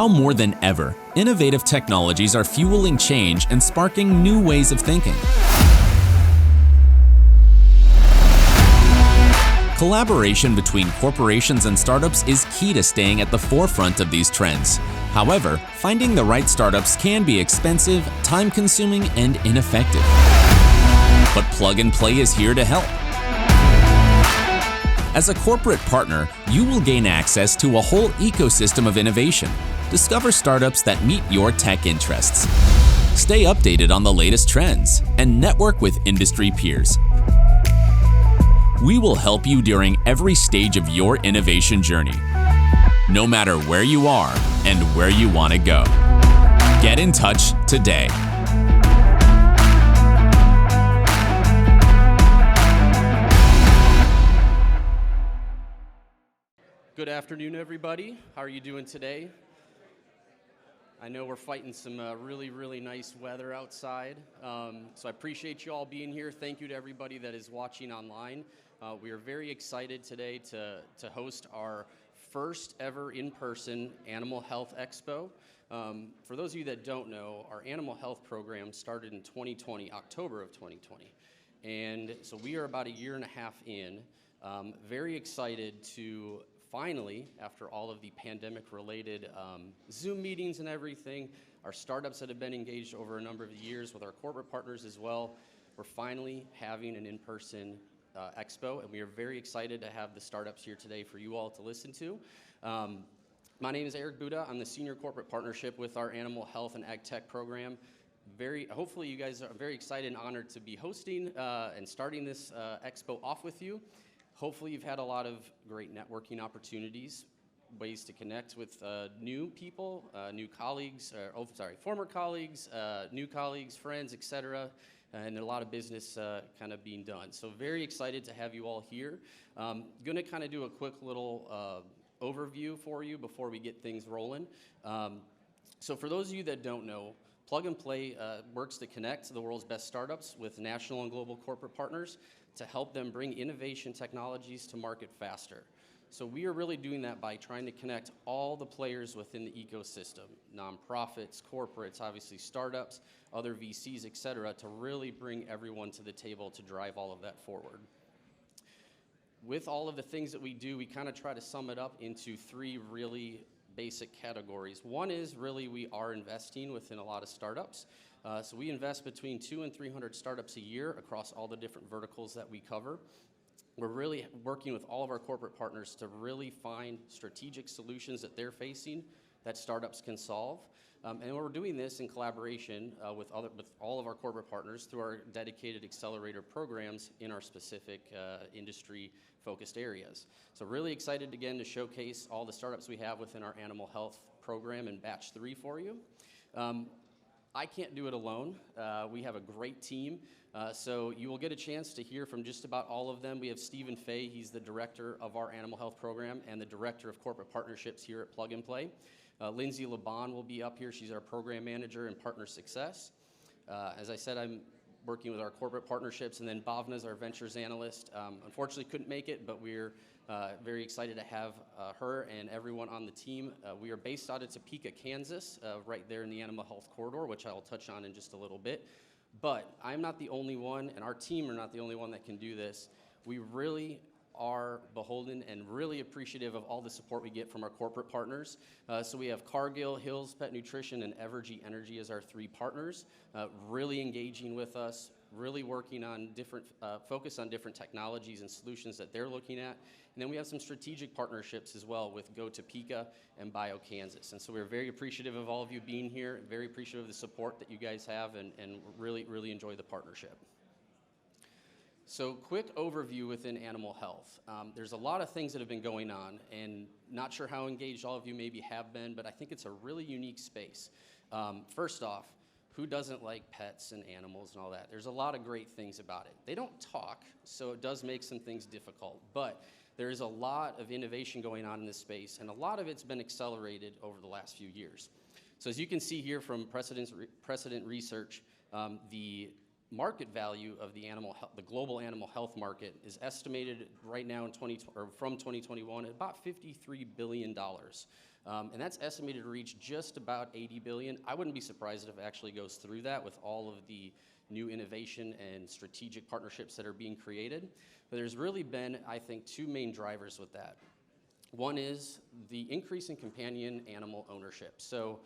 Now more than ever, innovative technologies are fueling change and sparking new ways of thinking. Collaboration between corporations and startups is key to staying at the forefront of these trends. However, finding the right startups can be expensive, time-consuming, and ineffective. But Plug and Play is here to help. As a corporate partner, you will gain access to a whole ecosystem of innovation. Discover startups that meet your tech interests. Stay updated on the latest trends and network with industry peers. We will help you during every stage of your innovation journey, no matter where you are and where you want to go. Get in touch today. Good afternoon, everybody. How are you doing today? I know we're fighting some really nice weather outside, so I appreciate you all being here. Thank you to everybody that is watching online. We are very excited today to host our first ever in-person Animal Health Expo. For those of you that don't know, our animal health program started in 2020, October of 2020. And so we are about a year and a half in. Very excited to finally, after all of the pandemic-related Zoom meetings and everything, our startups that have been engaged over a number of years with our corporate partners as well, we're finally having an in-person Expo, and we are very excited to have the startups here today for you all to listen to. My name is Eric Buda. I'm the Senior Corporate Partnership with our Animal Health and Agtech program. Hopefully you guys are very excited and honored to be hosting and starting this Expo off with you. Hopefully you've had a lot of great networking opportunities, ways to connect with new people, new colleagues, former colleagues, new colleagues, friends, etc., and a lot of business kind of being done. So very excited to have you all here. Going to kind of do a quick little overview for you before we get things rolling. So for those of you that don't know, Plug and Play works to connect the world's best startups with national and global corporate partners to help them bring innovation technologies to market faster. So we are really doing that by trying to connect all the players within the ecosystem, nonprofits, corporates, obviously startups, other VCs, et cetera, to really bring everyone to the table to drive all of that forward. With all of the things that we do, we kind of try to sum it up into three really basic categories. One is really we are investing within a lot of startups. So we invest between 200 and 300 startups a year across all the different verticals that we cover. We're really working with all of our corporate partners to really find strategic solutions that they're facing that startups can solve. And we're doing this in collaboration with all of our corporate partners through our dedicated accelerator programs in our specific industry-focused areas. So really excited again to showcase all the startups we have within our animal health program in batch 3 for you. I can't do it alone. We have a great team. So you will get a chance to hear from just about all of them. We have Stephen Fay, he's the director of our animal health program and the director of corporate partnerships here at Plug and Play. Lindsay Laban will be up here. She's our program manager and partner success. As I said, I'm working with our corporate partnerships, and then Bhavna's our ventures analyst. Unfortunately couldn't make it, but we're very excited to have her and everyone on the team. We are based out of Topeka, Kansas, right there in the animal health corridor, which I will touch on in just a little bit. But I'm not the only one, and our team are not the only one that can do this. We really are beholden and really appreciative of all the support we get from our corporate partners. So we have Cargill, Hills Pet Nutrition, and Evergy Energy as our 3 partners, really engaging with us, really working on different, focus on different technologies and solutions that they're looking at. And then we have some strategic partnerships as well with Go Topeka and Biosciences. And so we're very appreciative of all of you being here, very appreciative of the support that you guys have, and really enjoy the partnership. So quick overview within animal health. There's a lot of things that have been going on, and not sure how engaged all of you maybe have been, but I think it's a really unique space. First off, who doesn't like pets and animals and all that? There's a lot of great things about it. They don't talk, so it does make some things difficult, but there is a lot of innovation going on in this space, and a lot of it's been accelerated over the last few years. So as you can see here from precedent research, the market value of the global animal health market is estimated right now from 2021 at about $53 billion. And that's estimated to reach just about 80 billion. I wouldn't be surprised if it actually goes through that with all of the new innovation and strategic partnerships that are being created. But there's really been, I think, two main drivers with that. One is the increase in companion animal ownership. So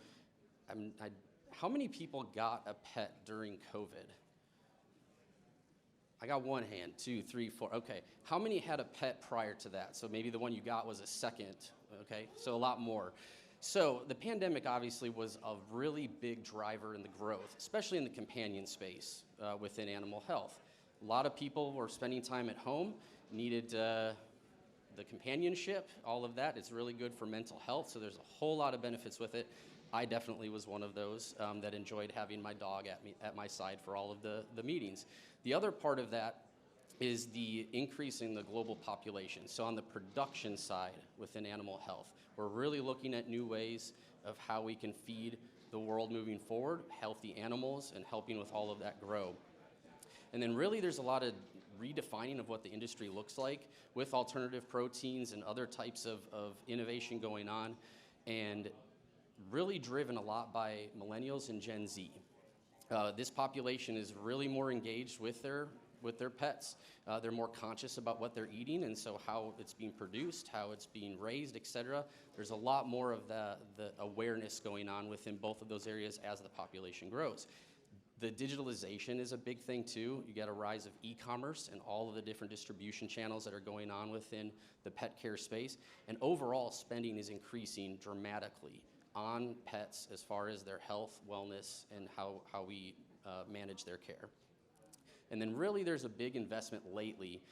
how many people got a pet during COVID? I got one hand, 2, 3, 4. Okay. How many had a pet prior to that? So maybe the one you got was a second. Okay. So a lot more. So the pandemic obviously was a really big driver in the growth, especially in the companion space within animal health. A lot of people were spending time at home, needed the companionship, all of that. It's really good for mental health, so there's a whole lot of benefits with it. I definitely was one of those that enjoyed having my dog at my side for all of the meetings. The other part of that is the increase in the global population. So on the production side within animal health, we're really looking at new ways of how we can feed the world moving forward, healthy animals, and helping with all of that grow. And then really there's a lot of redefining of what the industry looks like with alternative proteins and other types of innovation going on, and really driven a lot by millennials and Gen Z. This population is really more engaged with their pets. They're more conscious about what they're eating, and so how it's being produced, how it's being raised, etc. There's a lot more of the awareness going on within both of those areas as the population grows. The digitalization is a big thing too. You get a rise of e-commerce and all of the different distribution channels that are going on within the pet care space. And overall spending is increasing dramatically on pets as far as their health, wellness, and how we manage their care. And then really there's a big investment lately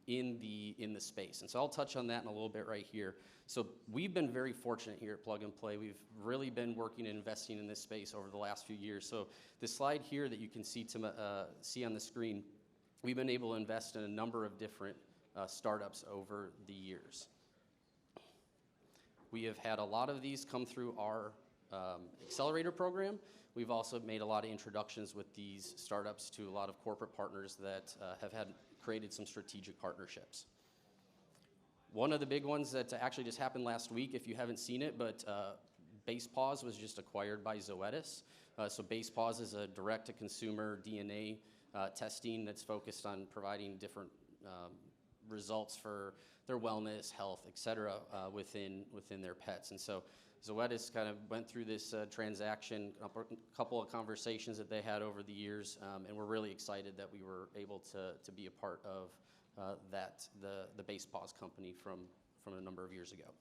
in the space. And so I'll touch on that in a little bit right here. So we've been very fortunate here at Plug and Play. We've really been working and investing in this space over the last few years. So this slide here that you can see on the screen, we've been able to invest in a number of different startups over the years. We have had a lot of these come through our accelerator program. We've also made a lot of introductions with these startups to a lot of corporate partners that have created some strategic partnerships. One of the big ones that actually just happened last week, if you haven't seen it, but BasePaws was just acquired by Zoetis. So BasePaws is a direct-to-consumer DNA testing that's focused on providing different results for their wellness, health, et cetera, within their pets. And so Zoetis kind of went through this transaction, a couple of conversations that they had over the years, and we're really excited that we were able to be a part of the BasePaws company from a number of years ago.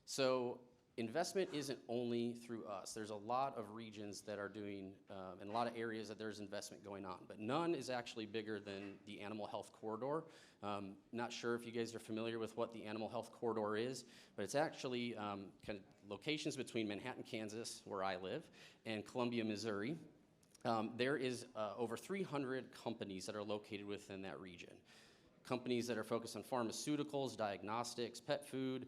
So investment isn't only through us. There's a lot of regions that are doing, and a lot of areas that there's investment going on, but none is actually bigger than the Animal Health Corridor. Not sure if you guys are familiar with what the Animal Health Corridor is, but it's actually kind of locations between Manhattan, Kansas, where I live, and Columbia, Missouri. There is over 300 companies that are located within that region. Companies that are focused on pharmaceuticals, diagnostics, pet food,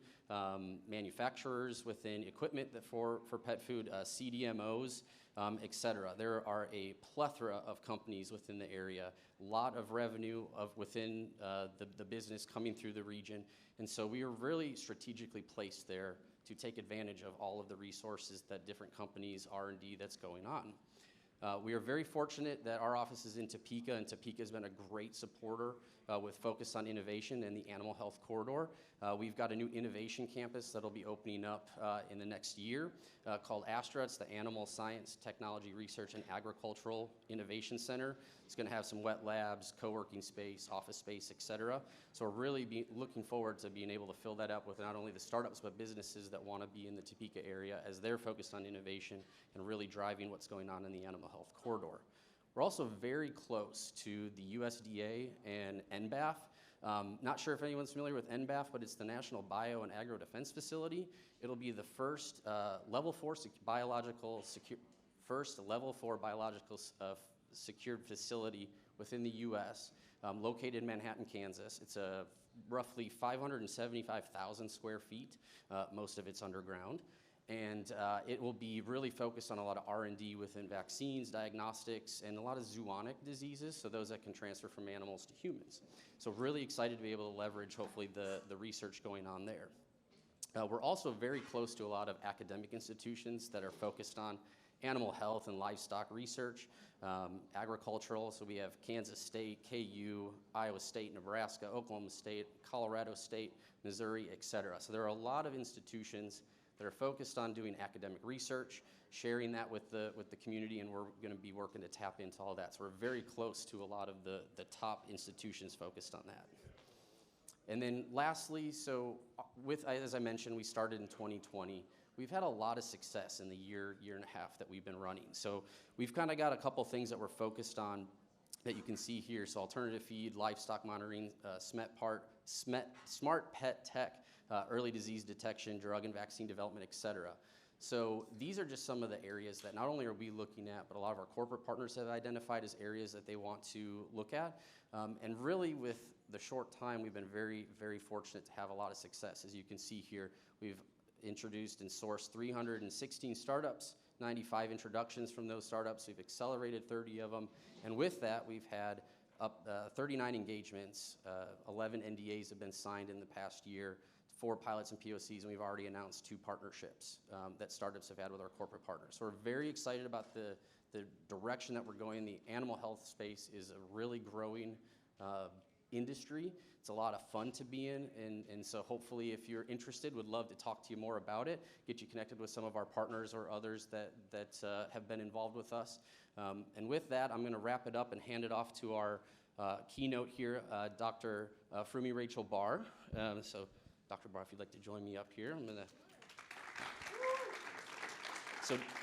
manufacturers within equipment for pet food, CDMOs, et cetera. There are a plethora of companies within the area, a lot of revenue within the business coming through the region, and so we are really strategically placed there to take advantage of all of the resources that different companies, R&D that's going on. We are very fortunate that our office is in Topeka, and Topeka has been a great supporter with focus on innovation in the Animal Health Corridor. We've got a new innovation campus that'll be opening up in the next year called ASTRA. It's the Animal Science, Technology, Research, and Agricultural Innovation Center. It's going to have some wet labs, co-working space, office space, et cetera. So we're really looking forward to being able to fill that up with not only the startups, but businesses that want to be in the Topeka area as they're focused on innovation and really driving what's going on in the Animal Health Corridor. We're also very close to the USDA and NBAF. Not sure if anyone's familiar with NBAF, but it's the National Bio and Agro Defense Facility. It'll be the first level 4 biological secured facility within the U.S., located in Manhattan, Kansas. It's a roughly 575,000 square feet. Most of it's underground. And it will be really focused on a lot of R&D within vaccines, diagnostics, and a lot of zoonotic diseases, so those that can transfer from animals to humans. So really excited to be able to leverage, hopefully, the research going on there. We're also very close to a lot of academic institutions that are focused on animal health and livestock research, agricultural. So we have Kansas State, KU, Iowa State, Nebraska, Oklahoma State, Colorado State, Missouri, et cetera. So there are a lot of institutions that are focused on doing academic research, sharing that with the community, and we're going to be working to tap into all that. So we're very close to a lot of the top institutions focused on that. And then lastly, so as I mentioned, we started in 2020. We've had a lot of success in the year and a half that we've been running. So we've kind of got a couple things that we're focused on that you can see here. So alternative feed, livestock monitoring, smart pet tech, early disease detection, drug and vaccine development, et cetera. So these are just some of the areas that not only are we looking at, but a lot of our corporate partners have identified as areas that they want to look at. And really with the short time, we've been very, very fortunate to have a lot of success. As you can see here, we've introduced and sourced 316 startups, 95 introductions from those startups. We've accelerated 30 of them. And with that, we've had up 39 engagements, 11 NDAs have been signed in the past year, 4 pilots and POCs, and we've already announced 2 partnerships that startups have had with our corporate partners. So we're very excited about the direction that we're going. The animal health space is a really growing industry. It's a lot of fun to be in, and so hopefully if you're interested, would love to talk to you more about it, get you connected with some of our partners or others that have been involved with us. And with that, I'm going to wrap it up and hand it off to our keynote here, Dr. Frumi Rachel Barr. So Dr. Barr, if you'd like to join me up here, I'm going to...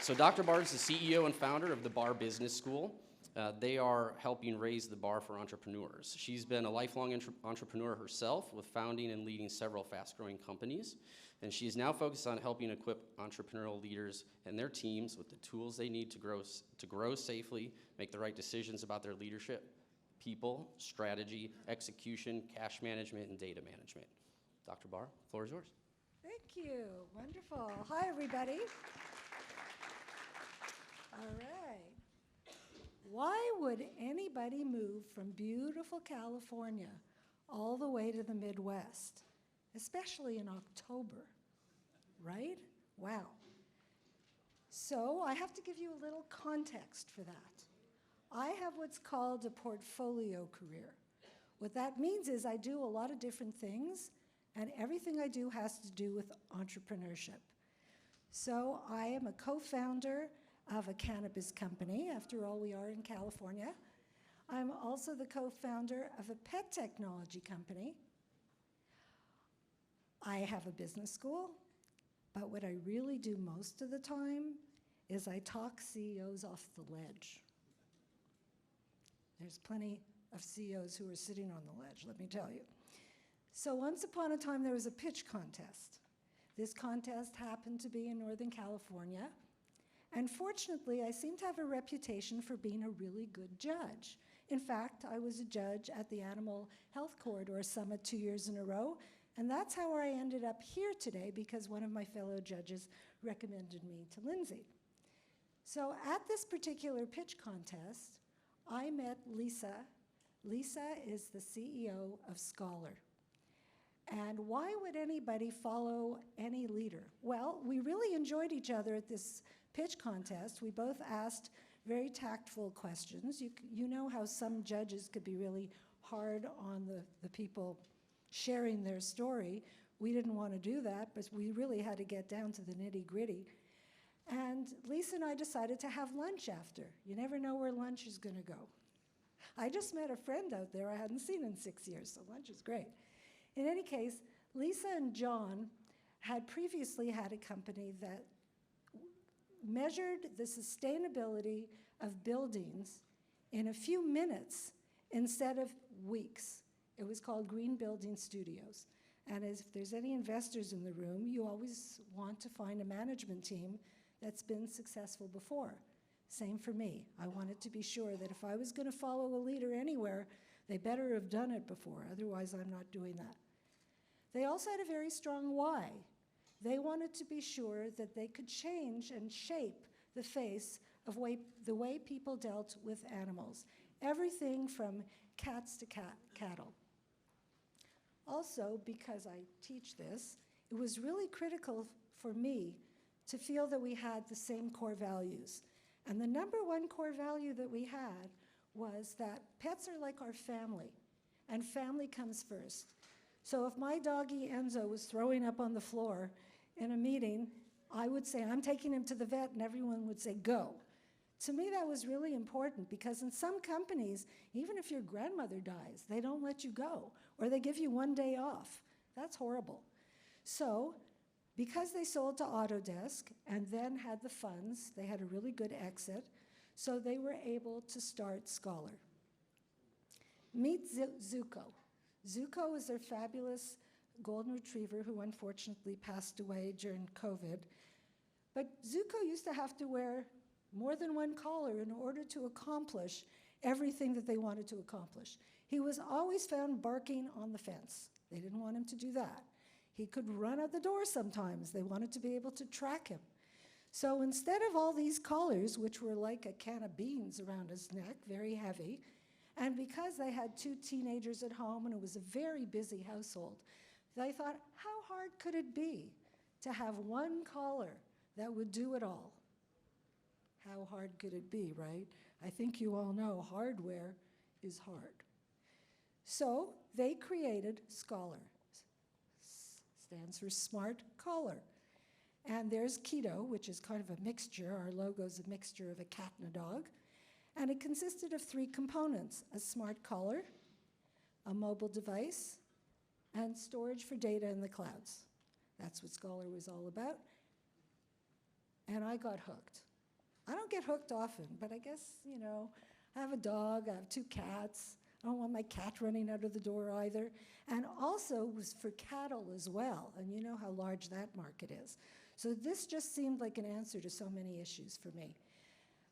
So Dr. Barr is the CEO and founder of the Barr Business School. They are helping raise the bar for entrepreneurs. She's been a lifelong entrepreneur herself, with founding and leading several fast-growing companies. And she is now focused on helping equip entrepreneurial leaders and their teams with the tools they need to grow safely, make the right decisions about their leadership, people, strategy, execution, cash management, and data management. Dr. Barr, the floor is yours. Thank you. Wonderful. Hi, everybody. All right. Why would anybody move from beautiful California all the way to the Midwest, especially in October, right? Wow. So I have to give you a little context for that. I have what's called a portfolio career. What that means is I do a lot of different things, and everything I do has to do with entrepreneurship. So I am a co-founder of a cannabis company. After all, we are in California. I'm also the co-founder of a pet technology company. I have a business school, but what I really do most of the time is I talk CEOs off the ledge. There's plenty of CEOs who are sitting on the ledge, let me tell you. So once upon a time, there was a pitch contest. This contest happened to be in Northern California. And fortunately, I seem to have a reputation for being a really good judge. In fact, I was a judge at the Animal Health Corridor Summit 2 years in a row, and that's how I ended up here today, because one of my fellow judges recommended me to Lindsay. So at this particular pitch contest, I met Lisa. Lisa is the CEO of Scholar. And why would anybody follow any leader? Well, we really enjoyed each other at this pitch contest. We both asked very tactful questions. You know how some judges could be really hard on the people sharing their story. We didn't want to do that, but we really had to get down to the nitty-gritty. And Lisa and I decided to have lunch after. You never know where lunch is going to go. I just met a friend out there I hadn't seen in 6 years, so lunch is great. In any case, Lisa and John had previously had a company that measured the sustainability of buildings in a few minutes instead of weeks. It was called Green Building Studios. And if there's any investors in the room, you always want to find a management team that's been successful before. Same for me. I wanted to be sure that if I was going to follow a leader anywhere, they better have done it before. Otherwise, I'm not doing that. They also had a very strong why. They wanted to be sure that they could change and shape the face of the way people dealt with animals. Everything from cats to cattle. Also, because I teach this, it was really critical for me to feel that we had the same core values. And the number one core value that we had was that pets are like our family, and family comes first. So if my doggy Enzo was throwing up on the floor in a meeting, I would say, I'm taking him to the vet, and everyone would say, go. To me, that was really important, because in some companies, even if your grandmother dies, they don't let you go, or they give you 1 day off. That's horrible. So because they sold to Autodesk and then had the funds, they had a really good exit, so they were able to start Scholar. Meet Zuko. Zuko is their fabulous golden retriever who unfortunately passed away during COVID. But Zuko used to have to wear more than one collar in order to accomplish everything that they wanted to accomplish. He was always found barking on the fence. They didn't want him to do that. He could run out the door sometimes. They wanted to be able to track him. So instead of all these collars, which were like a can of beans around his neck, very heavy, and because they had 2 teenagers at home and it was a very busy household, they thought, how hard could it be to have one collar that would do it all? How hard could it be, right? I think you all know hardware is hard. So they created Scholar. Stands for Smart Collar. And there's Keto, which is kind of a mixture. Our logo's a mixture of a cat and a dog. And it consisted of 3 components: a smart collar, a mobile device, and storage for data in the clouds. That's what Scholar was all about. And I got hooked. I don't get hooked often, but I guess, you know, I have a dog, I have 2 cats. I don't want my cat running out of the door either. And also was for cattle as well, and you know how large that market is. So this just seemed like an answer to so many issues for me.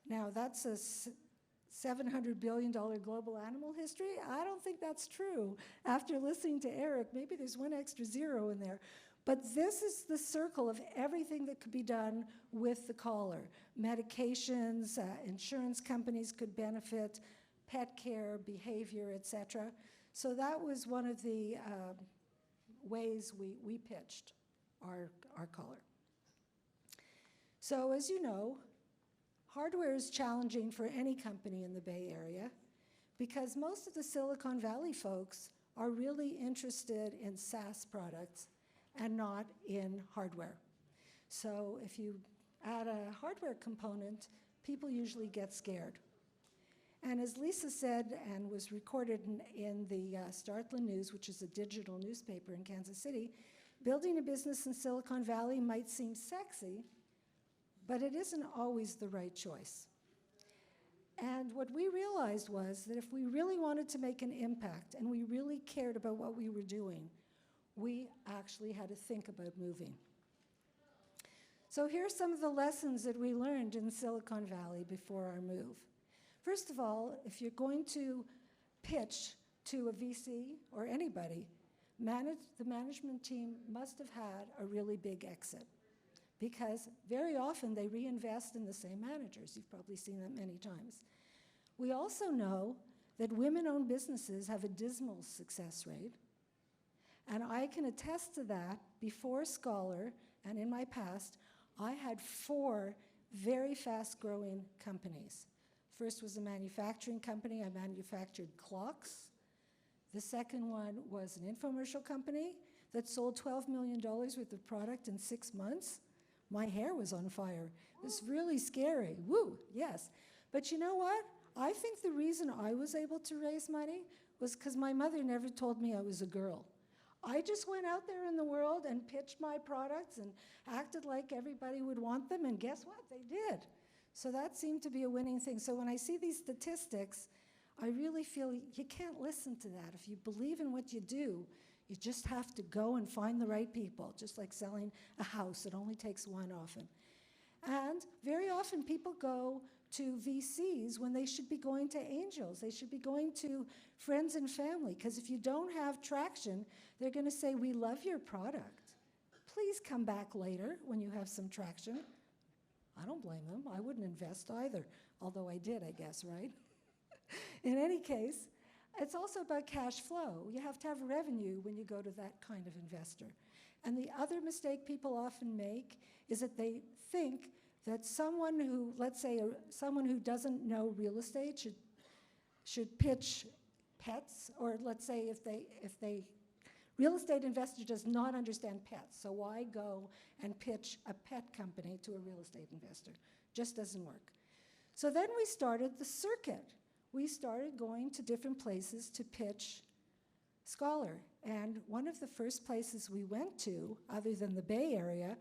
Now, that's a $700 billion global animal history. I don't think that's true. After listening to Eric, maybe there's 1 extra 0 in there. But this is the circle of everything that could be done with the collar. Medications, insurance companies could benefit, pet care, behavior, et cetera. So that was one of the ways we pitched our collar. So as you know, hardware is challenging for any company in the Bay Area because most of the Silicon Valley folks are really interested in SaaS products and not in hardware. So if you add a hardware component, people usually get scared. And as Lisa said, and was recorded in the Startland News, which is a digital newspaper in Kansas City, building a business in Silicon Valley might seem sexy, but it isn't always the right choice. And what we realized was that if we really wanted to make an impact and we really cared about what we were doing, we actually had to think about moving. So here's some of the lessons that we learned in Silicon Valley before our move. First of all, if you're going to pitch to a VC or anybody, the management team must have had a really big exit because very often they reinvest in the same managers. You've probably seen that many times. We also know that women-owned businesses have a dismal success rate. And I can attest to that. Before Scholar and in my past, I had 4 very fast-growing companies. First was a manufacturing company. I manufactured clocks. The second one was an infomercial company that sold $12 million worth of product in 6 months. My hair was on fire. It was really scary. Woo, yes. But you know what? I think the reason I was able to raise money was because my mother never told me I was a girl. I just went out there in the world and pitched my products and acted like everybody would want them, and guess what? They did. So that seemed to be a winning thing. So when I see these statistics, I really feel you can't listen to that. If you believe in what you do, you just have to go and find the right people, just like selling a house. It only takes one often. And very often people go to VCs when they should be going to angels. They should be going to friends and family, because if you don't have traction, they're going to say, we love your product. Please come back later when you have some traction. I don't blame them. I wouldn't invest either, although I did, I guess, right? In any case, it's also about cash flow. You have to have revenue when you go to that kind of investor. And the other mistake people often make is that they think that someone who, let's say, someone who doesn't know real estate should pitch pets, or let's say if they real estate investor does not understand pets, so why go and pitch a pet company to a real estate investor? Just doesn't work. So then we started the circuit. We started going to different places to pitch Scholar. And one of the first places we went to, other than the Bay Area,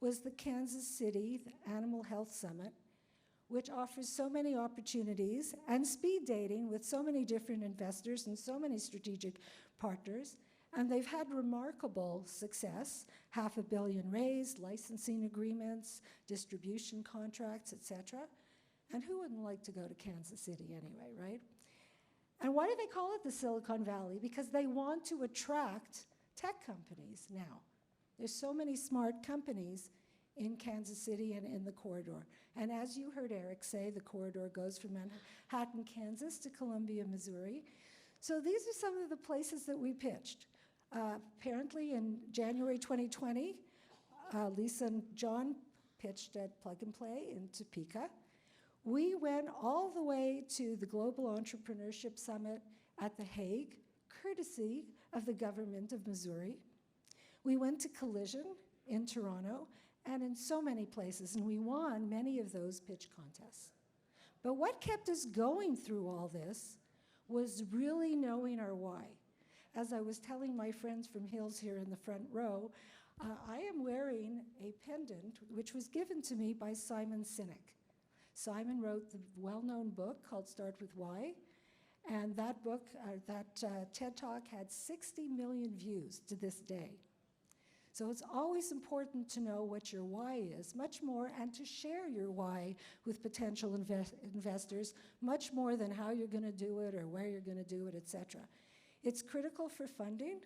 was the Kansas City Animal Health Summit, which offers so many opportunities and speed dating with so many different investors and so many strategic partners. And they've had remarkable success, $500 million raised, licensing agreements, distribution contracts, et cetera. And who wouldn't like to go to Kansas City anyway, right? And why do they call it the Silicon Valley? Because they want to attract tech companies now. There's so many smart companies in Kansas City and in the corridor. And as you heard Eric say, the corridor goes from Manhattan, Kansas to Columbia, Missouri. So these are some of the places that we pitched. Apparently in January 2020, Lisa and John pitched at Plug and Play in Topeka. We went all the way to the Global Entrepreneurship Summit at The Hague, courtesy of the government of Missouri. We went to Collision in Toronto, and in so many places, and we won many of those pitch contests. But what kept us going through all this was really knowing our why. As I was telling my friends from Hills here in the front row, I am wearing a pendant which was given to me by Simon Sinek. Simon wrote the well-known book called Start With Why, and that book, TED Talk had 60 million views to this day. So it's always important to know what your why is, much more, and to share your why with potential investors, much more than how you're going to do it or where you're going to do it, et cetera. It's critical for funding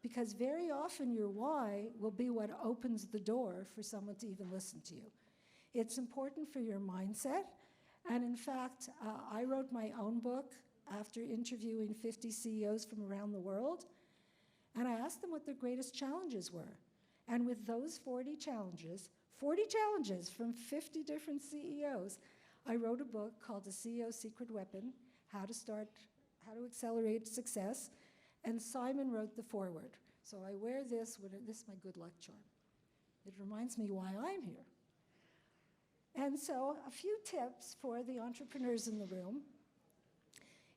because very often your why will be what opens the door for someone to even listen to you. It's important for your mindset, and in fact, I wrote my own book after interviewing 50 CEOs from around the world, and I asked them what their greatest challenges were. And with those 40 challenges from 50 different CEOs, I wrote a book called The CEO's Secret Weapon, How to Accelerate Success, and Simon wrote the foreword. So I wear this is my good luck charm. It reminds me why I'm here. And so a few tips for the entrepreneurs in the room.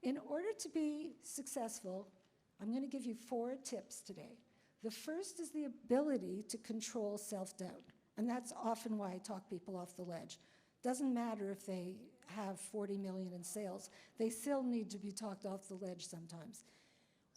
In order to be successful, I'm going to give you 4 tips today. The first is the ability to control self-doubt. And that's often why I talk people off the ledge. Doesn't matter if they have 40 million in sales, they still need to be talked off the ledge sometimes.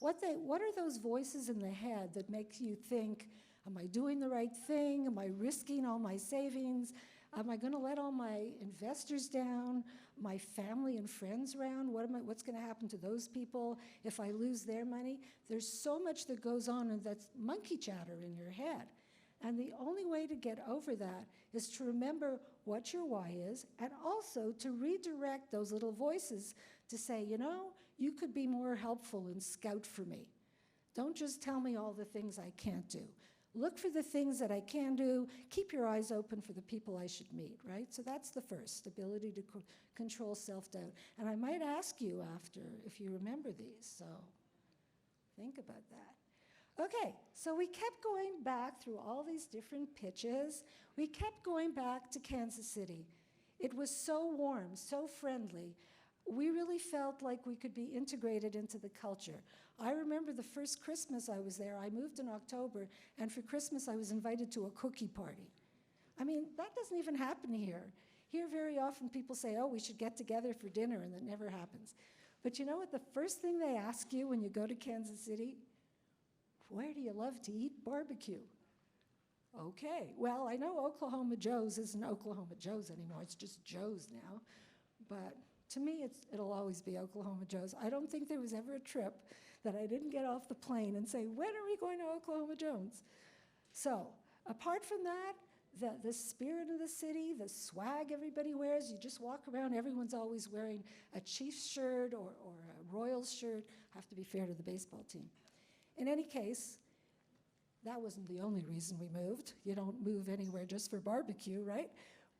What are those voices in the head that make you think, am I doing the right thing? Am I risking all my savings? Am I going to let all my investors down, my family and friends around? What's going to happen to those people if I lose their money? There's so much that goes on, and that's monkey chatter in your head. And the only way to get over that is to remember what your why is, and also to redirect those little voices to say, you know, you could be more helpful and scout for me. Don't just tell me all the things I can't do. Look for the things that I can do. Keep your eyes open for the people I should meet, right? So that's the first, ability to control self-doubt. And I might ask you after if you remember these, so think about that. Okay, so we kept going back through all these different pitches. We kept going back to Kansas City. It was so warm, so friendly. We really felt like we could be integrated into the culture. I remember the first Christmas I was there. I moved in October, and for Christmas I was invited to a cookie party. I mean, that doesn't even happen here. Here very often people say, oh, we should get together for dinner, and that never happens. But you know what the first thing they ask you when you go to Kansas City? Where do you love to eat barbecue? Okay, well, I know Oklahoma Joe's isn't Oklahoma Joe's anymore. It's just Joe's now. But to me, it'll always be Oklahoma Joe's. I don't think there was ever a trip that I didn't get off the plane and say, when are we going to Oklahoma Joe's? So apart from that, the spirit of the city, the swag everybody wears, you just walk around, everyone's always wearing a Chiefs shirt or a Royals shirt. I have to be fair to the baseball team. In any case, That wasn't the only reason we moved. You don't move anywhere just for barbecue, right?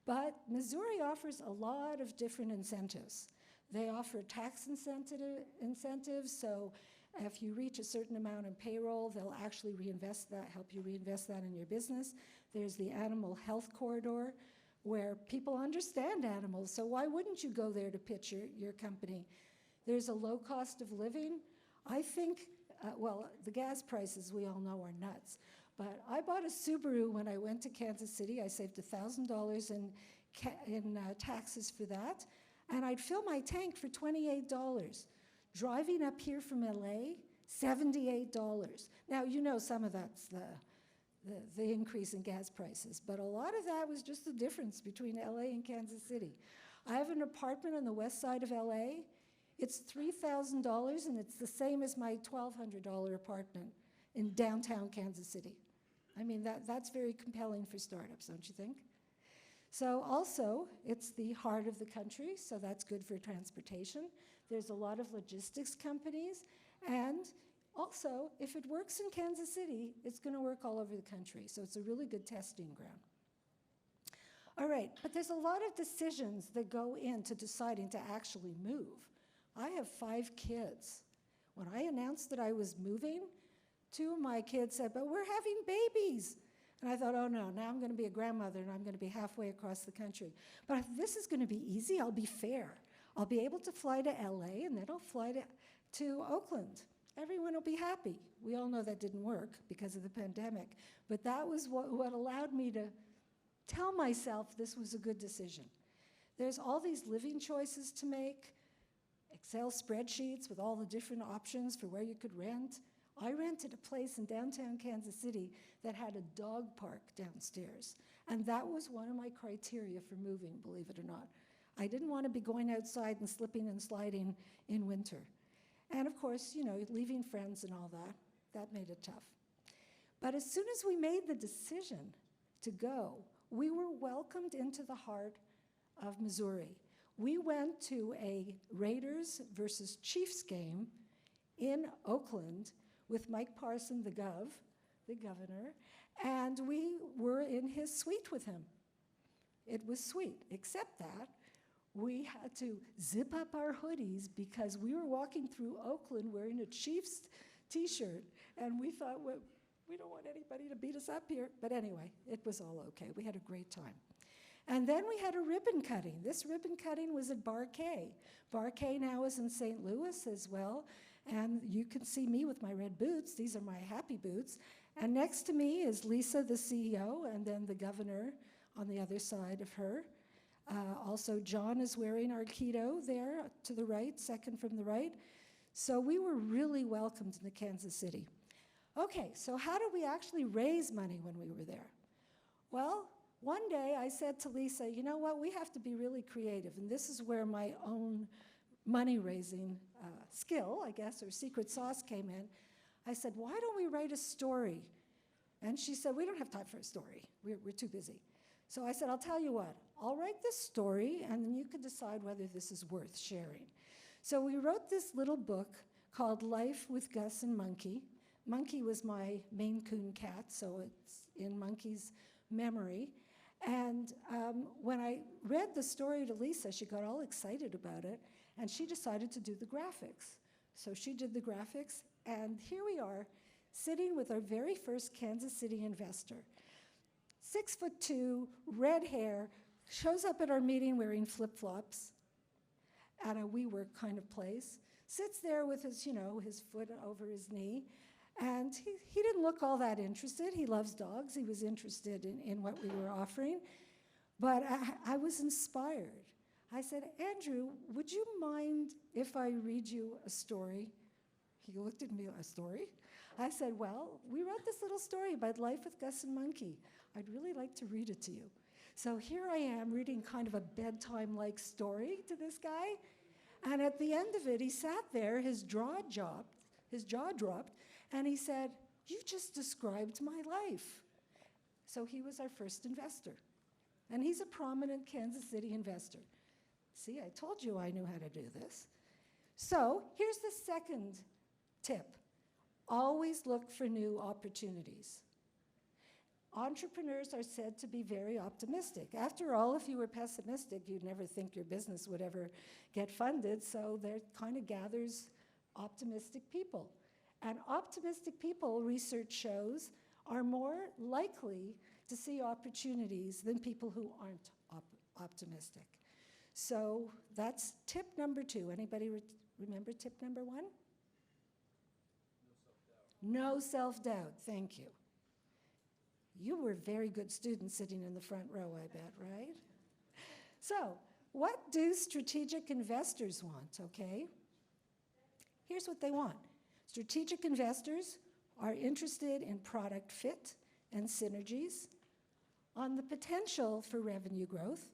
But Missouri offers a lot of different incentives. They offer tax incentives, so if you reach a certain amount in payroll, they'll actually reinvest that, help you reinvest that in your business. There's the animal health corridor, where people understand animals, so why wouldn't you go there to pitch your company? There's a low cost of living. I think, well, the gas prices we all know are nuts, but I bought a Subaru when I went to Kansas City. I saved $1,000 in taxes for that, and I'd fill my tank for $28. Driving up here from LA, $78. Now, you know some of that's the increase in gas prices, but a lot of that was just the difference between LA and Kansas City. I have an apartment on the west side of LA. It's $3,000, and it's the same as my $1,200 apartment in downtown Kansas City. I mean, that's very compelling for startups, don't you think? So also, it's the heart of the country, so that's good for transportation. There's a lot of logistics companies, and also, if it works in Kansas City, it's going to work all over the country, so it's a really good testing ground. All right, but there's a lot of decisions that go into deciding to actually move. I have 5 kids. When I announced that I was moving, 2 of my kids said, but we're having babies. And I thought, oh no, now I'm going to be a grandmother and I'm going to be halfway across the country. But this is going to be easy, I'll be fair. I'll be able to fly to LA and then I'll fly to Oakland. Everyone will be happy. We all know that didn't work because of the pandemic, but that was what allowed me to tell myself this was a good decision. There's all these living choices to make, Excel spreadsheets with all the different options for where you could rent. I rented a place in downtown Kansas City that had a dog park downstairs, and that was one of my criteria for moving, believe it or not. I didn't want to be going outside and slipping and sliding in winter. And of course, you know, leaving friends and all that made it tough. But as soon as we made the decision to go, we were welcomed into the heart of Missouri. We went to a Raiders versus Chiefs game in Oakland with Mike Parson, the governor, and we were in his suite with him. It was sweet, except that we had to zip up our hoodies because we were walking through Oakland wearing a Chiefs t-shirt, and we thought, well, we don't want anybody to beat us up here. But anyway, it was all okay. We had a great time. And then we had a ribbon cutting. This ribbon cutting was at Barr. Barr now is in St. Louis as well, and you can see me with my red boots. These are my happy boots. And next to me is Lisa, the CEO, and then the governor on the other side of her. Also, John is wearing our keto there to the right, second from the right. So we were really welcomed into Kansas City. Okay, so how did we actually raise money when we were there? Well, one day I said to Lisa, you know what, we have to be really creative, and this is where my own money-raising skill, I guess, or secret sauce came in. I said, why don't we write a story? And she said, we don't have time for a story. We're too busy. So I said, I'll tell you what, I'll write this story, and then you can decide whether this is worth sharing. So we wrote this little book called Life with Gus and Monkey. Monkey was my Maine Coon cat, so it's in Monkey's memory. And when I read the story to Lisa, she got all excited about it, and she decided to do the graphics. So she did the graphics, and here we are, sitting with our very first Kansas City investor. 6'2", red hair, shows up at our meeting wearing flip-flops at a WeWork kind of place, sits there with his, his foot over his knee, and he didn't look all that interested. He loves dogs. He was interested in what we were offering, but I was inspired. I said, Andrew, would you mind if I read you a story? He looked at me, a story? I said, well, we wrote this little story about Life with Gus and Monkey. I'd really like to read it to you. So here I am reading kind of a bedtime-like story to this guy, and at the end of it, he sat there, his jaw dropped, and he said, you just described my life. So he was our first investor, and he's a prominent Kansas City investor. See, I told you I knew how to do this. So here's the second tip. Always look for new opportunities. Entrepreneurs are said to be very optimistic. After all, if you were pessimistic, you'd never think your business would ever get funded, so that kind of gathers optimistic people. And optimistic people, research shows, are more likely to see opportunities than people who aren't optimistic. So that's tip number 2. Anybody remember tip number 1? No self-doubt. Thank you. You were very good students sitting in the front row, I bet, right? So, what do strategic investors want, okay? Here's what they want. Strategic investors are interested in product fit and synergies, on the potential for revenue growth.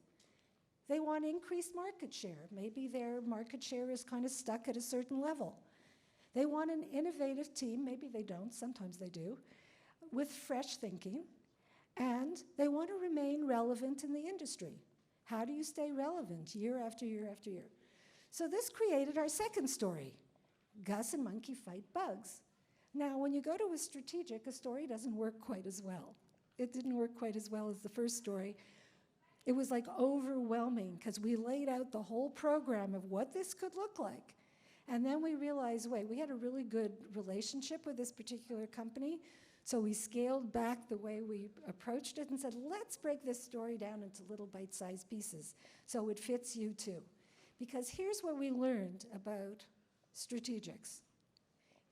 They want increased market share. Maybe their market share is kind of stuck at a certain level. They want an innovative team, maybe they don't, sometimes they do, with fresh thinking, and they want to remain relevant in the industry. How do you stay relevant year after year after year? So this created our second story, Gus and Monkey Fight Bugs. Now, when you go to a strategic, a story doesn't work quite as well. It didn't work quite as well as the first story. It was like overwhelming because we laid out the whole program of what this could look like. And then we realized, wait, we had a really good relationship with this particular company, so we scaled back the way we approached it and said, let's break this story down into little bite-sized pieces so it fits you too. Because here's what we learned about strategics.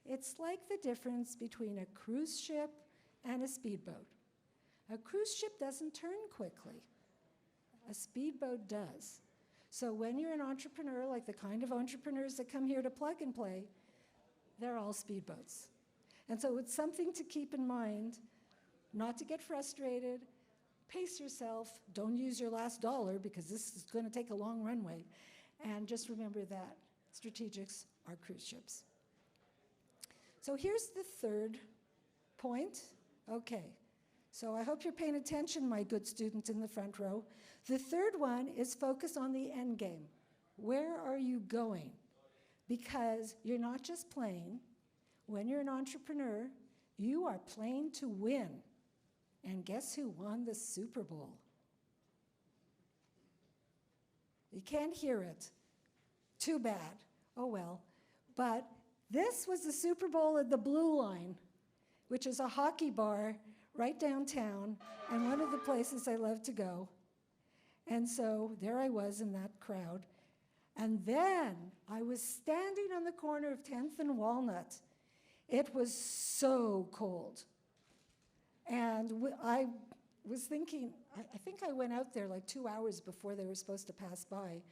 It's like the difference between a cruise ship and a speedboat. A cruise ship doesn't turn quickly. A speedboat does. So when you're an entrepreneur, like the kind of entrepreneurs that come here to Plug and Play, they're all speedboats. And so it's something to keep in mind, not to get frustrated, pace yourself, don't use your last dollar because this is going to take a long runway. And just remember that strategics are cruise ships. So here's the third point. Okay, so I hope you're paying attention, my good students in the front row. The third one is focus on the end game. Where are you going? Because you're not just playing. When you're an entrepreneur, you are playing to win. And guess who won the Super Bowl? You can't hear it. Too bad. Oh well. But this was the Super Bowl at the Blue Line, which is a hockey bar right downtown, and one of the places I love to go. And so there I was in that crowd. And then I was standing on the corner of 10th and Walnut. It was so cold. And I was thinking, I think I went out there like 2 hours before they were supposed to pass by.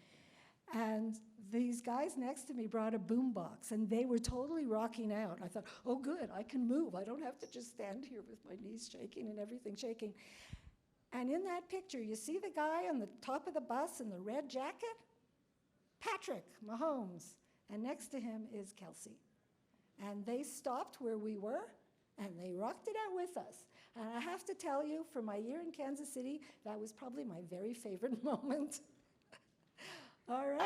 And these guys next to me brought a boombox, and they were totally rocking out. I thought, oh good, I can move. I don't have to just stand here with my knees shaking and everything shaking. And in that picture, you see the guy on the top of the bus in the red jacket? Patrick Mahomes. And next to him is Kelsey. And they stopped where we were, and they rocked it out with us. And I have to tell you, for my year in Kansas City, that was probably my very favorite moment. All right.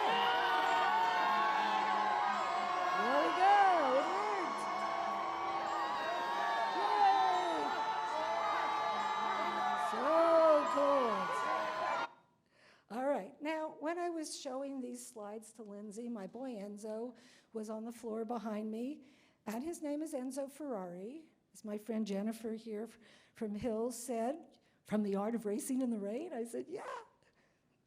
There we go. It worked. Yay! So cool. All right. Now, when I was showing these slides to Lindsay, my boy Enzo was on the floor behind me, and his name is Enzo Ferrari. As my friend Jennifer here from Hills said, from the Art of Racing in the Rain. I said, yeah.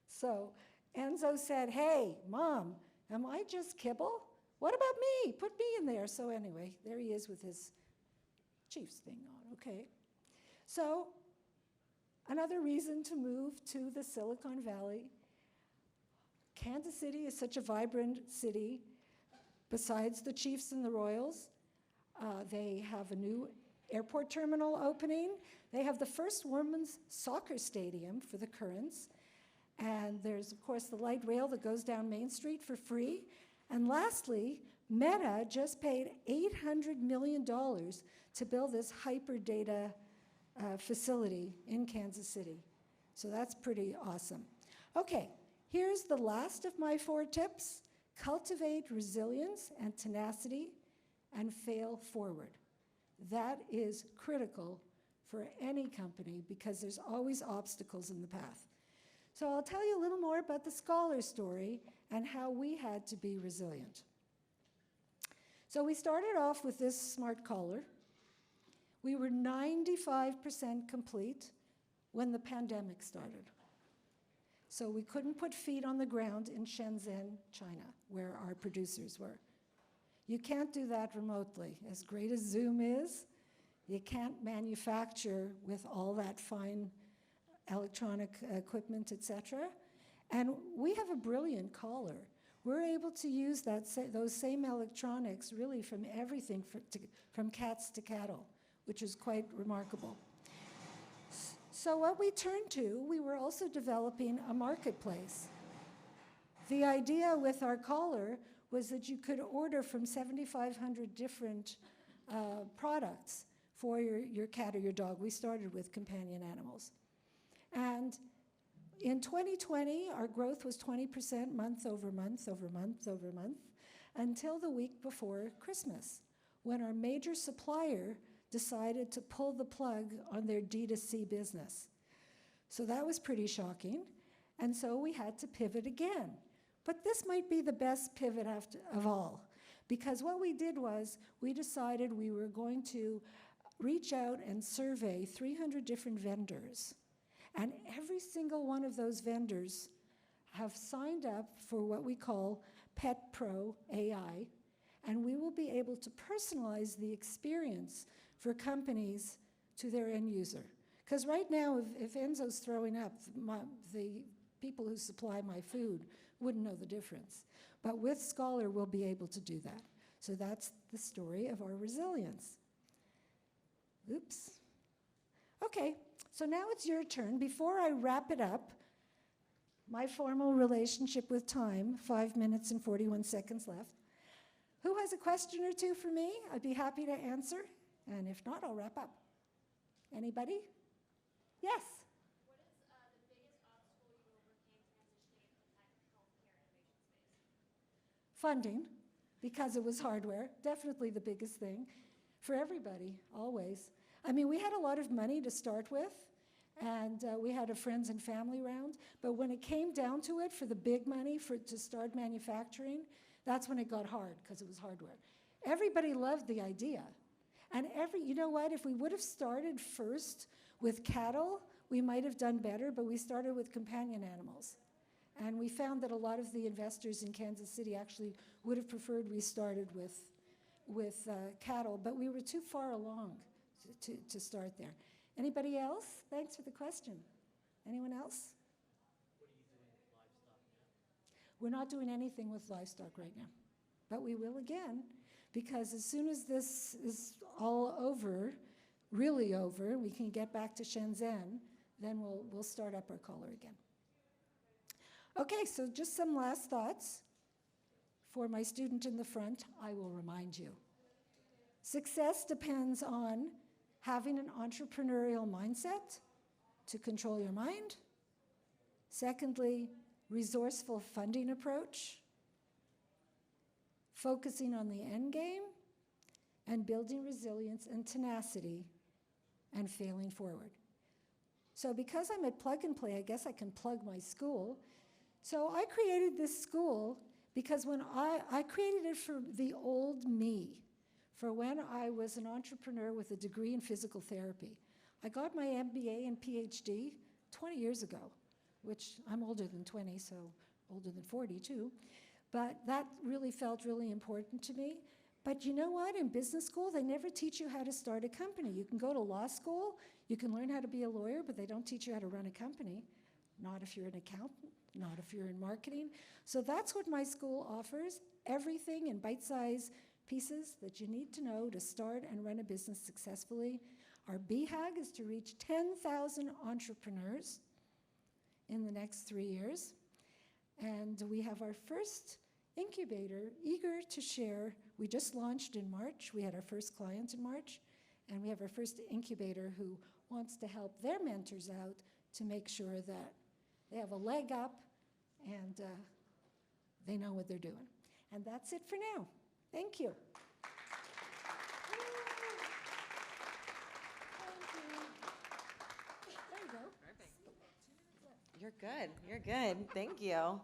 So Enzo said, hey, Mom, am I just kibble? What about me? Put me in there. So anyway, there he is with his Chiefs thing on, okay. So another reason to move to the Silicon Valley. Kansas City is such a vibrant city. Besides the Chiefs and the Royals, they have a new airport terminal opening. They have the first women's soccer stadium for the Currents. And there's, of course, the light rail that goes down Main Street for free. And lastly, Meta just paid $800 million to build this hyper data facility in Kansas City. So that's pretty awesome. Okay, here's the last of my 4 tips. Cultivate resilience and tenacity and fail forward. That is critical for any company because there's always obstacles in the path. So I'll tell you a little more about the Scholar story and how we had to be resilient. So we started off with this smart collar. We were 95% complete when the pandemic started. So we couldn't put feet on the ground in Shenzhen, China, where our producers were. You can't do that remotely. As great as Zoom is, you can't manufacture with all that fine electronic equipment, etc. And we have a brilliant collar. We're able to use those same electronics really from everything, from cats to cattle, which is quite remarkable. So what we turned to, we were also developing a marketplace. The idea with our collar was that you could order from 7,500 different products for your cat or your dog. We started with companion animals. And in 2020, our growth was 20% month over month over month over month until the week before Christmas, when our major supplier decided to pull the plug on their D2C business. So that was pretty shocking. And so we had to pivot again. But this might be the best pivot of all, because what we did was we decided we were going to reach out and survey 300 different vendors. And every single one of those vendors have signed up for what we call Pet Pro AI, and we will be able to personalize the experience for companies to their end user. Because right now, if Enzo's throwing up, the people who supply my food wouldn't know the difference. But with Scholar, we'll be able to do that. So that's the story of our resilience. Oops. Okay, so now it's your turn. Before I wrap it up, my formal relationship with time, 5 minutes and 41 seconds left. Who has a question or two for me? I'd be happy to answer. And if not, I'll wrap up. Anybody? Yes? What is the biggest obstacle you overcame transitioning into the healthcare innovation space? Funding, because it was hardware, definitely the biggest thing for everybody, always. I mean, we had a lot of money to start with, and we had a friends and family round, but when it came down to it for the big money to start manufacturing, that's when it got hard, because it was hardware. Everybody loved the idea. And you know what, if we would have started first with cattle, we might have done better, but we started with companion animals. And we found that a lot of the investors in Kansas City actually would have preferred we started with cattle, but we were too far along to start there. Anybody else? Thanks for the question. Anyone else? What are you doing with livestock now? We're not doing anything with livestock right now, but we will again, because as soon as this is all over, really over, we can get back to Shenzhen, then we'll start up our collar again. Okay, so just some last thoughts. For my student in the front, I will remind you. Success depends on having an entrepreneurial mindset to control your mind. Secondly, resourceful funding approach, focusing on the end game, and building resilience and tenacity, and failing forward. So because I'm at Plug and Play, I guess I can plug my school. So I created this school because when I created it for the old me, for when I was an entrepreneur with a degree in physical therapy. I got my MBA and PhD 20 years ago, which I'm older than 20, so older than 40 too. But that really felt really important to me. But you know what? In business school, they never teach you how to start a company. You can go to law school, you can learn how to be a lawyer, but they don't teach you how to run a company. Not if you're an accountant, not if you're in marketing. So that's what my school offers, everything in bite-sized pieces that you need to know to start and run a business successfully. Our BHAG is to reach 10,000 entrepreneurs in the next 3 years. And we have our first incubator, eager to share. We just launched in March. We had our first client in March. And we have our first incubator who wants to help their mentors out to make sure that they have a leg up and they know what they're doing. And that's it for now. Thank you. You're good. You're good. Thank you. All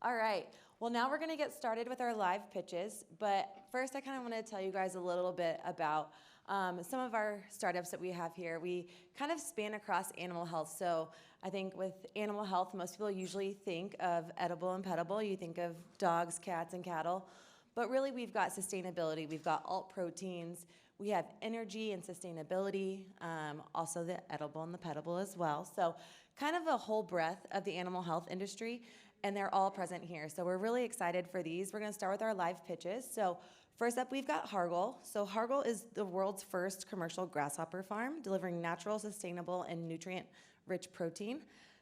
right. Well, now we're going to get started with our live pitches. But first, I kind of want to tell you guys a little bit about some of our startups that we have here. We kind of span across animal health. So I think with animal health, most people usually think of edible and petable. You think of dogs, cats, and cattle. But really, we've got sustainability. We've got alt proteins. We have energy and sustainability, also the edible and the petable as well. So kind of a whole breadth of the animal health industry, and they're all present here. So we're really excited for these. We're going to start with our live pitches. So first up, we've got Hargol. So Hargol is the world's first commercial grasshopper farm, delivering natural, sustainable, and nutrient-rich protein.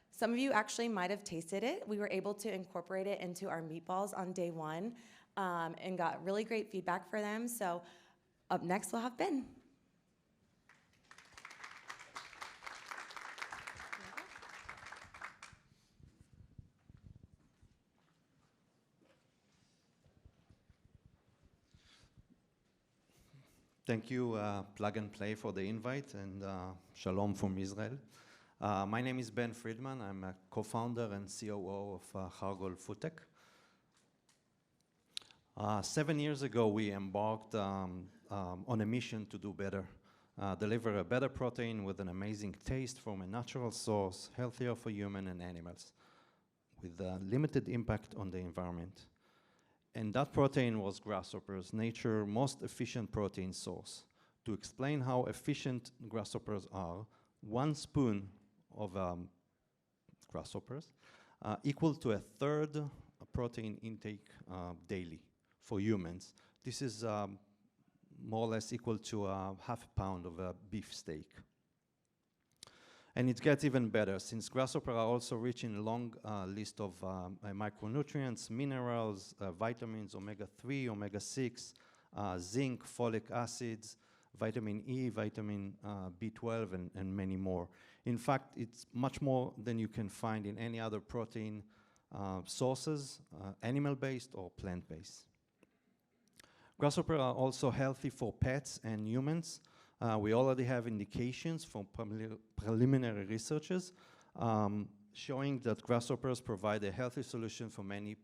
Some of you actually might have tasted it. We were able to incorporate it into our meatballs on day one and got really great feedback for them. So up next, we'll have Ben. Thank you, Plug and Play, for the invite, and shalom from Israel. My name is Ben Friedman. I'm a co-founder and COO of Hargol Foodtech. 7 years ago, we embarked on a mission to do better, deliver a better protein with an amazing taste from a natural source, healthier for human and animals, with limited impact on the environment. And that protein was grasshoppers, nature's most efficient protein source. To explain how efficient grasshoppers are, 1 spoon of grasshoppers equal to 1/3 protein intake daily for humans. This is more or less equal to half a pound of a beef steak. And it gets even better, since grasshoppers are also rich in a long list of micronutrients, minerals, vitamins, omega-3, omega-6, zinc, folic acids, vitamin E, vitamin B12, and many more. In fact, it's much more than you can find in any other protein sources, animal-based or plant-based. Grasshoppers are also healthy for pets and humans. We already have indications from preliminary researchers showing that grasshoppers provide a healthy solution for many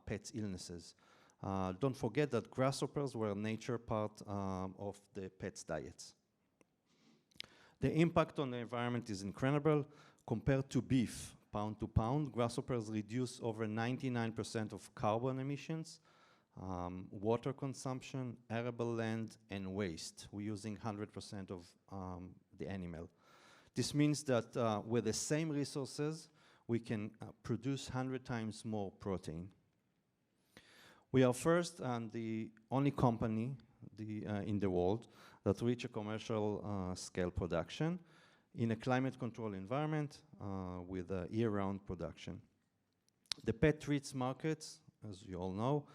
pets' illnesses. Don't forget that grasshoppers were a nature part of the pets' diets. The impact on the environment is incredible. Compared to beef, pound to pound, grasshoppers reduce over 99% of carbon emissions, water consumption, arable land, and waste. We're using 100% of the animal. This means that with the same resources, we can produce 100 times more protein. We are first and the only company in the world that reach a commercial scale production in a climate control environment with year-round production. The pet treats markets, as you all know,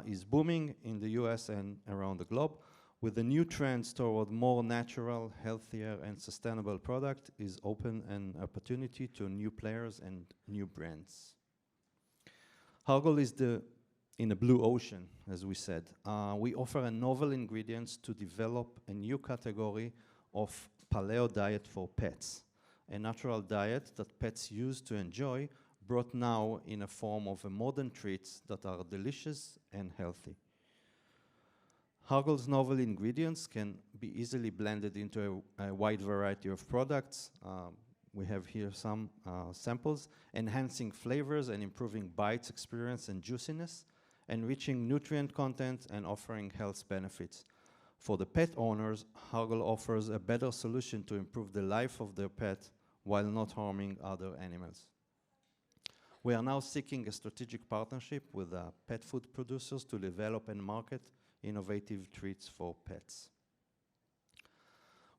is booming in the US and around the globe, with the new trends toward more natural, healthier, and sustainable product is open an opportunity to new players and new brands. Hargol is in a blue ocean, as we said. We offer a novel ingredients to develop a new category of paleo diet for pets, a natural diet that pets use to enjoy, brought now in a form of a modern treats that are delicious and healthy. Hargol's novel ingredients can be easily blended into a wide variety of products. We have here some samples, enhancing flavors and improving bites experience and juiciness, enriching nutrient content and offering health benefits. For the pet owners, Hargol offers a better solution to improve the life of their pet while not harming other animals. We are now seeking a strategic partnership with pet food producers to develop and market innovative treats for pets.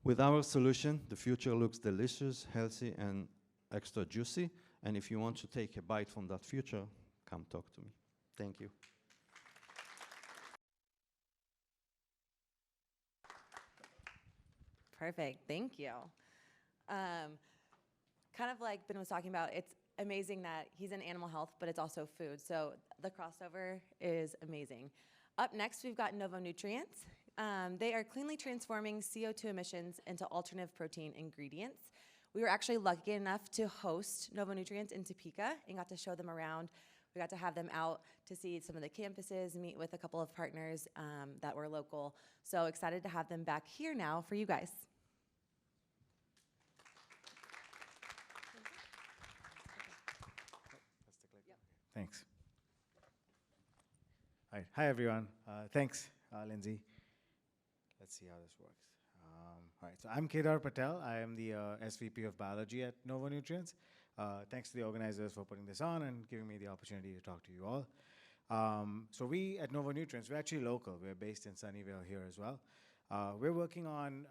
With our solution, the future looks delicious, healthy, and extra juicy. And if you want to take a bite from that future, come talk to me. Thank you. Perfect. Thank you. Kind of like Ben was talking about, it's amazing that he's in animal health, but it's also food. So the crossover is amazing. Up next, we've got NovoNutrients. They are cleanly transforming CO2 emissions into alternative protein ingredients. We were actually lucky enough to host NovoNutrients in Topeka and got to show them around. We got to have them out to see some of the campuses, meet with a couple of partners that were local. So excited to have them back here now for you guys. Thanks. All right. Hi, everyone. Thanks, Lindsay. Let's see how this works. All right. So I'm Kedar Patel. I am the SVP of Biology at NovoNutrients. Thanks to the organizers for putting this on and giving me the opportunity to talk to you all. So we at NovoNutrients, we're actually local. We're based in Sunnyvale here as well. We're working on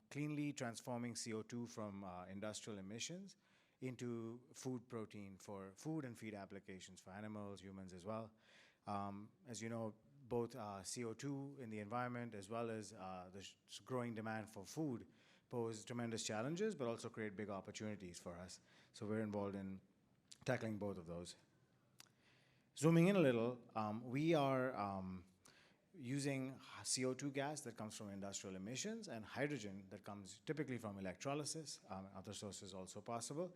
cleanly transforming CO2 from industrial emissions into food protein for food and feed applications for animals, humans as well. As you know, both CO2 in the environment as well as the growing demand for food pose tremendous challenges, but also create big opportunities for us. So we're involved in tackling both of those. Zooming in a little, we are using CO2 gas that comes from industrial emissions and hydrogen that comes typically from electrolysis, other sources also possible,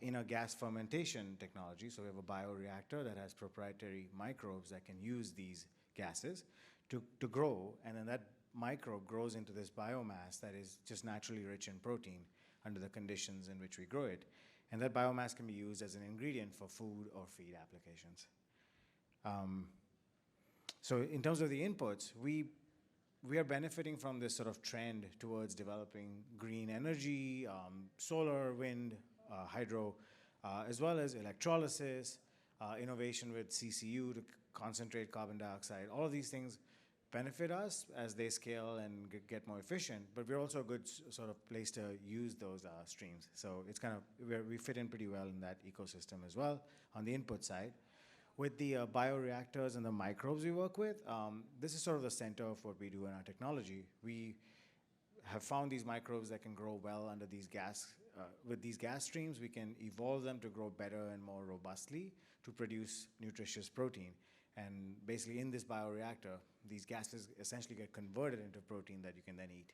in a gas fermentation technology. So we have a bioreactor that has proprietary microbes that can use these gases to grow, and then that microbe grows into this biomass that is just naturally rich in protein under the conditions in which we grow it. And that biomass can be used as an ingredient for food or feed applications. So in terms of the inputs, we are benefiting from this sort of trend towards developing green energy, solar, wind, hydro, as well as electrolysis, innovation with CCU to concentrate carbon dioxide. All of these things benefit us as they scale and get more efficient, but we're also a good sort of place to use those streams. So it's kind of, we fit in pretty well in that ecosystem as well on the input side. With the bioreactors and the microbes we work with, this is sort of the center of what we do in our technology. We have found these microbes that can grow well under these with these gas streams. We can evolve them to grow better and more robustly to produce nutritious protein. And basically in this bioreactor, these gases essentially get converted into protein that you can then eat.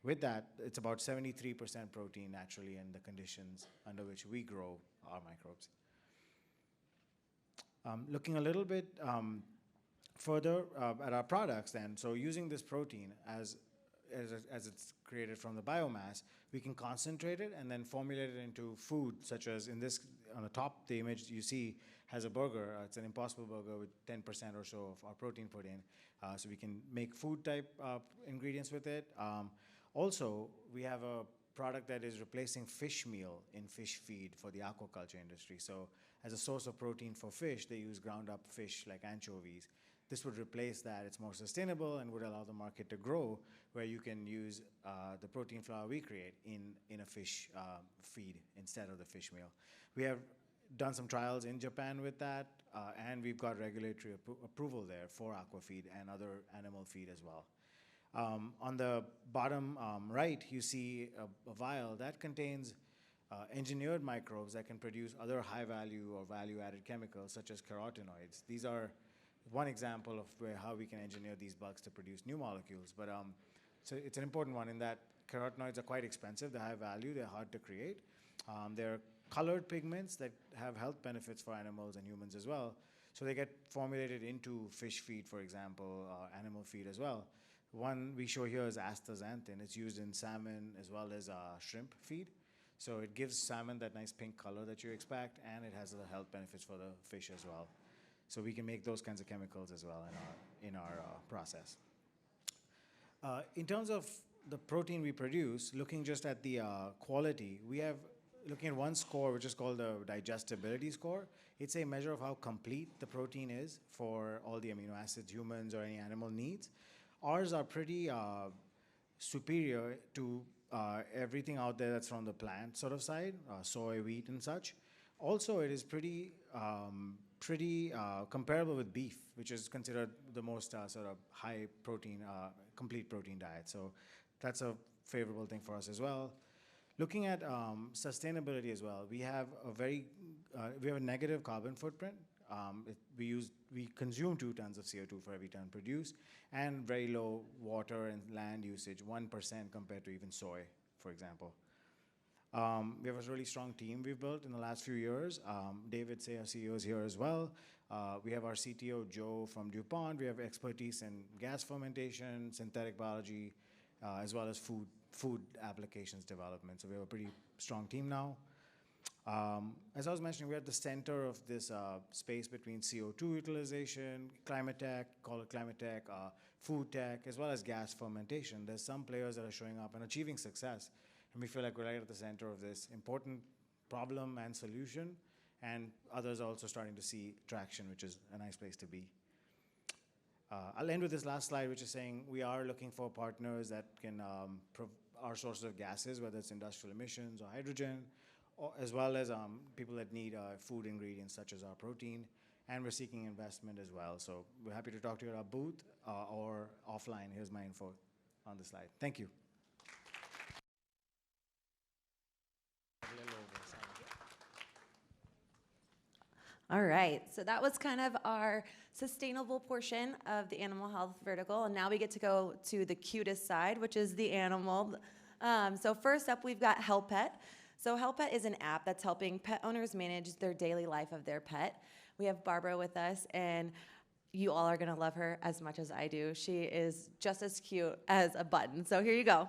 With that, it's about 73% protein naturally in the conditions under which we grow our microbes. Looking a little bit further at our products then, so using this protein as it's created from the biomass, we can concentrate it and then formulate it into food, such as in this, on the top, the image you see has a burger. It's an Impossible Burger with 10% or so of our protein put in. So we can make food type ingredients with it. Also, we have a product that is replacing fish meal in fish feed for the aquaculture industry. So as a source of protein for fish, they use ground up fish like anchovies. This would replace that. It's more sustainable and would allow the market to grow, where you can use the protein flour we create in a fish feed instead of the fish meal. We have done some trials in Japan with that, and we've got regulatory approval there for aquafeed and other animal feed as well. On the bottom right, you see a vial that contains engineered microbes that can produce other high-value or value-added chemicals, such as carotenoids. These are one example of how we can engineer these bugs to produce new molecules. But so it's an important one in that carotenoids are quite expensive. They're high value. They're hard to create. They're colored pigments that have health benefits for animals and humans as well. So they get formulated into fish feed, for example, animal feed as well. One we show here is astaxanthin. It's used in salmon as well as shrimp feed. So it gives salmon that nice pink color that you expect, and it has the health benefits for the fish as well. So we can make those kinds of chemicals as well in our process. In terms of the protein we produce, looking just at the quality, we have looking at one score which is called the digestibility score. It's a measure of how complete the protein is for all the amino acids humans or any animal needs. Ours are pretty superior to everything out there that's from the plant sort of side, soy, wheat, and such. Also, it is pretty comparable with beef, which is considered the most sort of high protein, complete protein diet. So that's a favorable thing for us as well. Looking at sustainability as well, we have a negative carbon footprint. We consume 2 tons of CO2 for every ton produced, and very low water and land usage, 1% compared to even soy, for example. We have a really strong team we've built in the last few years. David Say, our CEO, is here as well. We have our CTO, Joe, from DuPont. We have expertise in gas fermentation, synthetic biology, as well as food applications development. So we have a pretty strong team now. As I was mentioning, we're at the center of this space between CO2 utilization, climate tech, call it climate tech, food tech, as well as gas fermentation. There's some players that are showing up and achieving success. And we feel like we're right at the center of this important problem and solution. And others are also starting to see traction, which is a nice place to be. I'll end with this last slide, which is saying we are looking for partners that can our sources of gases, whether it's industrial emissions or hydrogen, as well as people that need food ingredients such as our protein. And we're seeking investment as well. So we're happy to talk to you at our booth or offline. Here's my info on the slide. Thank you. All right, so that was kind of our sustainable portion of the animal health vertical, and now we get to go to the cutest side, which is the animal. So first up, we've got Helpet. So Helpet is an app that's helping pet owners manage their daily life of their pet. We have Barbara with us, and you all are gonna love her as much as I do. She is just as cute as a button. So here you go.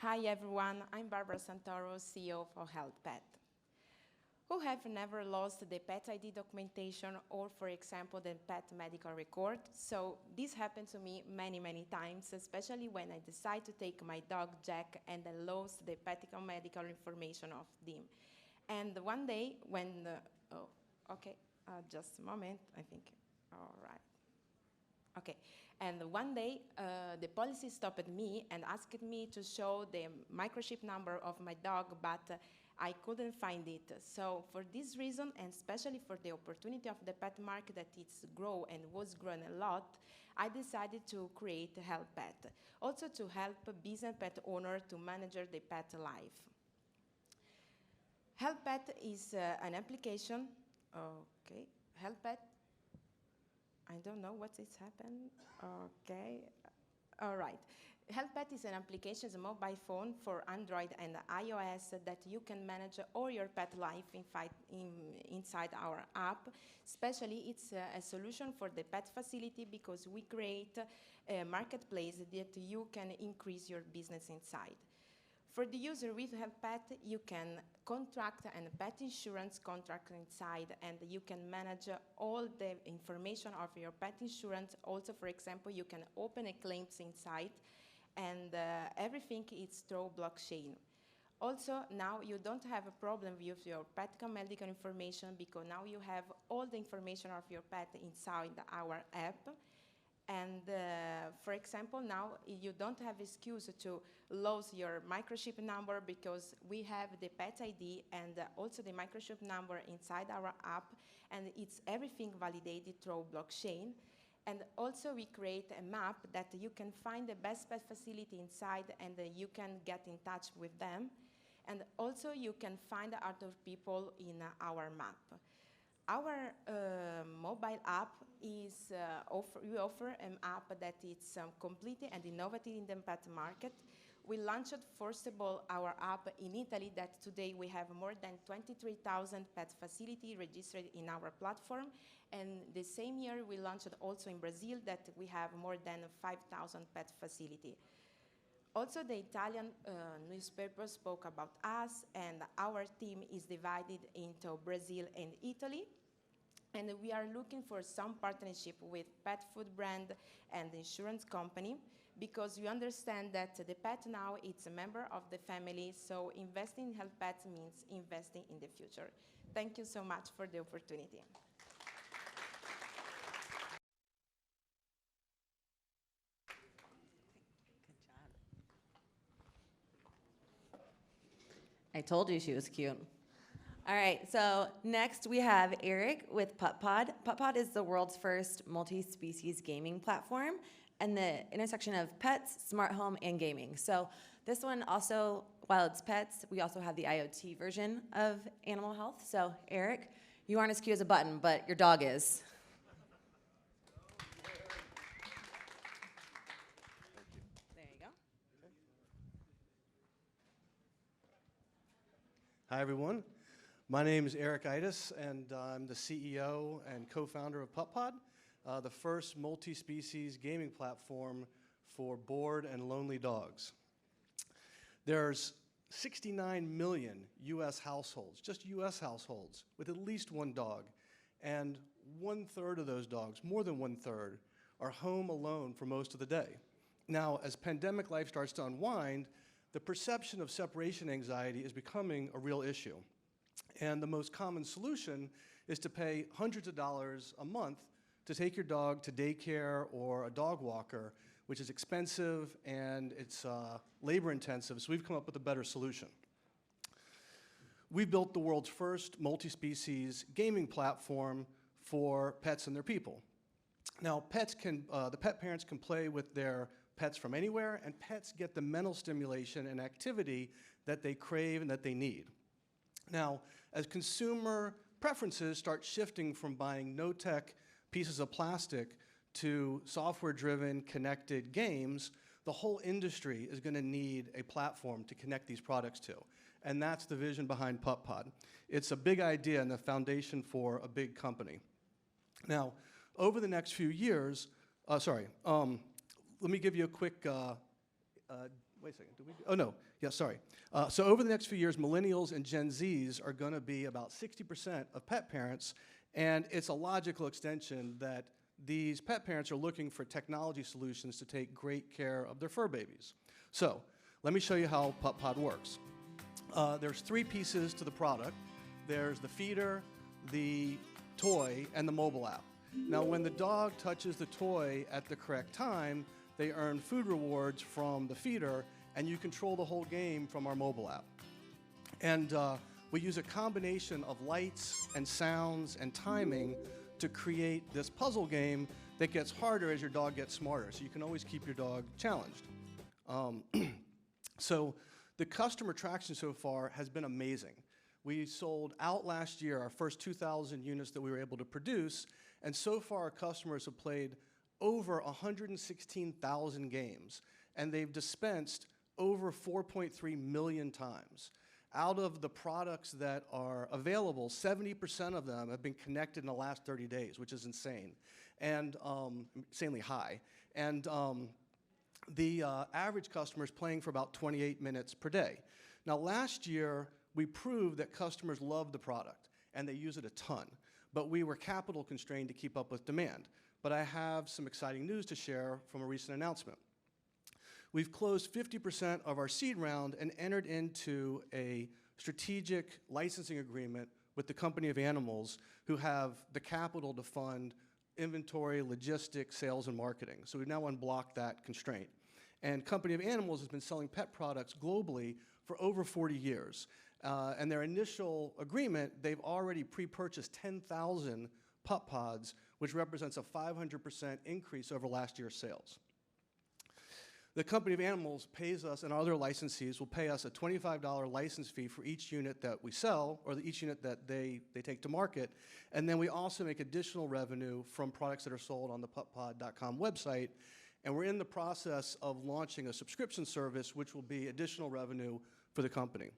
Hi everyone, I'm Barbara Santoro, CEO for Helpet. Who have never lost the pet ID documentation or, for example, the pet medical record? So this happened to me many, many times, especially when I decide to take my dog Jack and I lost the pet medical information of him. And one day when, just a moment, I think, all right. Okay, and one day the policy stopped me and asked me to show the microchip number of my dog, but I couldn't find it. So for this reason, and especially for the opportunity of the pet market that it's grown and was growing a lot, I decided to create Helpet, also to help business pet owner to manage the pet life. Helpet is an application, okay, Helpet, I don't know what is happened, okay, all right. Helpet is an application, a mobile phone for Android and iOS that you can manage all your pet life inside our app. Especially, it's a solution for the pet facility because we create a marketplace that you can increase your business inside. For the user with Helpet, you can contract a pet insurance contract inside, and you can manage all the information of your pet insurance. Also, for example, you can open a claims inside, and everything is through blockchain. Also, now you don't have a problem with your pet medical information because now you have all the information of your pet inside our app. And for example, now you don't have excuse to lose your microchip number because we have the pet ID and also the microchip number inside our app, and it's everything validated through blockchain. And also we create a map that you can find the best pet facility inside, and you can get in touch with them. And also you can find other people in our map. Our mobile app is, we offer an app that is completely and innovative in the pet market. We launched, first of all, our app in Italy that today we have more than 23,000 pet facilities registered in our platform. And the same year we launched also in Brazil that we have more than 5,000 pet facilities. Also, the Italian newspaper spoke about us, and our team is divided into Brazil and Italy. And we are looking for some partnership with pet food brand and insurance company, because we understand that the pet now it's a member of the family, so investing in health pets means investing in the future. Thank you so much for the opportunity. I told you she was cute. All right, so next we have Eric with PupPod. PupPod is the world's first multi-species gaming platform and the intersection of pets, smart home, and gaming. So this one also, while it's pets, we also have the IoT version of animal health. So Eric, you aren't as cute as a button, but your dog is. Hi, everyone. My name is Eric Itis, and I'm the CEO and co-founder of PupPod, the first multi-species gaming platform for bored and lonely dogs. There's 69 million US households, just US households, with at least one dog, and 1/3 of those dogs, more than 1/3, are home alone for most of the day. Now, as pandemic life starts to unwind, the perception of separation anxiety is becoming a real issue. And the most common solution is to pay hundreds of dollars a month to take your dog to daycare or a dog walker, which is expensive and it's labor intensive, so we've come up with a better solution. We built the world's first multi-species gaming platform for pets and their people. Now, the pet parents can play with their pets from anywhere, and pets get the mental stimulation and activity that they crave and that they need. Now, as consumer preferences start shifting from buying no-tech pieces of plastic to software-driven connected games, the whole industry is going to need a platform to connect these products to. And that's the vision behind PupPod. It's a big idea and the foundation for a big company. Now, over the next few years, let me give you a quick, wait a second, so over the next few years, millennials and Gen Zs are gonna be about 60% of pet parents, and it's a logical extension that these pet parents are looking for technology solutions to take great care of their fur babies. So, let me show you how PupPod works. There's 3 pieces to the product. There's the feeder, the toy, and the mobile app. Now, when the dog touches the toy at the correct time, they earn food rewards from the feeder, and you control the whole game from our mobile app. And we use a combination of lights and sounds and timing to create this puzzle game that gets harder as your dog gets smarter, so you can always keep your dog challenged. So the customer traction so far has been amazing. We sold out last year our first 2,000 units that we were able to produce, and so far our customers have played over 116,000 games, and they've dispensed over 4.3 million times. Out of the products that are available, 70% of them have been connected in the last 30 days, which is insane, and insanely high. And the average customer is playing for about 28 minutes per day. Now, last year, we proved that customers love the product, and they use it a ton, but we were capital constrained to keep up with demand. But I have some exciting news to share from a recent announcement. We've closed 50% of our seed round and entered into a strategic licensing agreement with the Company of Animals, who have the capital to fund inventory, logistics, sales, and marketing. So we've now unblocked that constraint. And Company of Animals has been selling pet products globally for over 40 years. And their initial agreement, they've already pre-purchased 10,000 PupPods, which represents a 500% increase over last year's sales. The Company of Animals pays us, and other licensees will pay us a $25 license fee for each unit that we sell, or each unit that they take to market, and then we also make additional revenue from products that are sold on the PupPod.com website, and we're in the process of launching a subscription service, which will be additional revenue for the company.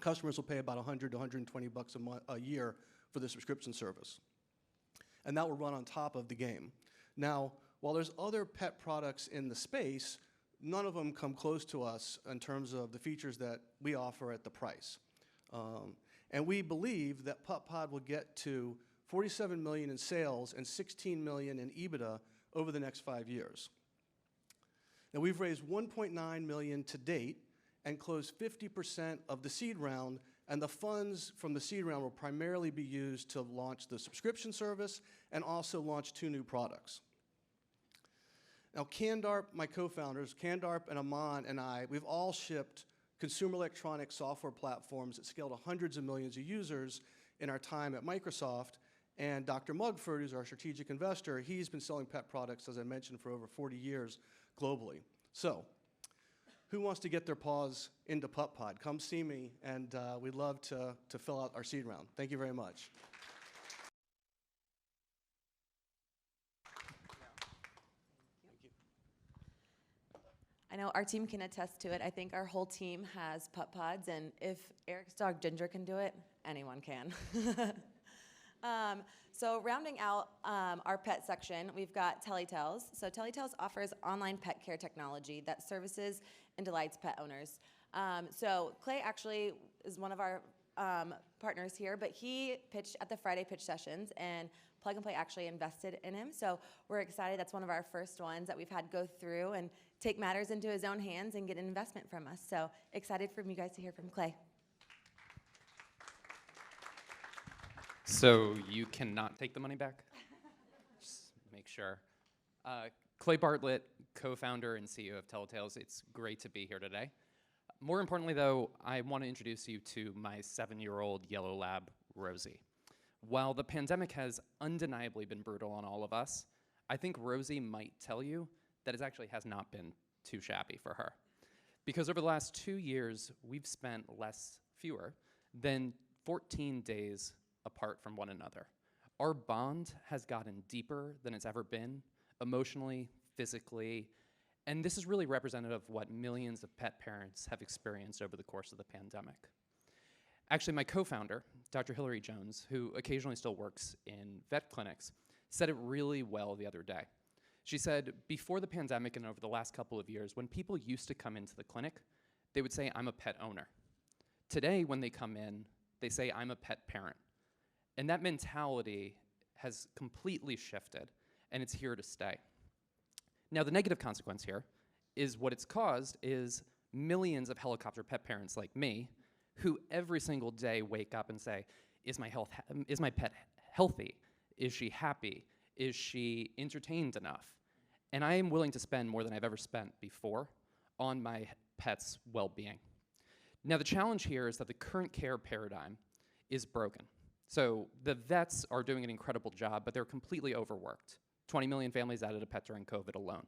Customers will pay about $100 to $120 a year for the subscription service. And that will run on top of the game. Now, while there's other pet products in the space, none of them come close to us in terms of the features that we offer at the price. And we believe that PupPod will get to $47 million in sales and $16 million in EBITDA over the next 5 years. Now, we've raised $1.9 million to date and closed 50% of the seed round, and the funds from the seed round will primarily be used to launch the subscription service and also launch 2 new products. Now, Candarp, my co-founders, Candarp and Aman and I, we've all shipped consumer electronic software platforms that scale to hundreds of millions of users in our time at Microsoft. And Dr. Mugford, who's our strategic investor, he's been selling pet products, as I mentioned, for over 40 years globally. So, who wants to get their paws into PupPod? Come see me, and we'd love to fill out our seed round. Thank you very much. I know our team can attest to it. I think our whole team has PupPods, and if Eric's dog Ginger can do it, anyone can. So rounding out our pet section, we've got TeleTails. So TeleTails offers online pet care technology that services and delights pet owners. So Clay actually is one of our partners here, but he pitched at the Friday pitch sessions, and Plug and Play actually invested in him. So we're excited. That's one of our first ones that we've had go through and take matters into his own hands and get an investment from us. So excited for you guys to hear from Clay. So you cannot take the money back? Just make sure. Clay Bartlett, co-founder and CEO of TeleTails. It's great to be here today. More importantly, though, I want to introduce you to my 7-year-old yellow lab, Rosie. While the pandemic has undeniably been brutal on all of us, I think Rosie might tell you that it actually has not been too shabby for her. Because over the last 2 years, we've spent fewer than 14 days apart from one another. Our bond has gotten deeper than it's ever been, emotionally, physically, and this is really representative of what millions of pet parents have experienced over the course of the pandemic. Actually, my co-founder, Dr. Hillary Jones, who occasionally still works in vet clinics, said it really well the other day. She said, before the pandemic and over the last couple of years, when people used to come into the clinic, they would say, I'm a pet owner. Today, when they come in, they say, I'm a pet parent. And that mentality has completely shifted, and it's here to stay. Now, the negative consequence here is what it's caused is millions of helicopter pet parents like me who every single day wake up and say, is my pet healthy? Is she happy? Is she entertained enough? And I am willing to spend more than I've ever spent before on my pet's well-being. Now, the challenge here is that the current care paradigm is broken. So the vets are doing an incredible job, but they're completely overworked. 20 million families added a pet during COVID alone.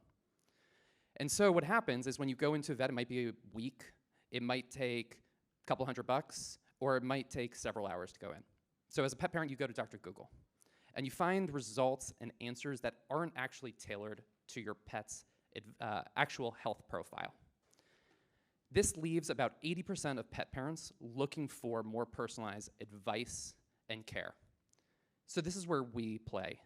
And so what happens is when you go into a vet, it might be a week, it might take a couple $100, or it might take several hours to go in. So as a pet parent, you go to Dr. Google, and you find results and answers that aren't actually tailored to your pet's actual health profile. This leaves about 80% of pet parents looking for more personalized advice and care. So this is where we play.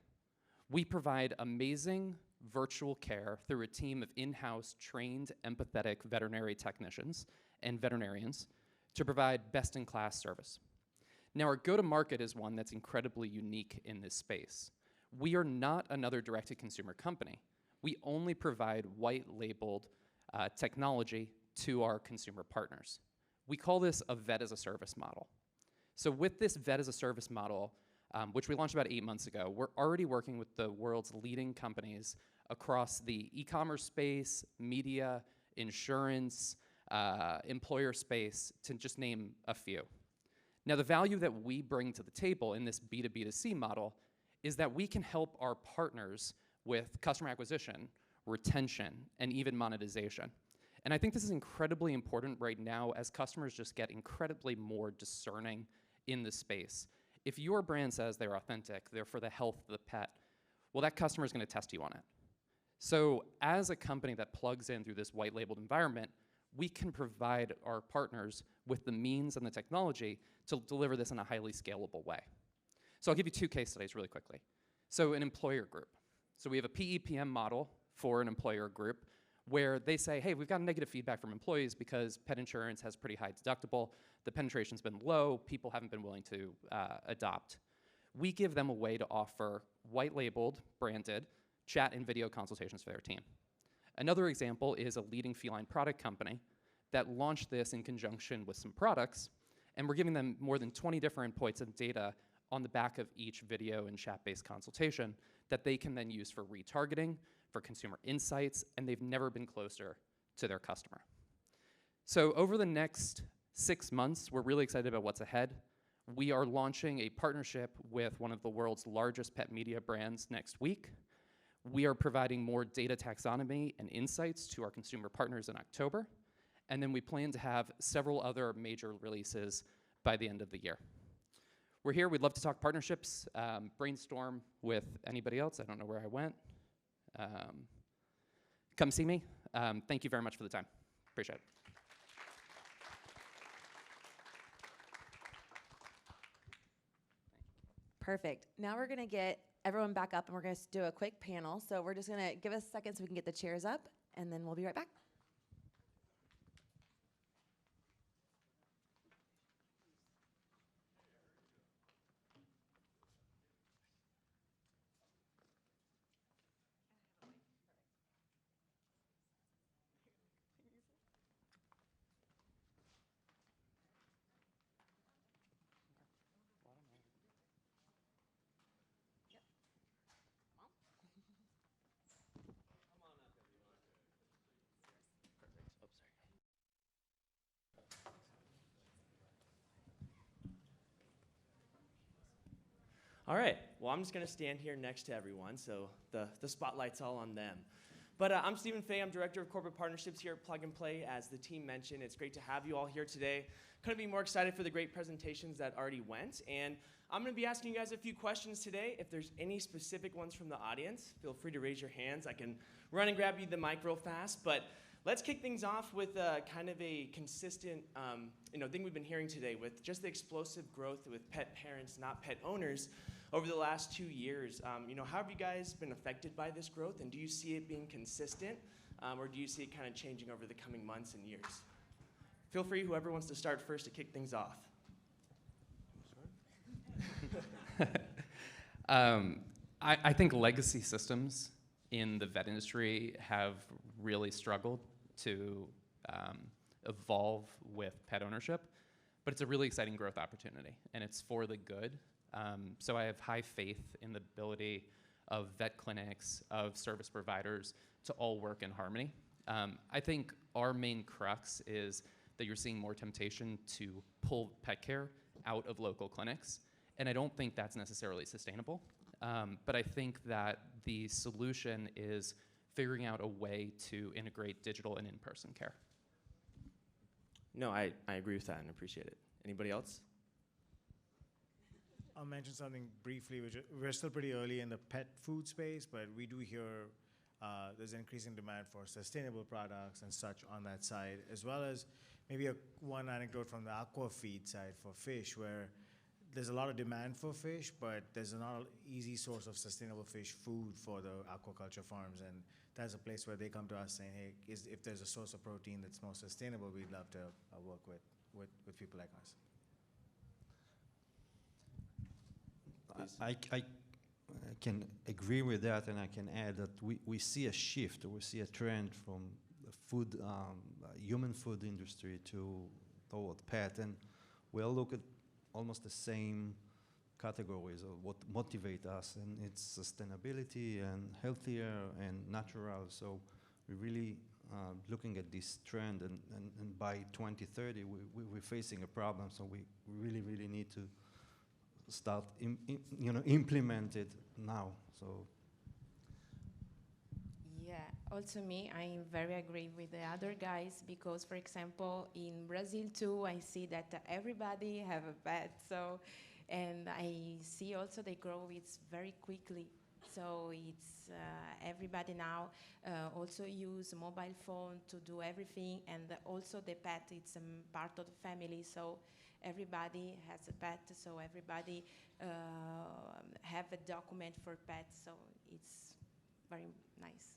We provide amazing virtual care through a team of in-house trained empathetic veterinary technicians and veterinarians to provide best-in-class service. Now, our go-to-market is one that's incredibly unique in this space. We are not another direct-to-consumer company. We only provide white-labeled technology to our consumer partners. We call this a vet-as-a-service model. So with this vet-as-a-service model, which we launched about 8 months ago, we're already working with the world's leading companies across the e-commerce space, media, insurance, employer space, to just name a few. Now, the value that we bring to the table in this B2B2C model is that we can help our partners with customer acquisition, retention, and even monetization. And I think this is incredibly important right now as customers just get incredibly more discerning in the space. If your brand says they're authentic, they're for the health of the pet, well, that customer is going to test you on it. So as a company that plugs in through this white-labeled environment, we can provide our partners with the means and the technology to deliver this in a highly scalable way. So I'll give you 2 case studies really quickly. So an employer group. So we have a PEPM model for an employer group where they say, hey, we've got negative feedback from employees because pet insurance has pretty high deductible, the penetration's been low, people haven't been willing to adopt. We give them a way to offer white-labeled, branded, chat and video consultations for their team. Another example is a leading feline product company that launched this in conjunction with some products, and we're giving them more than 20 different points of data on the back of each video and chat-based consultation that they can then use for retargeting, for consumer insights, and they've never been closer to their customer. So over the next 6 months, we're really excited about what's ahead. We are launching a partnership with one of the world's largest pet media brands next week. We are providing more data taxonomy and insights to our consumer partners in October. And then we plan to have several other major releases by the end of the year. We're here, we'd love to talk partnerships, brainstorm with anybody else. I don't know where I went. Come see me. Thank you very much for the time. Appreciate it. Perfect. Now we're going to get everyone back up and we're going to do a quick panel. So we're just going to give us a second so we can get the chairs up and then we'll be right back. All right, well, I'm just gonna stand here next to everyone, so the spotlight's all on them. But I'm Stephen Fay, I'm Director of Corporate Partnerships here at Plug and Play. As the team mentioned, it's great to have you all here today. Couldn't be more excited for the great presentations that already went. And I'm gonna be asking you guys a few questions today. If there's any specific ones from the audience, feel free to raise your hands. I can run and grab you the mic real fast, but let's kick things off with kind of a consistent thing we've been hearing today with just the explosive growth with pet parents, not pet owners, over the last 2 years. How have you guys been affected by this growth, and do you see it being consistent, or do you see it kind of changing over the coming months and years? Feel free, whoever wants to start first, to kick things off. I think legacy systems in the vet industry have really struggled to evolve with pet ownership, but it's a really exciting growth opportunity, and it's for the good. So I have high faith in the ability of vet clinics, of service providers to all work in harmony. I think our main crux is that you're seeing more temptation to pull pet care out of local clinics, and I don't think that's necessarily sustainable. But I think that the solution is figuring out a way to integrate digital and in-person care. No, I agree with that and appreciate it. Anybody else? I'll mention something briefly, which we're still pretty early in the pet food space, but we do hear there's increasing demand for sustainable products and such on that side, as well as maybe one anecdote from the aqua feed side for fish, where there's a lot of demand for fish, but there's not an easy source of sustainable fish food for the aquaculture farms, and that's a place where they come to us saying, hey, if there's a source of protein that's more sustainable, we'd love to work with people like us. I can agree with that, and I can add that we see a shift, we see a trend from the food, human food industry toward pet, and we'll look at almost the same categories of what motivate us, and it's sustainability and healthier and natural. So we're really looking at this trend, and by 2030 we're facing a problem. So we really need to start implement it now. So Yeah, also me, I very agree with the other guys because, for example, in Brazil too, I see that everybody have a pet. So, and I see also they grow it very quickly. So it's everybody now also use mobile phone to do everything, and also the pet, it's part of the family. So everybody has a pet, so everybody have a document for pets, so it's very nice.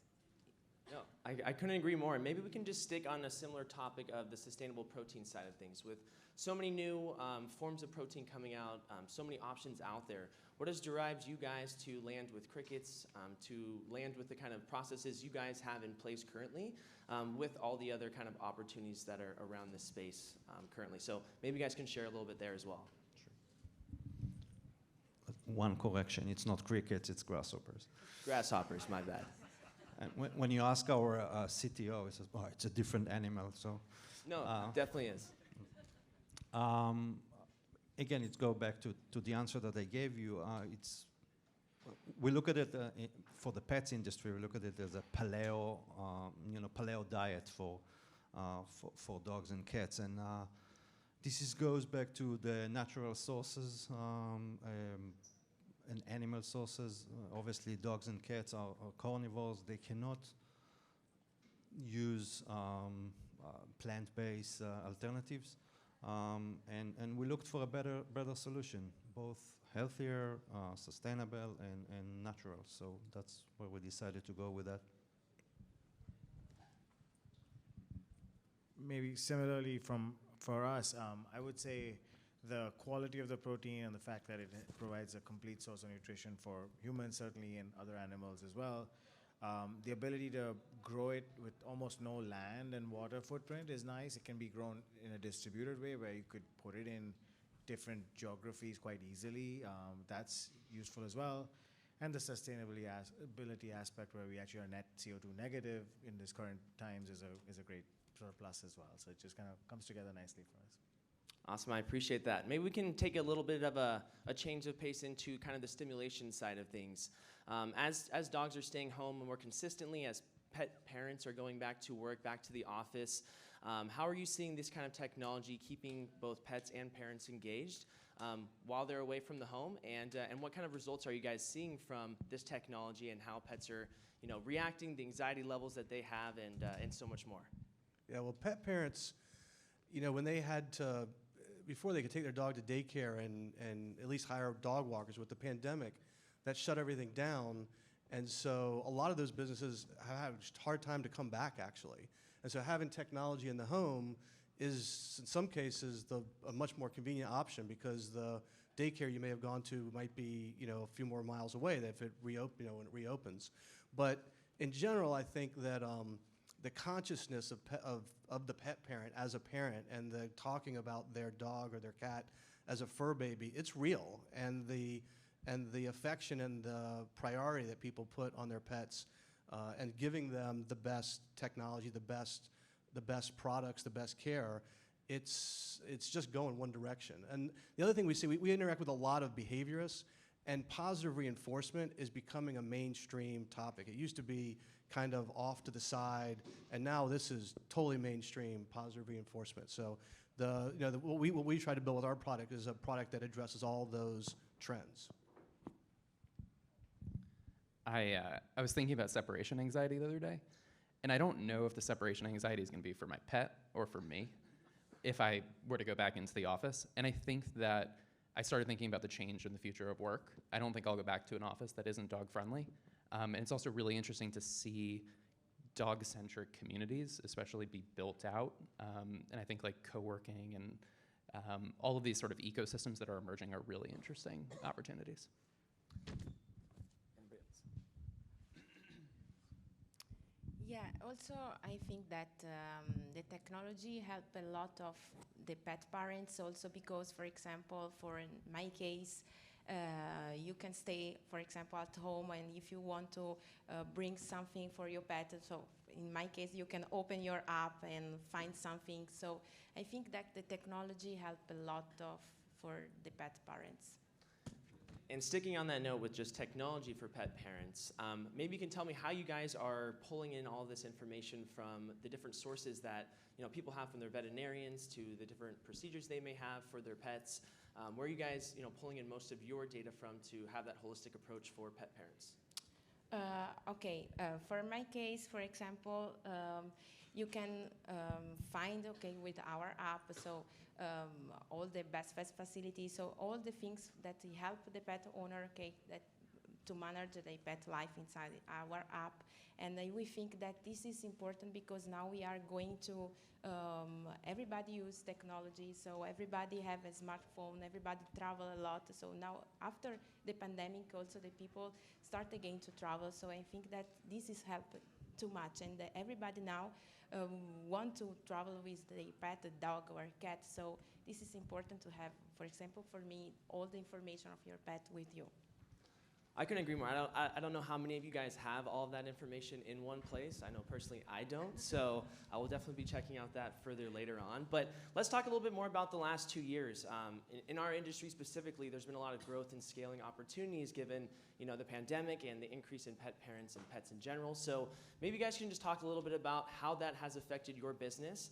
No, I couldn't agree more. Maybe we can just stick on a similar topic of the sustainable protein side of things. With so many new forms of protein coming out, so many options out there, what has derived you guys to land with crickets, to land with the kind of processes you guys have in place currently, with all the other kind of opportunities that are around this space currently? So maybe you guys can share a little bit there as well. Sure. One correction, it's not crickets, it's grasshoppers. Grasshoppers, my bad. And when you ask our CTO, he says, "Oh, it's a different animal." So, no, definitely is. Again, it goes back to the answer that I gave you. We look at it for the pets industry. We look at it as a paleo diet for dogs and cats, and this goes back to the natural sources. And animal sources. Obviously, dogs and cats are carnivores. They cannot use plant-based alternatives. And we looked for a better solution, both healthier, sustainable, and natural. So that's where we decided to go with that. Maybe similarly for us, I would say the quality of the protein and the fact that it provides a complete source of nutrition for humans, certainly, and other animals as well. The ability to grow it with almost no land and water footprint is nice. It can be grown in a distributed way where you could put it in different geographies quite easily. That's useful as well. And the sustainability aspect where we actually are net CO2 negative in this current times is a great sort of plus as well. So it just kind of comes together nicely for us. Awesome, I appreciate that. Maybe we can take a little bit of a change of pace into kind of the stimulation side of things. As dogs are staying home more consistently, as pet parents are going back to work, back to the office, how are you seeing this kind of technology keeping both pets and parents engaged while they're away from the home? And what kind of results are you guys seeing from this technology and how pets are reacting, the anxiety levels that they have, and so much more? Yeah, well, pet parents, when they had to, before they could take their dog to daycare and at least hire dog walkers with the pandemic, that shut everything down. And so a lot of those businesses have had a hard time to come back, actually. And so having technology in the home is, in some cases, a much more convenient option because the daycare you may have gone to might be, a few more miles away if it when it reopens. But in general, I think that the consciousness of the pet parent as a parent and the talking about their dog or their cat as a fur baby, it's real. And the affection and the priority that people put on their pets and giving them the best technology, the best products, the best care, it's just going one direction. And the other thing we see, we interact with a lot of behaviorists, and positive reinforcement is becoming a mainstream topic. It used to be kind of off to the side, and now this is totally mainstream positive reinforcement. So what we try to build with our product is a product that addresses all those trends. I was thinking about separation anxiety the other day, and I don't know if the separation anxiety is going to be for my pet or for me if I were to go back into the office. And I think that I started thinking about the change in the future of work. I don't think I'll go back to an office that isn't dog-friendly. And it's also really interesting to see dog-centric communities, especially be built out. And I think like co-working and all of these sort of ecosystems that are emerging are really interesting opportunities. Yeah, also I think that the technology helped a lot of the pet parents also because, for example, in my case, you can stay, for example, at home, and if you want to bring something for your pet, so in my case, you can open your app and find something. So I think that the technology helped a lot for the pet parents. And sticking on that note with just technology for pet parents, maybe you can tell me how you guys are pulling in all this information from the different sources that people have from their veterinarians to the different procedures they may have for their pets. Where are you guys pulling in most of your data from to have that holistic approach for pet parents? Okay, for my case, for example, you can find, with our app, so all the best vet facilities, so all the things that help the pet owner, that to manage the pet life inside our app. And we think that this is important because now we are going to, everybody use technology, so everybody have a smartphone, everybody travel a lot. So now after the pandemic also the people start again to travel. So I think that this is helped too much, and everybody now want to travel with the pet, a dog or a cat. So this is important to have, for example, for me, all the information of your pet with you. I couldn't agree more. I don't know how many of you guys have all of that information in one place. I know personally I don't, so I will definitely be checking out that further later on. But let's talk a little bit more about the last 2 years. In our industry specifically, there's been a lot of growth and scaling opportunities given the pandemic and the increase in pet parents and pets in general. So maybe you guys can just talk a little bit about how that has affected your business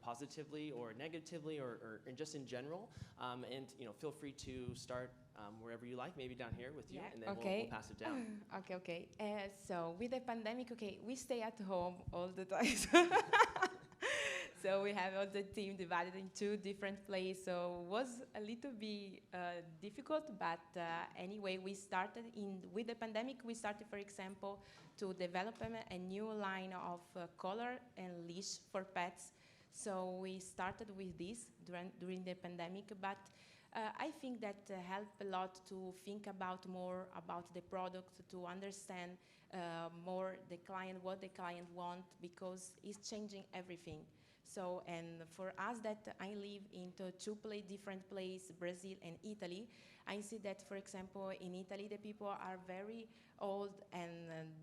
positively or negatively or just in general. And feel free to start wherever you like, maybe down here with you, and then we'll pass it down. Okay. So with the pandemic, we stay at home all the time. So we have all the team divided in two different places. So it was a little bit difficult, but anyway, we started with the pandemic. We started, for example, to develop a new line of collar and leash for pets. So we started with this during the pandemic, but I think that helped a lot to think more about the product, to understand more the client, what the client wants, because it's changing everything. So, and for us that I live in two different places, Brazil and Italy, I see that, for example, in Italy, the people are very old and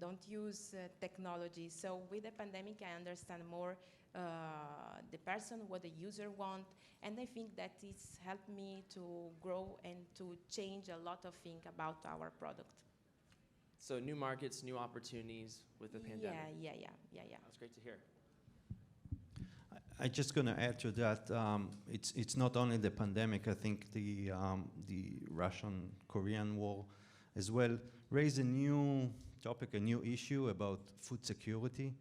don't use technology. So with the pandemic, I understand more the person, what the user want, and I think that it's helped me to grow and to change a lot of things about our product. So new markets, new opportunities with the pandemic. Yeah. That's great to hear. I'm just going to add to that. It's not only the pandemic. I think the Russian-Korean war as well raised a new topic, a new issue about food security,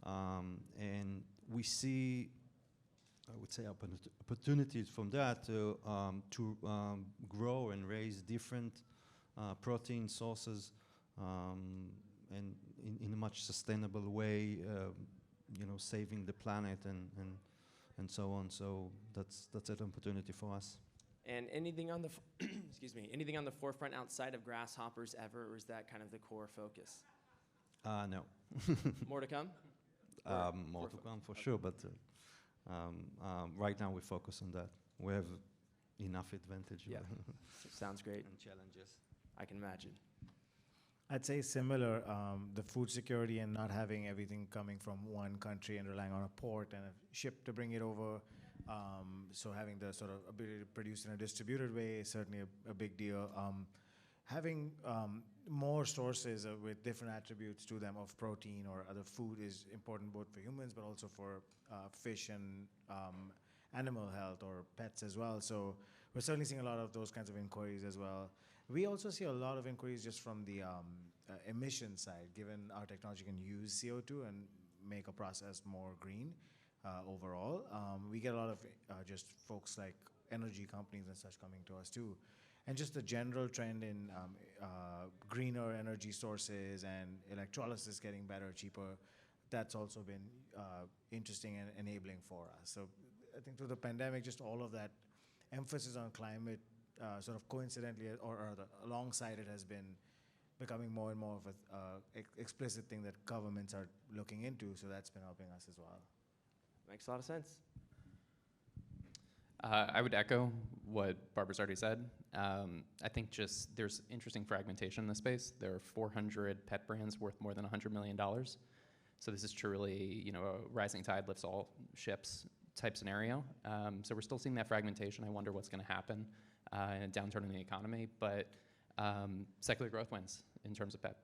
and we see, I would say, opportunities from that to grow and raise different protein sources, and in a much sustainable way. Saving the planet and so on. So that's an opportunity for us. And anything on the excuse me, anything on the forefront outside of grasshoppers ever, or is that kind of the core focus? No. More to come? More to come for sure, but right now we focus on that. We have enough advantage. Yeah, sounds great. And challenges. I can imagine. I'd say similar, the food security and not having everything coming from one country and relying on a port and a ship to bring it over. So having the sort of ability to produce in a distributed way is certainly a big deal. Having more sources with different attributes to them of protein or other food is important both for humans but also for fish and animal health or pets as well. So we're certainly seeing a lot of those kinds of inquiries as well. We also see a lot of inquiries just from the emission side, given our technology can use CO2 and make a process more green overall. We get a lot of just folks like energy companies and such coming to us too. And just the general trend in greener energy sources and electrolysis getting better, cheaper, that's also been interesting and enabling for us. So I think through the pandemic, just all of that emphasis on climate sort of coincidentally or alongside it has been becoming more and more of an explicit thing that governments are looking into, so that's been helping us as well. Makes a lot of sense. I would echo what Barbara's already said. I think just there's interesting fragmentation in the space. There are 400 pet brands worth more than $100 million. So this is truly, a rising tide lifts all ships type scenario. So we're still seeing that fragmentation. I wonder what's going to happen in a downturn in the economy, but secular growth wins in terms of pet.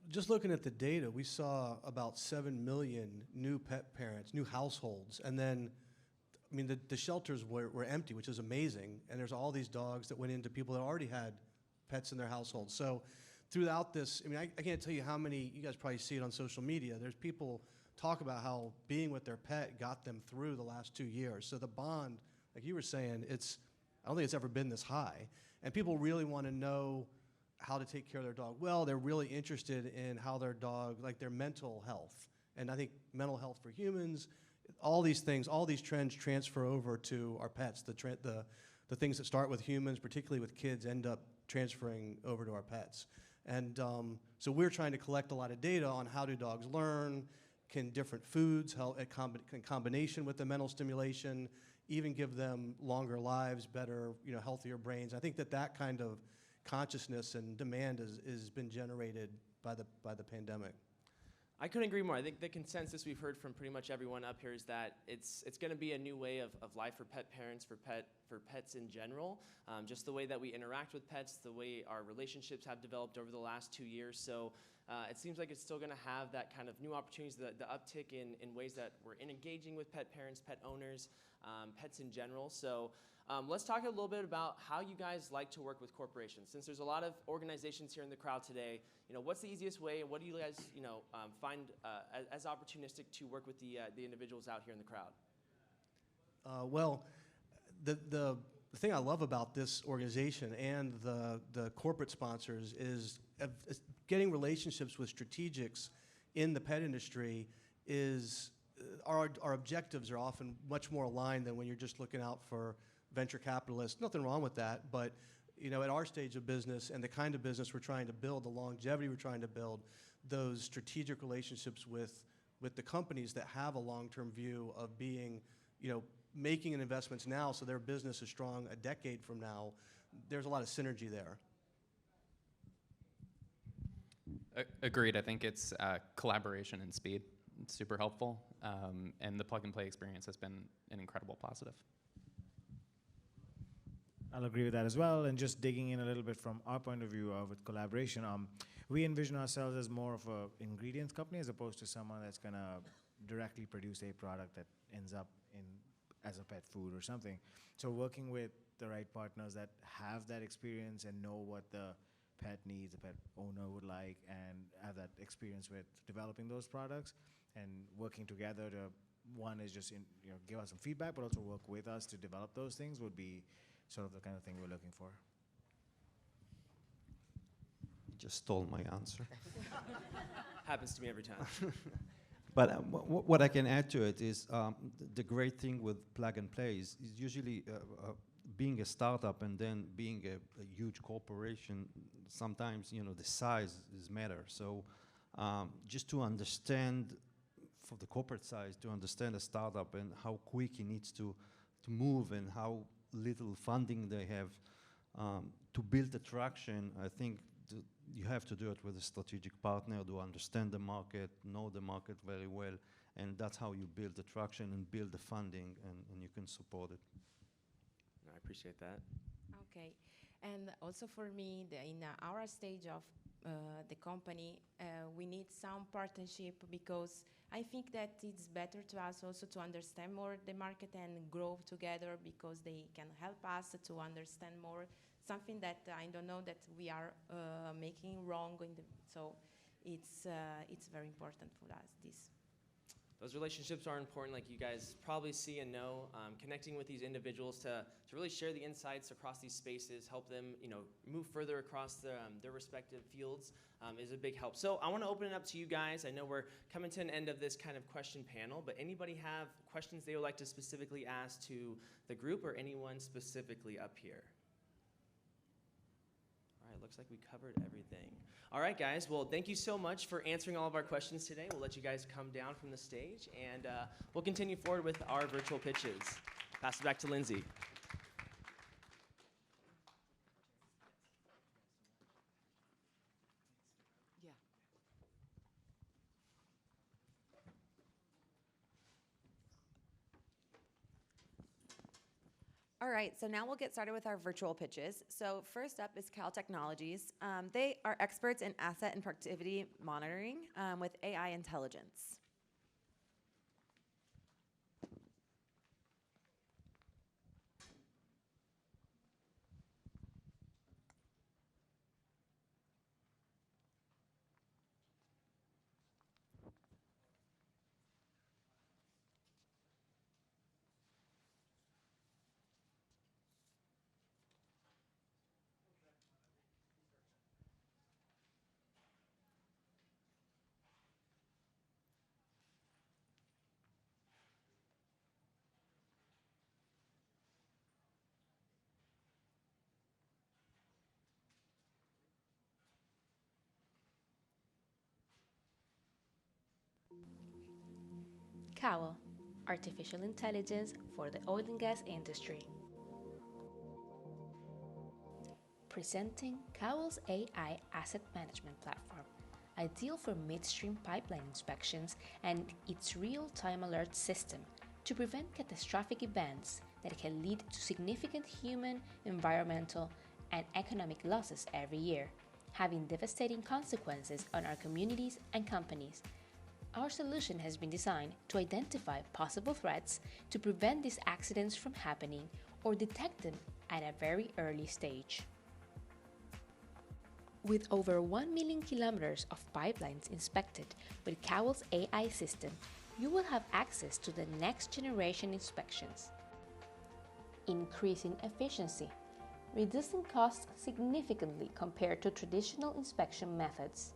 Just looking at the data, we saw about 7 million new pet parents, new households, and then, the shelters were empty, which is amazing, and there's all these dogs that went into people that already had pets in their households. So throughout this, I can't tell you how many, you guys probably see it on social media, there's people talk about how being with their pet got them through the last 2 years. So the bond, like you were saying, I don't think it's ever been this high. And people really want to know how to take care of their dog well. They're really interested in how their dog, like their mental health. And I think mental health for humans, all these things, all these trends transfer over to our pets. The things that start with humans, particularly with kids, end up transferring over to our pets. And so we're trying to collect a lot of data on how do dogs learn, can different foods help in combination with the mental stimulation, even give them longer lives, better, healthier brains. I think that kind of consciousness and demand has been generated by the pandemic. I couldn't agree more. I think the consensus we've heard from pretty much everyone up here is that it's going to be a new way of life for pet parents, for pets in general. Just the way that we interact with pets, the way our relationships have developed over the last 2 years. So it seems like it's still going to have that kind of new opportunities, the uptick in ways that we're engaging with pet parents, pet owners, pets in general. So let's talk a little bit about how you guys like to work with corporations. Since there's a lot of organizations here in the crowd today, what's the easiest way, and what do you guys, find as opportunistic to work with the individuals out here in the crowd? Well, the thing I love about this organization and the corporate sponsors is getting relationships with strategics in the pet industry is our objectives are often much more aligned than when you're just looking out for venture capitalists. Nothing wrong with that, but at our stage of business and the kind of business we're trying to build, the longevity we're trying to build, those strategic relationships with the companies that have a long-term view of being, making investments now so their business is strong a decade from now, there's a lot of synergy there. Agreed. I think it's collaboration and speed. It's super helpful, and the plug-and-play experience has been an incredible positive. I'll agree with that as well. And just digging in a little bit from our point of view with collaboration, we envision ourselves as more of an ingredients company as opposed to someone that's going to directly produce a product that ends up as a pet food or something. So working with the right partners that have that experience and know what the pet needs, the pet owner would like, and have that experience with developing those products and working together to, one is just give us some feedback, but also work with us to develop those things would be sort of the kind of thing we're looking for. Just stole my answer. Happens to me every time. But what I can add to it is the great thing with plug and play is usually being a startup and then being a huge corporation. Sometimes the size is matter. So just to understand, for the corporate size, to understand a startup and how quick it needs to move and how little funding they have to build the traction, I think you have to do it with a strategic partner to understand the market, know the market very well, and that's how you build the traction and build the funding, and you can support it. I appreciate that. Okay, and also for me, in our stage of the company, we need some partnership because I think that it's better to us also to understand more the market and grow together because they can help us to understand more something that I don't know that we are making wrong. So it's very important for us, this. Those relationships are important, like you guys probably see and know. Connecting with these individuals to really share the insights across these spaces, help them move further across their respective fields is a big help. So I want to open it up to you guys. I know we're coming to an end of this kind of question panel, but anybody have questions they would like to specifically ask to the group or anyone specifically up here? All right, looks like we covered everything. All right, guys. Well, thank you so much for answering all of our questions today. We'll let you guys come down from the stage, and we'll continue forward with our virtual pitches. Pass it back to Lindsay. Yeah. All right, so now we'll get started with our virtual pitches. So first up is Cal Technologies. They are experts in asset and productivity monitoring with AI intelligence. CAWL, Artificial Intelligence for the Oil and Gas Industry. Presenting CAWL's AI Asset Management Platform, ideal for midstream pipeline inspections, and its real-time alert system to prevent catastrophic events that can lead to significant human, environmental, and economic losses every year, having devastating consequences on our communities and companies. Our solution has been designed to identify possible threats to prevent these accidents from happening or detect them at a very early stage. With over 1 million kilometers of pipelines inspected with Cowell's AI system, you will have access to the next generation inspections. Increasing efficiency, reducing costs significantly compared to traditional inspection methods.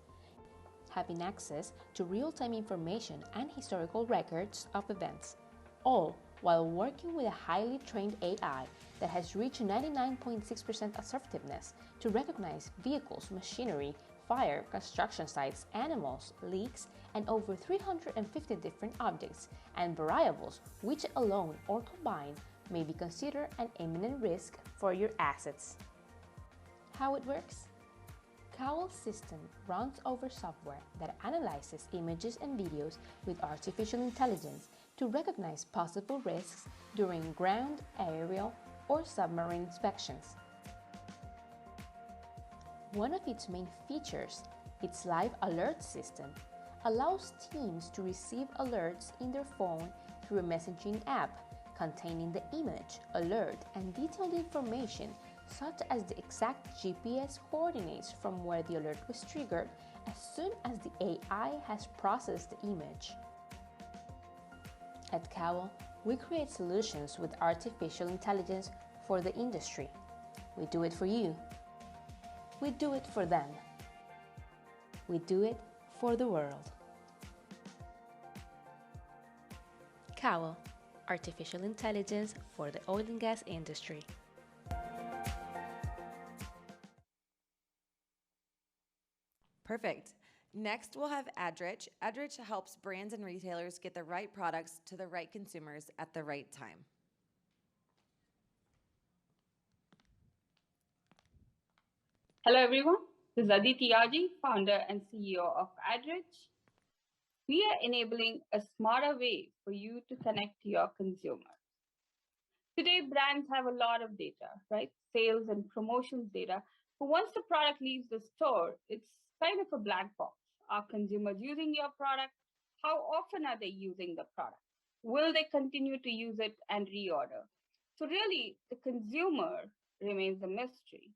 Having access to real-time information and historical records of events, all while working with a highly trained AI that has reached 99.6% assertiveness to recognize vehicles, machinery, fire, construction sites, animals, leaks, and over 350 different objects and variables which alone or combined may be considered an imminent risk for your assets. How it works? Cowell's system runs over software that analyzes images and videos with artificial intelligence to recognize possible risks during ground, aerial, or submarine inspections. One of its main features, its live alert system, allows teams to receive alerts in their phone through a messaging app containing the image, alert, and detailed information such as the exact GPS coordinates from where the alert was triggered as soon as the AI has processed the image. At Cowell, we create solutions with artificial intelligence for the industry. We do it for you. We do it for them. We do it for the world. Cowell, artificial intelligence for the oil and gas industry. Perfect. Next, we'll have Adrich. Adrich helps brands and retailers get the right products to the right consumers at the right time. Hello, everyone. This is Aditi Yaji, founder and CEO of Adrich. We are enabling a smarter way for you to connect to your consumers. Today, brands have a lot of data, right? Sales and promotions data. But once the product leaves the store, it's kind of a black box. Are consumers using your product? How often are they using the product? Will they continue to use it and reorder? So really, the consumer remains a mystery.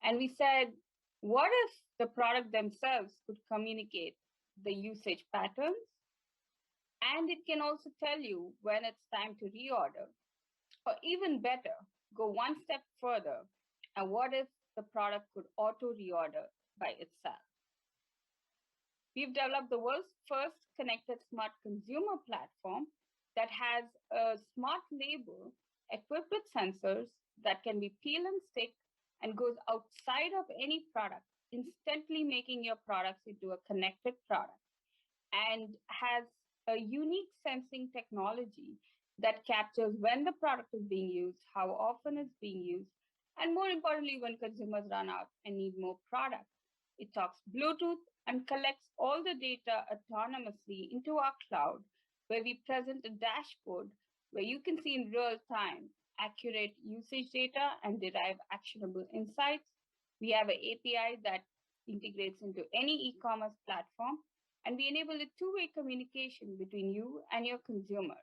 And we said, what if the product themselves could communicate the usage patterns? And it can also tell you when it's time to reorder. Or even better, go one step further. And what if the product could auto reorder by itself? We've developed the world's first connected smart consumer platform that has a smart label equipped with sensors that can be peel and stick and goes outside of any product, instantly making your products into a connected product, and has a unique sensing technology that captures when the product is being used, how often it's being used, and more importantly, when consumers run out and need more product. It talks Bluetooth and collects all the data autonomously into our cloud, where we present a dashboard where you can see in real time accurate usage data and derive actionable insights. We have an API that integrates into any e-commerce platform, and we enable a two-way communication between you and your consumers.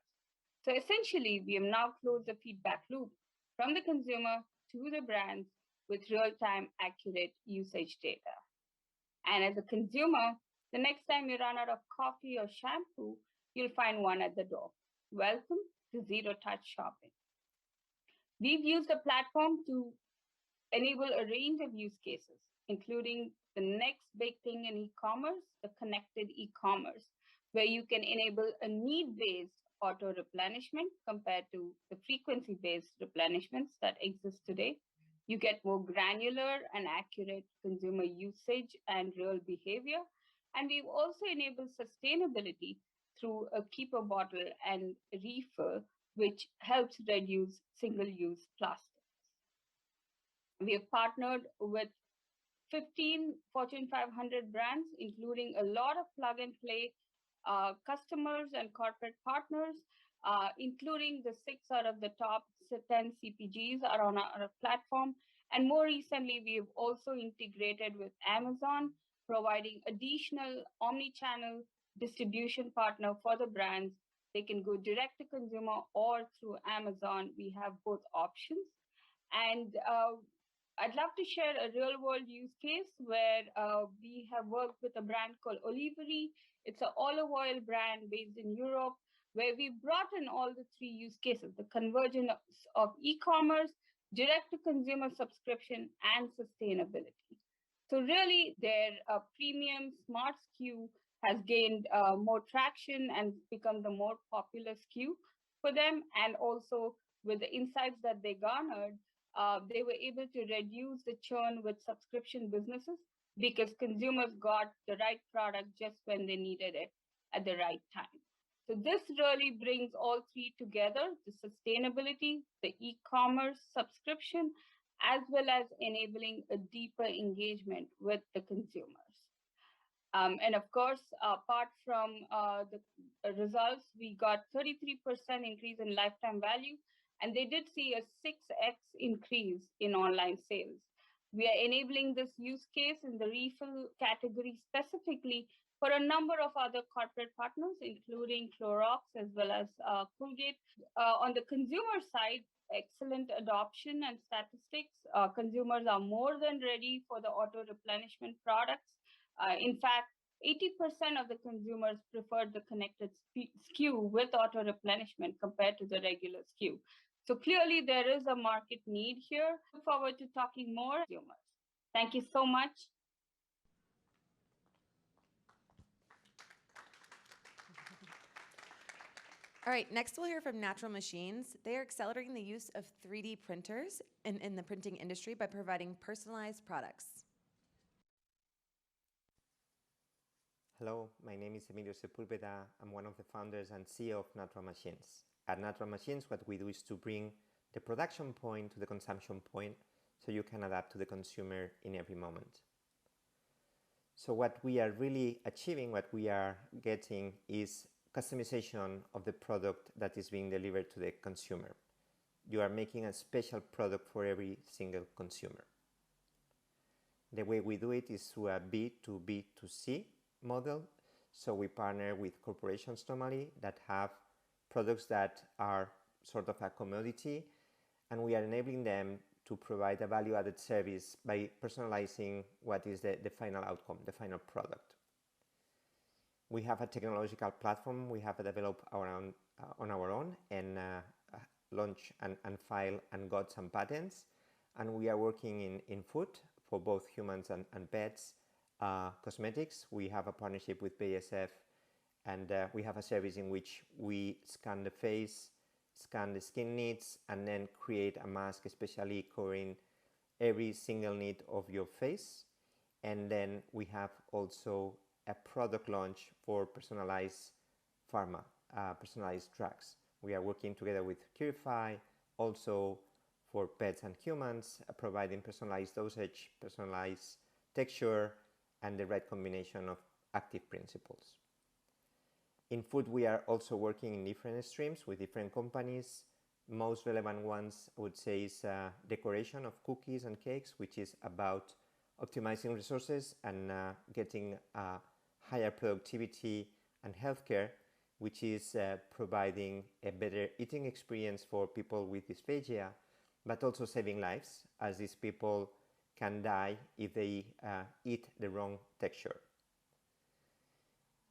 So essentially, we have now closed the feedback loop from the consumer to the brands with real-time accurate usage data. And as a consumer, the next time you run out of coffee or shampoo, you'll find one at the door. Welcome to zero-touch shopping. We've used the platform to enable a range of use cases, including the next big thing in e-commerce, the connected e-commerce, where you can enable a need-based auto replenishment compared to the frequency-based replenishments that exist today. You get more granular and accurate consumer usage and real behavior. And we've also enabled sustainability through a keeper bottle and refill, which helps reduce single-use plastics. We have partnered with 15 Fortune 500 brands, including a lot of plug-and-play customers and corporate partners, including the 6 out of the top 10 CPGs are on our platform. And more recently, we've also integrated with Amazon, providing additional omni-channel distribution partner for the brands. They can go direct to consumer or through Amazon. We have both options. And I'd love to share a real world use case where we have worked with a brand called Oliveri. It's an olive oil brand based in Europe, where we brought in all the 3 use cases, the convergence of e-commerce, direct to consumer subscription, and sustainability. So really their premium smart SKU has gained more traction and become the more popular SKU for them. And also with the insights that they garnered, they were able to reduce the churn with subscription businesses because consumers got the right product just when they needed it at the right time. So this really brings all 3 together, the sustainability, the e-commerce subscription, as well as enabling a deeper engagement with the consumers. And of course, apart from the results, we got 33% increase in lifetime value, and they did see a 6x increase in online sales. We are enabling this use case in the refill category specifically for a number of other corporate partners, including Clorox as well as Colgate. On the consumer side, excellent adoption and statistics. Consumers are more than ready for the auto replenishment products. In fact, 80% of the consumers preferred the connected SKU with auto replenishment compared to the regular SKU. So clearly there is a market need here. Look forward to talking more with consumers. Thank you so much. All right, next we'll hear from Natural Machines. They are accelerating the use of 3D printers in the printing industry by providing personalized products. Hello, my name is Emilio Sepúlveda. I'm one of the founders and CEO of Natural Machines. At Natural Machines, what we do is to bring the production point to the consumption point so you can adapt to the consumer in every moment. So what we are really achieving, what we are getting is customization of the product that is being delivered to the consumer. You are making a special product for every single consumer. The way we do it is through a B2B2C model. So we partner with corporations normally that have products that are sort of a commodity, and we are enabling them to provide a value-added service by personalizing what is the final outcome, the final product. We have a technological platform we have developed on our own and launched and filed and got some patents. And we are working in food for both humans and pets. Cosmetics, we have a partnership with BASF, and we have a service in which we scan the face, scan the skin needs, and then create a mask especially covering every single need of your face. And then we have also a product launch for personalized pharma, personalized drugs. We are working together with Curify, also for pets and humans, providing personalized dosage, personalized texture, and the right combination of active principles. In food, we are also working in different streams with different companies. Most relevant ones, I would say, is decoration of cookies and cakes, which is about optimizing resources and getting higher productivity, and healthcare, which is providing a better eating experience for people with dysphagia, but also saving lives, as these people can die if they eat the wrong texture.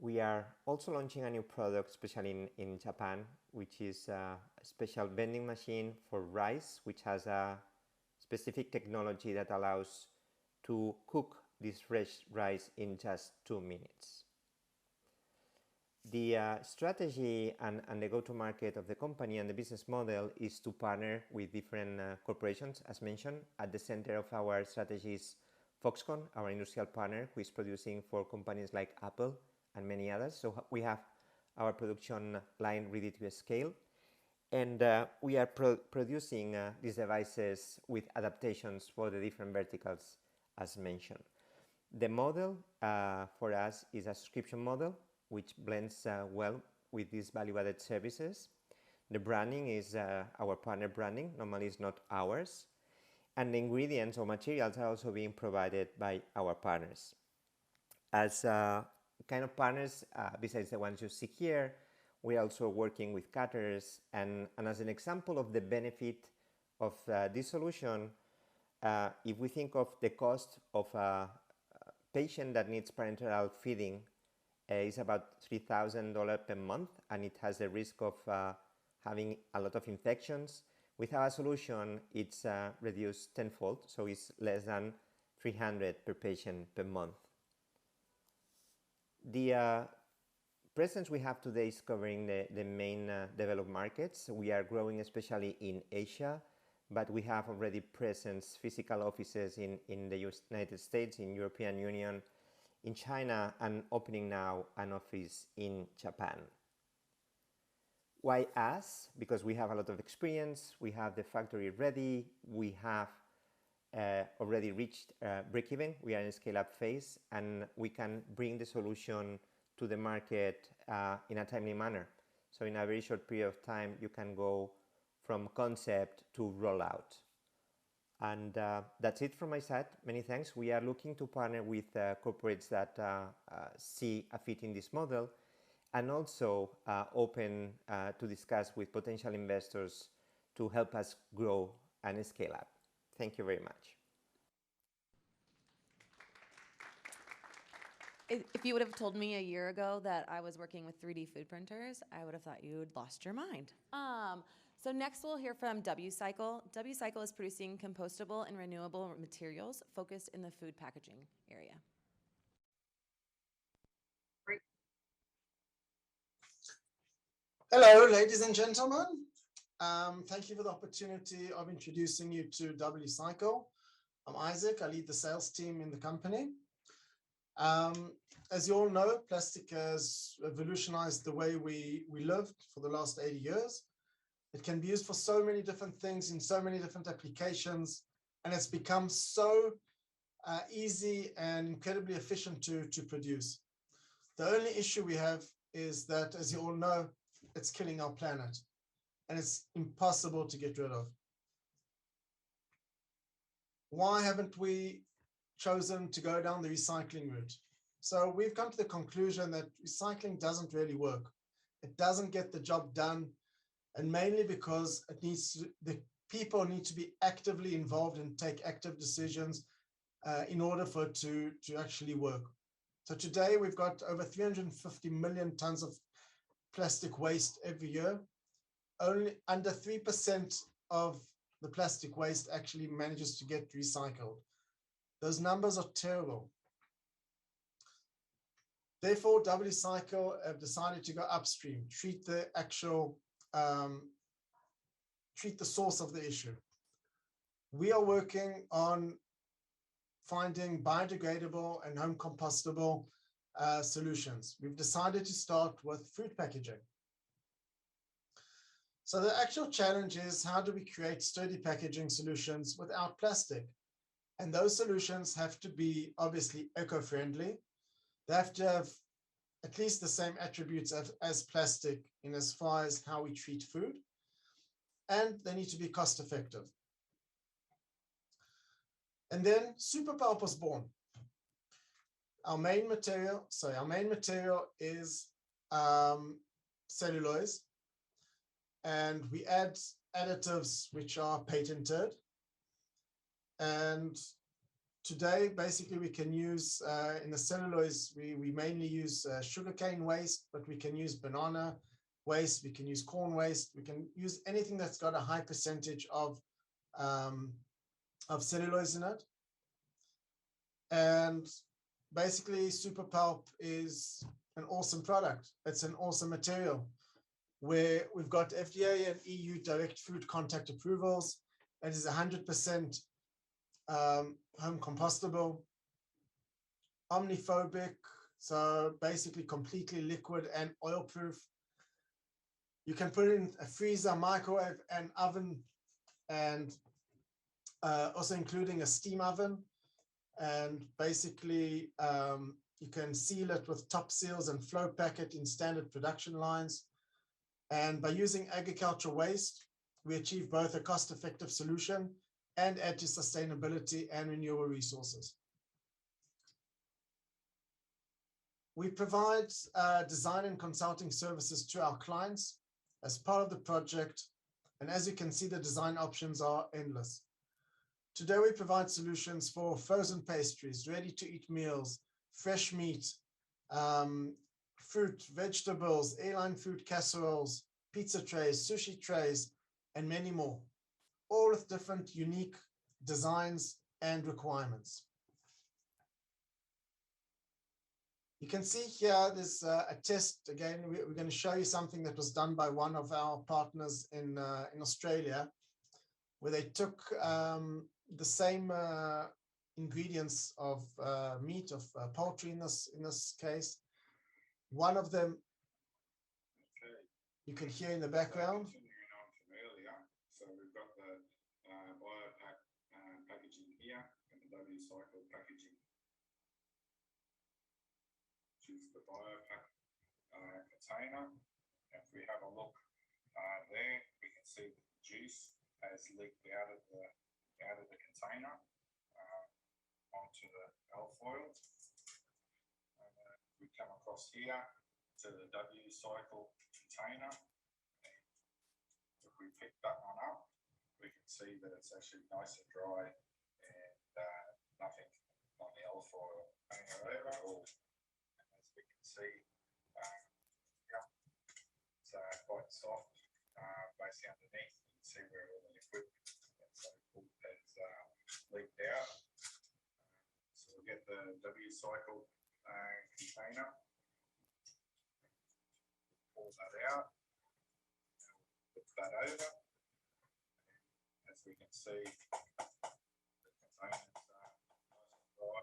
We are also launching a new product, especially in Japan, which is a special vending machine for rice, which has a specific technology that allows to cook this fresh rice in just 2 minutes. The strategy and the go-to-market of the company and the business model is to partner with different corporations, as mentioned. At the center of our strategy is Foxconn, our industrial partner, who is producing for companies like Apple and many others. So we have our production line ready to scale. And we are producing these devices with adaptations for the different verticals as mentioned. The model for us is a subscription model, which blends well with these value-added services. The branding is our partner branding, normally it's not ours. And the ingredients or materials are also being provided by our partners. As kind of partners, besides the ones you see here, we're also working with caterers. And as an example of the benefit of this solution, if we think of the cost of a patient that needs parenteral feeding, is about $3,000 per month, and it has the risk of having a lot of infections. With our solution, it's reduced tenfold, so it's less than 300 per patient per month. The presence we have today is covering the main developed markets. We are growing especially in Asia, but we have already presence, physical offices in the United States, in European Union, in China, and opening now an office in Japan. Why us? Because we have a lot of experience, we have the factory ready, we have already reached break-even, we are in a scale-up phase, and we can bring the solution to the market in a timely manner. So in a very short period of time, you can go from concept to rollout. And that's it from my side. Many thanks. We are looking to partner with corporates that see a fit in this model, and also open to discuss with potential investors to help us grow and scale up. Thank you very much. If you would have told me a year ago that I was working with 3D food printers, I would have thought you had lost your mind. So next we'll hear from WCycle. WCycle is producing compostable and renewable materials focused in the food packaging area. Great. Hello, ladies and gentlemen. Thank you for the opportunity of introducing you to WCycle. I'm Isaac. I lead the sales team in the company. As you all know, plastic has revolutionized the way we lived for the last 80 years. It can be used for so many different things in so many different applications, and it's become so easy and incredibly efficient to produce. The only issue we have is that, as you all know, it's killing our planet, and it's impossible to get rid of. Why haven't we chosen to go down the recycling route? So we've come to the conclusion that recycling doesn't really work. It doesn't get the job done, and mainly because the people need to be actively involved and take active decisions in order for it to actually work. So today we've got over 350 million tons of plastic waste every year. Only under 3% of the plastic waste actually manages to get recycled. Those numbers are terrible. Therefore, WCycle have decided to go upstream, treat the source of the issue. We are working on finding biodegradable and home compostable solutions. We've decided to start with fruit packaging. So the actual challenge is, how do we create sturdy packaging solutions without plastic? And those solutions have to be obviously eco-friendly. They have to have at least the same attributes as plastic in as far as how we treat food, and they need to be cost effective. And then Superpulp was born. Our main material is cellulose, and we add additives which are patented. And today, basically, we can use, in the cellulose, we mainly use sugarcane waste, but we can use banana waste, we can use corn waste, we can use anything that's got a high percentage of cellulose in it. And basically, Superpulp is an awesome product. It's an awesome material where we've got FDA and EU direct food contact approvals. It is 100% home compostable, omniphobic, so basically completely liquid and oil proof. You can put it in a freezer, microwave, and oven, and also including a steam oven. And basically, you can seal it with top seals and flow packet in standard production lines. And by using agricultural waste, we achieve both a cost-effective solution and add to sustainability and renewable resources. We provide design and consulting services to our clients as part of the project. And as you can see, the design options are endless. Today, we provide solutions for frozen pastries, ready-to-eat meals, fresh meat, fruit, vegetables, airline food casseroles, pizza trays, sushi trays, and many more, all with different unique designs and requirements. You can see here, there's a test. Again, we're going to show you something that was done by one of our partners in Australia, where they took the same ingredients of meat, of poultry in this case. One of them, you can hear in the background. Continuing on from earlier, so we've got the BioPack packaging here and the W-cycle packaging, which is the BioPack container. If we have a look there, we can see that the juice has leaked out of the container onto the alfoil. We come across here to the W-cycle container, and if we pick that one up, we can see that it's actually nice and dry and nothing on the alfoil hanging over. And as we can see, yeah, it's quite soft, basically underneath. You can see where all the liquid and so forth has leaked out. So we'll get the W-cycle container, pull that out, put that over. As we can see, the container's nice and dry.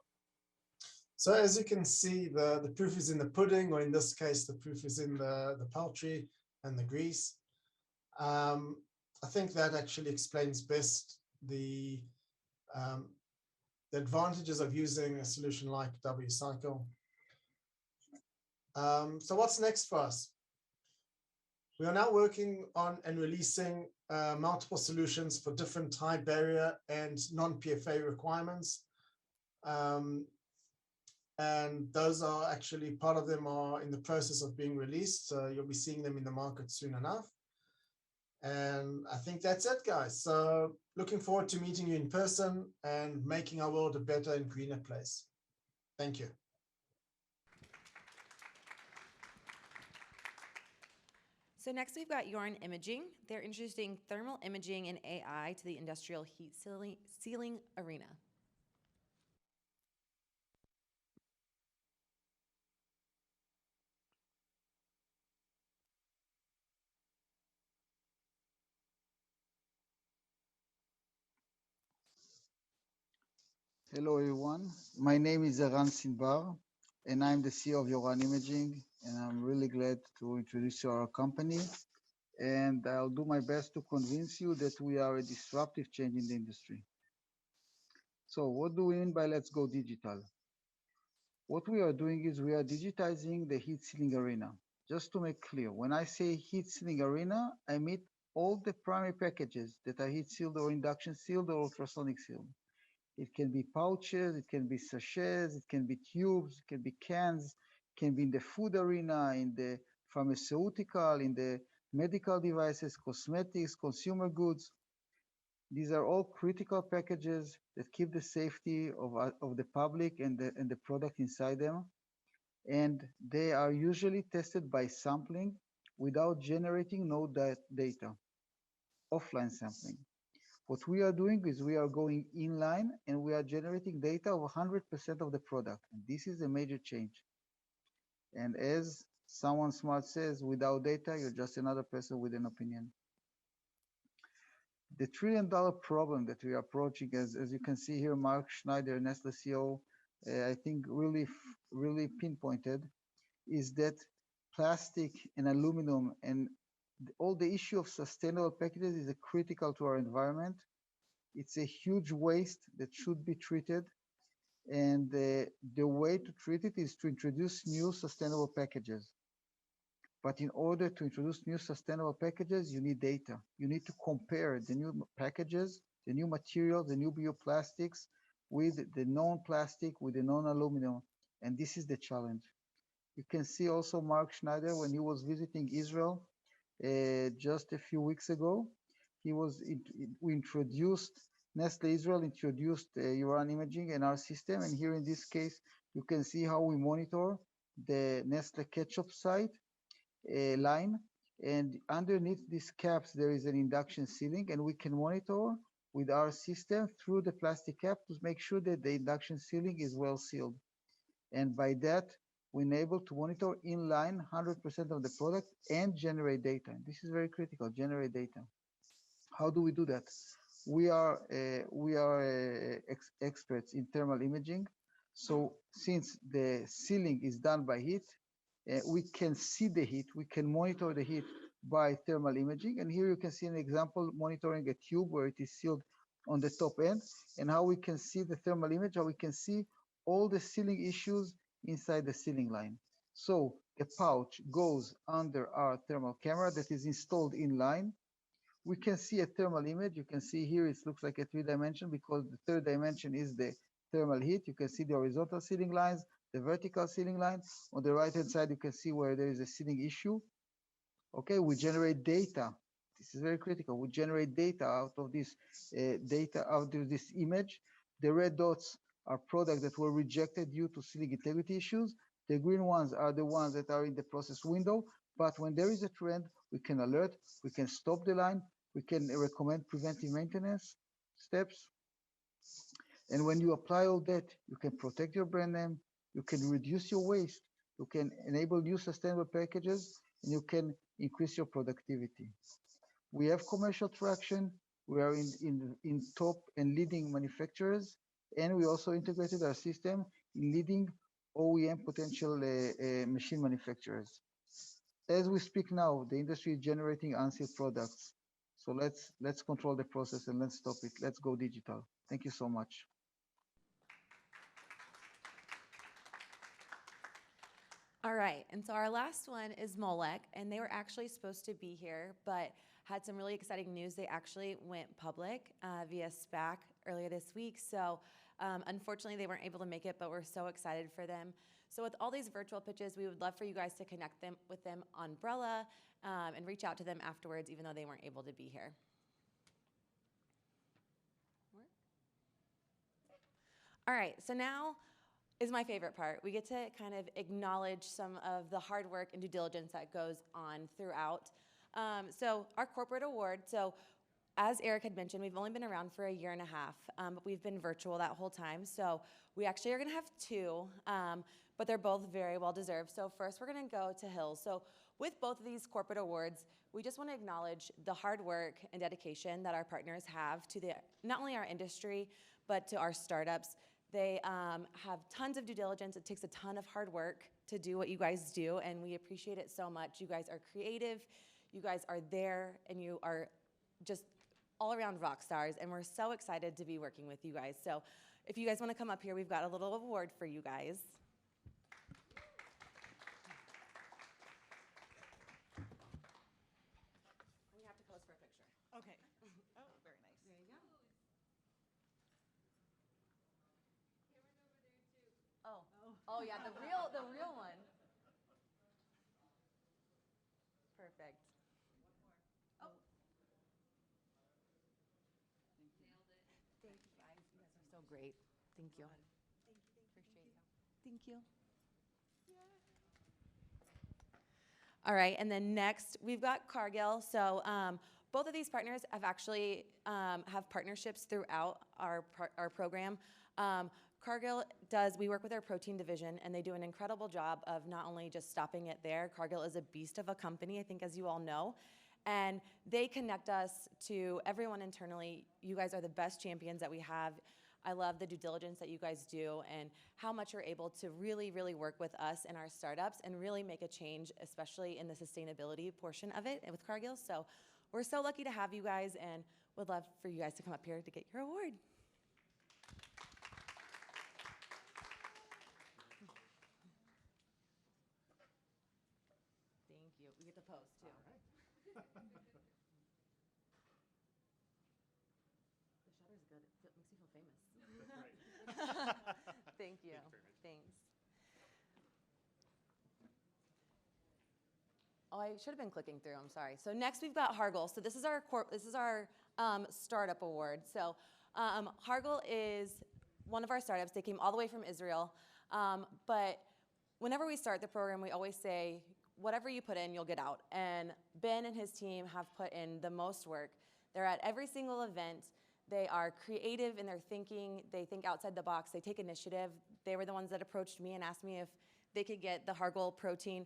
So as you can see, the proof is in the pudding, or in this case, the proof is in the poultry and the grease. I think that actually explains best the advantages of using a solution like W-cycle. So what's next for us? We are now working on and releasing multiple solutions for different high barrier and non-PFA requirements. And those are actually, part of them are in the process of being released. So you'll be seeing them in the market soon enough. And I think that's it, guys. So looking forward to meeting you in person and making our world a better and greener place. Thank you. So next we've got Yoran Imaging. They're introducing thermal imaging and AI to the industrial heat sealing arena. Hello, everyone. My name is Barr, and I'm the CEO of Yoran Imaging, and I'm really glad to introduce you to our company. And I'll do my best to convince you that we are a disruptive change in the industry. So what do we mean by let's go digital? What we are doing is we are digitizing the heat sealing arena. Just to make clear, when I say heat sealing arena, I mean all the primary packages that are heat sealed or induction sealed or ultrasonic sealed. It can be pouches, it can be sachets, it can be tubes, it can be cans, it can be in the food arena, in the pharmaceutical, in the medical devices, cosmetics, consumer goods. These are all critical packages that keep the safety of the public and the product inside them. And they are usually tested by sampling without generating no data, offline sampling. What we are doing is we are going inline and we are generating data of 100% of the product. And this is a major change. And as someone smart says, without data, you're just another person with an opinion. The $1 trillion problem that we are approaching, as you can see here, Mark Schneider, Nestle CEO, I think really pinpointed, is that plastic and aluminum and all the issue of sustainable packages is critical to our environment. It's a huge waste that should be treated. And the way to treat it is to introduce new sustainable packages. But in order to introduce new sustainable packages, you need data. You need to compare the new packages, the new materials, the new bioplastics with the non-plastic, with the non-aluminum. And this is the challenge. You can see also Mark Schneider when he was visiting Israel just a few weeks ago. We introduced, Nestle Israel introduced Yoran imaging in our system. And here in this case, you can see how we monitor the Nestle ketchup site line. And underneath these caps, there is an induction sealing, and we can monitor with our system through the plastic cap to make sure that the induction sealing is well sealed. And by that, we're able to monitor in line 100% of the product and generate data. And this is very critical, generate data. How do we do that? We are experts in thermal imaging. So since the sealing is done by heat, we can see the heat, we can monitor the heat by thermal imaging. And here you can see an example monitoring a tube where it is sealed on the top end, and how we can see the thermal image, how we can see all the sealing issues inside the sealing line. So the pouch goes under our thermal camera that is installed in line. We can see a thermal image. You can see here it looks like a 3-dimension because the third dimension is the thermal heat. You can see the horizontal sealing lines, the vertical sealing line. On the right-hand side, you can see where there is a sealing issue. Okay, we generate data. This is very critical. We generate data out of this image. The red dots are products that were rejected due to sealing integrity issues. The green ones are the ones that are in the process window. But when there is a trend, we can alert, we can stop the line, we can recommend preventive maintenance steps. And when you apply all that, you can protect your brand name, you can reduce your waste, you can enable new sustainable packages, and you can increase your productivity. We have commercial traction. We are in top and leading manufacturers, and we also integrated our system in leading OEM potential machine manufacturers. As we speak now, the industry is generating unsealed products. So let's control the process and let's stop it. Let's go digital. Thank you so much. All right, and so our last one is Moolec, and they were actually supposed to be here, but had some really exciting news. They actually went public via SPAC earlier this week. So unfortunately, they weren't able to make it, but we're so excited for them. So with all these virtual pitches, we would love for you guys to connect them with them on Umbrella and reach out to them afterwards, even though they weren't able to be here. All right, so now is my favorite part. We get to kind of acknowledge some of the hard work and due diligence that goes on throughout. So our corporate award, so as Eric had mentioned, we've only been around for 1.5 years, but we've been virtual that whole time. So we actually are gonna have 2, but they're both very well deserved. So first we're gonna go to Hills. So with both of these corporate awards, we just wanna acknowledge the hard work and dedication that our partners have to not only our industry, but to our startups. They have tons of due diligence. It takes a ton of hard work to do what you guys do, and we appreciate it so much. You guys are creative, you guys are there, and you are just all around rock stars, and we're so excited to be working with you guys. So if you guys wanna come up here, we've got a little award for you guys. We have to pose for a picture. Okay. Oh, very nice. There you go. Oh yeah, the real one. Perfect. Oh. Thank you guys. You guys are so great. Thank you. Appreciate you. Thank you. All right, and then next we've got Cargill. So both of these partners have actually have partnerships throughout our program. Cargill we work with our protein division, and they do an incredible job of not only just stopping it there. Cargill is a beast of a company, I think, as you all know, and they connect us to everyone internally. You guys are the best champions that we have. I love the due diligence that you guys do and how much you're able to really, really work with us and our startups and really make a change, especially in the sustainability portion of it with Cargill. So we're so lucky to have you guys and would love for you guys to come up here to get your award. pose too. The shutter's good. It makes me feel famous. Thank you. Thanks. Oh, I should have been clicking through. I'm sorry. So next we've got Hargol. So this is our startup award. So Hargol is one of our startups. They came all the way from Israel. But whenever we start the program, we always say, whatever you put in, you'll get out. And Ben and his team have put in the most work. They're at every single event. They are creative in their thinking. They think outside the box. They take initiative. They were the ones that approached me and asked me if they could get the Hargol protein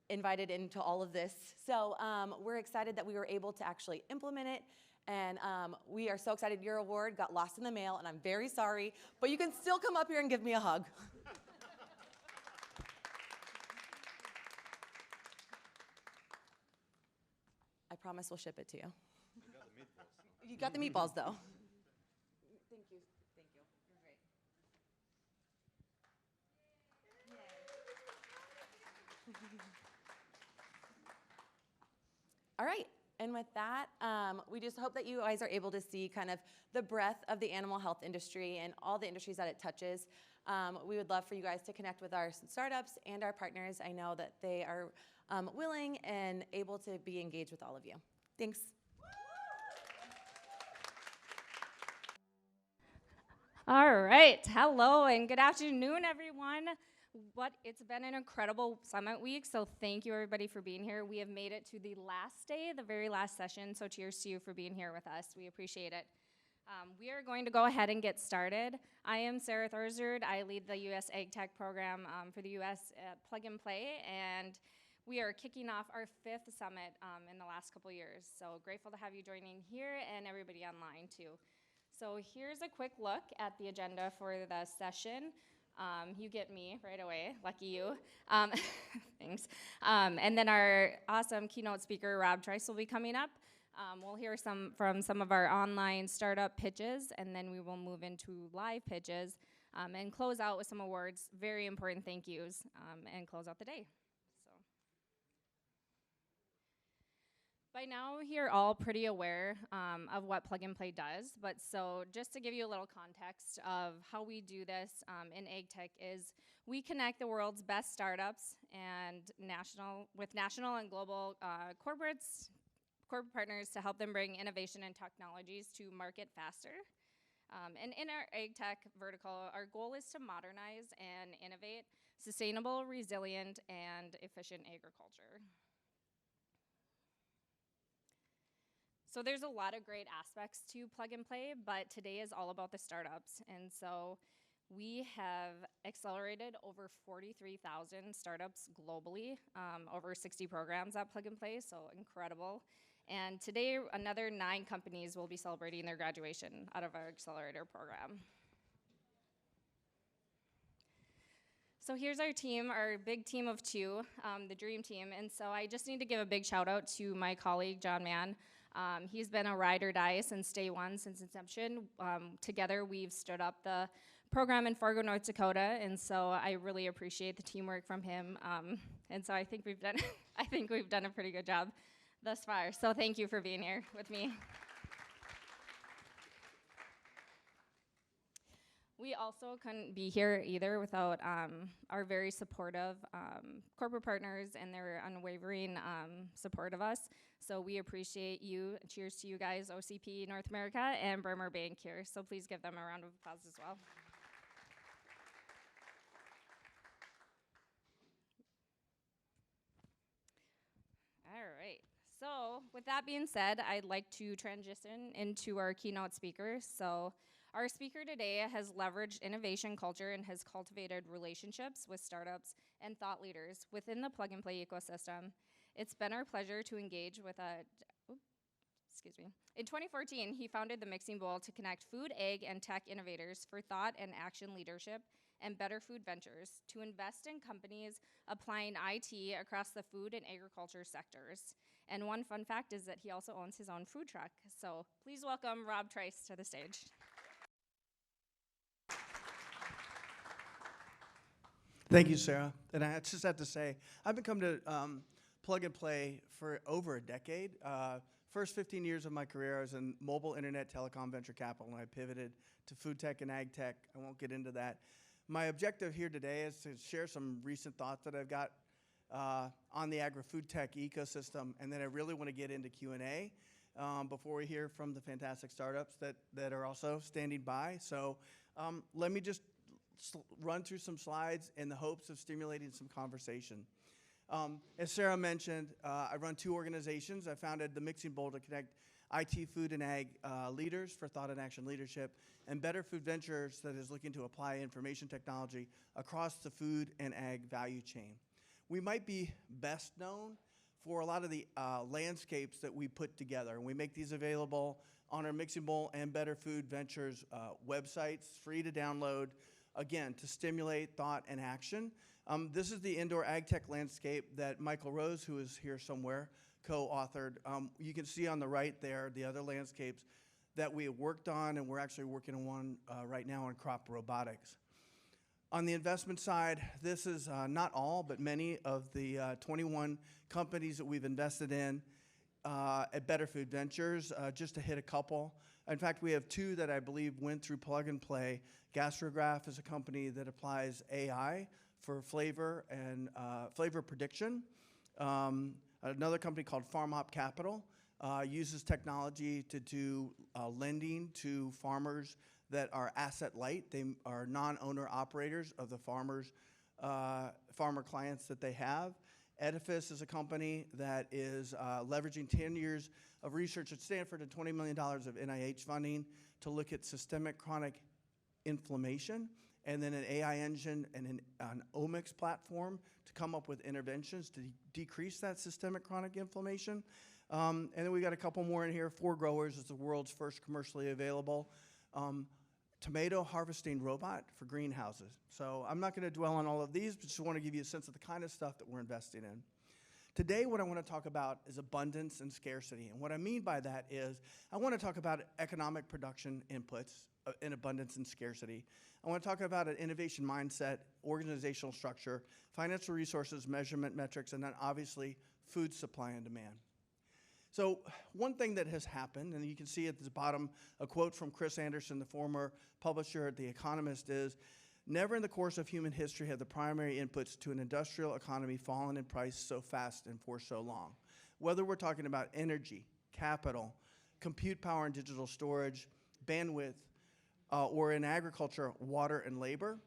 invited into all of this. So we're excited that we were able to actually implement it. And we are so excited. Your award got lost in the mail, and I'm very sorry. But you can still come up here and give me a hug. I promise we'll ship it to you. You got the meatballs, though. Thank you. Thank you. You're great. All right. And with that, we just hope that you guys are able to see kind of the breadth of the animal health industry and all the industries that it touches. We would love for you guys to connect with our startups and our partners. I know that they are willing and able to be engaged with all of you. Thanks. All right. Hello and good afternoon, everyone. It's been an incredible summit week, so thank you everybody for being here. We have made it to the last day, the very last session, so cheers to you for being here with us. We appreciate it. We are going to go ahead and get started. I am Sarah Thorsrud. I lead the U.S. Agtech program for the U.S. at Plug and Play, and we are kicking off our 5th summit in the last couple years. So grateful to have you joining here and everybody online too. So here's a quick look at the agenda for the session. You get me right away, lucky you. Thanks. And then our awesome keynote speaker, Rob Trice, will be coming up. We'll hear from some of our online startup pitches, and then we will move into live pitches and close out with some awards, very important thank yous, and close out the day. By now, you're all pretty aware of what Plug and Play does, but so just to give you a little context of how we do this in Agtech is we connect the world's best startups and with national and global corporate partners to help them bring innovation and technologies to market faster. And in our Agtech vertical, our goal is to modernize and innovate sustainable, resilient, and efficient agriculture. So there's a lot of great aspects to Plug and Play, but today is all about the startups. And so we have accelerated over 43,000 startups globally, over 60 programs at Plug and Play, so incredible. And today, another 9 companies will be celebrating their graduation out of our accelerator program. So here's our team, our big team of 2, the dream team. And so I just need to give a big shout out to my colleague, John Mann. He's been a ride or die since day one, since inception. Together, we've stood up the program in Fargo, North Dakota, and so I really appreciate the teamwork from him. And so I think we've done a pretty good job thus far. So thank you for being here with me. We also couldn't be here either without our very supportive corporate partners and their unwavering support of us. So we appreciate you. Cheers to you guys, OCP North America and Bremer Bank here. So please give them a round of applause as well. All right. So with that being said, I'd like to transition into our keynote speaker. So our speaker today has leveraged innovation culture and has cultivated relationships with startups and thought leaders within the Plug and Play ecosystem. It's been our pleasure to engage with In 2014, he founded the Mixing Bowl to connect food, egg, and tech innovators for thought and action leadership and better food ventures to invest in companies applying IT across the food and agriculture sectors. And one fun fact is that he also owns his own food truck. So please welcome Rob Trice to the stage. Thank you, Sarah. And I just have to say, I've been coming to plug and play for over a decade. First 15 years of my career, I was in mobile internet telecom venture capital, and I pivoted to food tech and ag tech. I won't get into that. My objective here today is to share some recent thoughts that I've got on the agri-food tech ecosystem, and then I really want to get into Q&A before we hear from the fantastic startups that are also standing by. So let me just run through some slides in the hopes of stimulating some conversation. As Sarah mentioned, I run 2 organizations. I founded the Mixing Bowl to connect IT, food, and ag leaders for thought and action leadership, and Better Food Ventures that is looking to apply information technology across the food and ag value chain. We might be best known for a lot of the landscapes that we put together, and we make these available on our Mixing Bowl and Better Food Ventures websites, free to download, again, to stimulate thought and action. This is the indoor ag tech landscape that Michael Rose, who is here somewhere, co-authored. You can see on the right there the other landscapes that we have worked on, and we're actually working on one right now on crop robotics. On the investment side, this is not all, but many of the 21 companies that we've invested in at Better Food Ventures, just to hit a couple. In fact, we have 2 that I believe went through plug and play. Gastrograph is a company that applies AI for flavor and flavor prediction. Another company called FarmOp Capital uses technology to do lending to farmers that are asset light. They are non-owner operators of the farmer clients that they have. Edifice is a company that is leveraging 10 years of research at Stanford and $20 million of NIH funding to look at systemic chronic inflammation, and then an AI engine and an omics platform to come up with interventions to decrease that systemic chronic inflammation. And then we got a couple more in here. 4Growers is the world's first commercially available tomato harvesting robot for greenhouses. So I'm not going to dwell on all of these, but just want to give you a sense of the kind of stuff that we're investing in. Today, what I want to talk about is abundance and scarcity. And what I mean by that is I want to talk about economic production inputs in abundance and scarcity. I want to talk about an innovation mindset, organizational structure, financial resources, measurement metrics, and then obviously food supply and demand. So one thing that has happened, and you can see at the bottom a quote from Chris Anderson, the former publisher at The Economist, is, "Never in the course of human history have the primary inputs to an industrial economy fallen in price so fast and for so long." Whether we're talking about energy, capital, compute power and digital storage, bandwidth, or in agriculture, water and labor,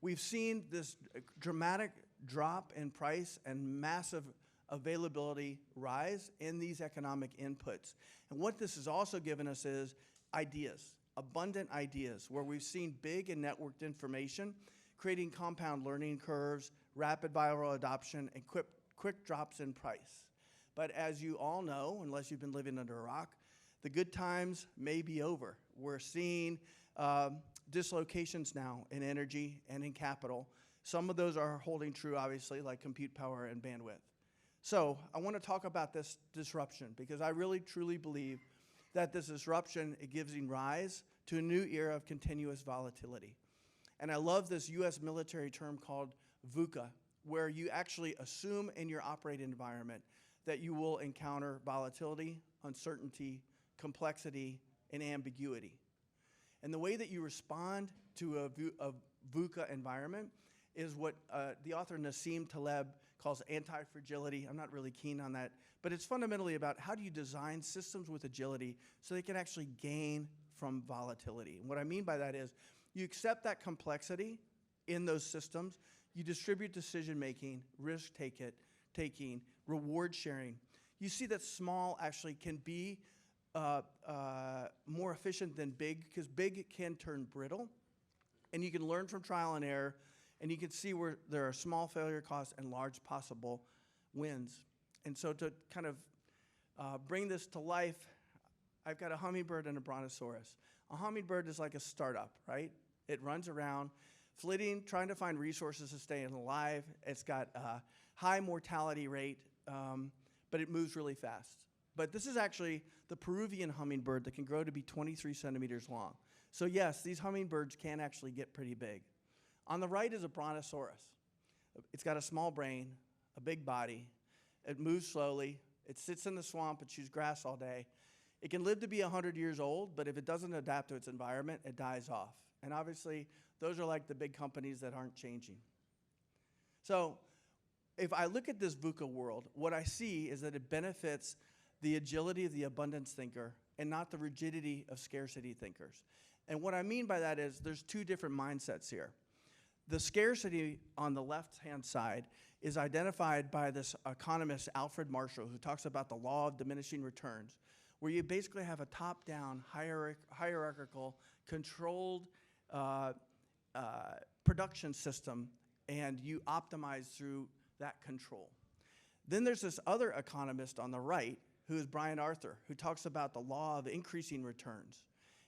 we've seen this dramatic drop in price and massive availability rise in these economic inputs. And what this has also given us is ideas, abundant ideas, where we've seen big and networked information creating compound learning curves, rapid viral adoption, and quick drops in price. But as you all know, unless you've been living under a rock, the good times may be over. We're seeing dislocations now in energy and in capital. Some of those are holding true, obviously, like compute power and bandwidth. So I want to talk about this disruption because I really, truly believe that this disruption, it gives rise to a new era of continuous volatility. And I love this US military term called VUCA, where you actually assume in your operating environment that you will encounter volatility, uncertainty, complexity, and ambiguity. And the way that you respond to a VUCA environment is what the author Nassim Taleb calls anti-fragility. I'm not really keen on that, but it's fundamentally about how do you design systems with agility so they can actually gain from volatility. And what I mean by that is you accept that complexity in those systems, you distribute decision-making, risk-taking, reward sharing. You see that small actually can be more efficient than big because big can turn brittle, and you can learn from trial and error, and you can see where there are small failure costs and large possible wins. And so to kind of bring this to life, I've got a hummingbird and a brontosaurus. A hummingbird is like a startup, right? It runs around, flitting, trying to find resources to stay alive. It's got a high mortality rate, but it moves really fast. But this is actually the Peruvian hummingbird that can grow to be 23 centimeters long. So yes, these hummingbirds can actually get pretty big. On the right is a brontosaurus. It's got a small brain, a big body, It moves slowly. It sits in the swamp and chews grass all day. It can live to be 100 years old, but if it doesn't adapt to its environment, it dies off. And obviously, those are like the big companies that aren't changing. So if I look at this VUCA world, what I see is that it benefits the agility of the abundance thinker and not the rigidity of scarcity thinkers. And what I mean by that is there's two different mindsets here. The scarcity on the left-hand side is identified by this economist, Alfred Marshall, who talks about the law of diminishing returns, where you basically have a top-down, hierarchical, controlled production system, and you optimize through that control. Then there's this other economist on the right, who is Brian Arthur, who talks about the law of increasing returns.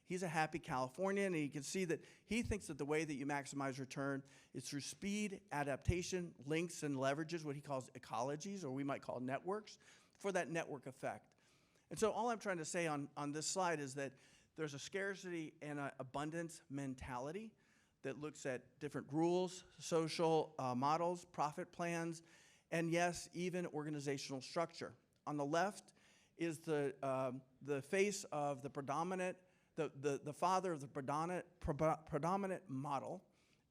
He's a happy Californian, and you can see that he thinks that the way that you maximize return is through speed, adaptation, links, and leverages, what he calls ecologies, or we might call networks, for that network effect. And so all I'm trying to say on this slide is that there's a scarcity and an abundance mentality that looks at different rules, social models, profit plans, and yes, even organizational structure. On the left is the face of the predominant, the father of the predominant model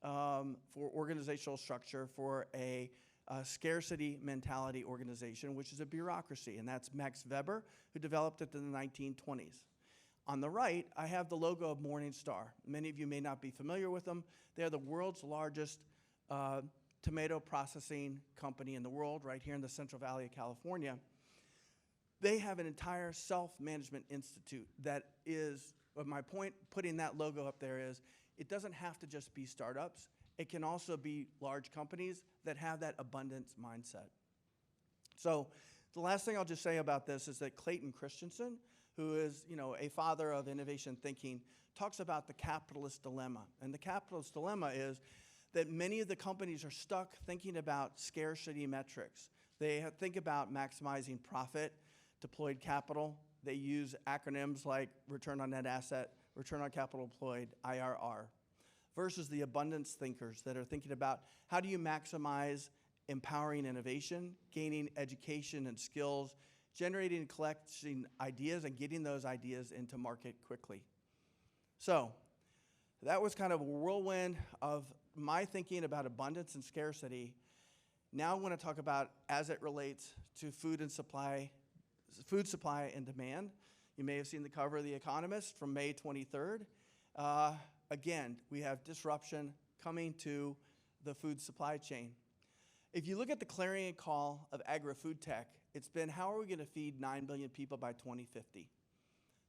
for organizational structure for a scarcity mentality organization, which is a bureaucracy, and that's Max Weber, who developed it in the 1920s. On the right, I have the logo of Morningstar. Many of you may not be familiar with them. They're the world's largest tomato processing company in the world, right here in the Central Valley of California. They have an entire self-management institute that is, my point putting that logo up there is, it doesn't have to just be startups. It can also be large companies that have that abundance mindset. So the last thing I'll just say about this is that Clayton Christensen, who is a father of innovation thinking, talks about the capitalist dilemma. And the capitalist dilemma is that many of the companies are stuck thinking about scarcity metrics. They think about maximizing profit, deployed capital. They use acronyms like return on net asset, return on capital employed, IRR, versus the abundance thinkers that are thinking about how do you maximize empowering innovation, gaining education and skills, generating and collecting ideas and getting those ideas into market quickly. So that was kind of a whirlwind of my thinking about abundance and scarcity. Now I want to talk about as it relates to food supply and demand. You may have seen the cover of The Economist from May 23rd. Again, we have disruption coming to the food supply chain. If you look at the clarion call of agri-food tech, it's been how are we going to feed 9 billion people by 2050?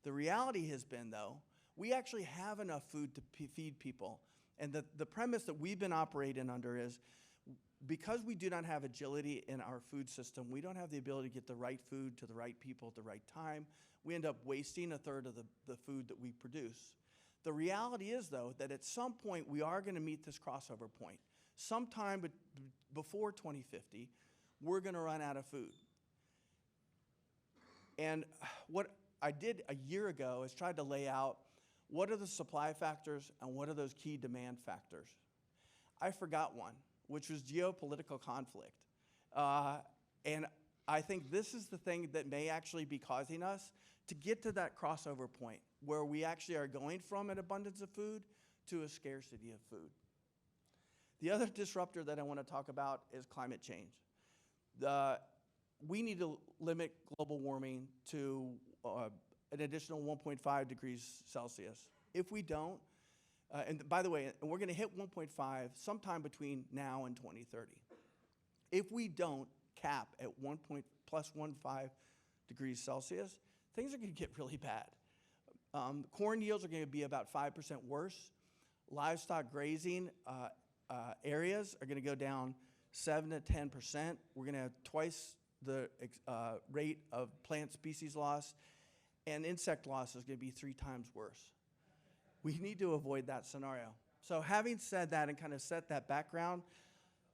The reality has been, though, we actually have enough food to feed people. And the premise that we've been operating under is because we do not have agility in our food system, we don't have the ability to get the right food to the right people at the right time. We end up wasting a third of the food that we produce. The reality is, though, that at some point we are going to meet this crossover point. Sometime before 2050, we're going to run out of food. And what I did a year ago is tried to lay out what are the supply factors and what are those key demand factors. I forgot one, which was geopolitical conflict. And I think this is the thing that may actually be causing us to get to that crossover point where we actually are going from an abundance of food to a scarcity of food. The other disruptor that I want to talk about is climate change. We need to limit global warming to an additional 1.5 degrees Celsius. If we don't, and by the way, we're going to hit 1.5 sometime between now and 2030. If we don't cap at plus 1.5 degrees Celsius, things are going to get really bad. Corn yields are going to be about 5% worse. Livestock grazing areas are going to go down 7 to 10%. We're going to have twice the rate of plant species loss, and insect loss is going to be 3 times worse. We need to avoid that scenario. So having said that and kind of set that background,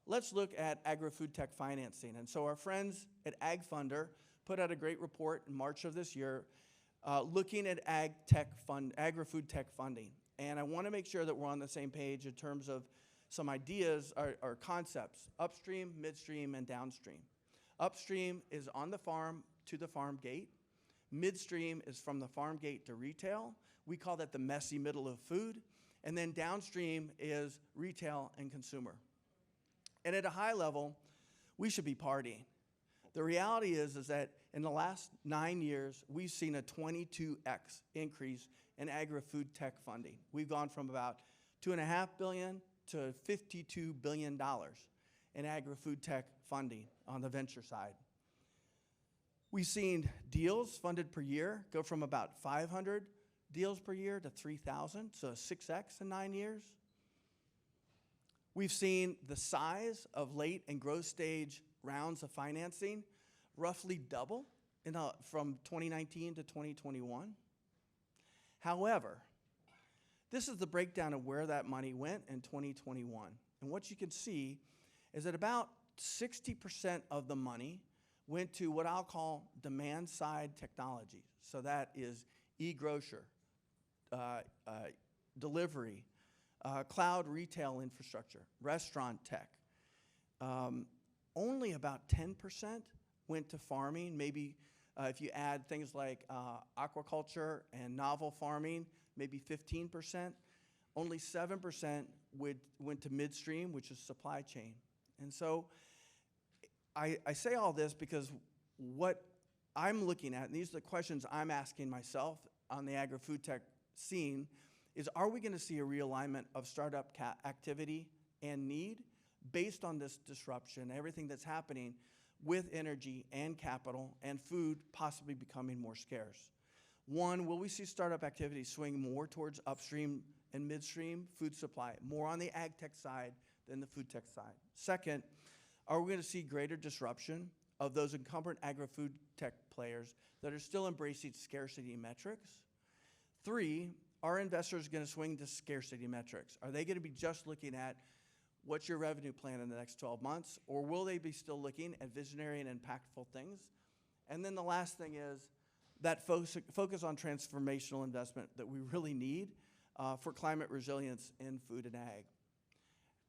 let's look at agri-food tech financing. And so our friends at AgFunder put out a great report in March of this year looking at agri-food tech funding. And I want to make sure that we're on the same page in terms of some ideas or concepts, upstream, midstream, and downstream. Upstream is on the farm to the farm gate. Midstream is from the farm gate to retail. We call that the messy middle of food. And then downstream is retail and consumer. And at a high level, we should be partying. The reality is that in the last 9 years, we've seen a 22x increase in agri-food tech funding. We've gone from about $2.5 billion to $52 billion in agri-food tech funding on the venture side. We've seen deals funded per year go from about 500 deals per year to 3,000, so 6x in 9 years. We've seen the size of late and growth stage rounds of financing roughly double from 2019 to 2021. However, this is the breakdown of where that money went in 2021. And what you can see is that about 60% of the money went to what I'll call demand side technologies. So that is e-grocer, delivery, cloud retail infrastructure, restaurant tech. Only about 10% went to farming. Maybe if you add things like aquaculture and novel farming, maybe 15%. Only 7% went to midstream, which is supply chain. And so I say all this because what I'm looking at, and these are the questions I'm asking myself on the agri-food tech scene, is are we going to see a realignment of startup activity and need based on this disruption, everything that's happening with energy and capital and food possibly becoming more scarce? One, will we see startup activity swing more towards upstream and midstream food supply, more on the ag tech side than the food tech side? Second, are we going to see greater disruption of those incumbent agri-food tech players that are still embracing scarcity metrics? Three, are investors going to swing to scarcity metrics? Are they going to be just looking at what's your revenue plan in the next 12 months, or will they be still looking at visionary and impactful things? And then the last thing is that focus on transformational investment that we really need for climate resilience in food and ag.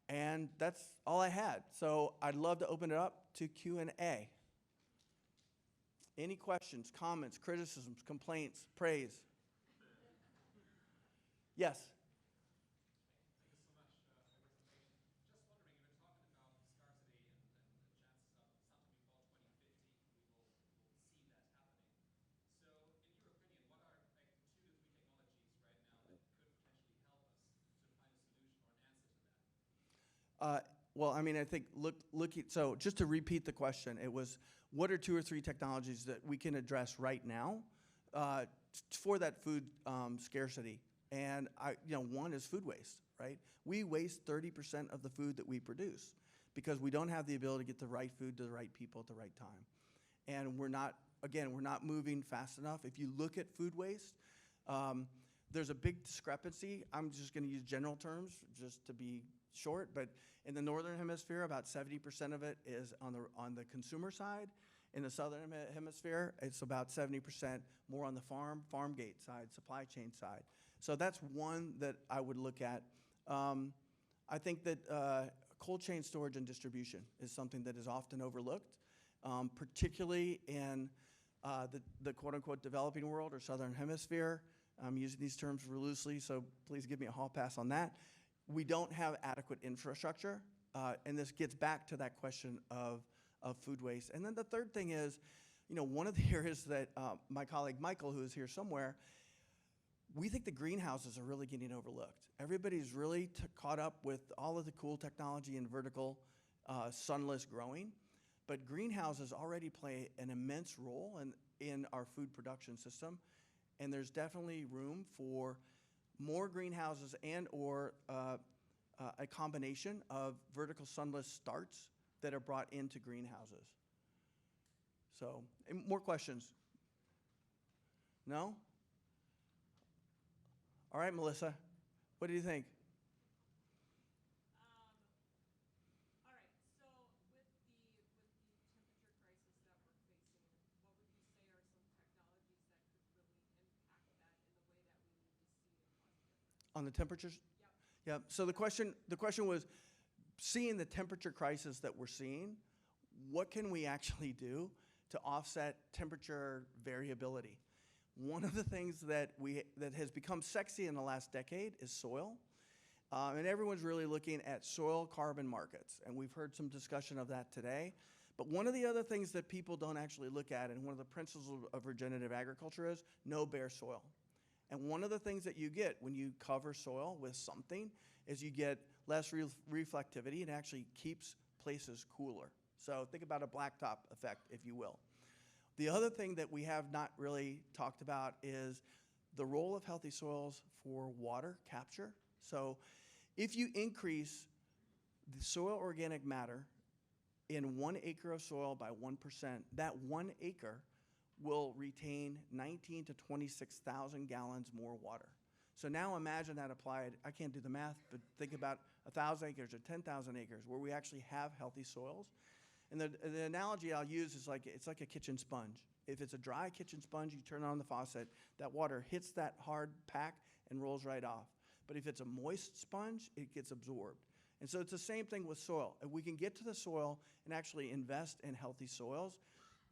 And that's all I had. So I'd love to open it up to Q&A. Any questions, comments, criticisms, complaints, praise? Yes? Well, I mean, I think so just to repeat the question, it was what are 2 or 3 technologies that we can address right now for that food scarcity? And one is food waste, right? We waste 30% of the food that we produce because we don't have the ability to get the right food to the right people at the right time. And we're not moving fast enough. If you look at food waste, there's a big discrepancy. I'm just going to use general terms just to be short, but in the northern hemisphere, about 70% of it is on the consumer side. In the southern hemisphere, it's about 70% more on the farm gate side, supply chain side. So that's one that I would look at. I think that cold chain storage and distribution is something that is often overlooked, particularly in the quote-unquote developing world or southern hemisphere. I'm using these terms loosely, so please give me a hall pass on that. We don't have adequate infrastructure, and this gets back to that question of food waste. And then the third thing is, one of the areas that my colleague Michael, who is here somewhere, we think the greenhouses are really getting overlooked. Everybody's really caught up with all of the cool technology in vertical sunless growing, but greenhouses already play an immense role in our food production system, and there's definitely room for more greenhouses and or a combination of vertical sunless starts that are brought into greenhouses. So, more questions? No? All right, Melissa, what do you think? All right, so with the temperature crisis that we're facing, what would you say are some technologies that could really impact that in the way that we need to see it cause difference? On the temperatures? Yep. So the question was, seeing the temperature crisis that we're seeing, what can we actually do to offset temperature variability? One of the things that has become sexy in the last decade is soil. And everyone's really looking at soil carbon markets. And we've heard some discussion of that today. But one of the other things that people don't actually look at, and one of the principles of regenerative agriculture is no bare soil. And one of the things that you get when you cover soil with something is you get less reflectivity. It actually keeps places cooler. So think about a blacktop effect, if you will. The other thing that we have not really talked about is the role of healthy soils for water capture. So if you increase the soil organic matter in 1 acre of soil by 1%, that 1 acre will retain 19 to 26,000 gallons more water. So now imagine that applied, I can't do the math, but think about 1,000 acres or 10,000 acres where we actually have healthy soils. And the analogy I'll use is it's like a kitchen sponge. If it's a dry kitchen sponge, you turn on the faucet, that water hits that hard pack and rolls right off. But if it's a moist sponge, it gets absorbed. And so it's the same thing with soil. If we can get to the soil and actually invest in healthy soils,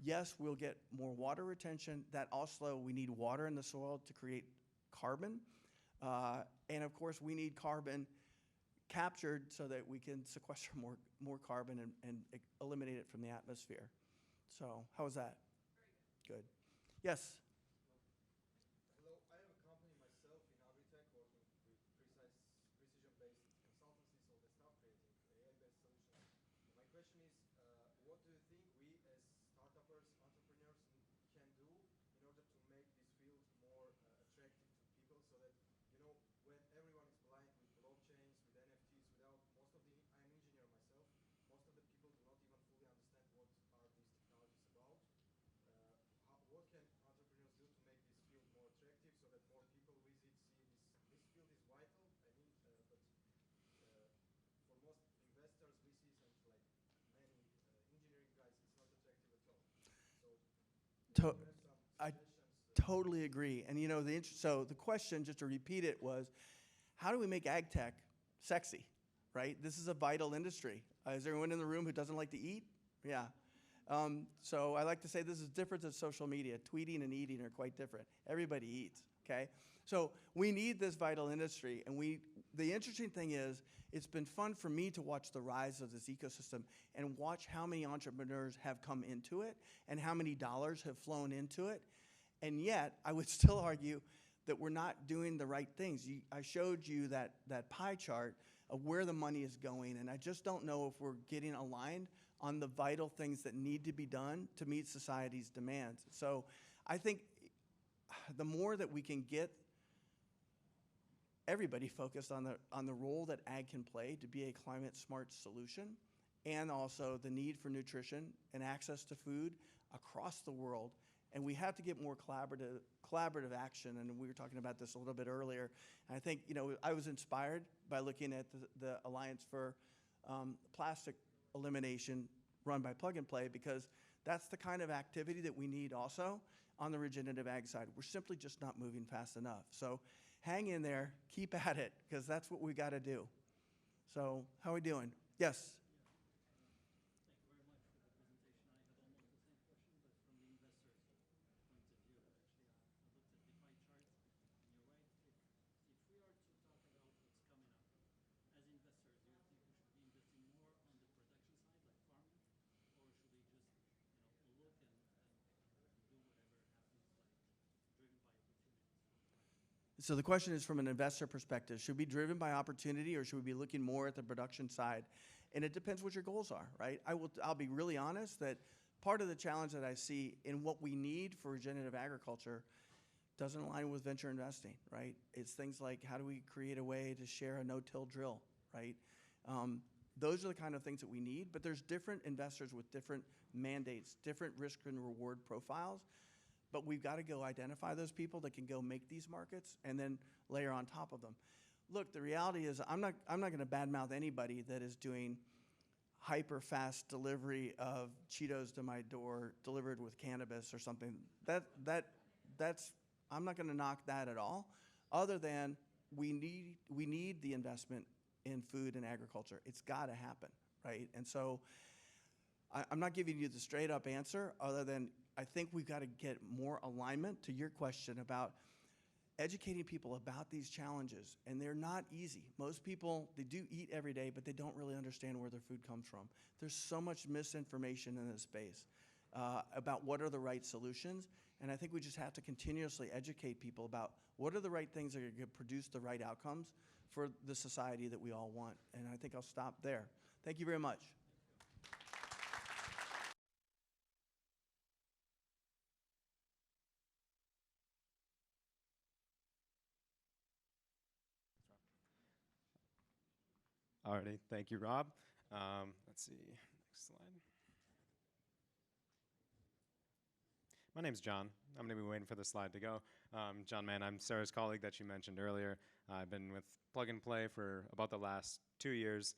yes, we'll get more water retention. That also, we need water in the soil to create carbon. And of course, we need carbon captured so that we can sequester more carbon and eliminate it from the atmosphere. So how was that? Good. Yes? Hello, I have a company myself in Agtech working with precision-based consultancy, so they start creating AI-based solutions. My question is, what do you think we as startuppers, entrepreneurs can do in order to make this field more attractive to people so that, when everyone is blind with blockchains, with NFTs, I'm an engineer myself, most of the people do not even fully understand what are these technologies about. What can entrepreneurs do to make this field more attractive so that more people visit, see this field is vital, but for most investors, VCs, and many engineering guys, it's not attractive at all. So I totally agree. And so the question, just to repeat it, was how do we make ag tech sexy, right? This is a vital industry. Is there anyone in the room who doesn't like to eat? Yeah. So I like to say this is different than social media. Tweeting and eating are quite different. Everybody eats, okay? So we need this vital industry. And the interesting thing is, it's been fun for me to watch the rise of this ecosystem and watch how many entrepreneurs have come into it and how many dollars have flown into it. And yet, I would still argue that we're not doing the right things. I showed you that pie chart of where the money is going, and I just don't know if we're getting aligned on the vital things that need to be done to meet society's demands. So I think the more that we can get everybody focused on the role that ag can play to be a climate smart solution, and also the need for nutrition and access to food across the world. And we have to get more collaborative action, and we were talking about this a little bit earlier. And I think, I was inspired by looking at the Alliance for Plastic Elimination run by Plug and Play, because that's the kind of activity that we need also on the regenerative ag side. We're simply just not moving fast enough. So hang in there, keep at it, because that's what we got to do. So how are we doing? Yes? So the question is from an investor perspective, should we be driven by opportunity or should we be looking more at the production side? And it depends what your goals are, right? I'll be really honest that part of the challenge that I see in what we need for regenerative agriculture doesn't align with venture investing, right? It's things like how do we create a way to share a no-till drill, right? Those are the kind of things that we need, but there's different investors with different mandates, different risk and reward profiles. But we've got to go identify those people that can go make these markets and then layer on top of them. Look, the reality is I'm not going to badmouth anybody that is doing hyper fast delivery of Cheetos to my door delivered with cannabis or something. That's I'm not going to knock that at all. Other than we need the investment in food and agriculture. It's got to happen, right? And so I'm not giving you the straight up answer other than I think we've got to get more alignment to your question about educating people about these challenges. And they're not easy. Most people, they do eat every day, but they don't really understand where their food comes from. There's so much misinformation in this space about what are the right solutions. And I think we just have to continuously educate people about what are the right things that are going to produce the right outcomes for the society that we all want. And I think I'll stop there. Thank you very much. Alrighty, thank you, Rob. Let's see, next slide. My name's John. I'm going to be waiting for the slide to go. John Mann, I'm Sarah's colleague that you mentioned earlier. I've been with Plug and Play for about the last 2 years,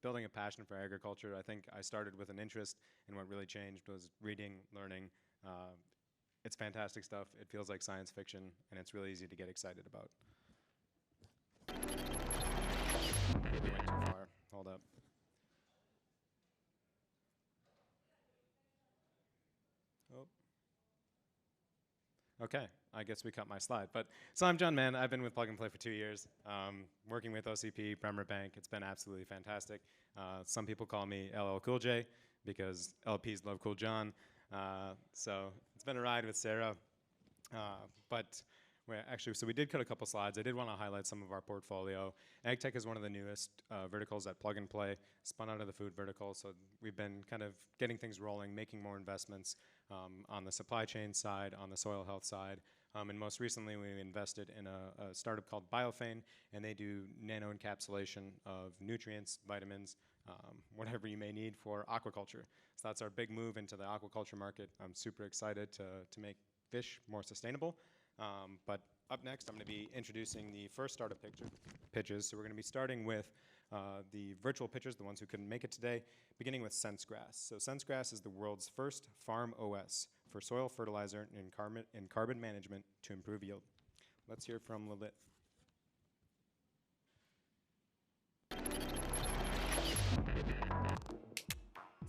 building a passion for agriculture. I think I started with an interest, and what really changed was reading, learning. It's fantastic stuff. It feels like science fiction, and it's really easy to get excited about. We went too far. Hold up. Oh. Okay, I guess we cut my slide. So I'm John Mann. I've been with Plug and Play for 2 years, working with OCP, Bremer Bank. It's been absolutely fantastic. Some people call me LL Cool J because LPs love Cool John. So it's been a ride with Sarah. So we did cut a couple slides. I did want to highlight some of our portfolio. Agtech is one of the newest verticals at Plug and Play, spun out of the food vertical. So we've been kind of getting things rolling, making more investments on the supply chain side, on the soil health side. And most recently, we invested in a startup called Biofane, and they do nano encapsulation of nutrients, vitamins, whatever you may need for aquaculture. So that's our big move into the aquaculture market. I'm super excited to make fish more sustainable. But up next, I'm going to be introducing the first startup pitches. So we're going to be starting with the virtual pitchers, the ones who couldn't make it today, beginning with SenseGrass. So SenseGrass is the world's first farm OS for soil fertilizer and carbon management to improve yield. Let's hear from Lilith.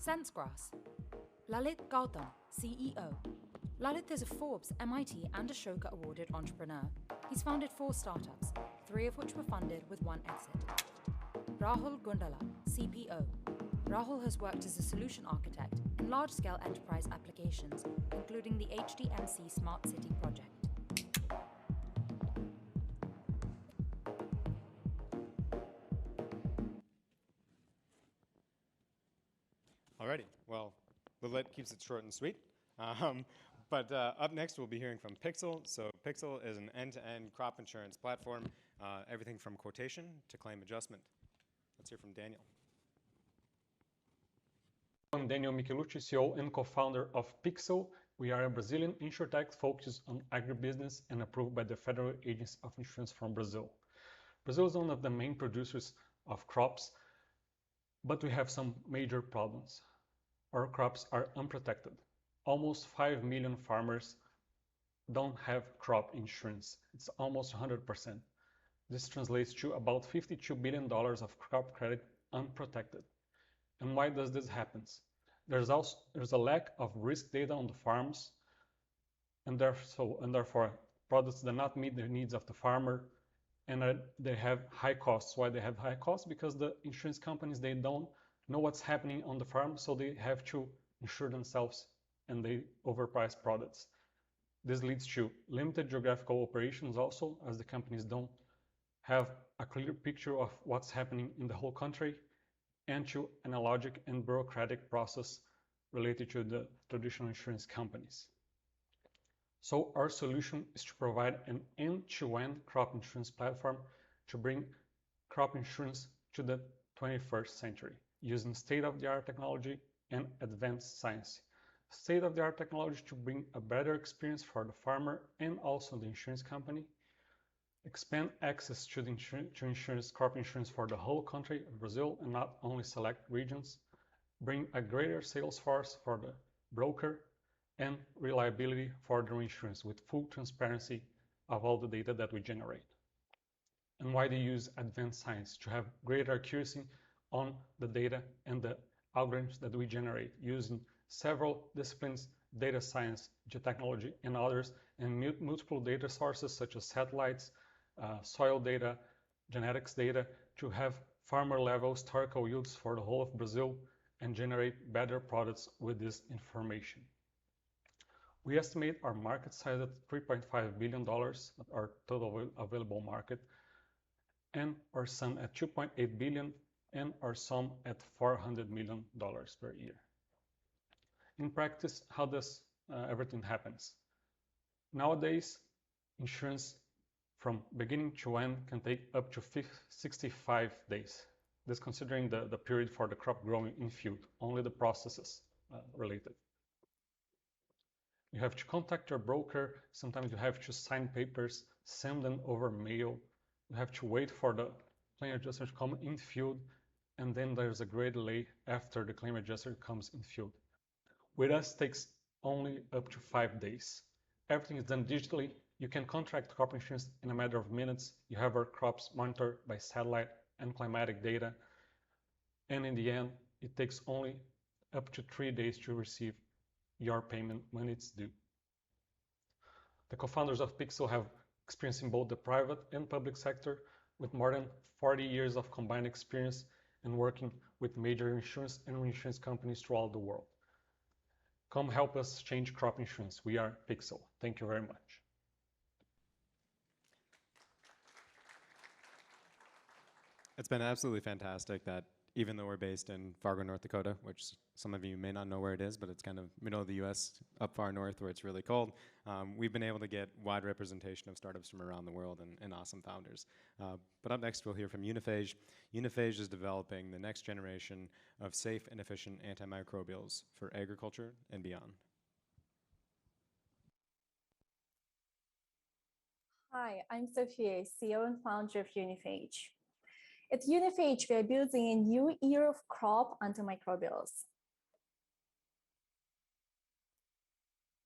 SenseGrass. Lalit Gautam, CEO. Lalit is a Forbes, MIT, and Ashoka awarded entrepreneur. He's founded 4 startups, 3 of which were funded with 1 exit. Rahul Gundala, CPO. Rahul has worked as a solution architect in large-scale enterprise applications, including the HDMC Smart City project. Alrighty, well, Lilith keeps it short and sweet. But up next, we'll be hearing from Picsel. So Picsel is an end-to-end crop insurance platform, everything from quotation to claim adjustment. Let's hear from Daniel. I'm Daniel Michelucci, CEO and co-founder of Picsel. We are a Brazilian Insurtech focused on agribusiness and approved by the Federal Agency of Insurance from Brazil. Brazil is one of the main producers of crops, but we have some major problems. Our crops are unprotected. Almost 5 million farmers don't have crop insurance. It's almost 100%. This translates to about $52 billion of crop credit unprotected. And why does this happen? There's a lack of risk data on the farms, and therefore products do not meet the needs of the farmer, and they have high costs. Why they have high costs? Because the insurance companies, they don't know what's happening on the farm, so they have to insure themselves, and they overprice products. This leads to limited geographical operations also, as the companies don't have a clear picture of what's happening in the whole country, and to an analogic and bureaucratic process related to the traditional insurance companies. So our solution is to provide an end-to-end crop insurance platform to bring crop insurance to the 21st century, using state-of-the-art technology and advanced science. State-of-the-art technology to bring a better experience for the farmer and also the insurance company, expand access to the crop insurance for the whole country of Brazil and not only select regions, bring a greater sales force for the broker, and reliability for the insurance with full transparency of all the data that we generate. And why they use advanced science? To have greater accuracy on the data and the algorithms that we generate using several disciplines, data science, geotechnology, and others, and multiple data sources such as satellites, soil data, genetics data, to have farmer-level historical yields for the whole of Brazil and generate better products with this information. We estimate our market size at $3.5 billion, our total available market, and our SUM at $2.8 billion, and our SUM at $400 million per year. In practice, how does everything happens? Nowadays, insurance from beginning to end can take up to 65 days. This considering the period for the crop growing in field, only the processes related. You have to contact your broker, sometimes you have to sign papers, send them over mail, you have to wait for the claim adjuster to come in field, and then there's a great delay after the claim adjuster comes in field. With us, it takes only up to 5 days. Everything is done digitally. You can contract crop insurance in a matter of minutes. You have our crops monitored by satellite and climatic data. And in the end, it takes only up to 3 days to receive your payment when it's due. The co-founders of Picsel have experience in both the private and public sector, with more than 40 years of combined experience and working with major insurance and reinsurance companies throughout the world. Come help us change crop insurance. We are Picsel. Thank you very much. It's been absolutely fantastic that even though we're based in Fargo, North Dakota, which some of you may not know where it is, but it's kind of middle of the US, up far north where it's really cold, we've been able to get wide representation of startups from around the world and awesome founders. But up next, we'll hear from Uniphage. Uniphage is developing the next generation of safe and efficient antimicrobials for agriculture and beyond. Hi, I'm Sophia, CEO and founder of Uniphage. At Uniphage, we are building a new era of crop antimicrobials.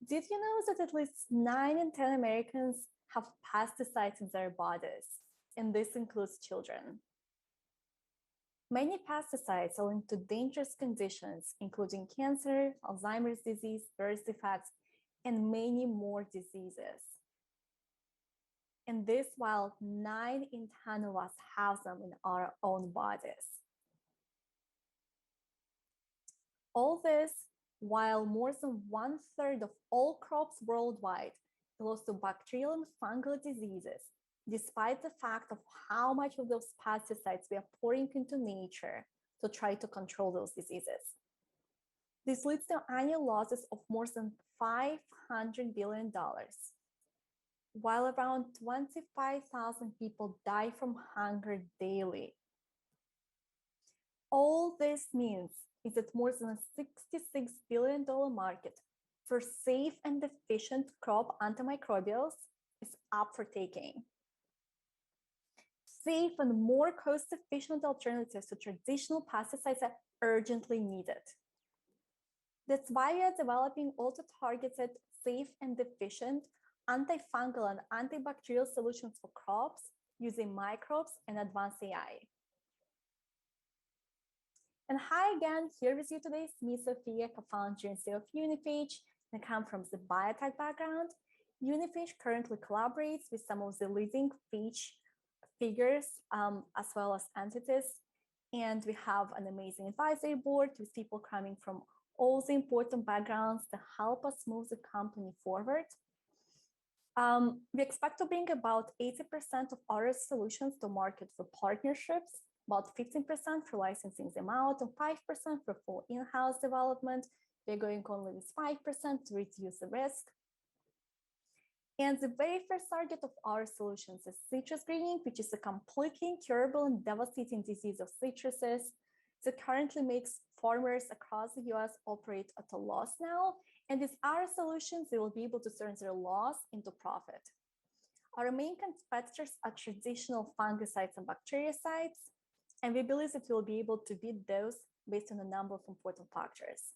Did you know that at least 9 in 10 Americans have pesticides in their bodies? And this includes children. Many pesticides are linked to dangerous conditions, including cancer, Alzheimer's disease, birth defects, and many more diseases. And this while 9 in 10 of us have them in our own bodies. All this while more than 1/3 of all crops worldwide are lost to bacterial and fungal diseases, despite the fact of how much of those pesticides we are pouring into nature to try to control those diseases. This leads to annual losses of more than $500 billion. While around 25,000 people die from hunger daily. All this means is that more than a $66 billion market for safe and efficient crop antimicrobials is up for taking. Safe and more cost-efficient alternatives to traditional pesticides are urgently needed. That's why we are developing auto-targeted, safe and efficient antifungal and antibacterial solutions for crops using microbes and advanced AI. And hi again, here with you today is me, Sophia, co-founder and CEO of Uniphage, and I come from the biotech background. Uniphage currently collaborates with some of the leading phage figures as well as entities. And we have an amazing advisory board with people coming from all the important backgrounds to help us move the company forward. We expect to bring about 80% of our solutions to market for partnerships, about 15% for licensing them out, and 5% for full in-house development. We're going only with 5% to reduce the risk. And the very first target of our solutions is citrus greening, which is a completely incurable and devastating disease of citruses that currently makes farmers across the US operate at a loss now. And with our solutions, they will be able to turn their loss into profit. Our main competitors are traditional fungicides and bactericides, and we believe that we'll be able to beat those based on a number of important factors.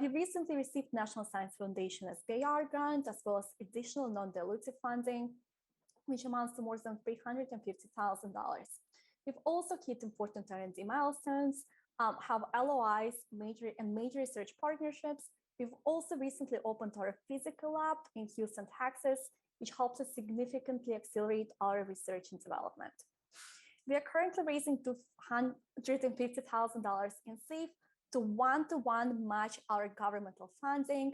We recently received National Science Foundation SBIR grant, as well as additional non-dilutive funding, which amounts to more than $350,000. We've also hit important R&D milestones, have LOIs, major research partnerships. We've also recently opened our physical lab in Houston, Texas, which helps us significantly accelerate our research and development. We are currently raising $250,000 in SAFE to one-to-one match our governmental funding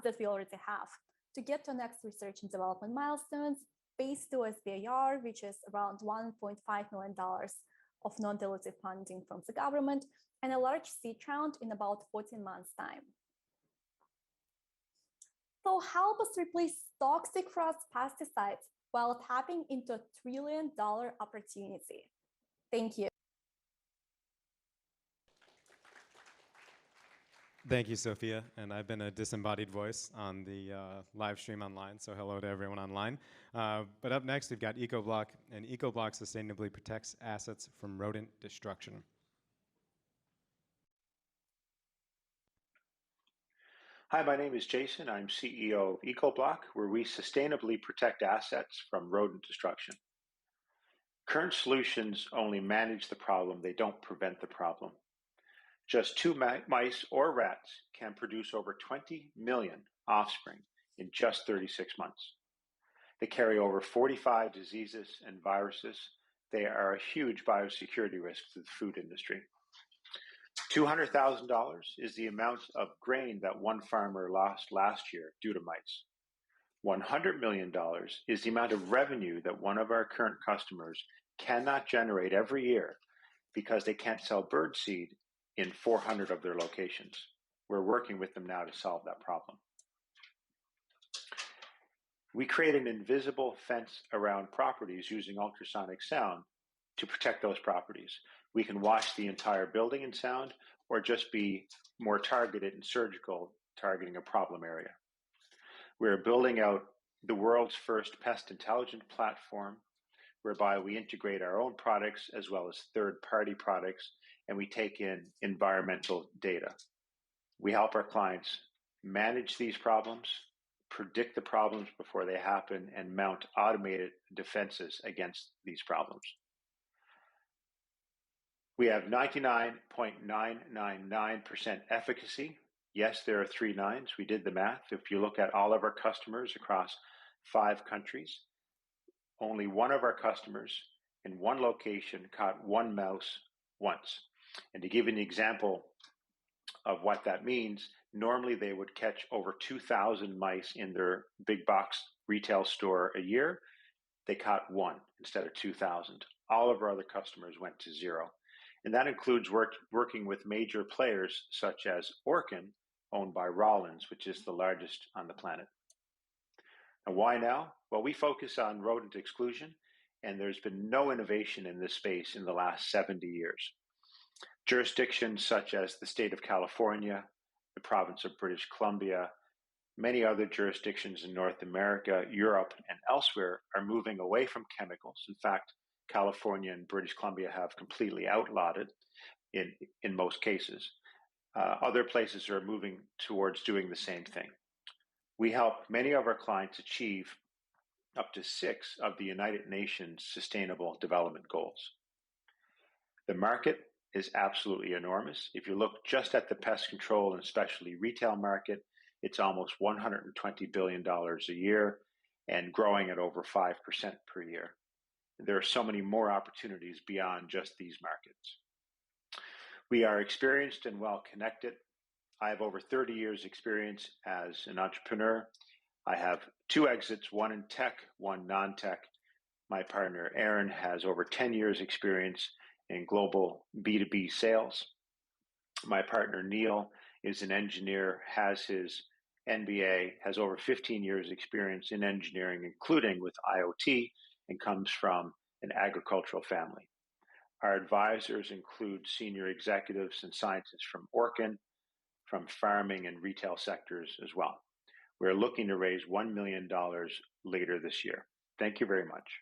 that we already have to get to next research and development milestones based to SBIR, which is around $1.5 million of non-dilutive funding from the government, and a large seed round in about 14 months' time. So help us replace toxic frost pesticides while tapping into a $1 trillion opportunity. Thank you. Thank you, Sophia. And I've been a disembodied voice on the live stream online, so hello to everyone online. But up next, we've got Ecobloc, and Ecobloc sustainably protects assets from rodent destruction. Hi, my name is Jason. I'm CEO of Ecobloc, where we sustainably protect assets from rodent destruction. Current solutions only manage the problem, they don't prevent the problem. Just 2 mice or rats can produce over 20 million offspring in just 36 months. They carry over 45 diseases and viruses. They are a huge biosecurity risk to the food industry. $200,000 is the amount of grain that one farmer lost last year due to mice. $100 million is the amount of revenue that one of our current customers cannot generate every year because they can't sell bird seed in 400 of their locations. We're working with them now to solve that problem. We create an invisible fence around properties using ultrasonic sound to protect those properties. We can watch the entire building in sound or just be more targeted and surgical, targeting a problem area. We're building out the world's first pest intelligence platform, whereby we integrate our own products as well as third-party products, and we take in environmental data. We help our clients manage these problems, predict the problems before they happen, and mount automated defenses against these problems. We have 99.999% efficacy. Yes, there are 3 nines. We did the math. If you look at all of our customers across 5 countries, only one of our customers in one location caught 1 mouse once. And to give you an example of what that means, normally they would catch over 2,000 mice in their big box retail store a year. They caught 1 instead of 2,000. All of our other customers went to 0. And that includes working with major players such as Orkin, owned by Rollins, which is the largest on the planet. And why now? Well, we focus on rodent exclusion, and there's been no innovation in this space in the last 70 years. Jurisdictions such as the state of California, the province of British Columbia, many other jurisdictions in North America, Europe, and elsewhere are moving away from chemicals. In fact, California and British Columbia have completely outlawed it in most cases. Other places are moving towards doing the same thing. We help many of our clients achieve up to 6 of the United Nations Sustainable Development Goals. The market is absolutely enormous. If you look just at the pest control and especially retail market, it's almost $120 billion a year and growing at over 5% per year. There are so many more opportunities beyond just these markets. We are experienced and well connected. I have over 30 years experience as an entrepreneur. I have 2 exits, 1 in tech, 1 non-tech. My partner Aaron has over 10 years experience in global B2B sales. My partner Neil is an engineer, has his MBA, has over 15 years experience in engineering, including with IoT, and comes from an agricultural family. Our advisors include senior executives and scientists from Orkin, from farming and retail sectors as well. We're looking to raise $1 million later this year. Thank you very much.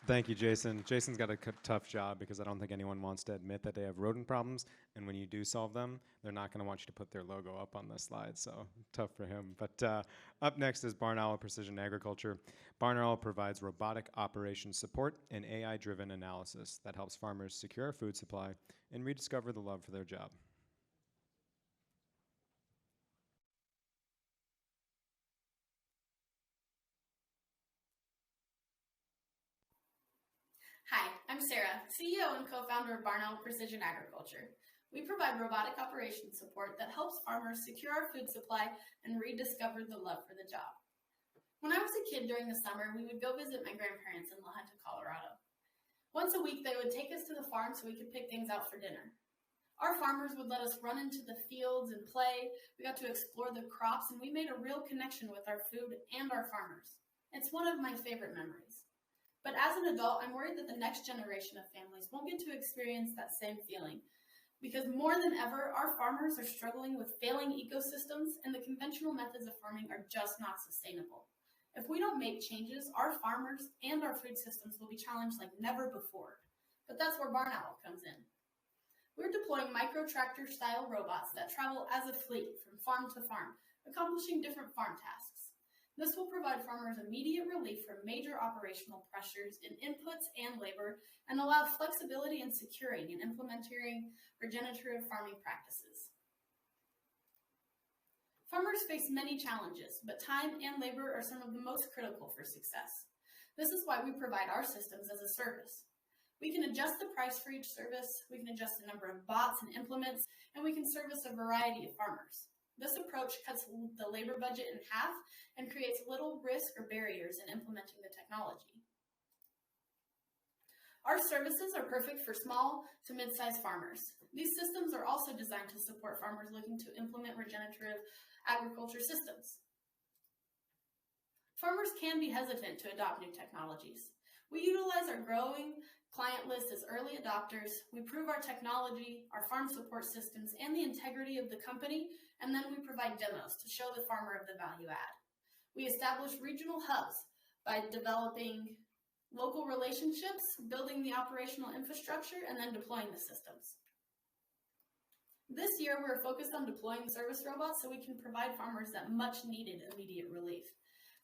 Thank you, Jason. Jason's got a tough job because I don't think anyone wants to admit that they have rodent problems. And when you do solve them, they're not going to want you to put their logo up on the slide. So tough for him. But up next is Barn Owl Precision Agriculture. Barn Owl provides robotic operations support and AI-driven analysis that helps farmers secure food supply and rediscover the love for their job. Hi, I'm Sarah, CEO and co-founder of Barn Owl Precision Agriculture. We provide robotic operations support that helps farmers secure our food supply and rediscover the love for the job. When I was a kid during the summer, we would go visit my grandparents in La Junta, Colorado. Once a week, they would take us to the farm so we could pick things out for dinner. Our farmers would let us run into the fields and play. We got to explore the crops, and we made a real connection with our food and our farmers. It's one of my favorite memories. But as an adult, I'm worried that the next generation of families won't get to experience that same feeling, because more than ever, our farmers are struggling with failing ecosystems, and the conventional methods of farming are just not sustainable. If we don't make changes, our farmers and our food systems will be challenged like never before. But that's where Barn Owl comes in. We're deploying micro-tractor-style robots that travel as a fleet from farm to farm, accomplishing different farm tasks. This will provide farmers immediate relief from major operational pressures in inputs and labor and allow flexibility in securing and implementing regenerative farming practices. Farmers face many challenges, but time and labor are some of the most critical for success. This is why we provide our systems as a service. We can adjust the price for each service, we can adjust the number of bots and implements, and we can service a variety of farmers. This approach cuts the labor budget in half and creates little risk or barriers in implementing the technology. Our services are perfect for small to mid-sized farmers. These systems are also designed to support farmers looking to implement regenerative agriculture systems. Farmers can be hesitant to adopt new technologies. We utilize our growing client list as early adopters. We prove our technology, our farm support systems, and the integrity of the company, and then we provide demos to show the farmer of the value add. We establish regional hubs by developing local relationships, building the operational infrastructure, and then deploying the systems. This year, we're focused on deploying service robots so we can provide farmers that much needed immediate relief.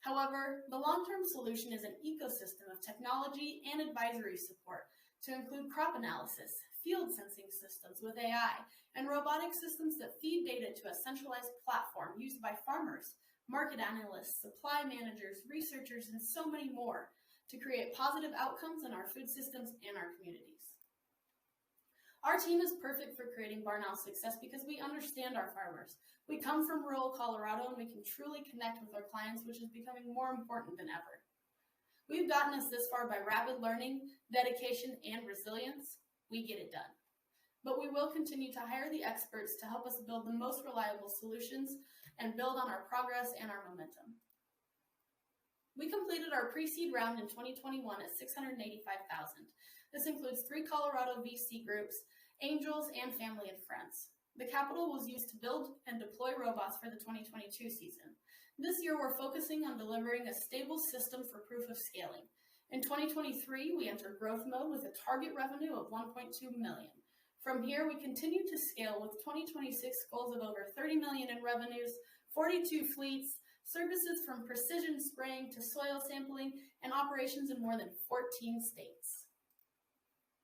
However, the long-term solution is an ecosystem of technology and advisory support to include crop analysis, field sensing systems with AI, and robotic systems that feed data to a centralized platform used by farmers, market analysts, supply managers, researchers, and so many more to create positive outcomes in our food systems and our communities. Our team is perfect for creating Barn Owl success because we understand our farmers. We come from rural Colorado and we can truly connect with our clients, which is becoming more important than ever. We've gotten us this far by rapid learning, dedication, and resilience. We get it done. But we will continue to hire the experts to help us build the most reliable solutions and build on our progress and our momentum. We completed our pre-seed round in 2021 at $685,000. This includes 3 Colorado VC groups, angels, and family and friends. The capital was used to build and deploy robots for the 2022 season. This year, we're focusing on delivering a stable system for proof of scaling. In 2023, we entered growth mode with a target revenue of $1.2 million. From here, we continue to scale with 2026 goals of over $30 million in revenues, 42 fleets, services from precision spraying to soil sampling, and operations in more than 14 states.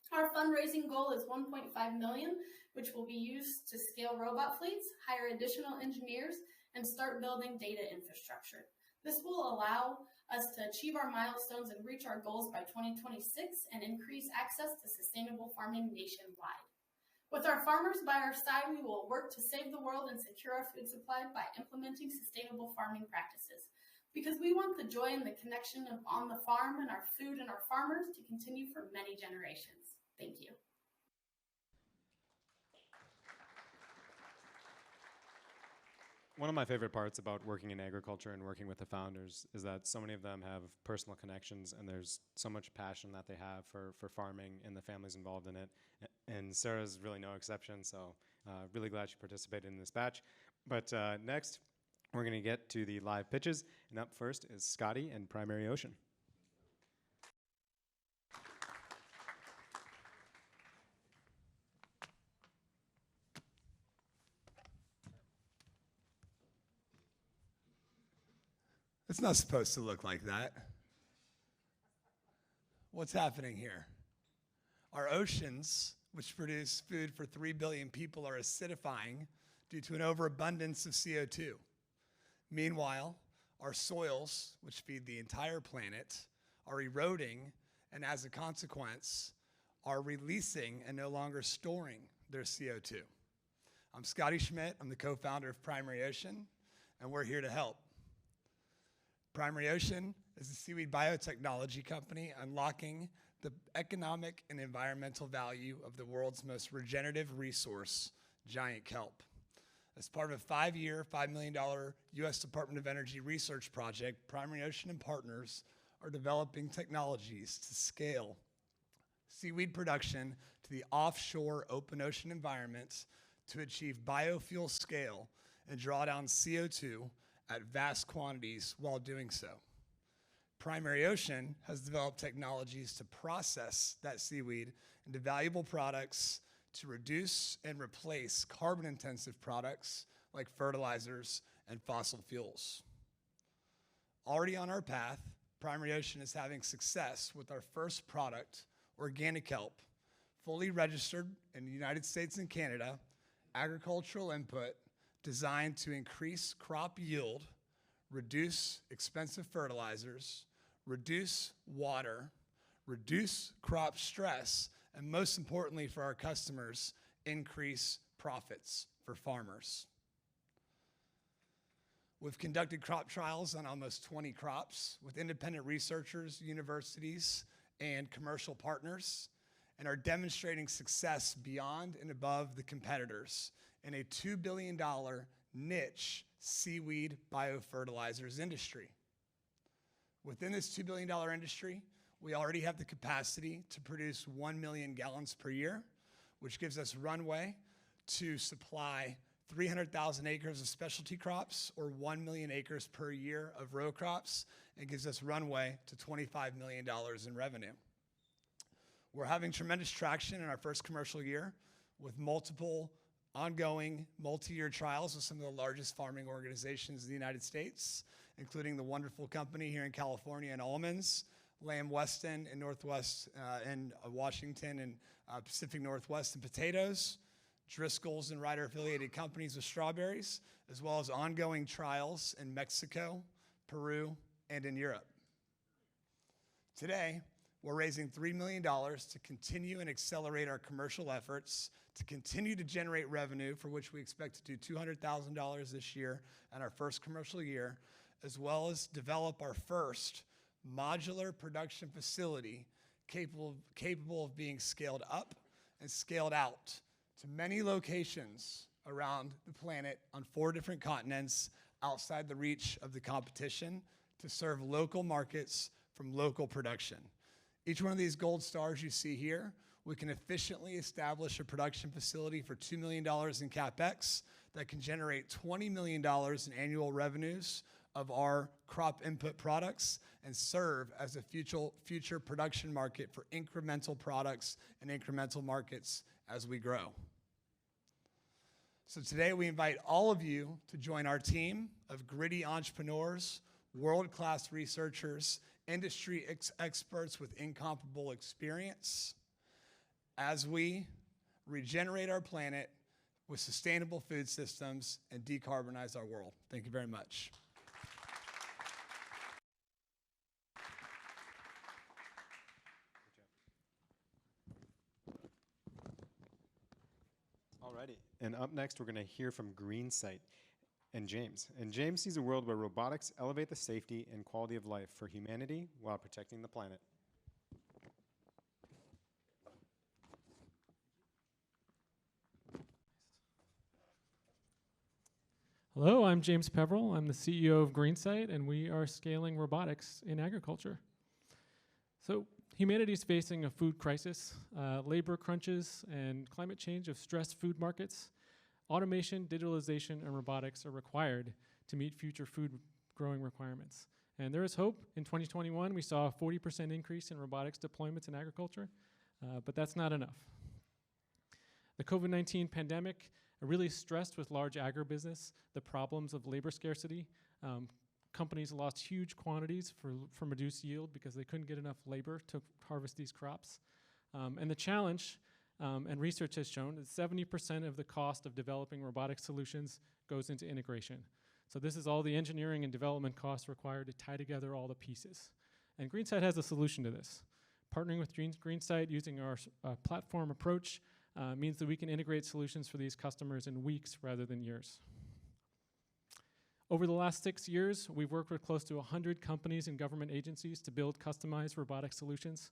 Our fundraising goal is $1.5 million, which will be used to scale robot fleets, hire additional engineers, and start building data infrastructure. This will allow us to achieve our milestones and reach our goals by 2026 and increase access to sustainable farming nationwide. With our farmers by our side, we will work to save the world and secure our food supply by implementing sustainable farming practices. Because we want the joy and the connection on the farm and our food and our farmers to continue for many generations. Thank you. One of my favorite parts about working in agriculture and working with the founders is that so many of them have personal connections and there's so much passion that they have for farming and the families involved in it. And Sarah's really no exception, so really glad she participated in this batch. But next, we're going to get to the live pitches. And up first is Scotty and Primary Ocean. It's not supposed to look like that. What's happening here? Our oceans, which produce food for 3 billion people, are acidifying due to an overabundance of CO2. Meanwhile, our soils, which feed the entire planet, are eroding, and as a consequence, are releasing and no longer storing their CO2. I'm Scotty Schmidt. I'm the co-founder of Primary Ocean, and we're here to help. Primary Ocean is a seaweed biotechnology company unlocking the economic and environmental value of the world's most regenerative resource, giant kelp. As part of a 5-year, $5 million U.S. Department of Energy research project, Primary Ocean and partners are developing technologies to scale seaweed production to the offshore open ocean environments to achieve biofuel scale and draw down CO2 at vast quantities while doing so. Primary Ocean has developed technologies to process that seaweed into valuable products to reduce and replace carbon-intensive products like fertilizers and fossil fuels. Already on our path, Primary Ocean is having success with our first product, organic kelp, fully registered in the United States and Canada, agricultural input designed to increase crop yield, reduce expensive fertilizers, reduce water, reduce crop stress, and most importantly for our customers, increase profits for farmers. We've conducted crop trials on almost 20 crops with independent researchers, universities, and commercial partners, and are demonstrating success beyond and above the competitors in a $2 billion niche seaweed biofertilizers industry. Within this $2 billion industry, we already have the capacity to produce 1 million gallons per year, which gives us runway to supply 300,000 acres of specialty crops or 1 million acres per year of row crops, and gives us runway to $25 million in revenue. We're having tremendous traction in our first commercial year with multiple ongoing multi-year trials with some of the largest farming organizations in the United States, including the wonderful company here in California in almonds, Lamb Weston in Northwest in Washington and Pacific Northwest in potatoes, Driscoll's and Ryder affiliated companies with strawberries, as well as ongoing trials in Mexico, Peru, and in Europe. Today, we're raising $3 million to continue and accelerate our commercial efforts, to continue to generate revenue, for which we expect to do $200,000 this year in our first commercial year, as well as develop our first modular production facility capable of being scaled up and scaled out to many locations around the planet on 4 different continents outside the reach of the competition to serve local markets from local production. Each one of these gold stars you see here, we can efficiently establish a production facility for $2 million in CapEx that can generate $20 million in annual revenues of our crop input products and serve as a future production market for incremental products and incremental markets as we grow. So today we invite all of you to join our team of gritty entrepreneurs, world-class researchers, industry experts with incomparable experience as we regenerate our planet with sustainable food systems and decarbonize our world. Thank you very much. Alrighty, and up next we're going to hear from GreenSight and James. And James sees a world where robotics elevate the safety and quality of life for humanity while protecting the planet. Hello, I'm James Peverell. I'm the CEO of GreenSight, and we are scaling robotics in agriculture. So humanity is facing a food crisis, labor crunches, and climate change have stressed food markets. Automation, digitalization, and robotics are required to meet future food growing requirements. And there is hope. In 2021, we saw a 40% increase in robotics deployments in agriculture, but that's not enough. The COVID-19 pandemic really stressed with large agribusiness the problems of labor scarcity, companies lost huge quantities from reduced yield because they couldn't get enough labor to harvest these crops. And the challenge, and research has shown, that 70% of the cost of developing robotic solutions goes into integration. So this is all the engineering and development costs required to tie together all the pieces. And GreenSight has a solution to this. Partnering with GreenSight using our platform approach means that we can integrate solutions for these customers in weeks rather than years. Over the last 6 years, we've worked with close to 100 companies and government agencies to build customized robotic solutions.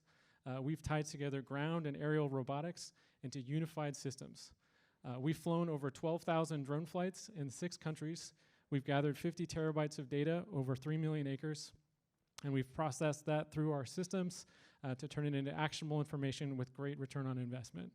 We've tied together ground and aerial robotics into unified systems. We've flown over 12,000 drone flights in 6 countries. We've gathered 50 terabytes of data over 3 million acres, and we've processed that through our systems to turn it into actionable information with great return on investment.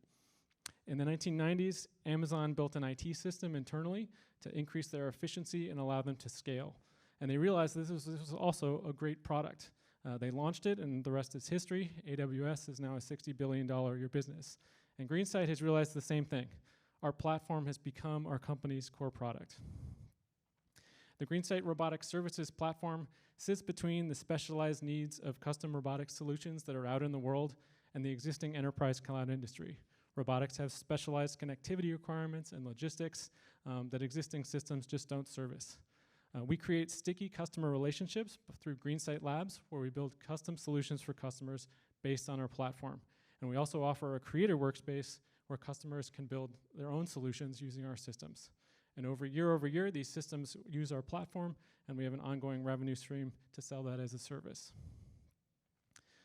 In the 1990s, Amazon built an IT system internally to increase their efficiency and allow them to scale. And they realized this was also a great product. They launched it, and the rest is history. AWS is now a $60 billion a year business. And GreenSight has realized the same thing. Our platform has become our company's core product. The GreenSight Robotic Services platform sits between the specialized needs of custom robotic solutions that are out in the world and the existing enterprise cloud industry. Robotics have specialized connectivity requirements and logistics that existing systems just don't service. We create sticky customer relationships through GreenSight Labs, where we build custom solutions for customers based on our platform. And we also offer a creator workspace where customers can build their own solutions using our systems. And over year, these systems use our platform, and we have an ongoing revenue stream to sell that as a service.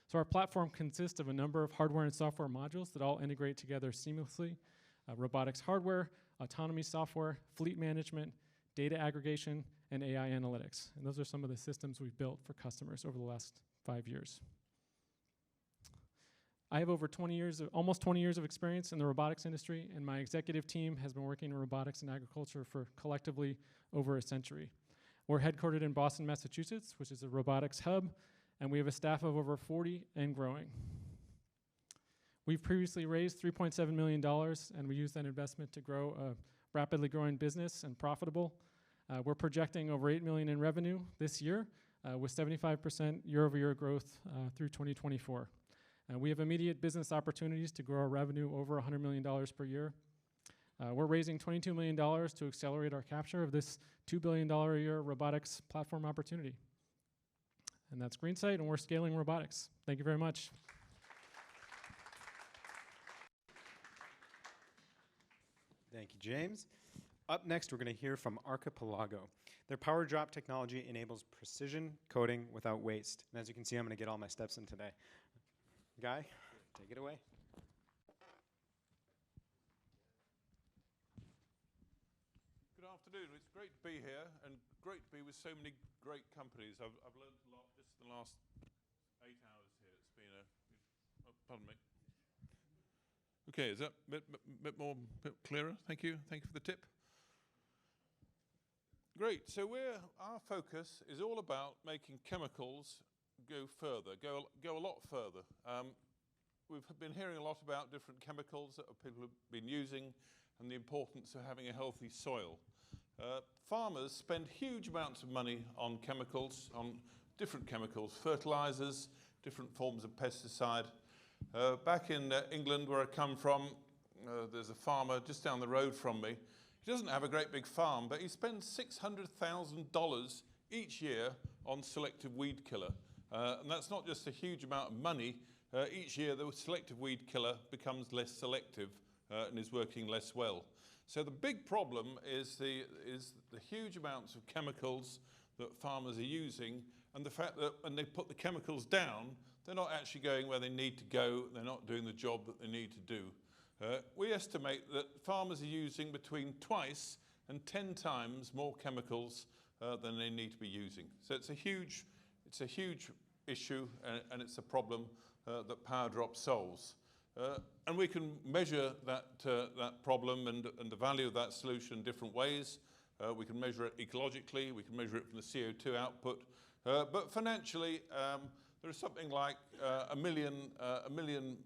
So our platform consists of a number of hardware and software modules that all integrate together seamlessly. Robotics hardware, autonomy software, fleet management, data aggregation, and AI analytics. And those are some of the systems we've built for customers over the last 5 years. I have over almost 20 years of experience in the robotics industry, and my executive team has been working in robotics and agriculture for collectively over a century. We're headquartered in Boston, Massachusetts, which is a robotics hub, and we have a staff of over 40 and growing. We've previously raised $3.7 million, and we used that investment to grow a rapidly growing business and profitable. We're projecting over $8 million in revenue this year, with 75% year-over-year growth through 2024. We have immediate business opportunities to grow our revenue over $100 million per year. We're raising $22 million to accelerate our capture of this $2 billion a year robotics platform opportunity. And that's GreenSight, and we're scaling robotics. Thank you very much. Thank you, James. Up next, we're going to hear from Archipelgo. Their power drop technology enables precision coding without waste. And as you can see, I'm going to get all my steps in today. Guy, take it away. Good afternoon. It's great to be here and great to be with so many great companies. I've learned a lot just in the last 8 hours here. It's been pardon me. Okay, is that a bit more clearer? Thank you. Thank you for the tip. Great. So our focus is all about making chemicals go further, go a lot further. We've been hearing a lot about different chemicals that people have been using and the importance of having a healthy soil. Farmers spend huge amounts of money on chemicals, on different chemicals, fertilizers, different forms of pesticide. Back in England, where I come from, there's a farmer just down the road from me. He doesn't have a great big farm, but he spends $600,000 each year on selective weed killer. And that's not just a huge amount of money. Each year, the selective weed killer becomes less selective and is working less well. So the big problem is the huge amounts of chemicals that farmers are using, and the fact that when they put the chemicals down, they're not actually going where they need to go. They're not doing the job that they need to do. We estimate that farmers are using between twice and 10 times more chemicals than they need to be using. So it's a huge issue, and it's a problem that PowerDrop solves. And we can measure that problem and the value of that solution in different ways. We can measure it ecologically. We can measure it from the CO2 output. But financially, there is something like a million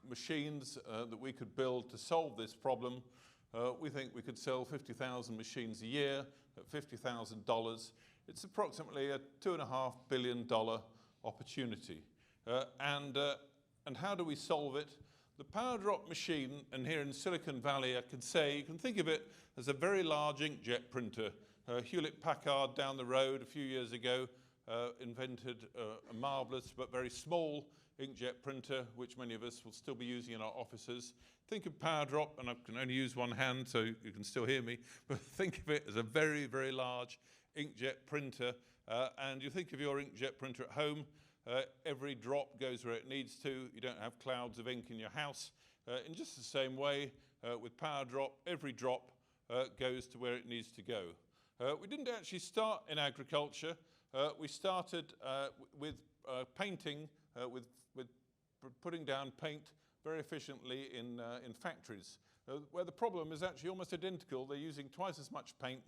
machines that we could build to solve this problem. We think we could sell 50,000 machines a year at $50,000. it's approximately a $2.5 billion opportunity. And how do we solve it? The power drop machine, and here in Silicon Valley, I can say, you can think of it as a very large inkjet printer. Hewlett-Packard down the road a few years ago invented a marvelous but very small inkjet printer, which many of us will still be using in our offices. Think of power drop, and I can only use one hand so you can still hear me, but think of it as a very, very large inkjet printer. And you think of your inkjet printer at home, every drop goes where it needs to. You don't have clouds of ink in your house. In just the same way, with power drop, every drop goes to where it needs to go. We didn't actually start in agriculture. We started with painting, with putting down paint very efficiently in factories, where the problem is actually almost identical. They're using twice as much paint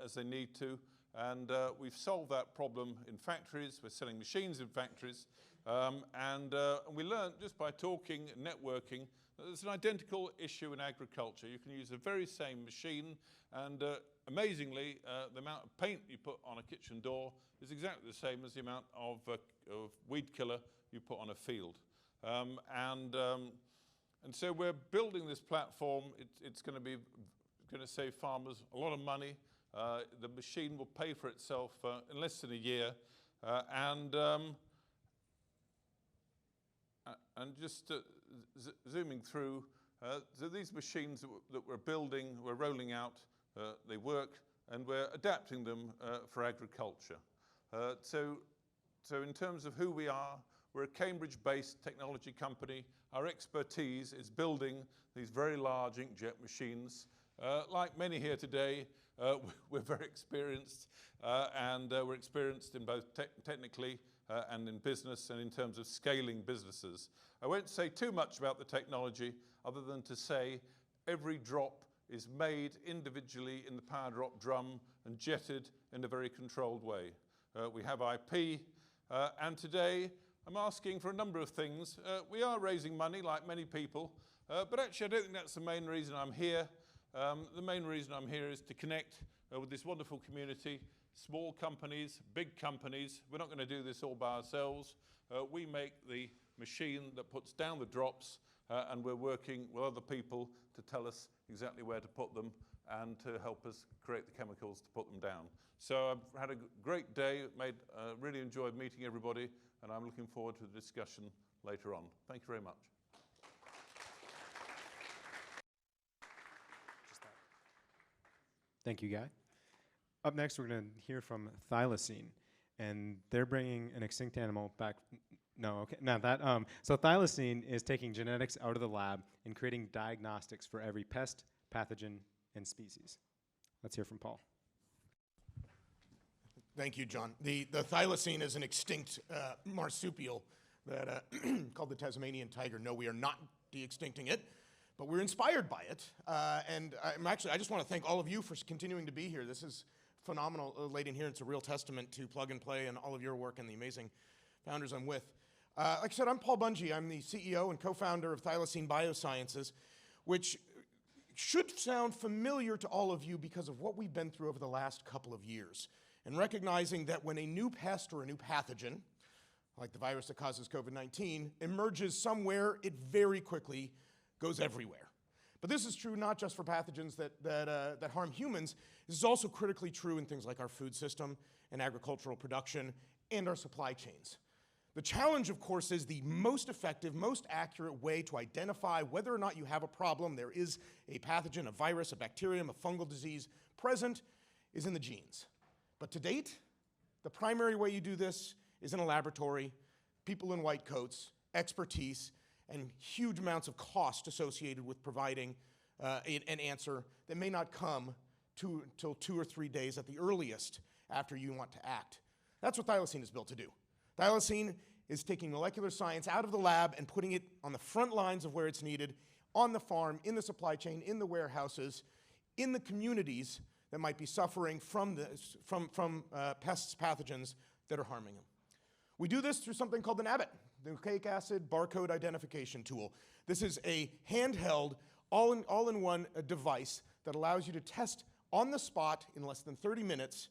as they need to, and we've solved that problem in factories. We're selling machines in factories, and we learned just by talking and networking that there's an identical issue in agriculture. You can use the very same machine, and amazingly, the amount of paint you put on a kitchen door is exactly the same as the amount of weed killer you put on a field. And so we're building this platform. It's going to save farmers a lot of money. The machine will pay for itself in less than a year. And just zooming through, so these machines that we're building, we're rolling out, they work, and we're adapting them for agriculture. So in terms of who we are, we're a Cambridge-based technology company. Our expertise is building these very large inkjet machines. Like many here today, we're very experienced, and we're experienced in both technically and in business and in terms of scaling businesses. I won't say too much about the technology other than to say every drop is made individually in the power drop drum and jetted in a very controlled way. We have IP, and today I'm asking for a number of things. We are raising money like many people, but actually I don't think that's the main reason I'm here. The main reason I'm here is to connect with this wonderful community, small companies, big companies. We're not going to do this all by ourselves. We make the machine that puts down the drops, and we're working with other people to tell us exactly where to put them and to help us create the chemicals to put them down. So I've had a great day, really enjoyed meeting everybody, and I'm looking forward to the discussion later on. Thank you very much. Thank you, Guy. Up next, we're going to hear from Thylacine, and they're bringing an extinct animal back. No, okay, not that. So Thylacine is taking genetics out of the lab and creating diagnostics for every pest, pathogen, and species. Let's hear from Paul. Thank you, John. The thylacine is an extinct marsupial that called the Tasmanian tiger. No, we are not de-extincting it, but we're inspired by it. And I just want to thank all of you for continuing to be here. This is phenomenal late in here. It's a real testament to Plug and Play and all of your work and the amazing founders I'm with. Like I said, I'm Paul Bungie. I'm the CEO and co-founder of Thylacine Biosciences, which should sound familiar to all of you because of what we've been through over the last couple of years. And recognizing that when a new pest or a new pathogen, like the virus that causes COVID-19, emerges somewhere, it very quickly goes everywhere. But this is true not just for pathogens that harm humans. This is also critically true in things like our food system and agricultural production and our supply chains. The challenge, of course, is the most effective, most accurate way to identify whether or not you have a problem, there is a pathogen, a virus, a bacterium, a fungal disease present, is in the genes. But to date, the primary way you do this is in a laboratory, people in white coats, expertise, and huge amounts of cost associated with providing an answer that may not come till 2 or 3 days at the earliest after you want to act. That's what Thylacine is built to do. Thylacine is taking molecular science out of the lab and putting it on the front lines of where it's needed, on the farm, in the supply chain, in the warehouses, in the communities that might be suffering from pests, pathogens that are harming them. We do this through something called the NABIT, the Nucleic Acid Barcode Identification Tool. This is a handheld, all-in-one device that allows you to test on the spot in less than 30 minutes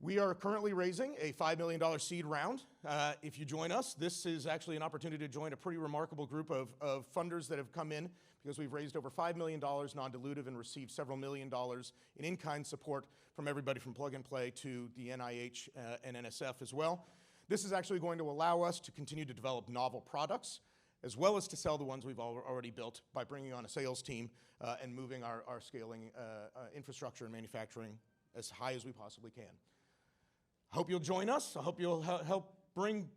We are currently raising a $5 million seed round. If you join us, this is actually an opportunity to join a pretty remarkable group of funders that have come in because we've raised over $5 million non-dilutive and received several $1 million in in-kind support from everybody from Plug and Play to the NIH and NSF as well. This is actually going to allow us to continue to develop novel products as well as to sell the ones we've already built by bringing on a sales team and moving our scaling infrastructure and manufacturing as high as we possibly can. I hope you'll join us. I hope you'll help bring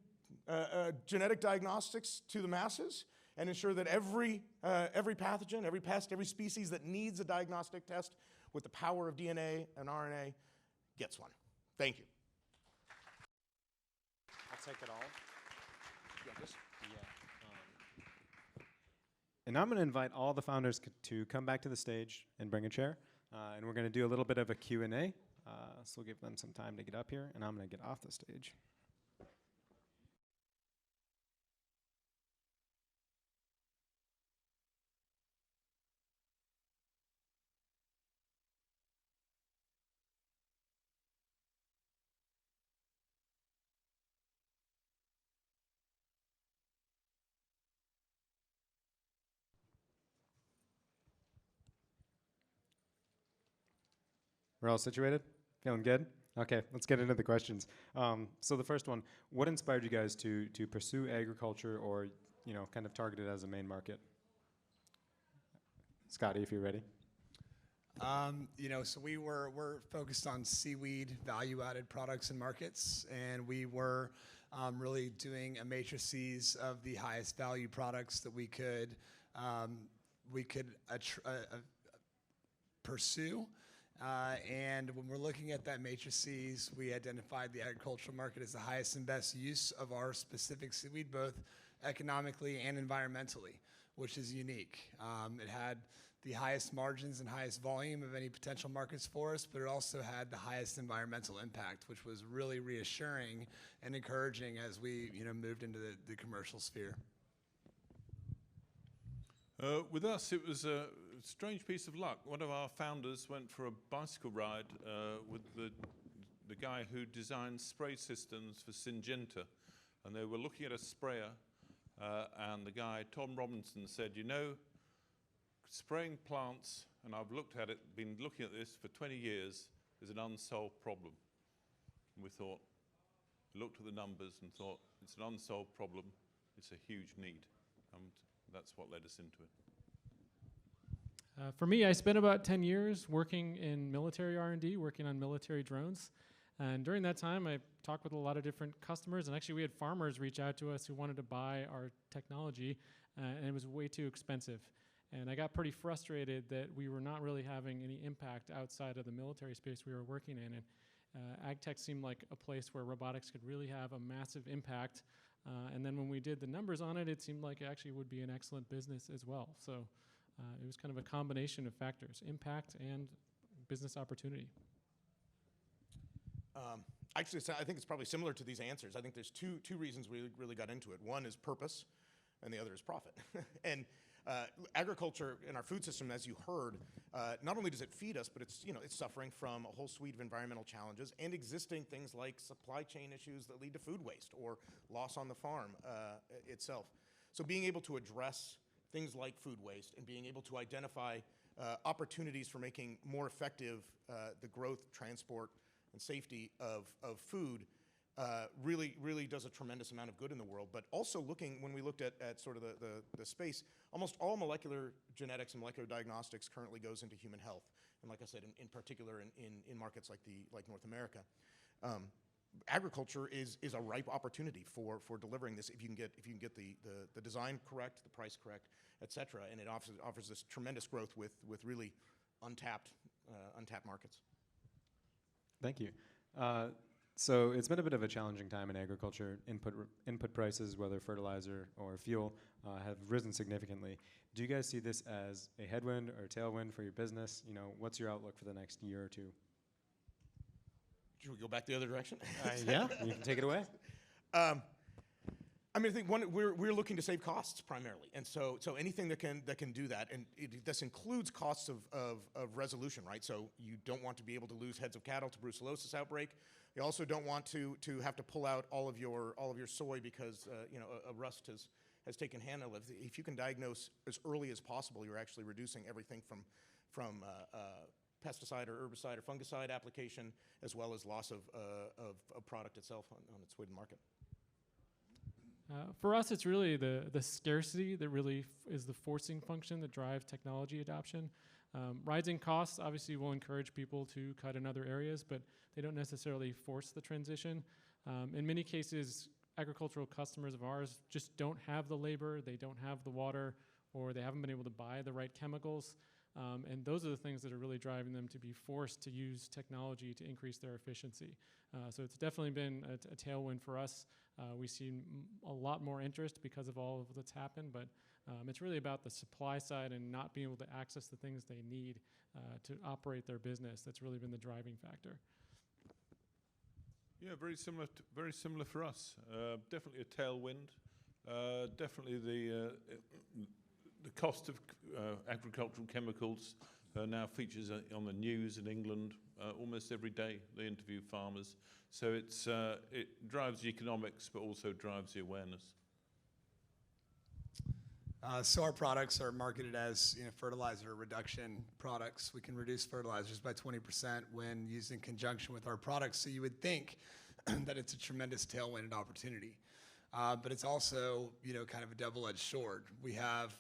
genetic diagnostics to the masses and ensure that every pathogen, every pest, every species that needs a diagnostic test with the power of DNA and RNA gets one. Thank you. I'll take it all. You got this? Yeah. And I'm going to invite all the founders to come back to the stage and bring a chair. And we're going to do a little bit of a Q&A. So we'll give them some time to get up here, and I'm going to get off the stage. We're all situated? Feeling good? Okay, let's get into the questions. So the first one, what inspired you guys to pursue agriculture or, kind of target it as a main market? Scotty, if you're ready. So we're focused on seaweed value-added products and markets, and we were really doing a matrices of the highest value products that we could pursue. And when we're looking at that matrices, we identified the agricultural market as the highest and best use of our specific seaweed, both economically and environmentally, which is unique. It had the highest margins and highest volume of any potential markets for us, but it also had the highest environmental impact, which was really reassuring and encouraging as we moved into the commercial sphere. With us, it was a strange piece of luck. One of our founders went for a bicycle ride with the guy who designed spray systems for Syngenta, and they were looking at a sprayer, and the guy, Tom Robinson, said, spraying plants, and I've been looking at this for 20 years, is an unsolved problem. And we looked at the numbers and thought, it's an unsolved problem, it's a huge need. And that's what led us into it. For me, I spent about 10 years working in military R&D, working on military drones. And during that time, I talked with a lot of different customers. And actually, we had farmers reach out to us who wanted to buy our technology, and it was way too expensive. And I got pretty frustrated that we were not really having any impact outside of the military space we were working in. And Agtech seemed like a place where robotics could really have a massive impact. And then when we did the numbers on it, it seemed like it actually would be an excellent business as well. So it was kind of a combination of factors, impact and business opportunity. Actually, I think it's probably similar to these answers. I think there's two reasons we really got into it. One is purpose, and the other is profit. And agriculture in our food system, as you heard, not only does it feed us, but it's suffering from a whole suite of environmental challenges and existing things like supply chain issues that lead to food waste or loss on the farm itself. So being able to address things like food waste and being able to identify opportunities for making more effective the growth, transport, and safety of food really does a tremendous amount of good in the world. But also when we looked at sort of the space, almost all molecular genetics and molecular diagnostics currently goes into human health. And like I said, in particular in markets like North America. Agriculture is a ripe opportunity for delivering this if you can get the design correct, the price correct, et cetera, and it offers this tremendous growth with really untapped markets. Thank you. So it's been a bit of a challenging time in agriculture. Input prices, whether fertilizer or fuel, have risen significantly. Do you guys see this as a headwind or a tailwind for your business? What's your outlook for the next year or two? Should we go back the other direction? Yeah, you can take it away. I mean, I think we're looking to save costs primarily, and so anything that can do that, and this includes costs of resolution, right? So you don't want to be able to lose heads of cattle to brucellosis outbreak. You also don't want to have to pull out all of your soy because a rust has taken handle of. If you can diagnose as early as possible, you're actually reducing everything from pesticide or herbicide or fungicide application, as well as loss of product itself on its way to market. For us, it's really the scarcity that really is the forcing function that drives technology adoption. Rising costs obviously will encourage people to cut in other areas, but they don't necessarily force the transition. In many cases, agricultural customers of ours just don't have the labor, they don't have the water, or they haven't been able to buy the right chemicals. And those are the things that are really driving them to be forced to use technology to increase their efficiency. So it's definitely been a tailwind for us. We see a lot more interest because of all of that's happened, but it's really about the supply side and not being able to access the things they need to operate their business. That's really been the driving factor. Yeah, very similar for us. Definitely a tailwind. Definitely the cost of agricultural chemicals now features on the news in England almost every day. They interview farmers, so it drives the economics, but also drives the awareness. So our products are marketed as fertilizer reduction products. We can reduce fertilizers by 20% when used in conjunction with our products. So you would think that it's a tremendous tailwind and opportunity, but it's also kind of a double-edged sword. We have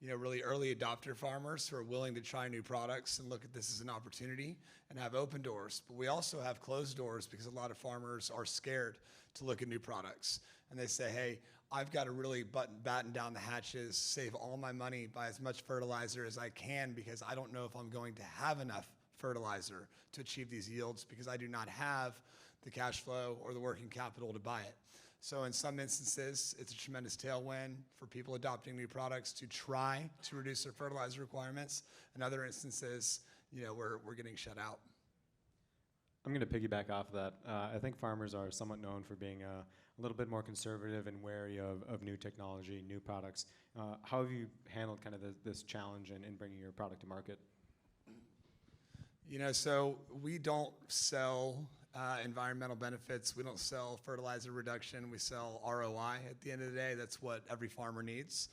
really early adopter farmers who are willing to try new products and look at this as an opportunity and have open doors. But we also have closed doors because a lot of farmers are scared to look at new products. And they say, hey, I've got to really batten down the hatches, save all my money, buy as much fertilizer as I can because I don't know if I'm going to have enough fertilizer to achieve these yields because I do not have the cash flow or the working capital to buy it. So in some instances, it's a tremendous tailwind for people adopting new products to try to reduce their fertilizer requirements. In other instances, we're getting shut out. I'm going to piggyback off of that. I think farmers are somewhat known for being a little bit more conservative and wary of new technology, new products. How have you handled kind of this challenge in bringing your product to market? So we don't sell environmental benefits. We don't sell fertilizer reduction. We sell ROI at the end of the day. That's what every farmer needs,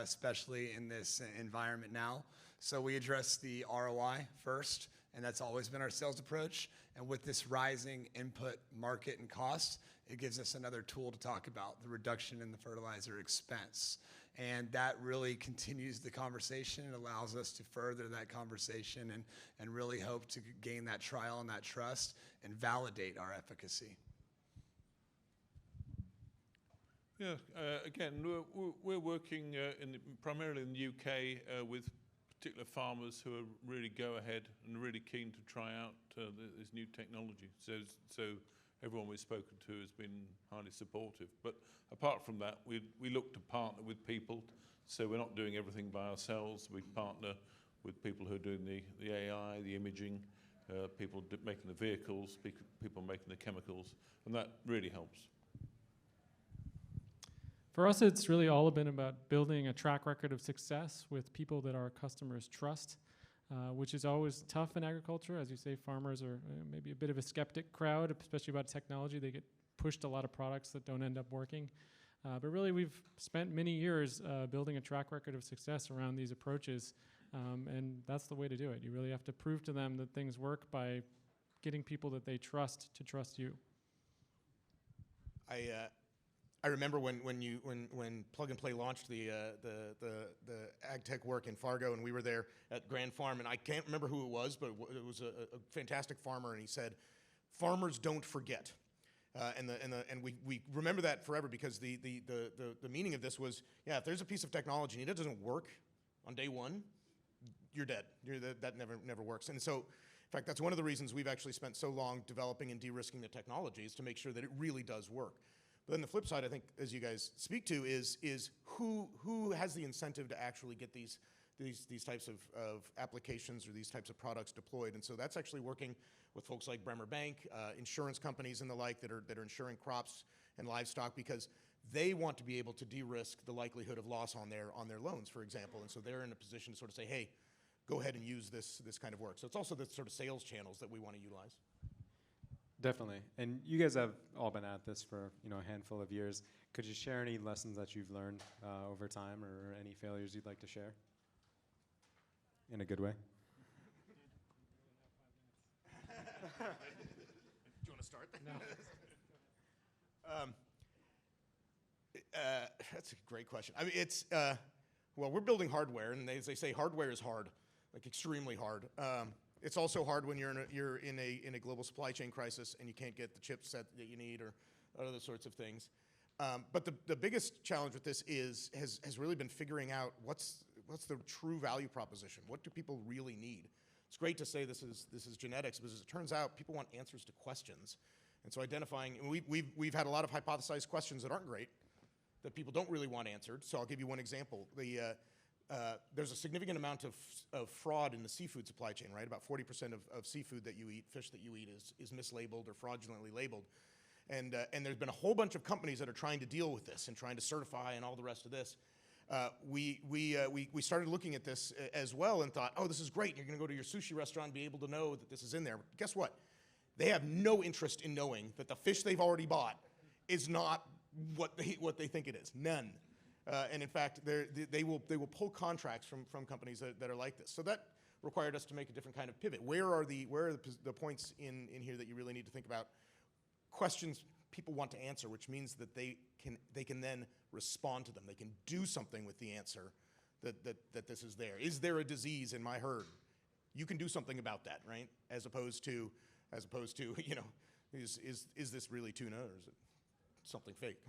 especially in this environment now. So we address the ROI first, and that's always been our sales approach. And with this rising input market and cost, it gives us another tool to talk about, the reduction in the fertilizer expense. And that really continues the conversation. It allows us to further that conversation and really hope to gain that trial and that trust and validate our efficacy. Yeah, again, we're working primarily in the UK with particular farmers who are really go ahead and really keen to try out this new technology. So everyone we've spoken to has been highly supportive. But apart from that, we look to partner with people. So we're not doing everything by ourselves. We partner with people who are doing the AI, the imaging, people making the vehicles, people making the chemicals, and that really helps. For us, it's really all been about building a track record of success with people that our customers trust, which is always tough in agriculture. As you say, farmers are maybe a bit of a skeptic crowd, especially about technology. They get pushed a lot of products that don't end up working. But really, we've spent many years building a track record of success around these approaches, and that's the way to do it. You really have to prove to them that things work by getting people that they trust to trust you. I remember when Plug and Play launched the Agtech work in Fargo, and we were there at Grand Farm, and I can't remember who it was, but it was a fantastic farmer, and he said, "Farmers don't forget," and we remember that forever because the meaning of this was, yeah, if there's a piece of technology and it doesn't work on day one, you're dead. That never works, and so. In fact, that's one of the reasons we've actually spent so long developing and de-risking the technology is to make sure that it really does work. But then the flip side, I think, as you guys speak to, is who has the incentive to actually get these types of applications or these types of products deployed. And so that's actually working with folks like Bremer Bank, insurance companies and the like that are insuring crops and livestock, because they want to be able to de-risk the likelihood of loss on their loans, for example. And so they're in a position to sort of say, hey, go ahead and use this kind of work. So it's also the sort of sales channels that we want to utilize. Definitely. And you guys have all been at this for a handful of years. Could you share any lessons that you've learned over time, or any failures you'd like to share? In a good way. Do you want to start? No. That's a great question. I mean, it's, well, we're building hardware, and as they say, hardware is hard, like extremely hard. It's also hard when you're in a global supply chain crisis and you can't get the chipset that you need or other sorts of things. But the biggest challenge with this has really been figuring out what's the true value proposition. What do people really need? It's great to say this is genetics, but as it turns out, people want answers to questions. And so identifying, we've had a lot of hypothesized questions that aren't great, that people don't really want answered. So I'll give you one example. There's a significant amount of fraud in the seafood supply chain, right? About 40% of seafood that you eat, fish that you eat, is mislabeled or fraudulently labeled. And there's been a whole bunch of companies that are trying to deal with this and trying to certify and all the rest of this. We started looking at this as well and thought, oh, this is great. You're going to go to your sushi restaurant and be able to know that this is in there. But guess what? They have no interest in knowing that the fish they've already bought is not what they think it is. None. And in fact, they will pull contracts from companies that are like this. So that required us to make a different kind of pivot. Where are the points in here that you really need to think about? Questions people want to answer, which means that they can then respond to them. They can do something with the answer that this is there. Is there a disease in my herd? You can do something about that, right? As opposed to is this really tuna or is it something fake?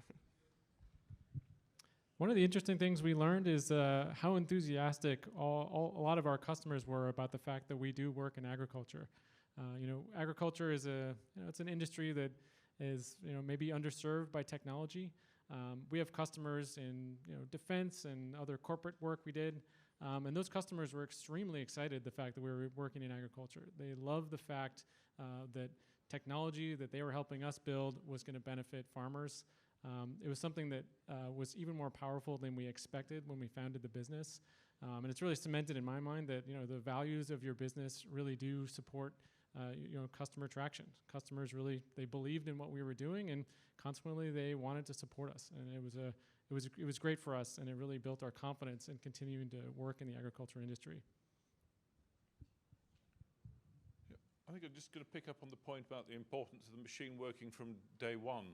One of the interesting things we learned is how enthusiastic a lot of our customers were about the fact that we do work in agriculture. Agriculture is it's an industry that is maybe underserved by technology. We have customers in defense and other corporate work we did, and those customers were extremely excited the fact that we were working in agriculture. They loved the fact that technology that they were helping us build was going to benefit farmers. It was something that was even more powerful than we expected when we founded the business. And it's really cemented in my mind that the values of your business really do support customer traction. Customers really, they believed in what we were doing, and consequently they wanted to support us. And it was great for us, and it really built our confidence in continuing to work in the agriculture industry. I think I'm just going to pick up on the point about the importance of the machine working from day one.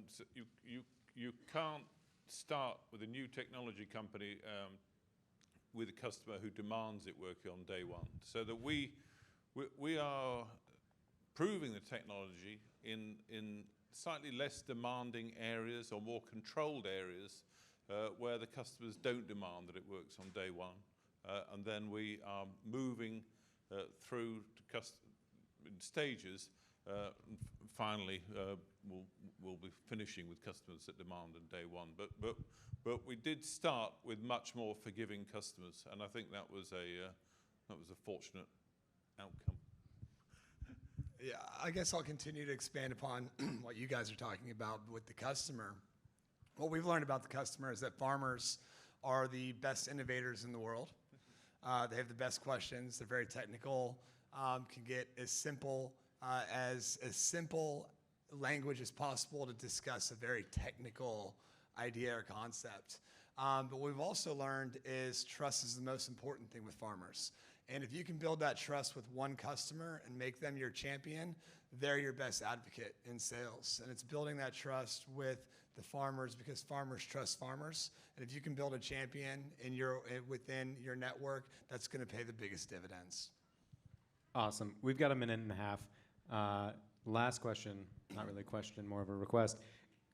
So you can't start with a new technology company with a customer who demands it working on day one. So that we are proving the technology in slightly less demanding areas or more controlled areas where the customers don't demand that it works on day one. And then we are moving through to in stages. Finally, we'll be finishing with customers that demand on day one. But we did start with much more forgiving customers, and I think that was a fortunate outcome. Yeah, I guess I'll continue to expand upon what you guys are talking about with the customer. What we've learned about the customer is that farmers are the best innovators in the world. They have the best questions. They're very technical. Can get as simple language as possible to discuss a very technical idea or concept. But what we've also learned is trust is the most important thing with farmers. And if you can build that trust with one customer and make them your champion, they're your best advocate in sales. And it's building that trust with the farmers because farmers trust farmers. And if you can build a champion within your network, that's going to pay the biggest dividends. Awesome. We've got a minute and a half. Last question, not really a question, more of a request.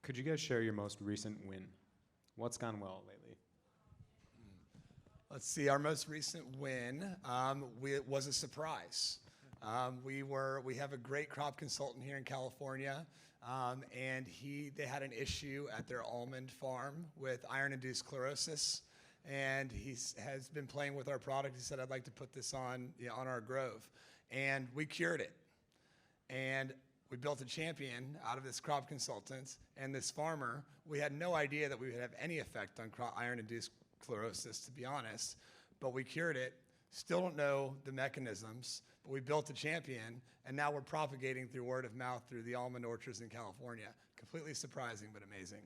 Could you guys share your most recent win? What's gone well lately? Let's see. Our most recent win was a surprise. We have a great crop consultant here in California, and they had an issue at their almond farm with iron-induced sclerosis, and he has been playing with our product. He said, "I'd like to put this on our grove," and we cured it. And we built a champion out of this crop consultant and this farmer. We had no idea that we would have any effect on iron-induced chlorosis, to be honest, but we cured it. Still don't know the mechanisms, but we built a champion, and now we're propagating through word of mouth through the almond orchards in California. Completely surprising, but amazing.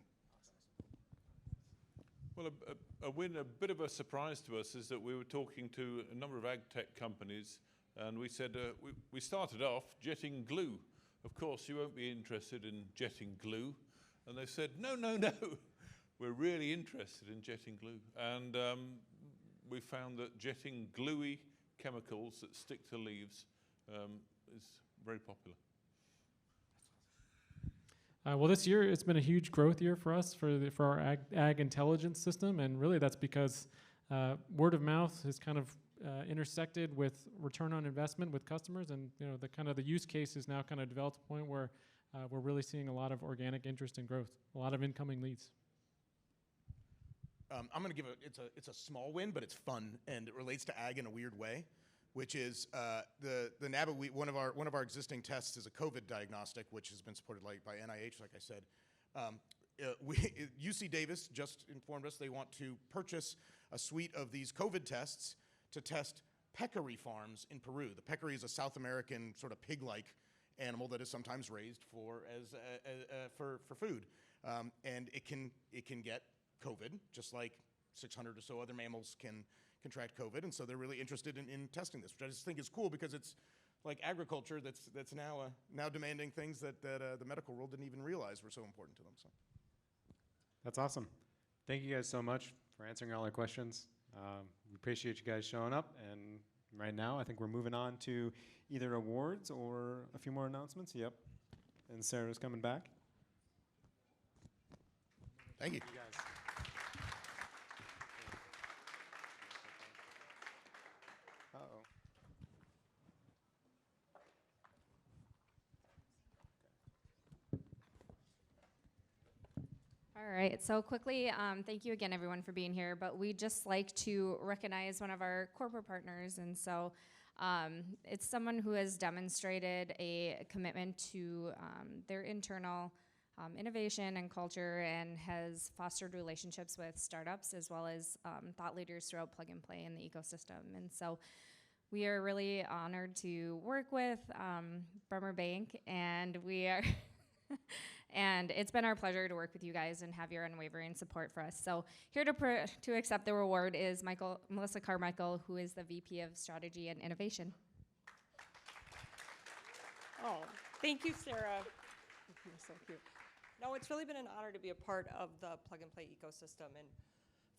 Well, a bit of a surprise to us is that we were talking to a number of ag tech companies, and we said, we started off jetting glue. Of course, you won't be interested in jetting glue. And they said, no, no, no, we're really interested in jetting glue. And we found that jetting gluey chemicals that stick to leaves is very popular. Well, this year it's been a huge growth year for us for our ag intelligence system, and really that's because word of mouth has kind of intersected with return on investment with customers, and the use case is now kind of developed to a point where we're really seeing a lot of organic interest and growth, a lot of incoming leads. I'm going to give it's a small win, but it's fun, and it relates to ag in a weird way, which is the NABA. One of our existing tests is a COVID diagnostic, which has been supported by NIH, like I said. UC Davis just informed us they want to purchase a suite of these COVID tests to test peccary farms in Peru. The peccary is a South American sort of pig-like animal that is sometimes raised for food, and it can get COVID, just like 600 or so other mammals can contract COVID, and so they're really interested in testing this, which I just think is cool because it's like agriculture that's now demanding things that the medical world didn't even realize were so important to them. So that's awesome. Thank you guys so much for answering all our questions. We appreciate you guys showing up, and right now I think we're moving on to either awards or a few more announcements. Yep, and Sarah's coming back. Thank you. Thank you guys. Uh-oh. All right, so quickly, thank you again, everyone, for being here. But we'd just like to recognize one of our corporate partners. And so it's someone who has demonstrated a commitment to their internal innovation and culture, and has fostered relationships with startups as well as thought leaders throughout Plug and Play in the ecosystem. And so we are really honored to work with Bremer Bank, and we are and it's been our pleasure to work with you guys and have your unwavering support for us. So here to accept the reward is Melissa Carmichael, who is the VP of Strategy and Innovation. Oh, thank you, Sarah. You're so cute. No, it's really been an honor to be a part of the Plug and Play ecosystem. And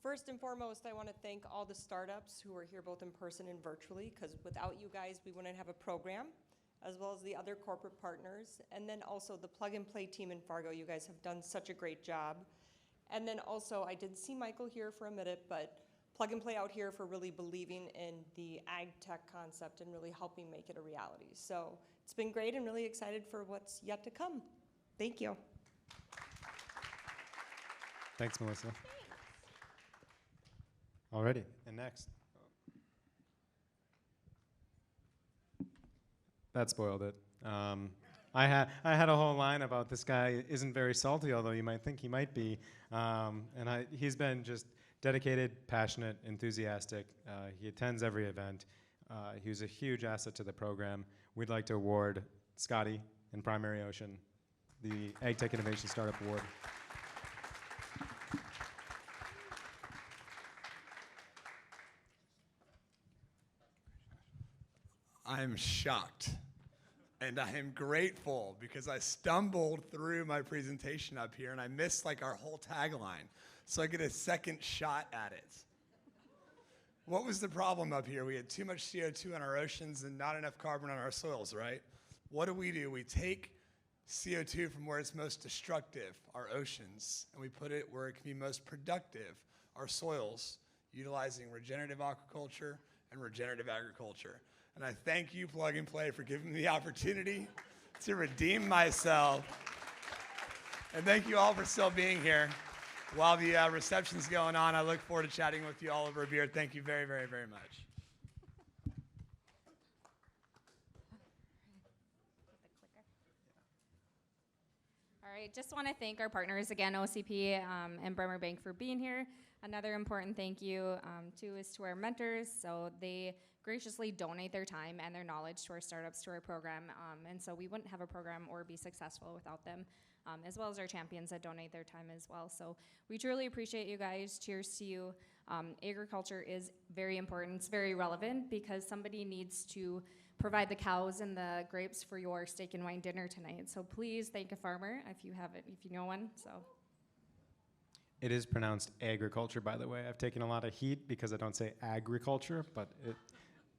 first and foremost, I want to thank all the startups who are here both in person and virtually, because without you guys, we wouldn't have a program, as well as the other corporate partners. And then also the Plug and Play team in Fargo. You guys have done such a great job. And then also, I did see Michael here for a minute, but Plug and Play out here for really believing in the ag tech concept and really helping make it a reality. So it's been great, and really excited for what's yet to come. Thank you. Thanks, Melissa. Alrighty, and next. That spoiled it. I had a whole line about this guy isn't very salty, although you might think he might be. And he's been just dedicated, passionate, enthusiastic. He attends every event. He was a huge asset to the program. We'd like to award Scotty in Primary Ocean the Agtech Innovation Startup Award. I'm shocked, and I am grateful because I stumbled through my presentation up here and I missed like our whole tagline, so I get a second shot at it. What was the problem up here? We had too much CO2 in our oceans and not enough carbon on our soils, right? What do? We take CO2 from where it's most destructive, our oceans, and we put it where it can be most productive, our soils, utilizing regenerative aquaculture and regenerative agriculture. And I thank you, Plug and Play, for giving me the opportunity to redeem myself. And thank you all for still being here. While the reception's going on, I look forward to chatting with you all over a beer. Thank you very, very, very much. right, just want to thank our partners again, OCP and Bremer Bank, for being here. Another important thank you too is to our mentors. So they graciously donate their time and their knowledge to our startups, to our program, and so we wouldn't have a program or be successful without them, as well as our champions that donate their time as well. So we truly appreciate you guys. Cheers to you. Agriculture is very important. It's very relevant because somebody needs to provide the cows and the grapes for your steak and wine dinner tonight. So please thank a farmer if you have it, if you know one. So. It is pronounced agriculture, by the way. I've taken a lot of heat because I don't say agriculture, but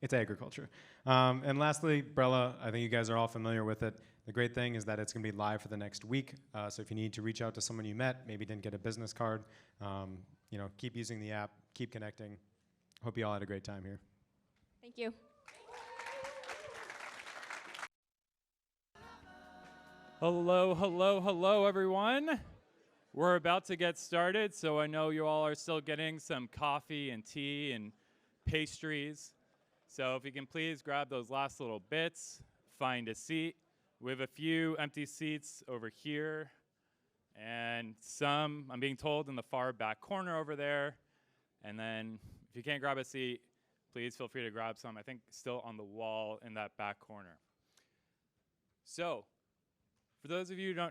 it's agriculture. And lastly, Brella, I think you guys are all familiar with it. The great thing is that it's going to be live for the next week. So if you need to reach out to someone you met, maybe didn't get a business card, keep using the app, keep connecting. Hope you all had a great time here. Thank you. Hello, hello, hello, everyone. We're about to get started, so I know you all are still getting some coffee and tea and pastries. So if you can please grab those last little bits, find a seat. We have a few empty seats over here, and some, I'm being told, in the far back corner over there. And then if you can't grab a seat, please feel free to grab some, I think still on the wall in that back corner. So, for those of you who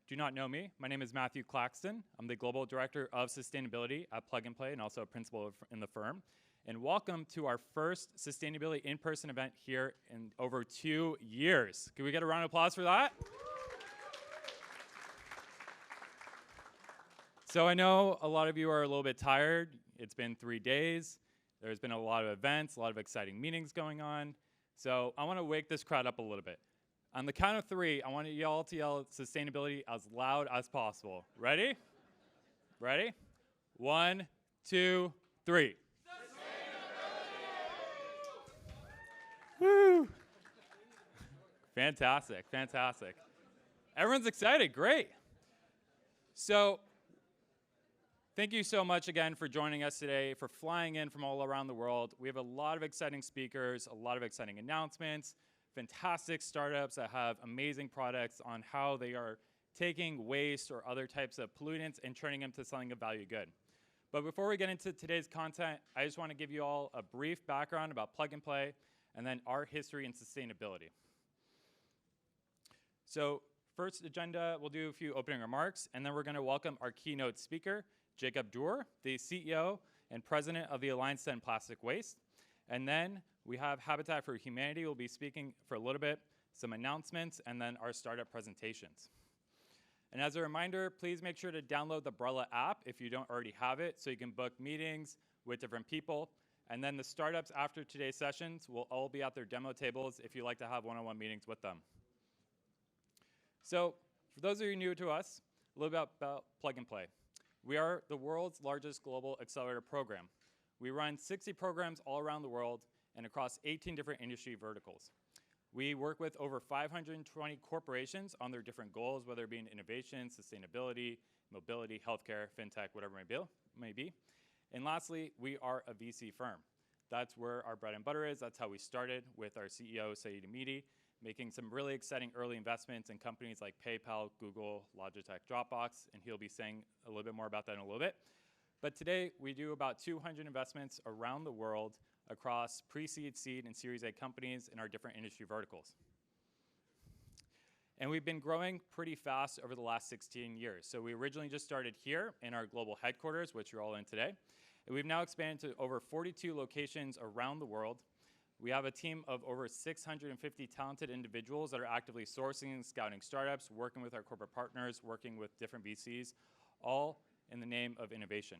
do not know me, my name is Matthew Claxton. I'm the Global Director of Sustainability at Plug and Play and also a principal in the firm. And welcome to our first sustainability in-person event here in over 2 years. Can we get a round of applause for that? So I know a lot of you are a little bit tired. It's been 3 days. There's been a lot of events, a lot of exciting meetings going on. So I want to wake this crowd up a little bit. On the count of 3, I want you all to yell sustainability as loud as possible. Ready? Ready? 1, 2, 3. Woo! Fantastic, fantastic. Everyone's excited, great. So, thank you so much again for joining us today, for flying in from all around the world. We have a lot of exciting speakers, a lot of exciting announcements, fantastic startups that have amazing products on how they are taking waste or other types of pollutants and turning them to something of value good. But before we get into today's content, I just want to give you all a brief background about Plug and Play and then our history and sustainability. So first agenda, we'll do a few opening remarks, and then we're going to welcome our keynote speaker, Jacob Duer, the CEO and president of the Alliance to End Plastic Waste. And then we have Habitat for Humanity will be speaking for a little bit, some announcements, and then our startup presentations. And as a reminder, please make sure to download the Brella app if you don't already have it, so you can book meetings with different people. And then the startups after today's sessions will all be at their demo tables if you'd like to have one-on-one meetings with them. So for those of you new to us, a little bit about Plug and Play. We are the world's largest global accelerator program. We run 60 programs all around the world and across 18 different industry verticals. We work with over 520 corporations on their different goals, whether it be in innovation, sustainability, mobility, healthcare, fintech, whatever it may be. And lastly, we are a VC firm. That's where our bread and butter is. That's how we started with our CEO, Saeed Amidi, making some really exciting early investments in companies like PayPal, Google, Logitech, Dropbox, and he'll be saying a little bit more about that in a little bit. But today, we do about 200 investments around the world across pre-seed, seed, and Series A companies in our different industry verticals. And we've been growing pretty fast over the last 16 years. So we originally just started here in our global headquarters, which you're all in today. And we've now expanded to over 42 locations around the world. We have a team of over 650 talented individuals that are actively sourcing and scouting startups, working with our corporate partners, working with different VCs, all in the name of innovation.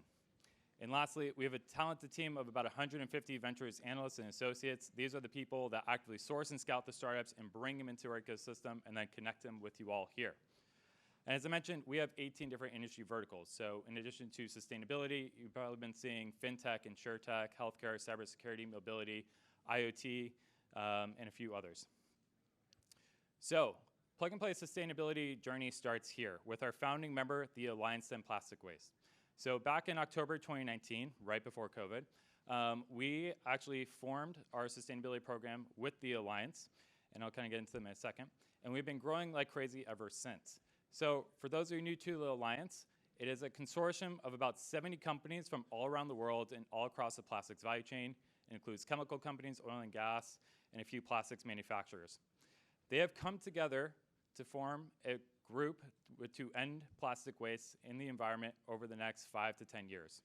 And lastly, we have a talented team of about 150 ventures analysts and associates. These are the people that actively source and scout the startups and bring them into our ecosystem and then connect them with you all here. And as I mentioned, we have 18 different industry verticals. So in addition to sustainability, you've probably been seeing Fintech, Insurtech, healthcare, cybersecurity, mobility, IoT, and a few others. So Plug and Play sustainability journey starts here with our founding member, the Alliance to End Plastic Waste. So back in October 2019, right before COVID, we actually formed our sustainability program with the Alliance, and I'll kind of get into them in a second. And we've been growing like crazy ever since. So for those of you new to the Alliance, it is a consortium of about 70 companies from all around the world and all across the plastics value chain. It includes chemical companies, oil and gas, and a few plastics manufacturers. They have come together to form a group to end plastic waste in the environment over the next 5 to 10 years.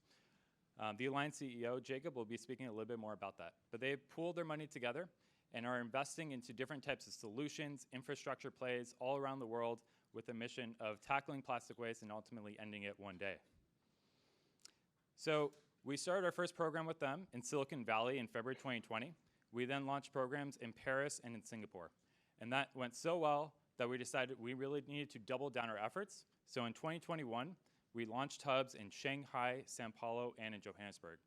The Alliance CEO, Jacob, will be speaking a little bit more about that. But they've pooled their money together and are investing into different types of solutions, infrastructure plays all around the world with a mission of tackling plastic waste and ultimately ending it one day. So we started our first program with them in Silicon Valley in February 2020. We then launched programs in Paris and in Singapore. And that went so well that we decided we really needed to double down our efforts. So in 2021, we launched hubs in Shanghai, Sao Paulo, and in Johannesburg.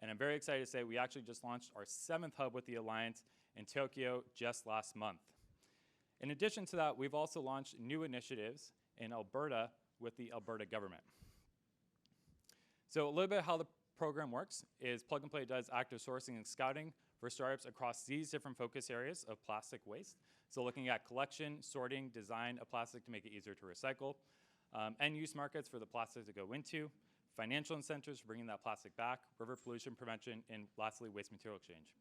And I'm very excited to say we actually just launched our 7th hub with the Alliance in Tokyo just last month. In addition to that, we've also launched new initiatives in Alberta with the Alberta government. So a little bit how the program works is Plug and Play does active sourcing and scouting for startups across these different focus areas of plastic waste. So looking at collection, sorting, design of plastic to make it easier to recycle, end-use markets for the plastic to go into, financial incentives for bringing that plastic back, river pollution prevention, and lastly, waste material exchange.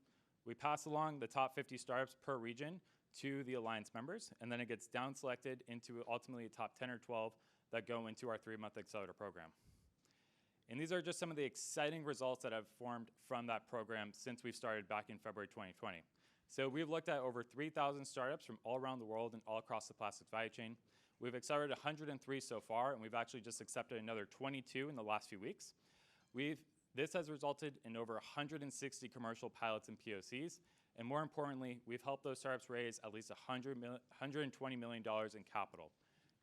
We pass along the top 50 startups per region to the Alliance members, and then it gets down selected into ultimately the top 10 or 12 that go into our 3-month accelerator program. And these are just some of the exciting results that have formed from that program since we started back in February 2020. So we've looked at over 3,000 startups from all around the world and all across the plastics value chain. We've accelerated 103 so far, and we've actually just accepted another 22 in the last few weeks. This has resulted in over 160 commercial pilots and POCs, and more importantly, we've helped those startups raise at least $120 million in capital.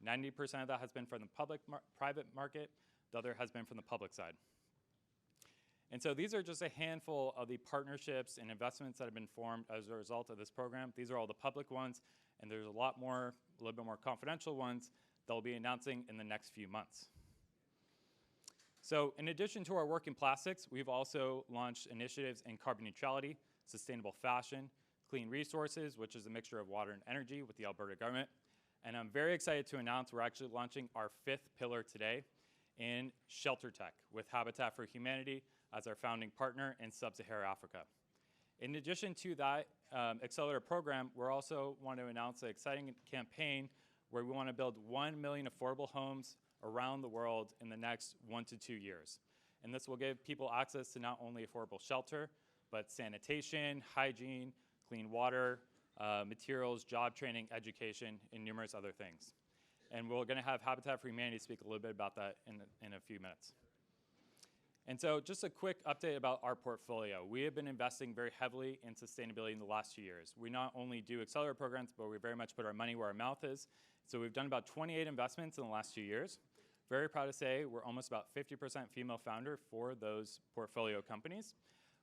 90% of that has been from the private market, the other has been from the public side. And so these are just a handful of the partnerships and investments that have been formed as a result of this program. These are all the public ones, and there's a lot more, a little bit more confidential ones that we'll be announcing in the next few months. So in addition to our work in plastics, we've also launched initiatives in carbon neutrality, sustainable fashion, clean resources, which is a mixture of water and energy with the Alberta government. And I'm very excited to announce we're actually launching our 5th pillar today in shelter tech with Habitat for Humanity as our founding partner in Sub-Saharan Africa. In addition to that accelerator program, we also want to announce an exciting campaign where we want to build 1 million affordable homes around the world in the next 1 to 2 years. And this will give people access to not only affordable shelter, but sanitation, hygiene, clean water, materials, job training, education, and numerous other things. And we're going to have Habitat for Humanity speak a little bit about that in a few minutes. And so just a quick update about our portfolio. We have been investing very heavily in sustainability in the last 2 years. We not only do accelerator programs, but we very much put our money where our mouth is. So we've done about 28 investments in the last 2 years. Very proud to say we're almost about 50% female founder for those portfolio companies.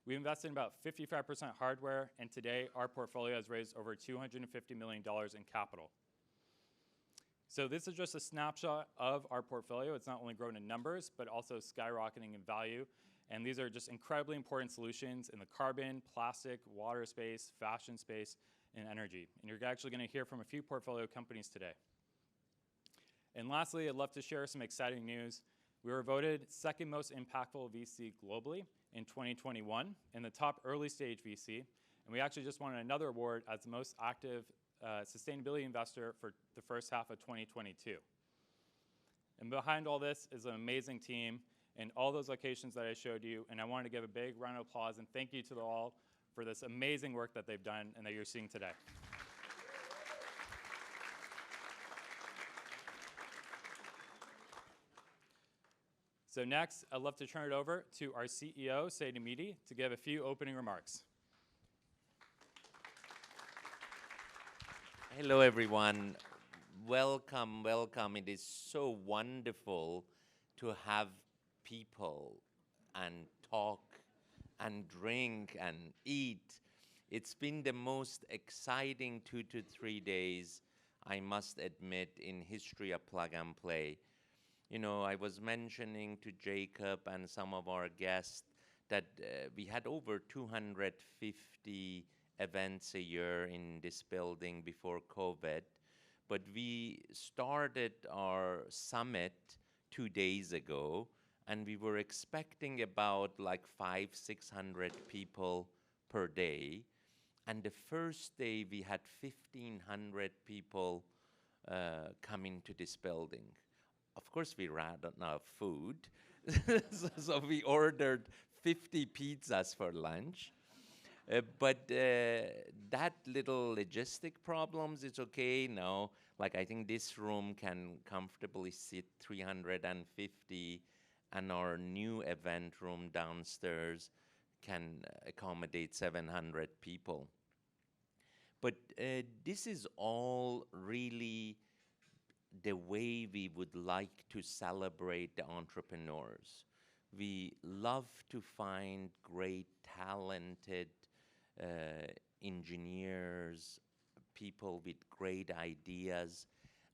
We invested in about 55% hardware, and today our portfolio has raised over $250 million in capital. So this is just a snapshot of our portfolio. It's not only grown in numbers, but also skyrocketing in value. And these are just incredibly important solutions in the carbon, plastic, water space, fashion space, and energy. And you're actually going to hear from a few portfolio companies today. And lastly, I'd love to share some exciting news. We were voted 2nd most impactful VC globally in 2021 in the top early stage VC. And we actually just won another award as the most active sustainability investor for the first half of 2022. And behind all this is an amazing team in all those locations that I showed you. And I wanted to give a big round of applause and thank you to all for this amazing work that they've done and that you're seeing today. So next, I'd love to turn it over to our CEO, Saeed Amidi, to give a few opening remarks. Hello, everyone. Welcome, welcome. It is so wonderful to have people and talk and drink and eat. It's been the most exciting 2 to 3 days, I must admit, in history of Plug and Play. You know, I was mentioning to Jacob and some of our guests that we had over 250 events a year in this building before COVID. but we started our summit 2 days ago, and we were expecting about like 500-600 people per day. And the first day we had 1,500 people coming to this building. Of course, we ran out of food, so we ordered 50 pizzas for lunch. But that little logistic problems, it's okay now. Like, I think this room can comfortably sit 350, and our new event room downstairs can accommodate 700 people. But this is all really the way we would like to celebrate the entrepreneurs. We love to find great, talented engineers, people with great ideas,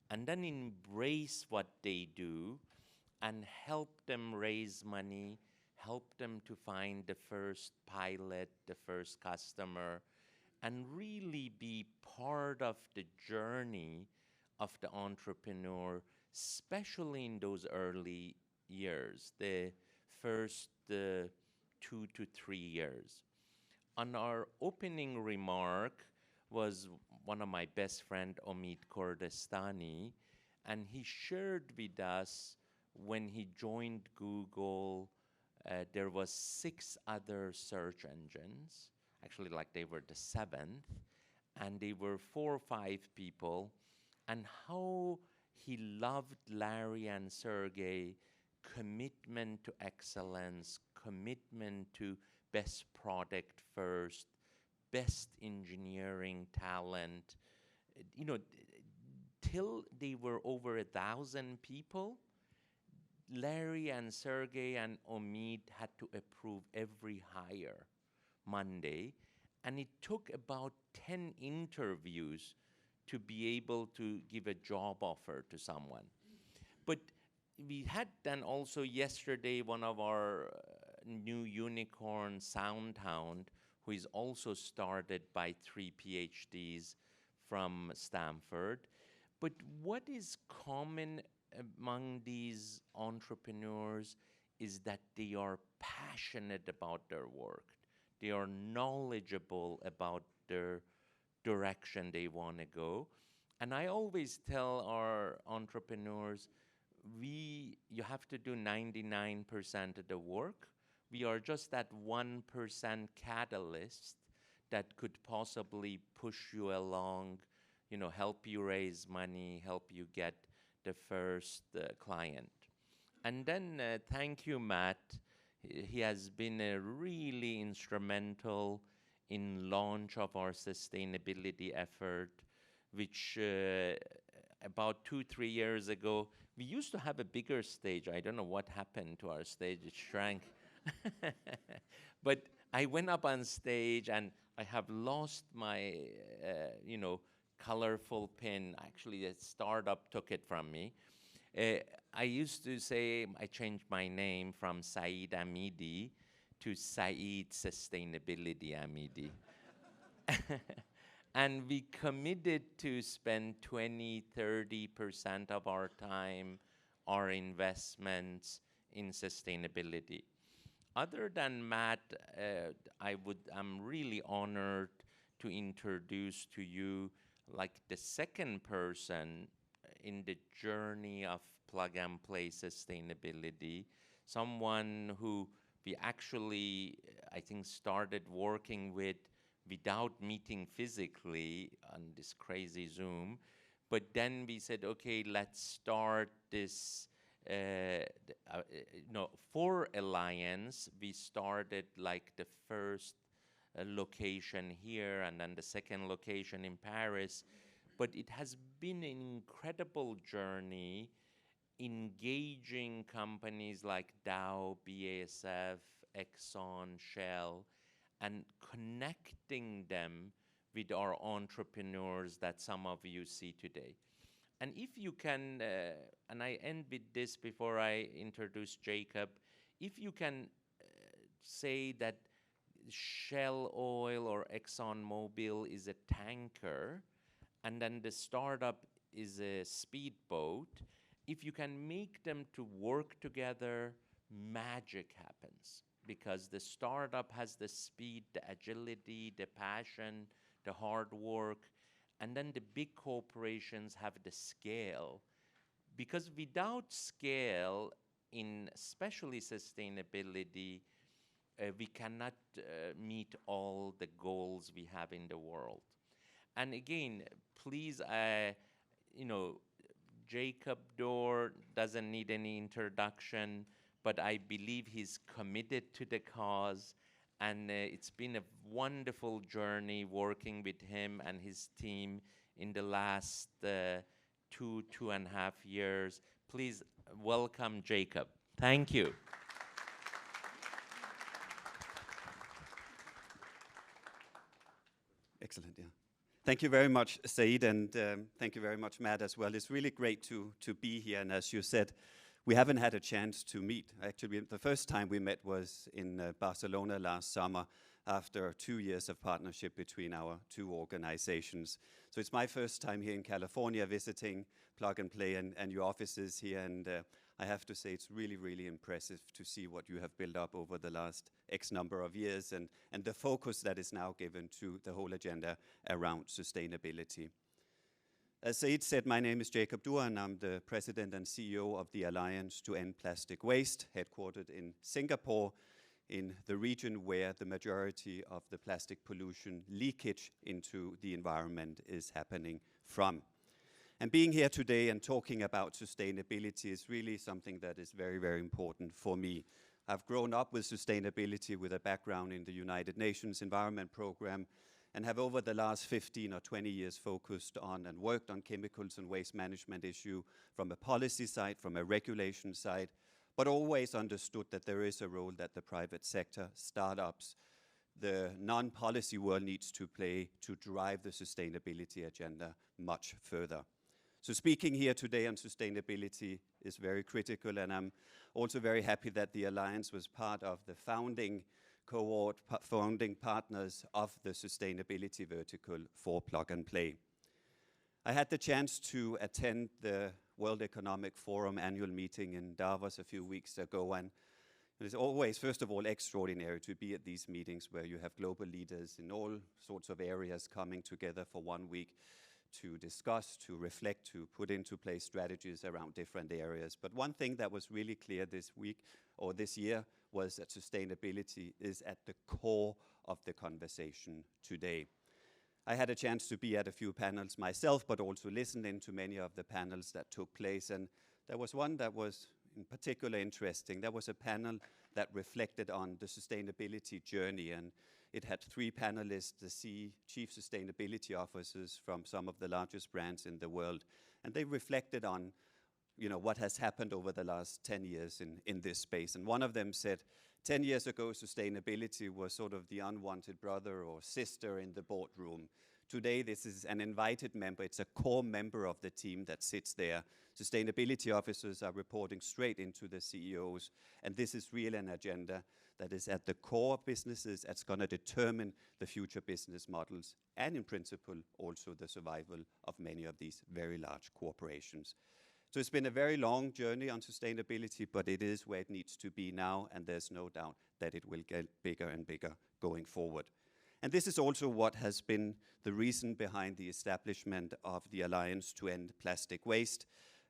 and then embrace what they do and help them raise money, help them to find the first pilot, the first customer, and really be part of the journey of the entrepreneur, especially in those early years, the first 2 to 3 years. On our opening remark was one of my best friend, Omid Kordestani, and he shared with us when he joined Google, there was 6 other search engines, actually like they were the 7th, and they were 4 or 5 people, and how he loved Larry and Sergey, commitment to excellence, commitment to best product first, best engineering talent. You know, till they were over 1,000 people, Larry and Sergey and Omid had to approve every hire Monday, and it took about 10 interviews to be able to give a job offer to someone. But we had then also yesterday one of our new unicorn, Soundhound, who is also started by 3 PhDs from Stanford. But what is common among these entrepreneurs is that they are passionate about their work. They are knowledgeable about their direction they want to go. And I always tell our entrepreneurs, you have to do 99% of the work. We are just that 1% catalyst that could possibly push you along, you know, help you raise money, help you get the first client. And then thank you, Matt. He has been really instrumental in launch of our sustainability effort, which about 2-3 years ago, we used to have a bigger stage. I don't know what happened to our stage, it shrank. But I went up on stage and I have lost my, colorful pin. Actually, a startup took it from me. I used to say, I changed my name from Saeed Amidi to Saeed Sustainability Amidi. And we committed to spend 20-30% of our time, our investments in sustainability. Other than Matt, I'm really honored to introduce to you like the second person in the journey of plug-and-play sustainability, someone who we actually, I think, started working with without meeting physically on this crazy Zoom. But then we said, okay, let's start this, for Alliance. We started like the first location here and then the second location in Paris. But it has been an incredible journey engaging companies like Dow, BASF, Exxon, Shell, and connecting them with our entrepreneurs that some of you see today. And if you can, and I end with this before I introduce Jacob, if you can say that Shell Oil or ExxonMobil is a tanker, and then the startup is a speedboat. If you can make them to work together, magic happens, because the startup has the speed, the agility, the passion, the hard work, and then the big corporations have the scale. Because without scale, in especially sustainability, we cannot meet all the goals we have in the world. And again, please, you know, Jacob Duer doesn't need any introduction, but I believe he's committed to the cause. And it's been a wonderful journey working with him and his team in the last 2.5 years. Please welcome Jacob. Thank you. Excellent, yeah. Thank you very much, Saeed, and thank you very much, Matt, as well. It's really great to be here, and as you said, we haven't had a chance to meet. Actually, the first time we met was in Barcelona last summer after 2 years of partnership between our two organizations. So it's my first time here in California visiting Plug and Play and your offices here, and I have to say it's really, really impressive to see what you have built up over the last X number of years and the focus that is now given to the whole agenda around sustainability. As Saeed said, my name is Jacob Duer, and I'm the president and CEO of the Alliance to End Plastic Waste, headquartered in Singapore, in the region where the majority of the plastic pollution leakage into the environment is happening from. And being here today and talking about sustainability is really something that is very, very important for me. I've grown up with sustainability with a background in the United Nations Environment Programme, and have over the last 15 or 20 years focused on and worked on chemicals and waste management issue from a policy side, from a regulation side, but always understood that there is a role that the private sector, startups, the non-policy world needs to play to drive the sustainability agenda much further. So speaking here today on sustainability is very critical, and I'm also very happy that the Alliance was part of the founding cohort, founding partners of the sustainability vertical for Plug and Play. I had the chance to attend the World Economic Forum annual meeting in Davos a few weeks ago, and it's always, first of all, extraordinary to be at these meetings where you have global leaders in all sorts of areas coming together for 1 week to discuss, to reflect, to put into place strategies around different areas. But one thing that was really clear this week or this year was that sustainability is at the core of the conversation today. I had a chance to be at a few panels myself, but also listen into many of the panels that took place. And there was one that was in particular interesting. There was a panel that reflected on the sustainability journey, and it had 3 panelists, the chief sustainability officers from some of the largest brands in the world. And they reflected on what has happened over the last 10 years in this space. And one of them said, 10 years ago, sustainability was sort of the unwanted brother or sister in the boardroom. Today, this is an invited member. It's a core member of the team that sits there. Sustainability officers are reporting straight into the CEOs, and this is really an agenda that is at the core of businesses. It's going to determine the future business models and, in principle, also the survival of many of these very large corporations. So it's been a very long journey on sustainability, but it is where it needs to be now, and there's no doubt that it will get bigger and bigger going forward. And this is also what has been the reason behind the establishment of the Alliance to End Plastic Waste,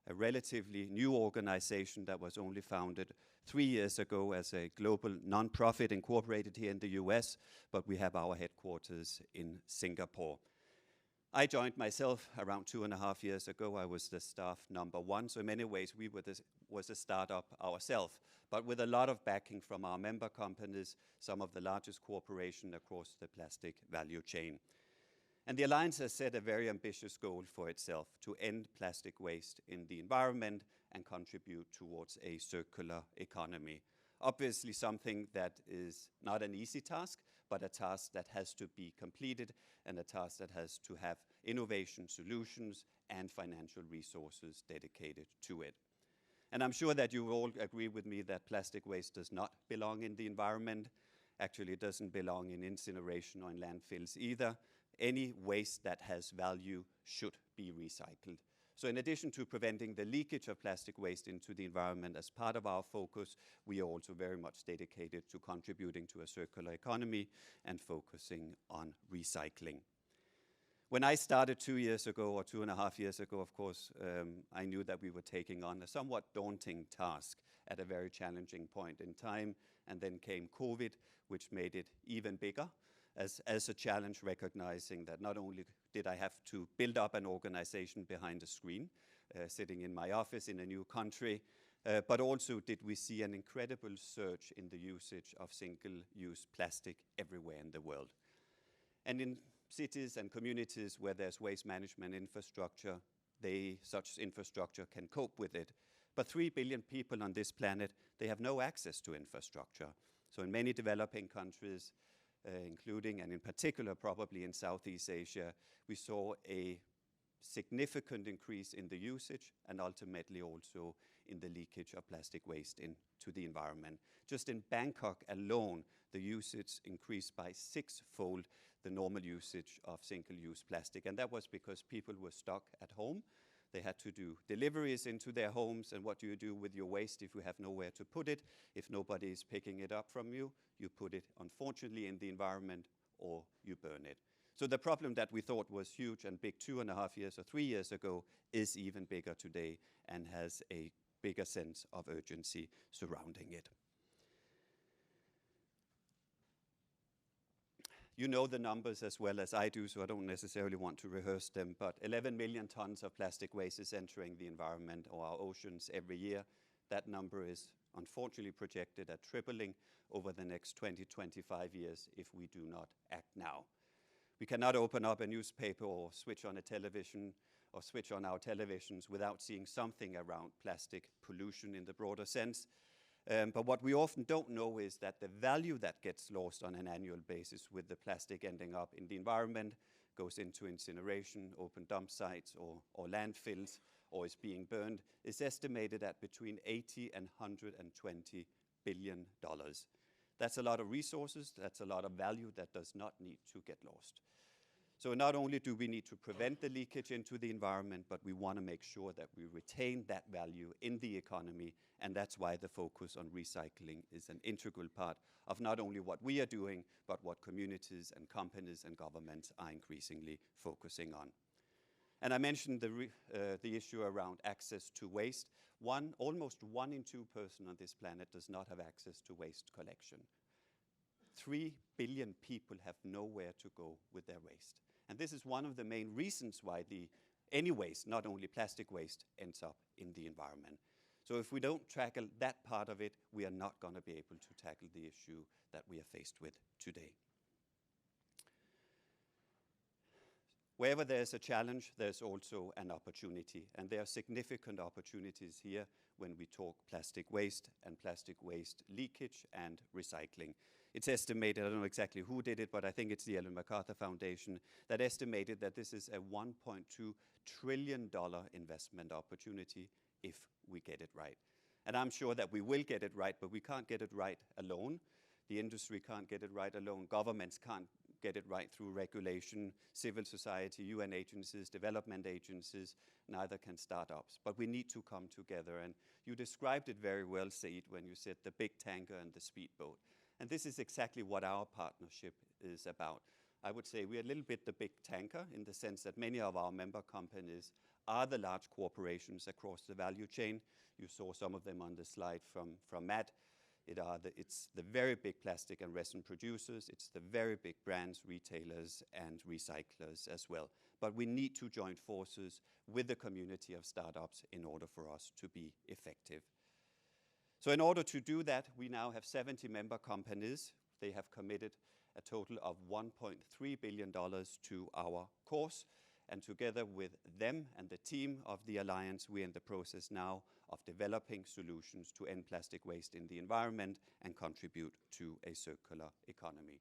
a relatively new organization that was only founded 3 years ago as a global nonprofit incorporated here in the US, but we have our headquarters in Singapore. I joined myself around 2.5 years ago. I was the staff number 1, so in many ways we was a startup ourselves, but with a lot of backing from our member companies, some of the largest corporations across the plastic value chain. And the Alliance has set a very ambitious goal for itself to end plastic waste in the environment and contribute towards a circular economy. Obviously something that is not an easy task, but a task that has to be completed and a task that has to have innovation solutions and financial resources dedicated to it. And I'm sure that you all agree with me that plastic waste does not belong in the environment. Actually, it doesn't belong in incineration or in landfills either. Any waste that has value should be recycled. So in addition to preventing the leakage of plastic waste into the environment as part of our focus, we are also very much dedicated to contributing to a circular economy and focusing on recycling. When I started 2 years ago, or 2.5 years ago, of course, I knew that we were taking on a somewhat daunting task at a very challenging point in time. And then came COVID, which made it even bigger as a challenge, recognizing that not only did I have to build up an organization behind a screen, sitting in my office in a new country, but also did we see an incredible surge in the usage of single-use plastic everywhere in the world. And in cities and communities where there's waste management infrastructure, such infrastructure can cope with it. But 3 billion people on this planet, they have no access to infrastructure. So in many developing countries, including and in particular probably in Southeast Asia, we saw a significant increase in the usage and ultimately also in the leakage of plastic waste into the environment. Just in Bangkok alone, the usage increased by 6-fold the normal usage of single-use plastic. And that was because people were stuck at home. They had to do deliveries into their homes, and what do you do with your waste if you have nowhere to put it? If nobody is picking it up from you, you put it, unfortunately, in the environment, or you burn it. So the problem that we thought was huge and big 2.5 years or 3 years ago is even bigger today and has a bigger sense of urgency surrounding it. You know the numbers as well as I do, so I don't necessarily want to rehearse them, but 11 million tons of plastic waste is entering the environment or our oceans every year. That number is unfortunately projected at tripling over the next 20-25 years if we do not act now. We cannot open up a newspaper or switch on a television or switch on our televisions without seeing something around plastic pollution in the broader sense. But what we often don't know is that the value that gets lost on an annual basis with the plastic ending up in the environment, goes into incineration, open dump sites, or landfills, or is being burned, is estimated at between $80 and $120 billion. That's a lot of resources, that's a lot of value that does not need to get lost. So not only do we need to prevent the leakage into the environment, but we want to make sure that we retain that value in the economy, and that's why the focus on recycling is an integral part of not only what we are doing, but what communities and companies and governments are increasingly focusing on. And I mentioned the issue around access to waste. Almost 1 in 2 persons on this planet does not have access to waste collection. 3 billion people have nowhere to go with their waste. And this is one of the main reasons why any waste, not only plastic waste, ends up in the environment. So if we don't tackle that part of it, we are not going to be able to tackle the issue that we are faced with today. Wherever there's a challenge, there's also an opportunity. And there are significant opportunities here when we talk plastic waste and plastic waste leakage and recycling. It's estimated, I don't know exactly who did it, but I think it's the Ellen MacArthur Foundation that estimated that this is a $1.2 trillion investment opportunity if we get it right. And I'm sure that we will get it right, but we can't get it right alone. The industry can't get it right alone. Governments can't get it right through regulation. Civil society, UN agencies, development agencies, neither can startups. But we need to come together. And you described it very well, Saeed, when you said the big tanker and the speedboat. And this is exactly what our partnership is about. I would say we're a little bit the big tanker in the sense that many of our member companies are the large corporations across the value chain. You saw some of them on the slide from Matt. It's the very big plastic and resin producers. It's the very big brands, retailers, and recyclers as well. But we need to join forces with the community of startups in order for us to be effective. So in order to do that, we now have 70 member companies. They have committed a total of $1.3 billion to our cause. And together with them and the team of the Alliance, we're in the process now of developing solutions to end plastic waste in the environment and contribute to a circular economy.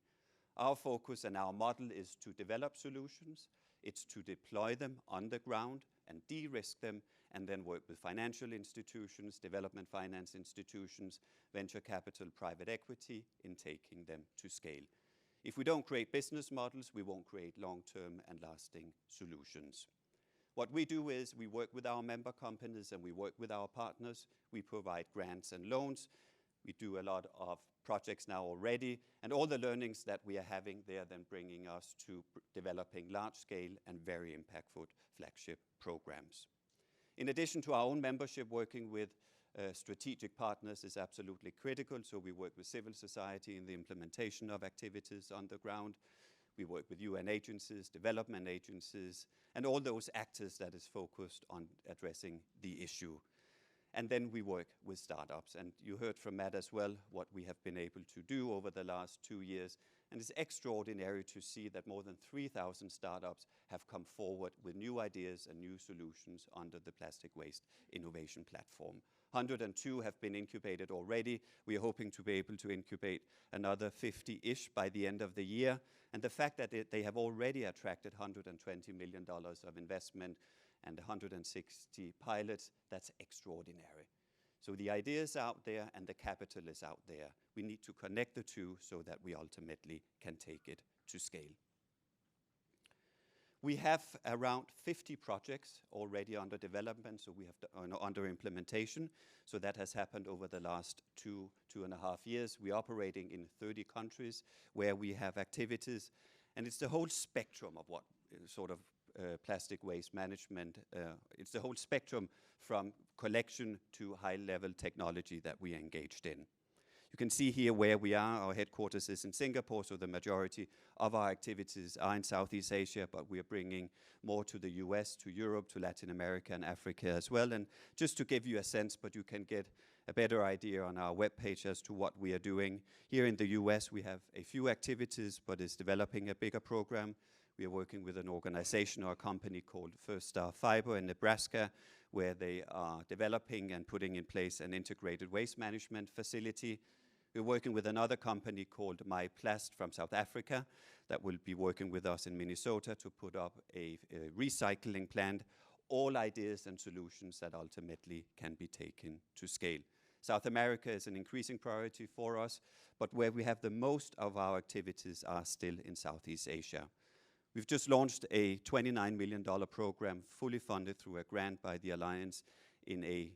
Our focus and our model is to develop solutions. It's to deploy them on the ground and de-risk them, and then work with financial institutions, development finance institutions, venture capital, private equity in taking them to scale. If we don't create business models, we won't create long-term and lasting solutions. What we do is we work with our member companies and we work with our partners. We provide grants and loans. We do a lot of projects now already, and all the learnings that we are having, they are then bringing us to developing large-scale and very impactful flagship programs. In addition to our own membership, working with strategic partners is absolutely critical. So we work with civil society in the implementation of activities on the ground. We work with UN agencies, development agencies, and all those actors that is focused on addressing the issue. And then we work with startups. And you heard from Matt as well what we have been able to do over the last 2 years. And it's extraordinary to see that more than 3,000 startups have come forward with new ideas and new solutions under the Plastic Waste Innovation Platform. 102 have been incubated already. We are hoping to be able to incubate another 50-ish by the end of the year. And the fact that they have already attracted $120 million of investment and 160 pilots, that's extraordinary. So the idea is out there and the capital is out there. We need to connect the two so that we ultimately can take it to scale. We have around 50 projects already under development, so we have under implementation. So that has happened over the last 2.5 years. We're operating in 30 countries where we have activities, and it's the whole spectrum of what sort of plastic waste management. It's the whole spectrum from collection to high-level technology that we are engaged in. You can see here where we are. Our headquarters is in Singapore, so the majority of our activities are in Southeast Asia, but we are bringing more to the US, to Europe, to Latin America and Africa as well. And just to give you a sense, but you can get a better idea on our webpage as to what we are doing. Here in the US, we have a few activities, but it's developing a bigger program. We are working with an organization or a company called First Star Fiber in Nebraska, where they are developing and putting in place an integrated waste management facility. We're working with another company called MyPlast from South Africa that will be working with us in Minnesota to put up a recycling plant. All ideas and solutions that ultimately can be taken to scale. South America is an increasing priority for us, but where we have the most of our activities are still in Southeast Asia. We've just launched a $29 million program fully funded through a grant by the Alliance in a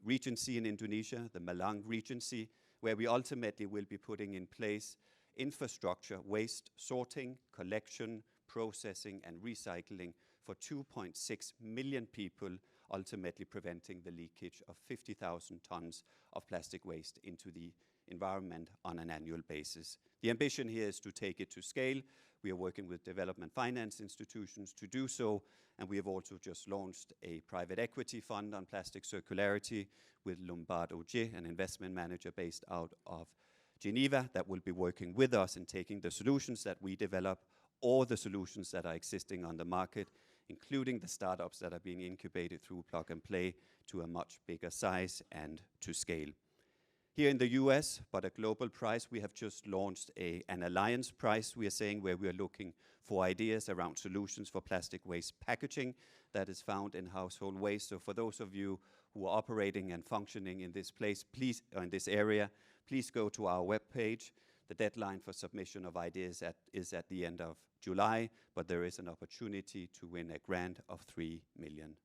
regency in Indonesia, the Malang Regency, where we ultimately will be putting in place infrastructure, waste sorting, collection, processing, and recycling for 2.6 million people, ultimately preventing the leakage of 50,000 tons of plastic waste into the environment on an annual basis. The ambition here is to take it to scale. We are working with development finance institutions to do so, and we have also just launched a private equity fund on plastic circularity with Lombard Odier, an investment manager based out of Geneva, that will be working with us in taking the solutions that we develop or the solutions that are existing on the market, including the startups that are being incubated through Plug and Play, to a much bigger size and to scale. Here in the US, but a global prize, we have just launched an alliance prize, we are saying, where we are looking for ideas around solutions for plastic waste packaging that is found in household waste. So for those of you who are operating and functioning in this place, please, in this area, please go to our webpage. The deadline for submission of ideas is at the end of July, but there is an opportunity to win a grant of $3 million.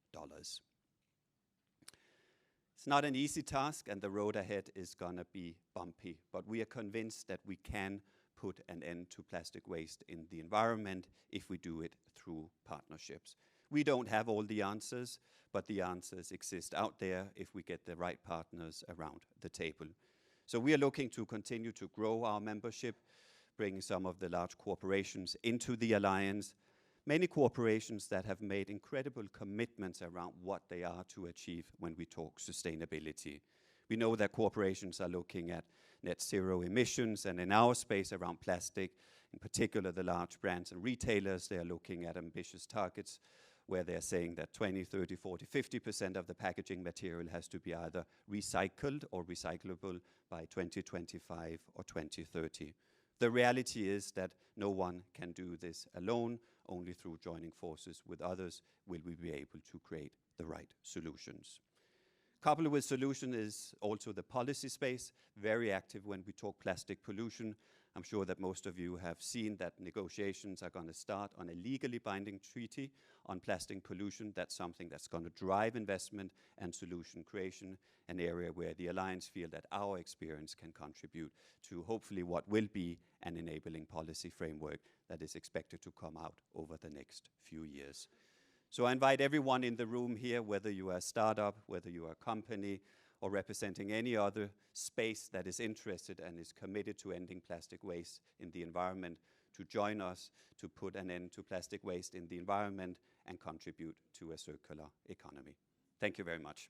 It's not an easy task, and the road ahead is going to be bumpy, but we are convinced that we can put an end to plastic waste in the environment if we do it through partnerships. We don't have all the answers, but the answers exist out there if we get the right partners around the table. So we are looking to continue to grow our membership, bring some of the large corporations into the alliance. Many corporations that have made incredible commitments around what they are to achieve when we talk sustainability. We know that corporations are looking at net zero emissions, and in our space around plastic, in particular the large brands and retailers, they are looking at ambitious targets where they're saying that 20, 30, 40, 50% of the packaging material has to be either recycled or recyclable by 2025 or 2030. The reality is that no one can do this alone. Only through joining forces with others will we be able to create the right solutions. Coupled with solution is also the policy space, very active when we talk plastic pollution. I'm sure that most of you have seen that negotiations are going to start on a legally binding treaty on plastic pollution. That's something that's going to drive investment and solution creation, an area where the Alliance feel that our experience can contribute to hopefully what will be an enabling policy framework that is expected to come out over the next few years. So I invite everyone in the room here, whether you are a startup, whether you are a company, or representing any other space that is interested and is committed to ending plastic waste in the environment, to join us to put an end to plastic waste in the environment and contribute to a circular economy. Thank you very much.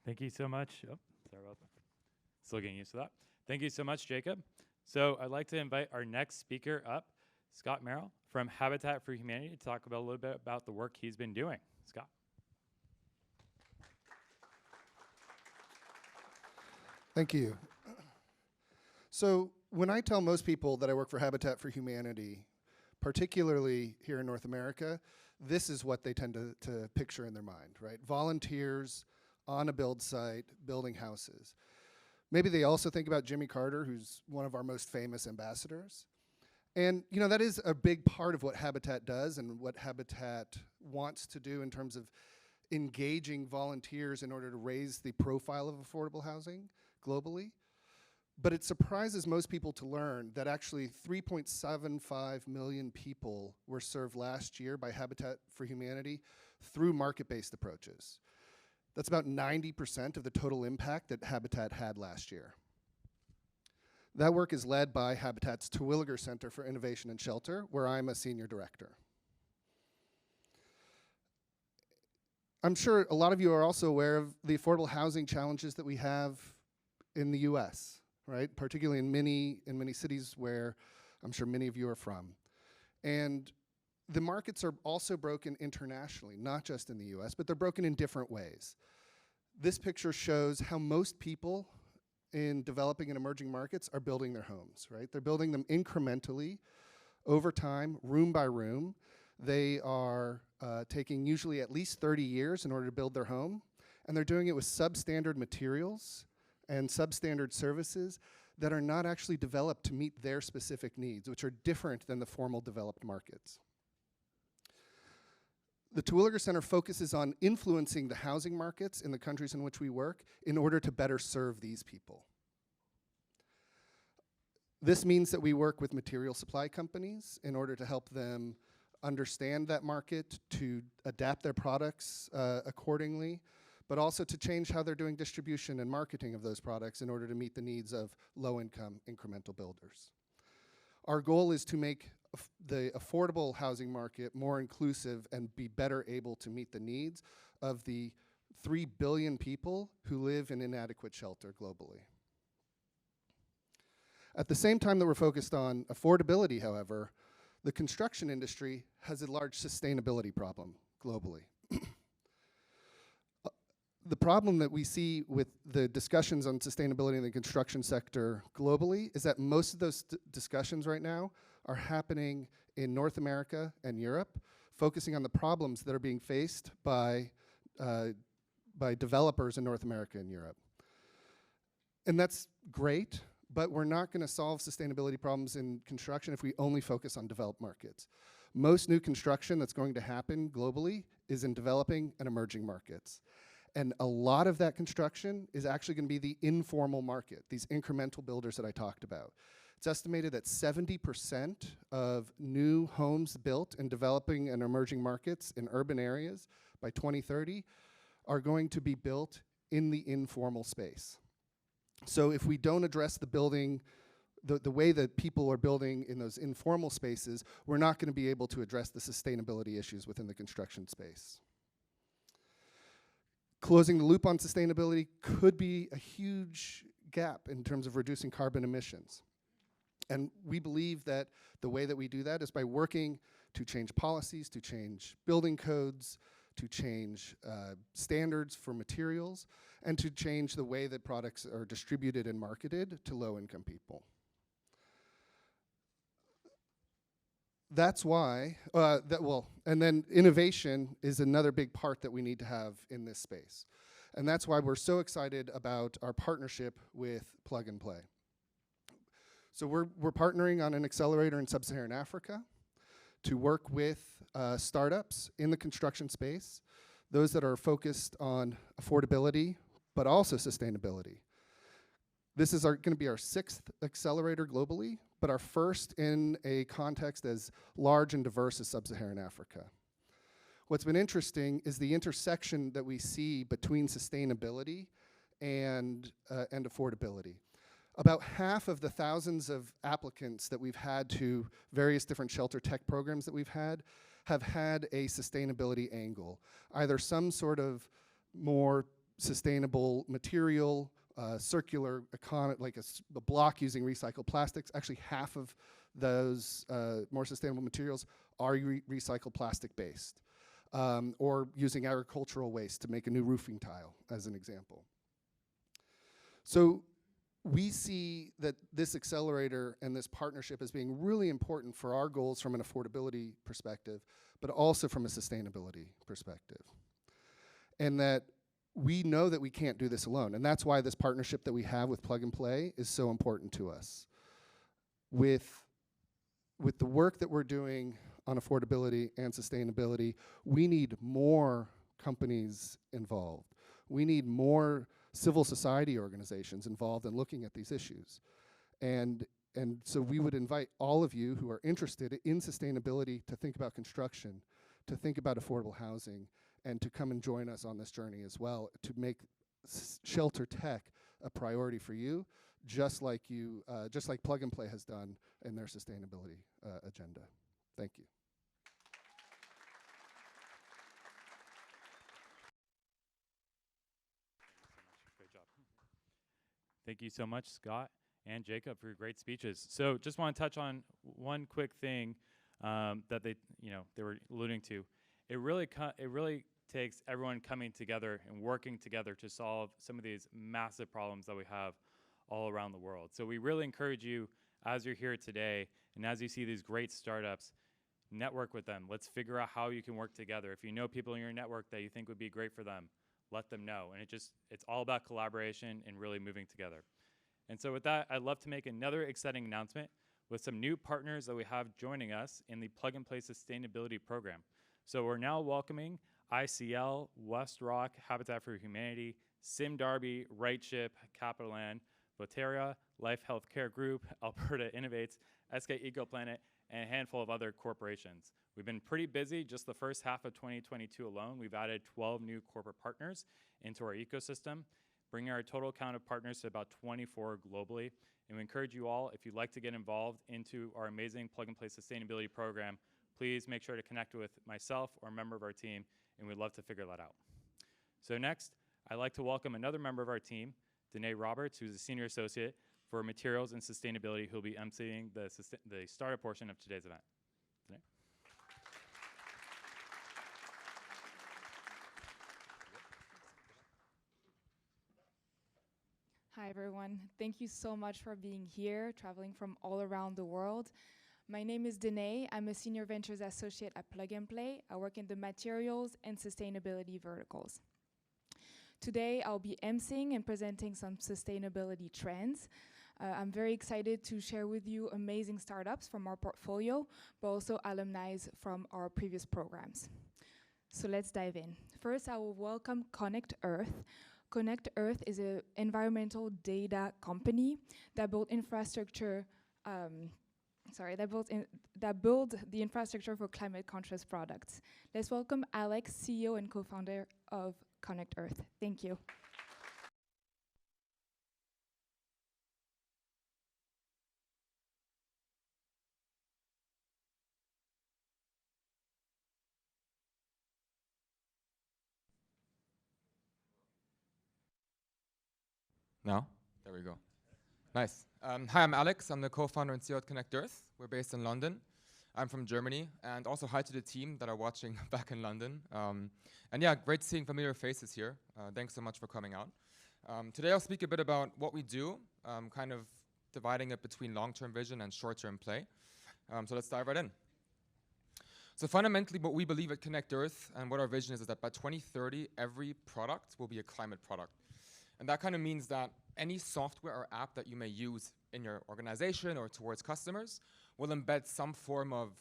Thank you so much. Oh, sorry about that. Still getting used to that. Thank you so much, Jacob. So I'd like to invite our next speaker up, Scott Merrill from Habitat for Humanity, to talk about a little bit about the work he's been doing. Scott. Thank you. So when I tell most people that I work for Habitat for Humanity, particularly here in North America, this is what they tend to picture in their mind, right? Volunteers on a build site, building houses. Maybe they also think about Jimmy Carter, who's one of our most famous ambassadors. And you know, that is a big part of what Habitat does and what Habitat wants to do in terms of engaging volunteers in order to raise the profile of affordable housing globally. But it surprises most people to learn that actually 3.75 million people were served last year by Habitat for Humanity through market-based approaches. That's about 90% of the total impact that Habitat had last year. That work is led by Habitat's Terwilliger Center for Innovation and Shelter, where I'm a senior director. I'm sure a lot of you are also aware of the affordable housing challenges that we have in the US, right? Particularly in many cities where I'm sure many of you are from. And the markets are also broken internationally, not just in the US, but they're broken in different ways. This picture shows how most people in developing and emerging markets are building their homes, right? They're building them incrementally over time, room by room. They are taking usually at least 30 years in order to build their home, and they're doing it with substandard materials and substandard services that are not actually developed to meet their specific needs, which are different than the formal developed markets. The Terwilliger Center focuses on influencing the housing markets in the countries in which we work in order to better serve these people. This means that we work with material supply companies in order to help them understand that market, to adapt their products accordingly, but also to change how they're doing distribution and marketing of those products in order to meet the needs of low-income incremental builders. Our goal is to make the affordable housing market more inclusive and be better able to meet the needs of the 3 billion people who live in inadequate shelter globally. At the same time that we're focused on affordability, however, the construction industry has a large sustainability problem globally. The problem that we see with the discussions on sustainability in the construction sector globally is that most of those discussions right now are happening in North America and Europe, focusing on the problems that are being faced by developers in North America and Europe. And that's great, but we're not going to solve sustainability problems in construction if we only focus on developed markets. Most new construction that's going to happen globally is in developing and emerging markets. And a lot of that construction is actually going to be the informal market, these incremental builders that I talked about. It's estimated that 70% of new homes built in developing and emerging markets in urban areas by 2030 are going to be built in the informal space. So if we don't address the building, the way that people are building in those informal spaces, we're not going to be able to address the sustainability issues within the construction space. Closing the loop on sustainability could be a huge gap in terms of reducing carbon emissions. And we believe that the way that we do that is by working to change policies, to change building codes, to change standards for materials, and to change the way that products are distributed and marketed to low-income people. that's why, and then innovation is another big part that we need to have in this space. And that's why we're so excited about our partnership with Plug and Play. So we're partnering on an accelerator in Sub-Saharan Africa to work with startups in the construction space, those that are focused on affordability, but also sustainability. This is going to be our 6th accelerator globally, but our first in a context as large and diverse as Sub-Saharan Africa. What's been interesting is the intersection that we see between sustainability and affordability. About half of the thousands of applicants that we've had to various different shelter tech programs that we've had have had a sustainability angle, either some sort of more sustainable material, circular economy, like a block using recycled plastics. Actually, half of those more sustainable materials are recycled plastic based, or using agricultural waste to make a new roofing tile, as an example. So we see that this accelerator and this partnership as being really important for our goals from an affordability perspective, but also from a sustainability perspective. And that we know that we can't do this alone, and that's why this partnership that we have with Plug and Play is so important to us. With the work that we're doing on affordability and sustainability, we need more companies involved. We need more civil society organizations involved in looking at these issues. And so we would invite all of you who are interested in sustainability to think about construction, to think about affordable housing, and to come and join us on this journey as well, to make shelter tech a priority for you, just like Plug and Play has done in their sustainability agenda. Thank you. Great job. Thank you so much, Scott and Jacob, for your great speeches. So just want to touch on one quick thing that they were alluding to. It really takes everyone coming together and working together to solve some of these massive problems that we have all around the world. So we really encourage you, as you're here today, and as you see these great startups, network with them. Let's figure out how you can work together. If you know people in your network that you think would be great for them, let them know. And it's all about collaboration and really moving together. And so with that, I'd love to make another exciting announcement with some new partners that we have joining us in the Plug and Play Sustainability Program. So we're now welcoming ICL, West Rock, Habitat for Humanity, Sim Darby, RightShip, Capital Land, Voteria, Life Healthcare Group, Alberta Innovates, SK EcoPlanet, and a handful of other corporations. We've been pretty busy. Just the first half of 2022 alone, we've added 12 new corporate partners into our ecosystem, bringing our total count of partners to about 24 globally. And we encourage you all, if you'd like to get involved into our amazing Plug and Play Sustainability Program, please make sure to connect with myself or a member of our team, and we'd love to figure that out. So next, I'd like to welcome another member of our team, Danae Roberts, who's a senior associate for materials and sustainability, who'll be emceeing the startup portion of today's event. Danae? Hi, everyone. Thank you so much for being here, traveling from all around the world. My name is Danae. I'm a Senior Ventures Associate at Plug and Play. I work in the materials and sustainability verticals. Today, I'll be emceeing and presenting some sustainability trends. I'm very excited to share with you amazing startups from our portfolio, but also alumni from our previous programs. So let's dive in. First, I will welcome Connect Earth. Connect Earth is an environmental data company that built infrastructure that build the infrastructure for climate-conscious products. Let's welcome Alex, CEO and co-founder of Connect Earth. Thank you. Now? There we go. Nice. Hi, I'm Alex. I'm the co-founder and CEO at Connect Earth. We're based in London. I'm from Germany. And also hi to the team that are watching back in London. And yeah, great seeing familiar faces here. Thanks so much for coming out. Today I'll speak a bit about what we do, kind of dividing it between long-term vision and short-term play. So let's dive right in. So fundamentally, what we believe at Connect Earth and what our vision is that by 2030, every product will be a climate product. And that kind of means that any software or app that you may use in your organization or towards customers will embed some form of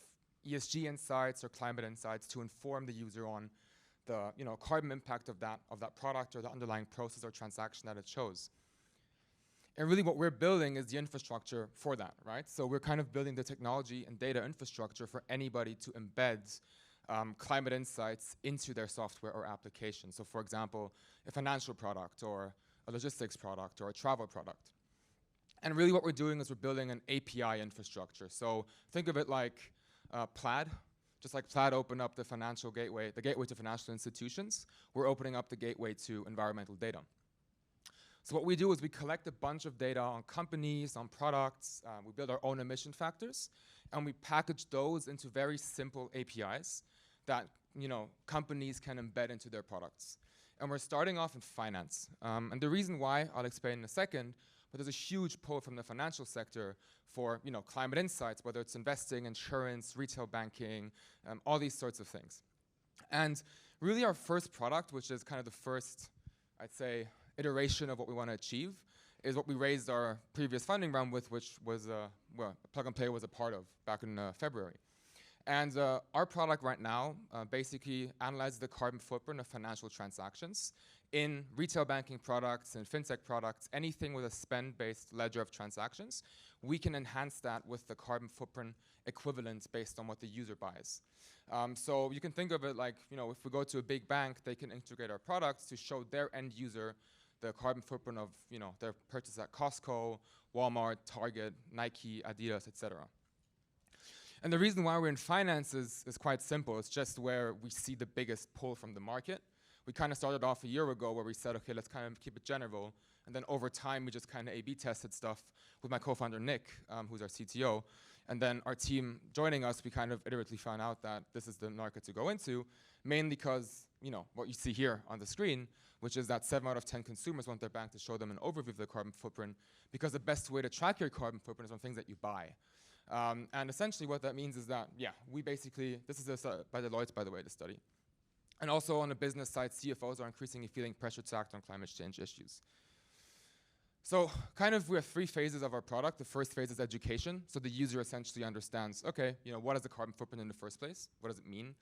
ESG insights or climate insights to inform the user on the carbon impact of that product or the underlying process or transaction that it chose. And really what we're building is the infrastructure for that, right? So we're kind of building the technology and data infrastructure for anybody to embed climate insights into their software or application. So for example, a financial product or a logistics product or a travel product. And really what we're doing is we're building an API infrastructure. So think of it like Plaid. Just like Plaid opened up the financial gateway, the gateway to financial institutions, we're opening up the gateway to environmental data. So what we do is we collect a bunch of data on companies, on products, we build our own emission factors, and we package those into very simple APIs that companies can embed into their products. And we're starting off in finance. And the reason why, I'll explain in a second, but there's a huge pull from the financial sector for climate insights, whether it's investing, insurance, retail banking, all these sorts of things. And really our first product, which is kind of the first, I'd say, iteration of what we want to achieve, is what we raised our previous funding round with, which was, Plug and Play was a part of back in February. And our product right now basically analyzes the carbon footprint of financial transactions in retail banking products and fintech products, anything with a spend-based ledger of transactions. We can enhance that with the carbon footprint equivalent based on what the user buys. So you can think of it like, if we go to a big bank, they can integrate our products to show their end user the carbon footprint of their purchase at Costco, Walmart, Target, Nike, Adidas, etc. And the reason why we're in finance is quite simple. It's just where we see the biggest pull from the market. We kind of started off a year ago where we said, okay, let's kind of keep it general. And then over time, we just kind of A/B tested stuff with my co-founder, Nick, who's our CTO. And then our team joining us, we kind of iteratively found out that this is the market to go into, mainly because, what you see here on the screen, which is that 7 out of 10 consumers want their bank to show them an overview of their carbon footprint, because the best way to track your carbon footprint is on things that you buy. And essentially what that means is that, we basically, this is by Deloitte, by the way, the study. And also on the business side, CFOs are increasingly feeling pressure to act on climate change issues. So kind of we have 3 phases of our product. The first phase is education. So the user essentially understands, okay, what is the carbon footprint in the first place? What does it mean?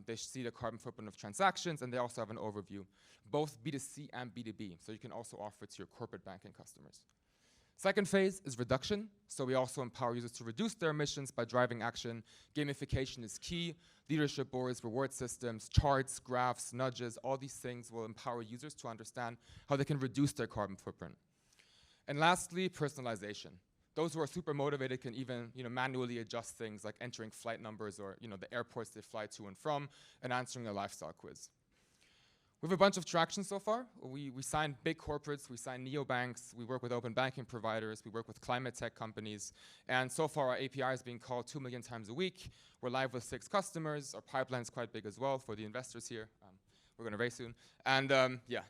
They see the carbon footprint of transactions, and they also have an overview, both B2C and B2B. So you can also offer it to your corporate banking customers. Second phase is reduction. So we also empower users to reduce their emissions by driving action. Gamification is key. Leadership boards, reward systems, charts, graphs, nudges, all these things will empower users to understand how they can reduce their carbon footprint. And lastly, personalization. Those who are super motivated can even manually adjust things like entering flight numbers or the airports they fly to and from and answering a lifestyle quiz. We have a bunch of traction so far. We signed big corporates, we signed neobanks, we work with open banking providers, we work with climate tech companies, and so far our API is being called 2 million times a week. We're live with 6 customers. Our pipeline is quite big as well for the investors here. We're going to raise soon. And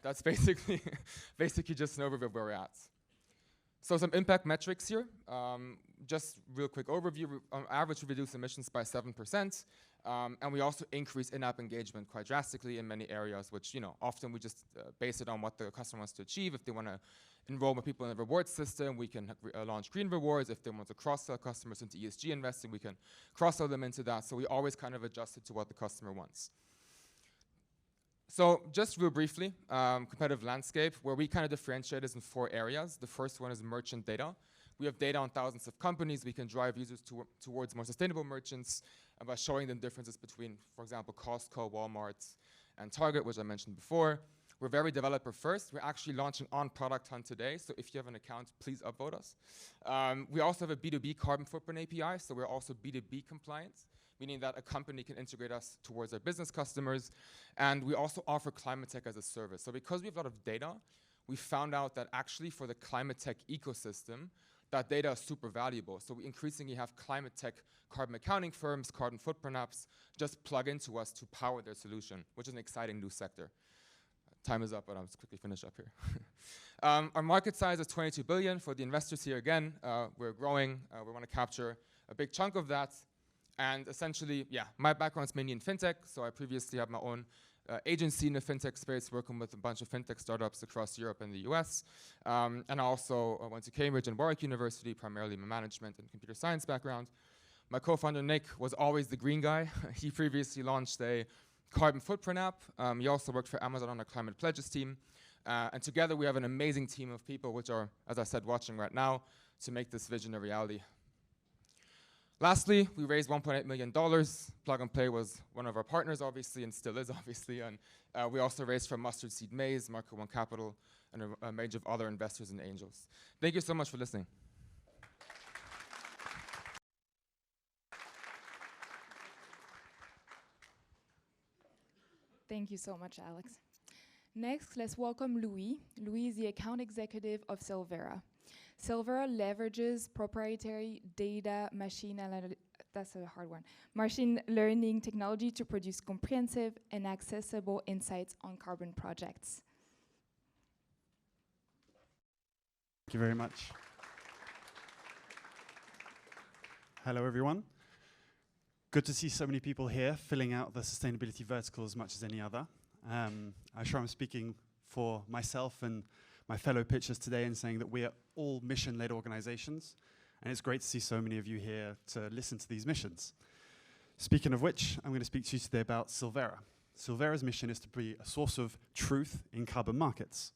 that's basically just an overview of where we're at. So some impact metrics here. Just real quick overview. On average, we reduce emissions by 7%. And we also increase in-app engagement quite drastically in many areas, which often we just base it on what the customer wants to achieve. If they want to enroll more people in the reward system, we can launch green rewards. If they want to cross-sell customers into ESG investing, we can cross-sell them into that. So we always kind of adjust it to what the customer wants. So just real briefly, competitive landscape, where we kind of differentiate is in 4 areas. The first one is merchant data. We have data on thousands of companies. We can drive users towards more sustainable merchants by showing them differences between, for example, Costco, Walmart, and Target, which I mentioned before. We're very developer first. We're actually launching on Product Hunt today, so if you have an account, please upvote us. We also have a B2B carbon footprint API, so we're also B2B compliant, meaning that a company can integrate us towards their business customers. And we also offer climate tech as a service. So because we have a lot of data, we found out that actually for the climate tech ecosystem, that data is super valuable. So we increasingly have climate tech carbon accounting firms, carbon footprint apps, just plug into us to power their solution, which is an exciting new sector. Time is up, but I'll just quickly finish up here. Our market size is 22 billion. For the investors here again, we're growing. We want to capture a big chunk of that. And essentially, yeah, my background is mainly in fintech, so I previously had my own agency in the fintech space, working with a bunch of fintech startups across Europe and the US. And I also went to Cambridge and Warwick University, primarily my management and computer science background. My co-founder, Nick, was always the green guy. He previously launched a carbon footprint app. He also worked for Amazon on a climate pledges team. And together we have an amazing team of people, which are, as I said, watching right now, to make this vision a reality. Lastly, we raised $1.8 million. Plug and Play was one of our partners, obviously, and still is, obviously. And we also raised from Mustard Seed Maze, Market One Capital, and a range of other investors and angels. Thank you so much for listening. Thank you so much, Alex. Next, let's welcome Louis. Louis is the account executive of Silvera. Silvera leverages proprietary data machine learning technology to produce comprehensive and accessible insights on carbon projects. Thank you very much. Hello, everyone. Good to see so many people here filling out the sustainability vertical as much as any other. I'm sure I'm speaking for myself and my fellow pitchers today in saying that we are all mission-led organizations, and it's great to see so many of you here to listen to these missions. Speaking of which, I'm going to speak to you today about Silvera. Silvera's mission is to be a source of truth in carbon markets.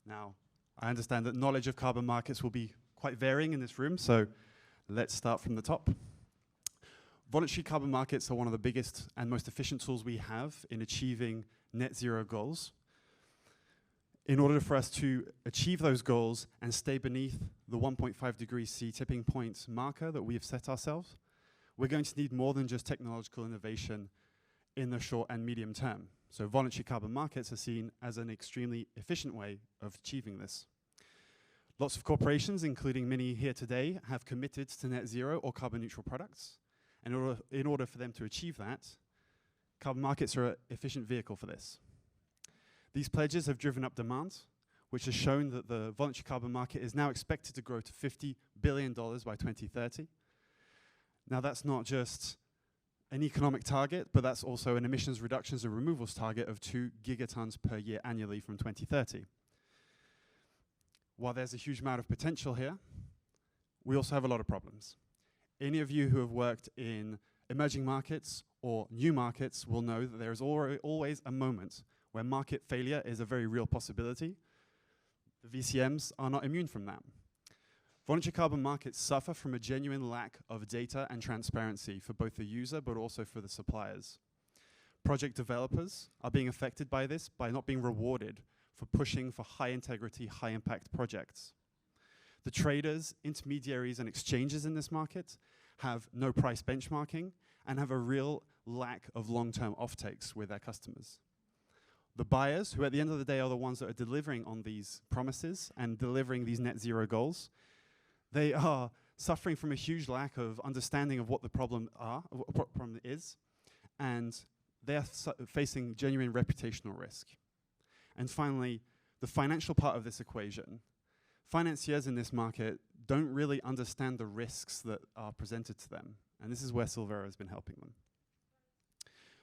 Now, I understand that knowledge of carbon markets will be quite varying in this room, so let's start from the top. Voluntary carbon markets are one of the biggest and most efficient tools we have in achieving net zero goals. In order for us to achieve those goals and stay beneath the 1.5 degrees C tipping point marker that we have set ourselves, we're going to need more than just technological innovation in the short and medium term. So voluntary carbon markets are seen as an extremely efficient way of achieving this. Lots of corporations, including many here today, have committed to net zero or carbon neutral products. And in order for them to achieve that, carbon markets are an efficient vehicle for this. These pledges have driven up demand, which has shown that the voluntary carbon market is now expected to grow to $50 billion by 2030. Now, that's not just an economic target, but that's also an emissions reductions and removals target of 2 gigatons per year annually from 2030. While there's a huge amount of potential here, we also have a lot of problems. Any of you who have worked in emerging markets or new markets will know that there is always a moment where market failure is a very real possibility. The VCMs are not immune from that. Voluntary carbon markets suffer from a genuine lack of data and transparency for both the user but also for the suppliers. Project developers are being affected by this by not being rewarded for pushing for high integrity, high impact projects. The traders, intermediaries, and exchanges in this market have no price benchmarking and have a real lack of long-term offtakes with their customers. The buyers, who at the end of the day are the ones that are delivering on these promises and delivering these net zero goals, they are suffering from a huge lack of understanding of what the problem is, and they're facing genuine reputational risk. And finally, the financial part of this equation. Financiers in this market don't really understand the risks that are presented to them, and this is where Silvera has been helping them.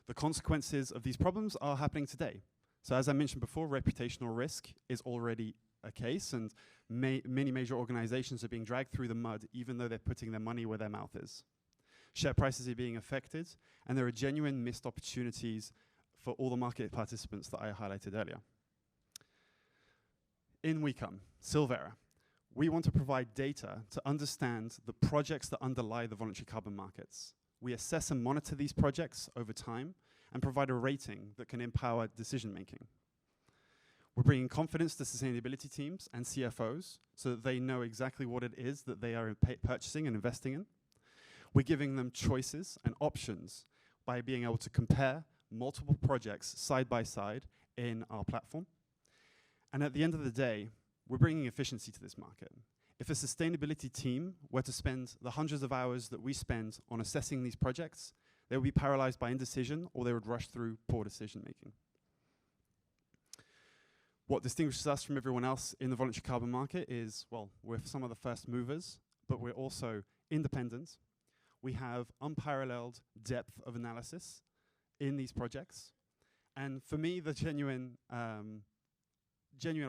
The consequences of these problems are happening today. So as I mentioned before, reputational risk is already a case, and many major organizations are being dragged through the mud even though they're putting their money where their mouth is. Share prices are being affected, and there are genuine missed opportunities for all the market participants that I highlighted earlier. In we come, Silvera. We want to provide data to understand the projects that underlie the voluntary carbon markets. We assess and monitor these projects over time and provide a rating that can empower decision making. We're bringing confidence to sustainability teams and CFOs so that they know exactly what it is that they are purchasing and investing in. We're giving them choices and options by being able to compare multiple projects side by side in our platform. And at the end of the day, we're bringing efficiency to this market. If a sustainability team were to spend the hundreds of hours that we spend on assessing these projects, they would be paralyzed by indecision, or they would rush through poor decision making. What distinguishes us from everyone else in the voluntary carbon market is, well, we're some of the first movers, but we're also independent. We have unparalleled depth of analysis in these projects. And for me, the genuine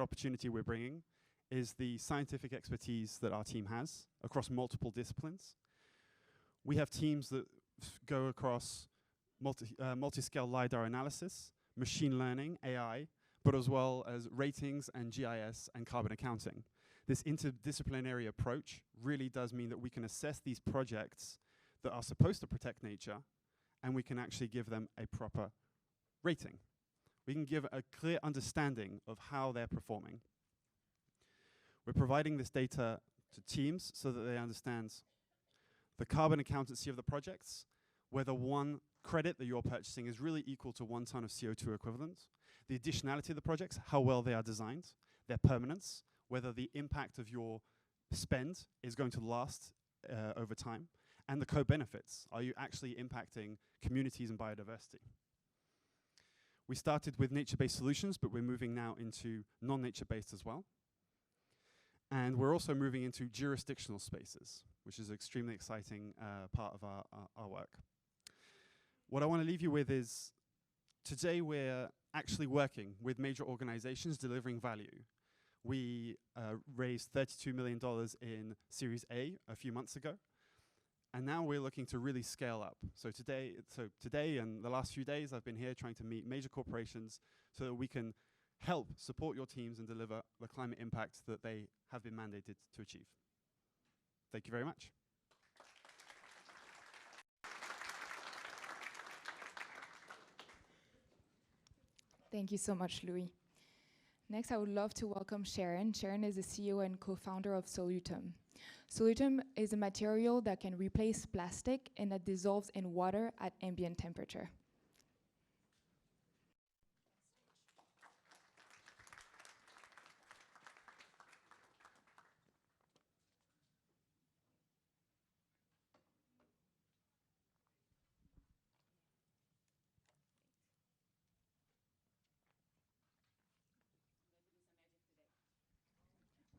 opportunity we're bringing is the scientific expertise that our team has across multiple disciplines. We have teams that go across multi-scale LiDAR analysis, machine learning, AI, but as well as ratings and GIS and carbon accounting. This interdisciplinary approach really does mean that we can assess these projects that are supposed to protect nature, and we can actually give them a proper rating. We can give a clear understanding of how they're performing. We're providing this data to teams so that they understand the carbon accountancy of the projects, whether one credit that you're purchasing is really equal to 1 ton of CO2 equivalent, the additionality of the projects, how well they are designed, their permanence, whether the impact of your spend is going to last over time, and the co-benefits. Are you actually impacting communities and biodiversity? We started with nature-based solutions, but we're moving now into non-nature-based as well. And we're also moving into jurisdictional spaces, which is an extremely exciting part of our work. What I want to leave you with is, today we're actually working with major organizations delivering value. We raised $32 million in Series A a few months ago, and now we're looking to really scale up. So today and the last few days, I've been here trying to meet major corporations so that we can help support your teams and deliver the climate impact that they have been mandated to achieve. Thank you very much. Thank you so much, Louis. Next, I would love to welcome Sharon. Sharon is the CEO and co-founder of Solutum. Solutum is a material that can replace plastic and that dissolves in water at ambient temperature.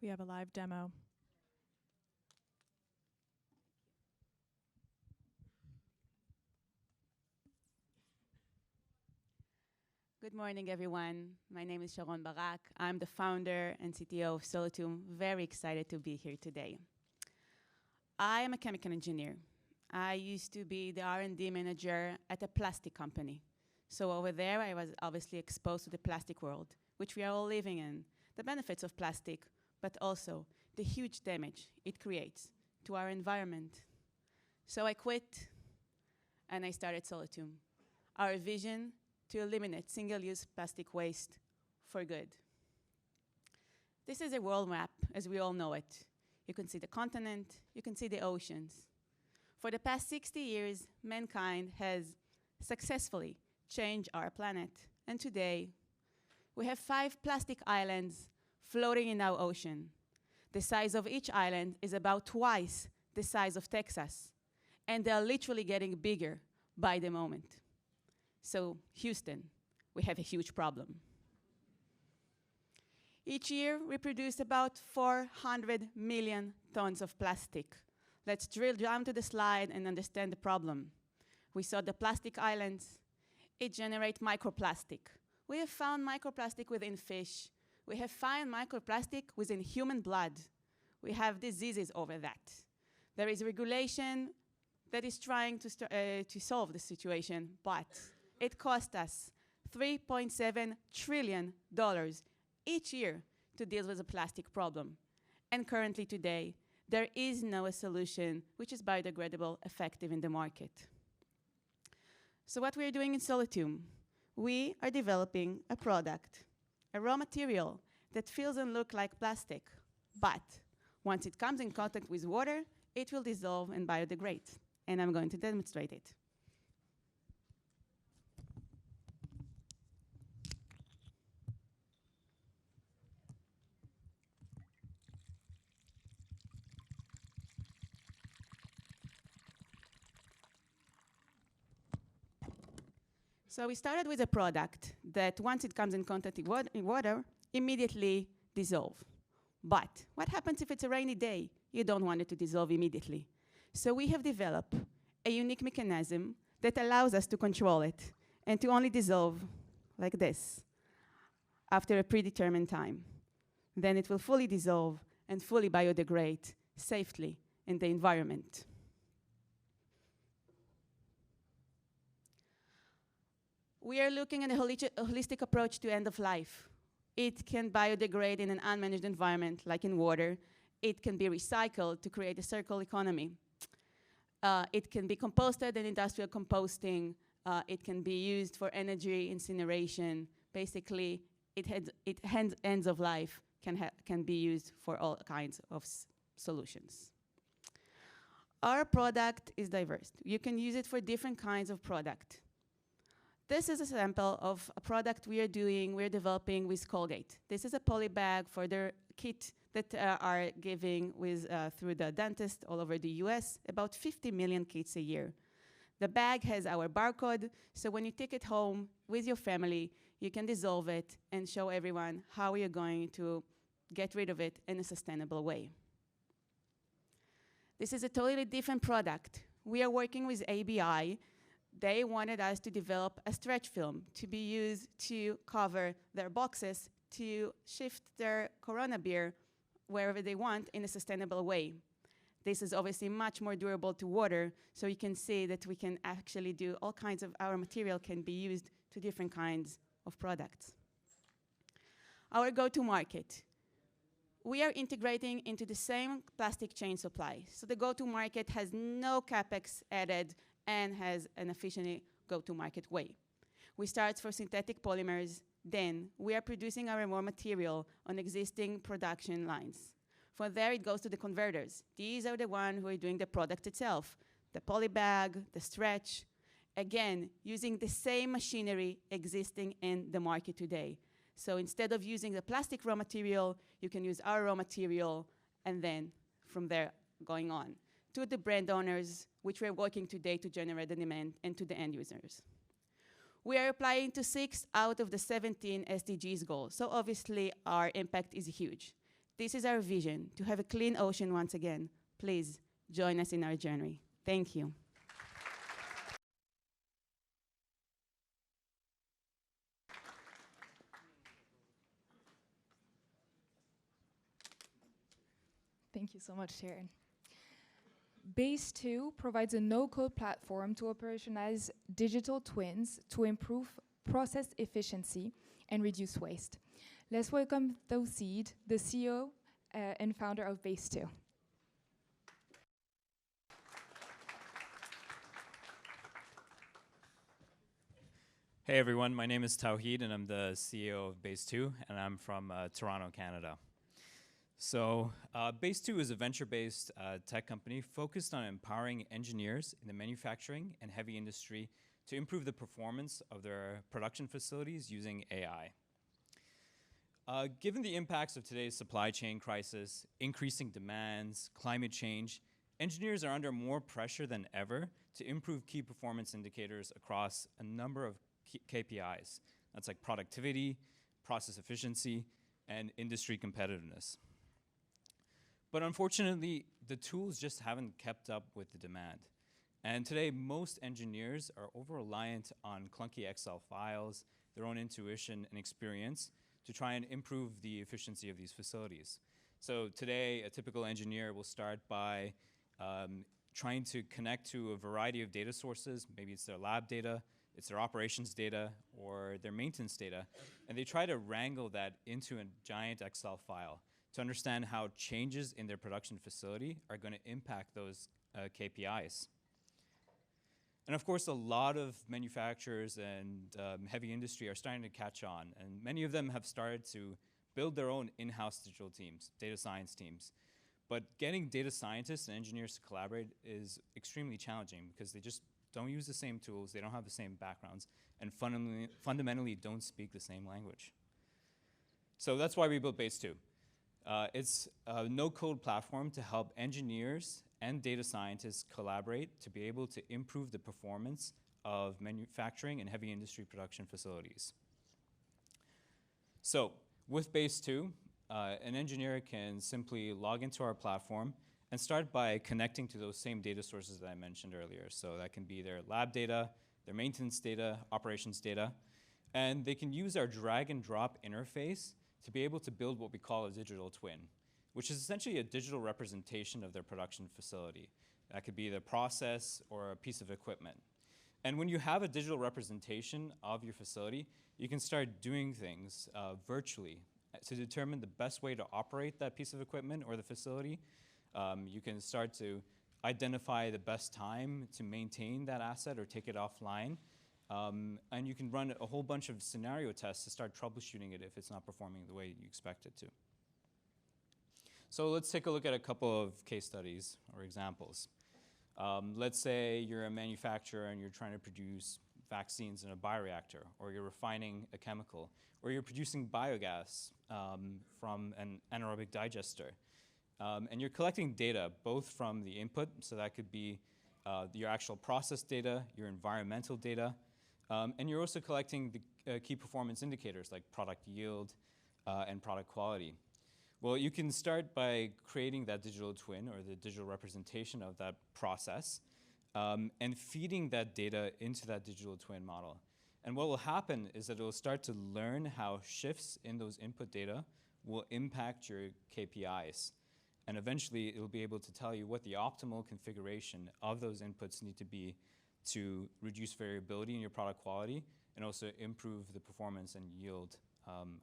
We have a live demo. Good morning, everyone. My name is Sharon Barak. I'm the founder and CTO of Solutum. Very excited to be here today. I am a chemical engineer. I used to be the R&D manager at a plastic company. So over there, I was obviously exposed to the plastic world, which we are all living in, the benefits of plastic, but also the huge damage it creates to our environment. So I quit, and I started Solutum. Our vision to eliminate single-use plastic waste for good. This is a world map, as we all know it. You can see the continent, you can see the oceans. For the past 60 years, mankind has successfully changed our planet. And today, we have 5 plastic islands floating in our ocean. The size of each island is about twice the size of Texas. And they're literally getting bigger by the moment. So, Houston, we have a huge problem. Each year, we produce about 400 million tons of plastic. Let's drill down to the slide and understand the problem. We saw the plastic islands. It generates microplastic. We have found microplastic within fish. We have found microplastic within human blood. We have diseases over that. There is regulation that is trying to solve the situation, but it costs us $3.7 trillion each year to deal with the plastic problem. And currently today, there is no solution which is biodegradable, effective in the market. So what we are doing in Solutum, we are developing a product, a raw material that feels and looks like plastic, but once it comes in contact with water, it will dissolve and biodegrade. And I'm going to demonstrate it. So we started with a product that once it comes in contact with water, immediately dissolve. But what happens if it's a rainy day? You don't want it to dissolve immediately. So we have developed a unique mechanism that allows us to control it and to only dissolve like this after a predetermined time. Then it will fully dissolve and fully biodegrade safely in the environment. We are looking at a holistic approach to end of life. It can biodegrade in an unmanaged environment, like in water. It can be recycled to create a circular economy. It can be composted in industrial composting. It can be used for energy incineration. Basically, ends of life can be used for all kinds of solutions. Our product is diverse. You can use it for different kinds of product. This is a sample of a product we're developing with Colgate. This is a poly bag for their kit that are giving through the dentist all over the US, about 50 million kits a year. The bag has our barcode, so when you take it home with your family, you can dissolve it and show everyone how you're going to get rid of it in a sustainable way. This is a totally different product. We are working with ABI. They wanted us to develop a stretch film to be used to cover their boxes to shift their Corona beer wherever they want in a sustainable way. This is obviously much more durable to water, so you can see that we can actually do all kinds of, our material can be used to different kinds of products. Our go-to-market. We are integrating into the same plastic chain supply. So the go-to-market has no CapEx added and has an efficient go-to-market way. We start for synthetic polymers, then we are producing our raw material on existing production lines. From there, it goes to the converters. These are the ones who are doing the product itself, the poly bag, the stretch, again, using the same machinery existing in the market today. So instead of using the plastic raw material, you can use our raw material, and then from there, going on to the brand owners, which we're working today to generate the demand, and to the end users. We are applying to 6 out of the 17 SDGs goals, so obviously our impact is huge. This is our vision, to have a clean ocean once again. Please join us in our journey. Thank you. Thank you so much, Sharon. Base 2 provides a no-code platform to operationalize digital twins to improve process efficiency and reduce waste. Let's welcome Saeed, the CEO and founder of Base 2. Hey everyone, my name is Tawheed and I'm the CEO of Base 2 and I'm from Toronto, Canada. So Base 2 is a venture-based tech company focused on empowering engineers in the manufacturing and heavy industry to improve the performance of their production facilities using AI. Given the impacts of today's supply chain crisis, increasing demands, climate change, engineers are under more pressure than ever to improve key performance indicators across a number of KPIs. That's like productivity, process efficiency, and industry competitiveness. But unfortunately, the tools just haven't kept up with the demand. And today, most engineers are over-reliant on clunky Excel files, their own intuition and experience to try and improve the efficiency of these facilities. So today, a typical engineer will start by trying to connect to a variety of data sources. Maybe it's their lab data, it's their operations data, or their maintenance data. And they try to wrangle that into a giant Excel file to understand how changes in their production facility are going to impact those KPIs. And of course, a lot of manufacturers and heavy industry are starting to catch on, and many of them have started to build their own in-house digital teams, data science teams. But getting data scientists and engineers to collaborate is extremely challenging because they just don't use the same tools, they don't have the same backgrounds, and fundamentally don't speak the same language. So that's why we built Base 2. It's a no-code platform to help engineers and data scientists collaborate to be able to improve the performance of manufacturing and heavy industry production facilities. So with Base 2, an engineer can simply log into our platform and start by connecting to those same data sources that I mentioned earlier. So that can be their lab data, their maintenance data, operations data, and they can use our drag and drop interface to be able to build what we call a digital twin, which is essentially a digital representation of their production facility. That could be the process or a piece of equipment. And when you have a digital representation of your facility, you can start doing things virtually to determine the best way to operate that piece of equipment or the facility. You can start to identify the best time to maintain that asset or take it offline. And you can run a whole bunch of scenario tests to start troubleshooting it if it's not performing the way you expect it to. So let's take a look at a couple of case studies or examples. Let's say you're a manufacturer and you're trying to produce vaccines in a bioreactor, or you're refining a chemical, or you're producing biogas from an anaerobic digester. And you're collecting data both from the input, so that could be your actual process data, your environmental data, and you're also collecting the key performance indicators like product yield and product quality. Well, you can start by creating that digital twin or the digital representation of that process and feeding that data into that digital twin model. And what will happen is that it will start to learn how shifts in those input data will impact your KPIs. And eventually, it will be able to tell you what the optimal configuration of those inputs need to be to reduce variability in your product quality and also improve the performance and yield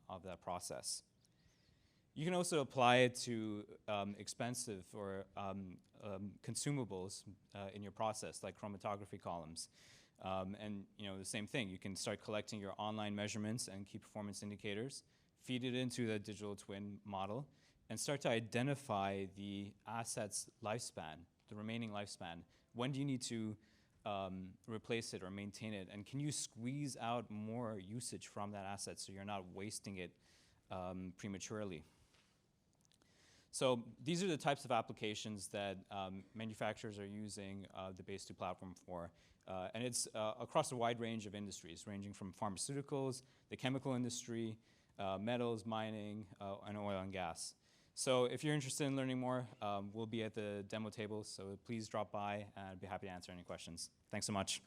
of that process. You can also apply it to expensive or consumables in your process, like chromatography columns. And the same thing, you can start collecting your online measurements and key performance indicators, feed it into the digital twin model, and start to identify the asset's lifespan, the remaining lifespan. When do you need to replace it or maintain it? And can you squeeze out more usage from that asset so you're not wasting it prematurely? So these are the types of applications that manufacturers are using the Base2 platform for. And it's across a wide range of industries, ranging from pharmaceuticals, the chemical industry, metals, mining, and oil and gas. So if you're interested in learning more, we'll be at the demo table, so please drop by, and I'd be happy to answer any questions. Thanks so much.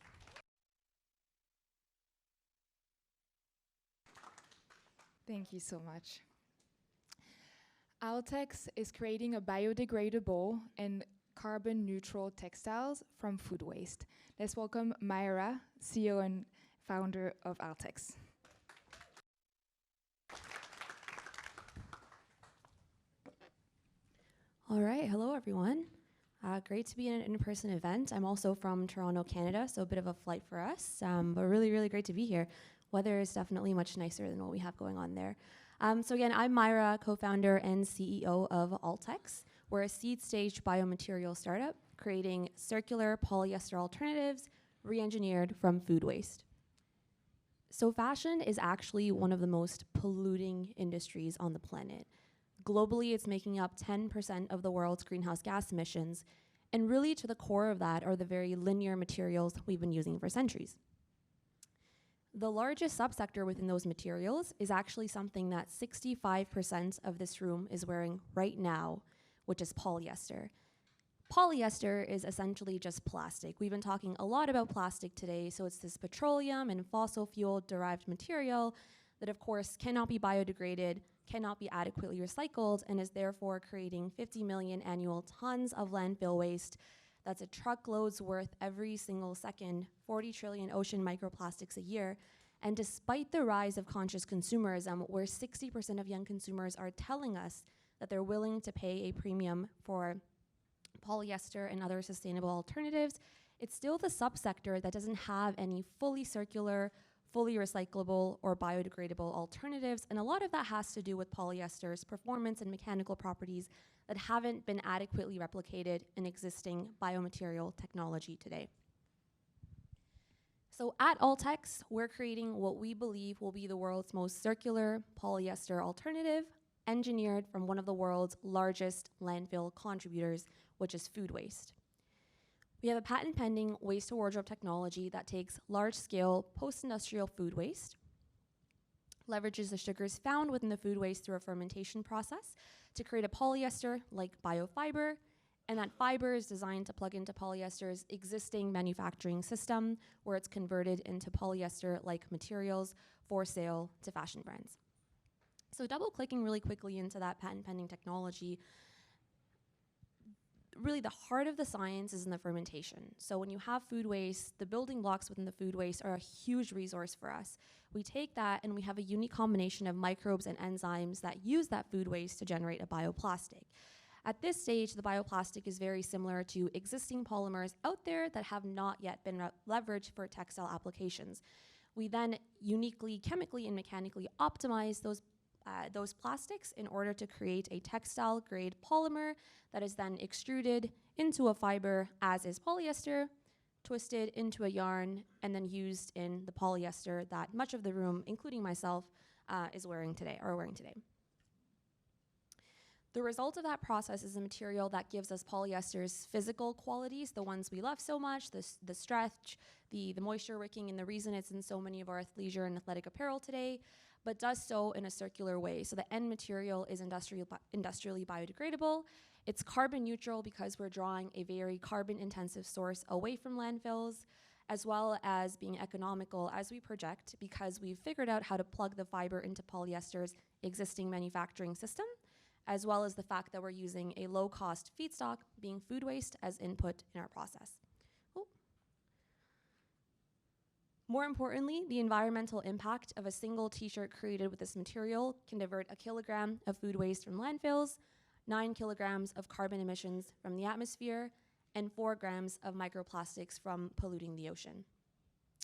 Thank you so much. Altex is creating a biodegradable and carbon neutral textiles from food waste. Let's welcome Myra, CEO and founder of Altex. All right, hello everyone. Great to be in an in-person event. I'm also from Toronto, Canada, so a bit of a flight for us, but really, really great to be here. Weather is definitely much nicer than what we have going on there. So again, I'm Myra, co-founder and CEO of Altex. We're a seed-stage biomaterial startup creating circular polyester alternatives re-engineered from food waste. So fashion is actually one of the most polluting industries on the planet. Globally, it's making up 10% of the world's greenhouse gas emissions, and really to the core of that are the very linear materials we've been using for centuries. The largest subsector within those materials is actually something that 65% of this room is wearing right now, which is polyester. Polyester is essentially just plastic. We've been talking a lot about plastic today, so it's this petroleum and fossil fuel derived material that of course cannot be biodegraded, cannot be adequately recycled, and is therefore creating 50 million annual tons of landfill waste. That's a truckload's worth every single second, 40 trillion ocean microplastics a year. And despite the rise of conscious consumerism, where 60% of young consumers are telling us that they're willing to pay a premium for polyester and other sustainable alternatives, it's still the subsector that doesn't have any fully circular, fully recyclable, or biodegradable alternatives. And a lot of that has to do with polyester's performance and mechanical properties that haven't been adequately replicated in existing biomaterial technology today. So at Altex, we're creating what we believe will be the world's most circular polyester alternative, engineered from one of the world's largest landfill contributors, which is food waste. We have a patent-pending waste-to-wardrobe technology that takes large-scale post-industrial food waste, leverages the sugars found within the food waste through a fermentation process to create a polyester like biofiber, And that fiber is designed to plug into polyester's existing manufacturing system, where it's converted into polyester-like materials for sale to fashion brands. So double-clicking really quickly into that patent-pending technology, really the heart of the science is in the fermentation. So when you have food waste, the building blocks within the food waste are a huge resource for us. We take that and we have a unique combination of microbes and enzymes that use that food waste to generate a bioplastic. At this stage, the bioplastic is very similar to existing polymers out there that have not yet been leveraged for textile applications. We then uniquely, chemically and mechanically optimize those plastics in order to create a textile-grade polymer that is then extruded into a fiber, as is polyester, twisted into a yarn, and then used in the polyester that much of the room, including myself, is wearing today. The result of that process is a material that gives us polyester's physical qualities, the ones we love so much, the stretch, the moisture wicking, and the reason it's in so many of our athleisure and athletic apparel today, but does so in a circular way. So the end material is industrially biodegradable. It's carbon neutral because we're drawing a very carbon intensive source away from landfills, as well as being economical as we project, because we've figured out how to plug the fiber into polyester's existing manufacturing system, as well as the fact that we're using a low-cost feedstock, being food waste, as input in our process. Ooh. More importantly, the environmental impact of a single t-shirt created with this material can divert 1 kilogram of food waste from landfills, 9 kilograms of carbon emissions from the atmosphere, and 4 grams of microplastics from polluting the ocean.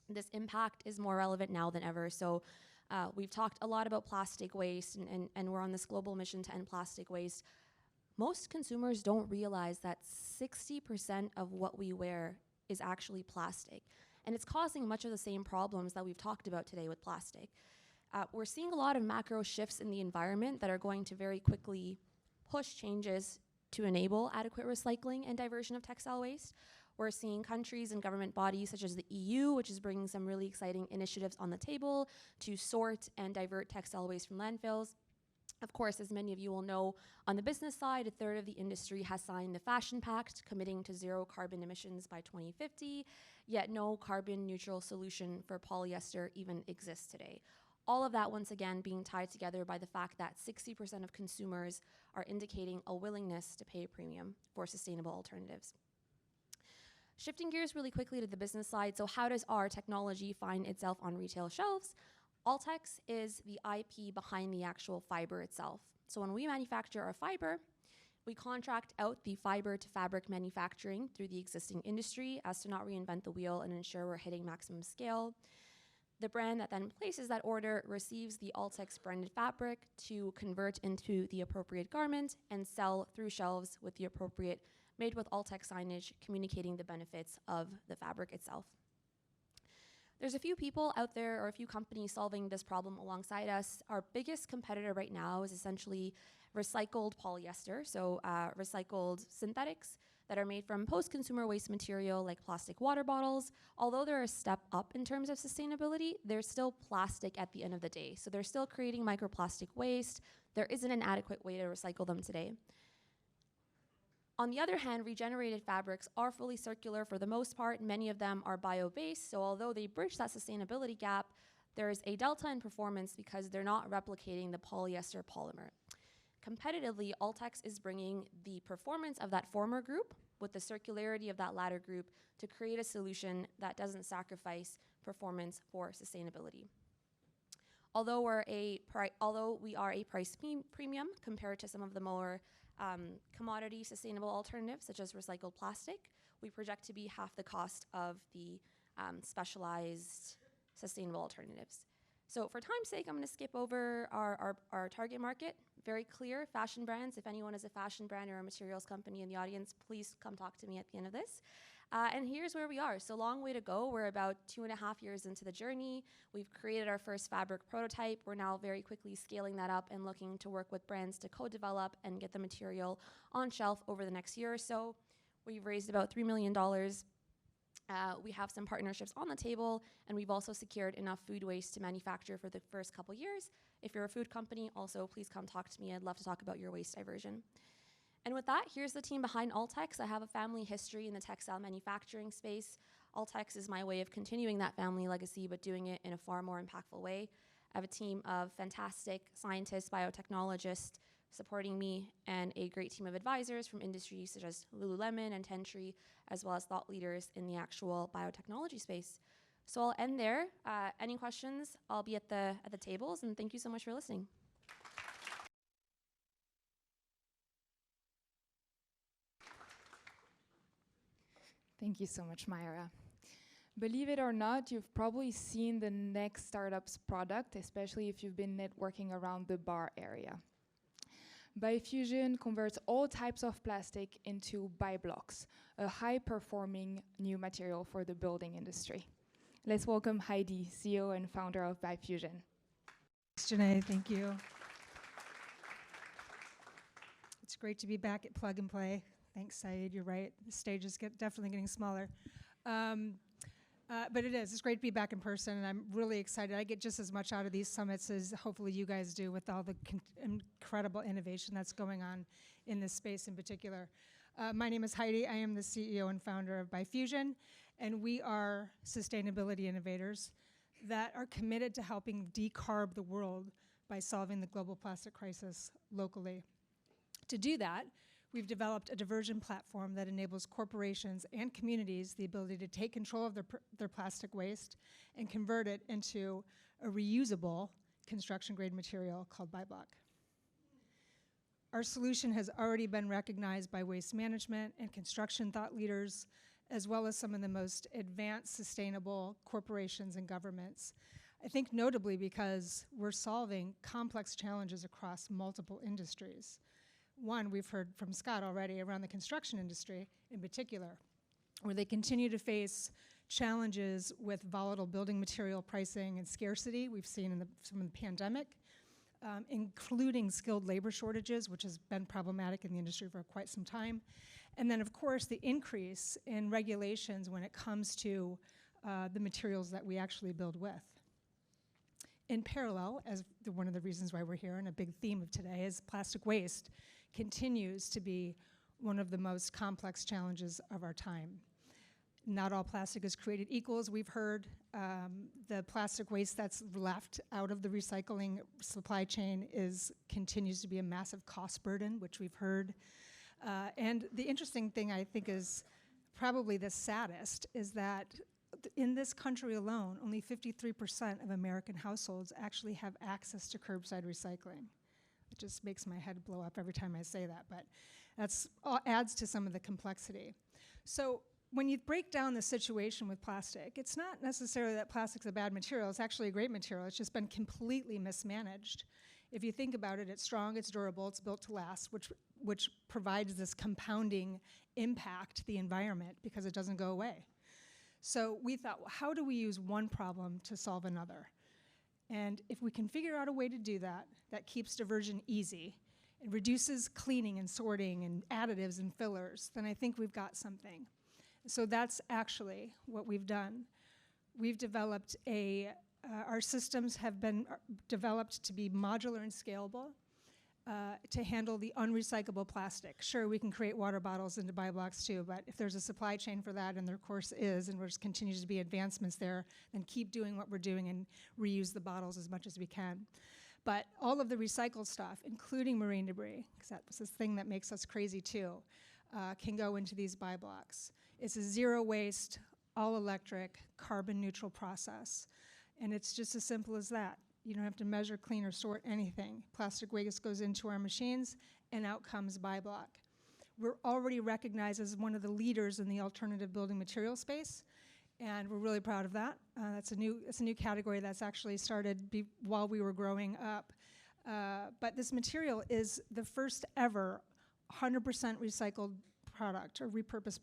This impact is more relevant now than ever, so we've talked a lot about plastic waste, and we're on this global mission to end plastic waste. Most consumers don't realize that 60% of what we wear is actually plastic, and it's causing much of the same problems that we've talked about today with plastic. We're seeing a lot of macro shifts in the environment that are going to very quickly push changes to enable adequate recycling and diversion of textile waste. We're seeing countries and government bodies such as the EU, which is bringing some really exciting initiatives on the table to sort and divert textile waste from landfills. Of course, as many of you will know, on the business side, 1/3 of the industry has signed the Fashion Pact, committing to 0 carbon emissions by 2050, yet no carbon neutral solution for polyester even exists today. All of that, once again, being tied together by the fact that 60% of consumers are indicating a willingness to pay a premium for sustainable alternatives. Shifting gears really quickly to the business side, so how does our technology find itself on retail shelves? Altex is the IP behind the actual fiber itself. So when we manufacture our fiber, we contract out the fiber to fabric manufacturing through the existing industry as to not reinvent the wheel and ensure we're hitting maximum scale. The brand that then places that order receives the Altex branded fabric to convert into the appropriate garment and sell through shelves with the appropriate made with Altex signage communicating the benefits of the fabric itself. There's a few people out there or a few companies solving this problem alongside us. Our biggest competitor right now is essentially recycled polyester, so recycled synthetics that are made from post-consumer waste material like plastic water bottles. Although they're a step up in terms of sustainability, they're still plastic at the end of the day. So they're still creating microplastic waste. There isn't an adequate way to recycle them today. On the other hand, regenerated fabrics are fully circular for the most part. Many of them are bio-based, so although they bridge that sustainability gap, there's a delta in performance because they're not replicating the polyester polymer. Competitively, Altex is bringing the performance of that former group with the circularity of that latter group to create a solution that doesn't sacrifice performance for sustainability. Although we are a price premium compared to some of the more commodity sustainable alternatives such as recycled plastic, we project to be half the cost of the specialized sustainable alternatives. So for time's sake, I'm going to skip over our target market. Very clear, fashion brands. If anyone is a fashion brand or a materials company in the audience, please come talk to me at the end of this. And here's where we are. So long way to go. We're about 2.5 years into the journey. We've created our first fabric prototype. We're now very quickly scaling that up and looking to work with brands to co-develop and get the material on shelf over the next year or so. We've raised about $3 million. We have some partnerships on the table, and we've also secured enough food waste to manufacture for the first couple years. If you're a food company, also please come talk to me. I'd love to talk about your waste diversion. And with that, here's the team behind Altex. I have a family history in the textile manufacturing space. Altex is my way of continuing that family legacy, but doing it in a far more impactful way. I have a team of fantastic scientists, biotechnologists supporting me, and a great team of advisors from industries such as Lululemon and Tentree, as well as thought leaders in the actual biotechnology space. So I'll end there. Any questions? I'll be at the tables, and thank you so much for listening. Thank you so much, Myra. Believe it or not, you've probably seen the next startup's product, especially if you've been networking around the Barr area. Biofusion converts all types of plastic into BioBlocks, a high-performing new material for the building industry. Let's welcome Heidi, CEO and founder of Biofusion. Thanks, Janae, thank you. It's great to be back at Plug and Play. Thanks, Saeed, you're right. The stage is definitely getting smaller. But it's great to be back in person, and I'm really excited. I get just as much out of these summits as hopefully you guys do with all the incredible innovation that's going on in this space in particular. My name is Heidi. I am the CEO and founder of Biofusion, and we are sustainability innovators that are committed to helping decarb the world by solving the global plastic crisis locally. To do that, we've developed a diversion platform that enables corporations and communities the ability to take control of their plastic waste and convert it into a reusable construction-grade material called BioBloc. Our solution has already been recognized by waste management and construction thought leaders, as well as some of the most advanced sustainable corporations and governments. I think notably because we're solving complex challenges across multiple industries. One, we've heard from Scott already around the construction industry in particular, where they continue to face challenges with volatile building material pricing and scarcity we've seen from the pandemic, including skilled labor shortages, which has been problematic in the industry for quite some time. And then, of course, the increase in regulations when it comes to the materials that we actually build with. In parallel, as one of the reasons why we're here, and a big theme of today, is plastic waste continues to be one of the most complex challenges of our time. Not all plastic is created equal, as we've heard. The plastic waste that's left out of the recycling supply chain continues to be a massive cost burden, which we've heard. And the interesting thing I think is probably the saddest is that in this country alone, only 53% of American households actually have access to curbside recycling. It just makes my head blow up every time I say that, but that's adds to some of the complexity. So when you break down the situation with plastic, it's not necessarily that plastic's a bad material. It's actually a great material. It's just been completely mismanaged. If you think about it, it's strong, it's durable, it's built to last, which provides this compounding impact to the environment because it doesn't go away. So we thought, well, how do we use one problem to solve another? And if we can figure out a way to do that, that keeps diversion easy, it reduces cleaning and sorting and additives and fillers, then I think we've got something. So that's actually what we've done. We've developed our systems have been developed to be modular and scalable to handle the unrecyclable plastic. Sure, we can create water bottles into BioBlocks too, but if there's a supply chain for that, and there of course is, and there continues to be advancements there, then keep doing what we're doing and reuse the bottles as much as we can. But all of the recycled stuff, including marine debris, because that's this thing that makes us crazy too, can go into these BioBlocks. It's a zero waste, all electric, carbon neutral process. And it's just as simple as that. You don't have to measure, clean, or sort anything. Plastic waste goes into our machines, and out comes BioBloc. We're already recognized as one of the leaders in the alternative building material space, and we're really proud of that. It's a new category that's actually started while we were growing up. But this material is the first ever 100% recycled product or repurposed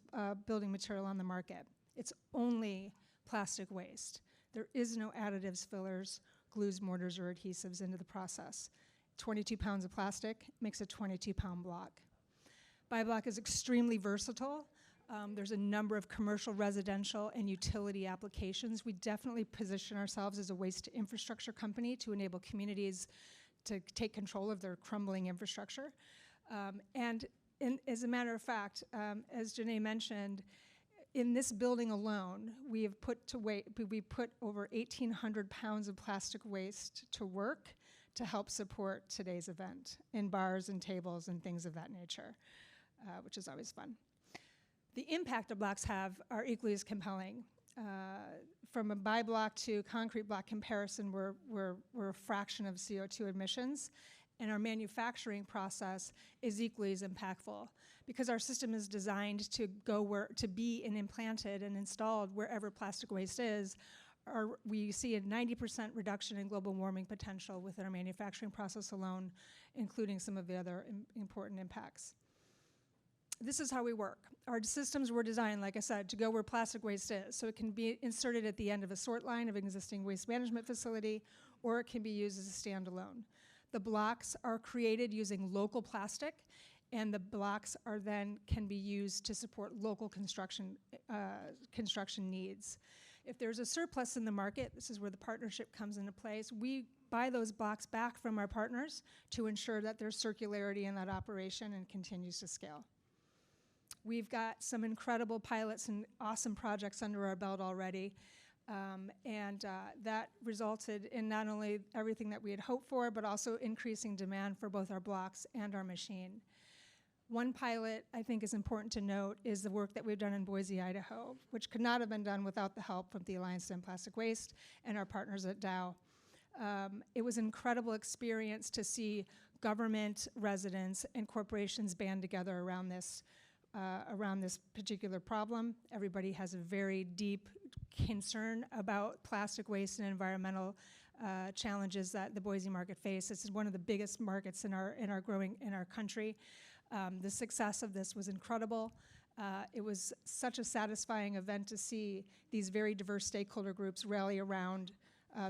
building material on the market. It's only plastic waste. There is no additives, fillers, glues, mortars, or adhesives into the process. 22 pounds of plastic makes a 22-pound block. BioBloc is extremely versatile. There's a number of commercial, residential, and utility applications. We definitely position ourselves as a waste infrastructure company to enable communities to take control of their crumbling infrastructure. And as a matter of fact, as Janae mentioned, in this building alone, we put over 1,800 pounds of plastic waste to work to help support today's event in bars and tables and things of that nature, which is always fun. The impact the blocks have are equally as compelling. From a bi-block to concrete block comparison, we're a fraction of CO2 emissions, and our manufacturing process is equally as impactful because our system is designed to be implanted and installed wherever plastic waste is. We see a 90% reduction in global warming potential within our manufacturing process alone, including some of the other important impacts. This is how we work. Our systems were designed, like I said, to go where plastic waste is. So it can be inserted at the end of a sort line of an existing waste management facility, or it can be used as a standalone. The blocks are created using local plastic, and the blocks can be used to support local construction needs. If there's a surplus in the market, this is where the partnership comes into place. We buy those blocks back from our partners to ensure that there's circularity in that operation and continues to scale. We've got some incredible pilots and awesome projects under our belt already, that resulted in not only everything that we had hoped for, but also increasing demand for both our blocks and our machine. One pilot I think is important to note is the work that we've done in Boise, Idaho, which could not have been done without the help from the Alliance to End Plastic Waste and our partners at Dow. It was an incredible experience to see government, residents, and corporations band together around this particular problem. Everybody has a very deep concern about plastic waste and environmental challenges that the Boise market faces. This is one of the biggest markets in our country. The success of this was incredible. It was such a satisfying event to see these very diverse stakeholder groups rally around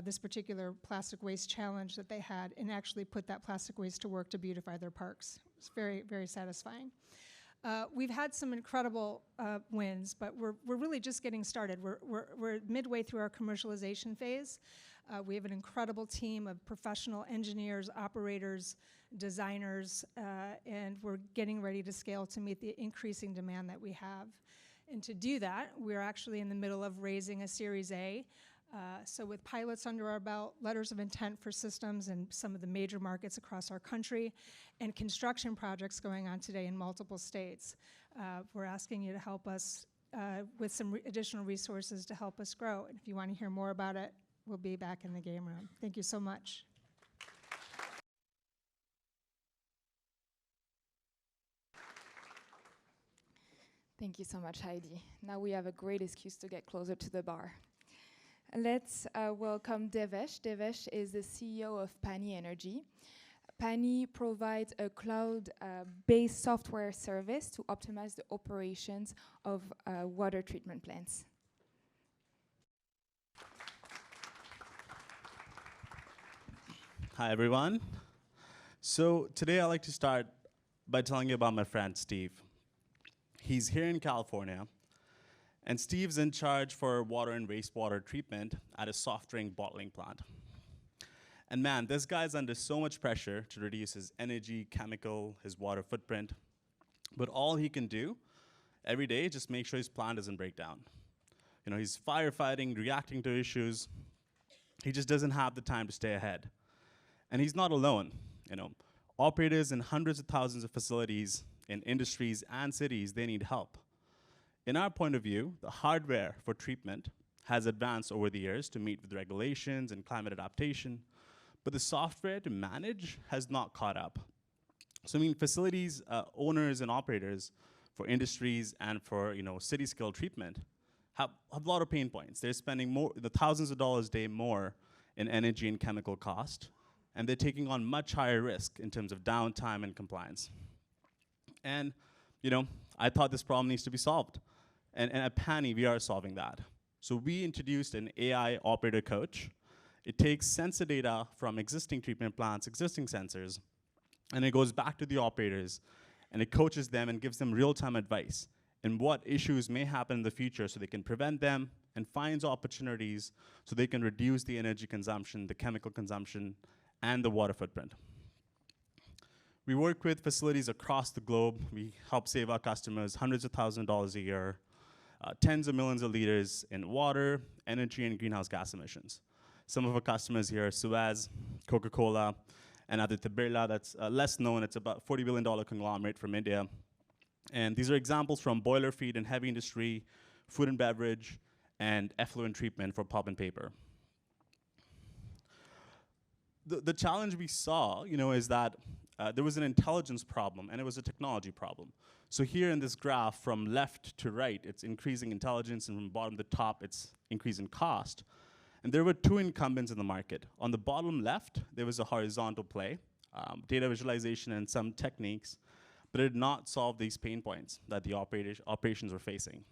this particular plastic waste challenge that they had and actually put that plastic waste to work to beautify their parks. It was very, very satisfying. We've had some incredible wins, but we're really just getting started. We're midway through our commercialization phase. We have an incredible team of professional engineers, operators, designers, and we're getting ready to scale to meet the increasing demand that we have. And to do that, we're actually in the middle of raising a Series A. So with pilots under our belt, letters of intent for systems in some of the major markets across our country, and construction projects going on today in multiple states, we're asking you to help us with some additional resources to help us grow. And if you want to hear more about it, we'll be back in the game room. Thank you so much. Thank you so much, Heidi. Now we have a great excuse to get closer to the bar. Let's welcome Devesh. Devesh is the CEO of Pani Energy. Pani provides a cloud-based software service to optimize the operations of water treatment plants. Hi, everyone. So today I'd like to start by telling you about my friend, Steve. He's here in California, and Steve's in charge for water and wastewater treatment at a soft drink bottling plant. And man, this guy's under so much pressure to reduce his energy, chemical, his water footprint. But all he can do every day is just make sure his plant doesn't break down. You know, he's firefighting, reacting to issues. He just doesn't have the time to stay ahead. And he's not alone. You know, operators in hundreds of thousands of facilities in industries and cities, they need help. In our point of view, the hardware for treatment has advanced over the years to meet with regulations and climate adaptation, but the software to manage has not caught up. So I mean, facilities owners and operators for industries and for city scale treatment have a lot of pain points. They're spending thousands of dollars a day more in energy and chemical cost, and they're taking on much higher risk in terms of downtime and compliance. And I thought this problem needs to be solved. And at Pani, we are solving that. So we introduced an AI operator coach. It takes sensor data from existing treatment plants, existing sensors, and it goes back to the operators, and it coaches them and gives them real-time advice in what issues may happen in the future so they can prevent them, and finds opportunities so they can reduce the energy consumption, the chemical consumption, and the water footprint. We work with facilities across the globe. We help save our customers hundreds of thousands of dollars a year, tens of millions of liters in water, energy, and greenhouse gas emissions. Some of our customers here are Suez, Coca-Cola, and Aditya Birla. That's less known. It's about $40 billion conglomerate from India. And these are examples from boiler feed and heavy industry, food and beverage, and effluent treatment for pulp and paper. The challenge we saw, is that there was an intelligence problem and it was a technology problem. So here in this graph, from left to right, it's increasing intelligence, and from bottom to top, it's increasing cost. And there were two incumbents in the market. On the bottom left, there was a horizontal play, data visualization and some techniques, but it did not solve these pain points that the operations were facing.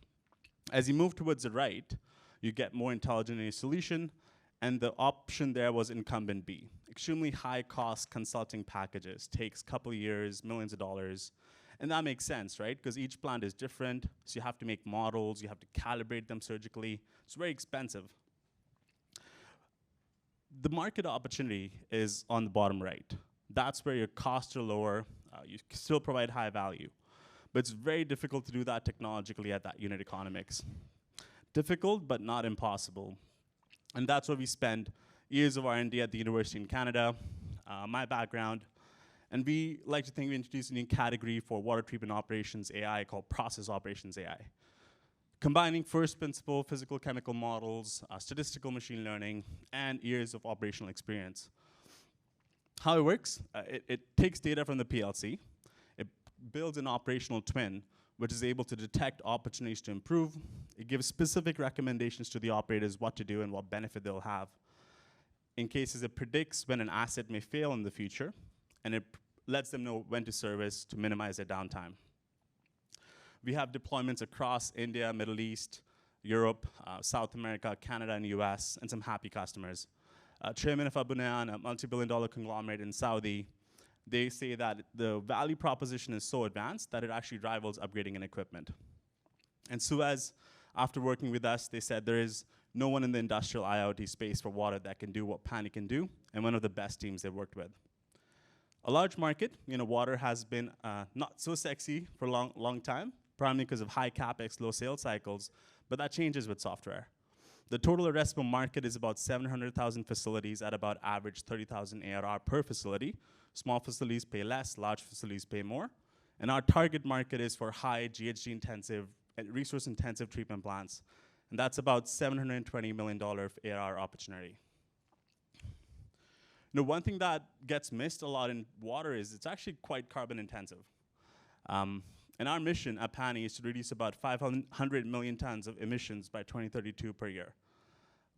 As you move towards the right, you get more intelligent in your solution, and the option there was incumbent B. Extremely high cost consulting packages, takes a couple of years, millions of dollars. And that makes sense, right? Because each plant is different, so you have to make models, you have to calibrate them surgically. It's very expensive. The market opportunity is on the bottom right. That's where your costs are lower, you still provide high value. But it's very difficult to do that technologically at that unit economics. Difficult, but not impossible. And that's where we spend years of R&D at the university in Canada, my background. And we like to think we introduced a new category for water treatment operations AI called process operations AI. Combining first principle physical chemical models, statistical machine learning, and years of operational experience. How it works, it takes data from the PLC, it builds an operational twin, which is able to detect opportunities to improve. It gives specific recommendations to the operators what to do and what benefit they'll have. In cases, it predicts when an asset may fail in the future, and it lets them know when to service to minimize their downtime. We have deployments across India, Middle East, Europe, South America, Canada, and US, and some happy customers. Chairman of Abu Dhabi, a multi-billion-dollar conglomerate in Saudi, they say that the value proposition is so advanced that it actually rivals upgrading an equipment. And Suez, after working with us, they said there is no one in the industrial IoT space for water that can do what Pani can do, and one of the best teams they've worked with. A large market, water has been not so sexy for a long time, primarily because of high capex, low sales cycles, but that changes with software. The total addressable market is about 700,000 facilities at about average 30,000 ARR per facility. Small facilities pay less, large facilities pay more. And our target market is for high GHG intensive and resource intensive treatment plants. And that's about $720 million of ARR opportunity. One thing that gets missed a lot in water is it's actually quite carbon intensive. And our mission at Pani is to reduce about 500 million tons of emissions by 2032 per year.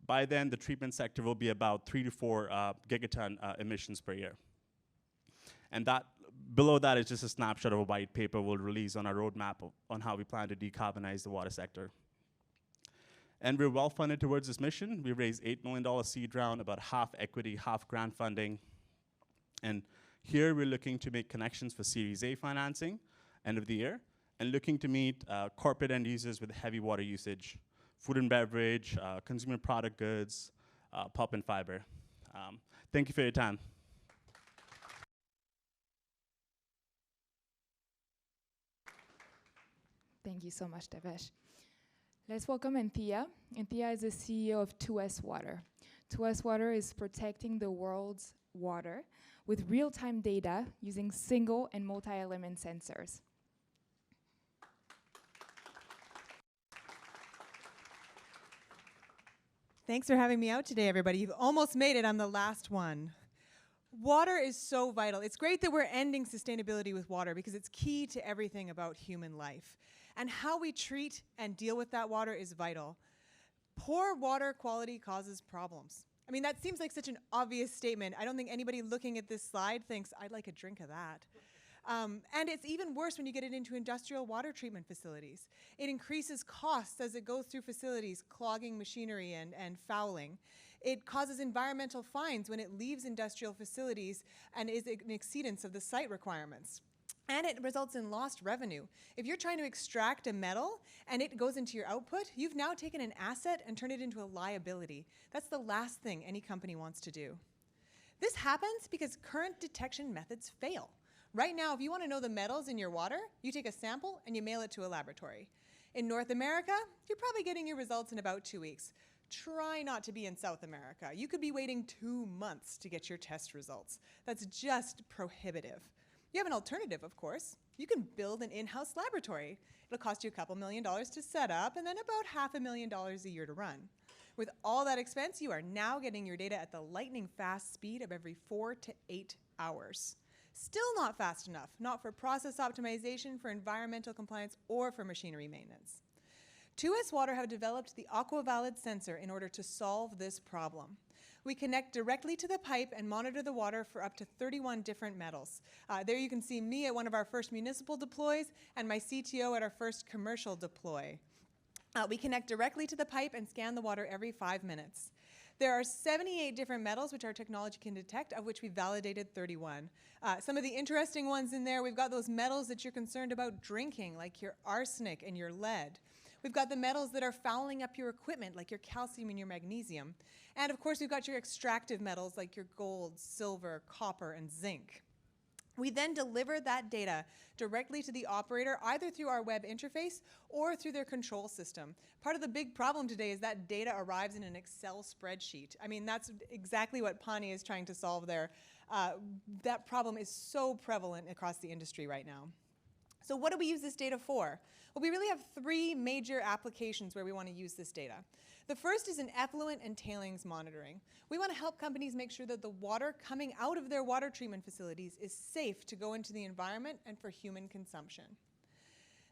By then, the treatment sector will be about 3 to 4 gigaton emissions per year. And that below that is just a snapshot of a white paper we'll release on our roadmap on how we plan to decarbonize the water sector. And we're well funded towards this mission. We raised $8 million seed round, about half equity, half grant funding. And here we're looking to make connections for Series A financing, end of the year, and looking to meet corporate end users with heavy water usage, food and beverage, consumer product goods, pulp and fiber. Thank you for your time. Thank you so much, Devesh. Let's welcome Anthea. Anthea is the CEO of 2S Water. 2S Water is protecting the world's water with real-time data using single and multi-element sensors. Thanks for having me out today, everybody. You've almost made it. I'm the last one. Water is so vital. It's great that we're ending sustainability with water because it's key to everything about human life. And how we treat and deal with that water is vital. Poor water quality causes problems. I mean, that seems like such an obvious statement. I don't think anybody looking at this slide thinks, I'd like a drink of that. And it's even worse when you get it into industrial water treatment facilities. It increases costs as it goes through facilities, clogging machinery and fouling. It causes environmental fines when it leaves industrial facilities and is an exceedance of the site requirements. And it results in lost revenue. If you're trying to extract a metal and it goes into your output, you've now taken an asset and turned it into a liability. That's the last thing any company wants to do. This happens because current detection methods fail. Right now, if you want to know the metals in your water, you take a sample and you mail it to a laboratory. In North America, you're probably getting your results in about 2 weeks. Try not to be in South America. You could be waiting 2 months to get your test results. That's just prohibitive. You have an alternative, of course. You can build an in-house laboratory. It'll cost you a couple $1 million to set up and then about $500,000 a year to run. With all that expense, you are now getting your data at the lightning fast speed of every 4 to 8 hours. Still not fast enough, not for process optimization, for environmental compliance, or for machinery maintenance. 2S Water have developed the AquaValid sensor in order to solve this problem. We connect directly to the pipe and monitor the water for up to 31 different metals. There you can see me at one of our first municipal deploys and my CTO at our first commercial deploy. We connect directly to the pipe and scan the water every 5 minutes. There are 78 different metals which our technology can detect, of which we validated 31. Some of the interesting ones in there, we've got those metals that you're concerned about drinking, like your arsenic and your lead. We've got the metals that are fouling up your equipment, like your calcium and your magnesium. And of course, we've got your extractive metals, like your gold, silver, copper, and zinc. We then deliver that data directly to the operator, either through our web interface or through their control system. Part of the big problem today is that data arrives in an Excel spreadsheet. I mean, that's exactly what Pani is trying to solve there. That problem is so prevalent across the industry right now. So what do we use this data for? Well, we really have 3 major applications where we want to use this data. The first is in effluent and tailings monitoring. We want to help companies make sure that the water coming out of their water treatment facilities is safe to go into the environment and for human consumption.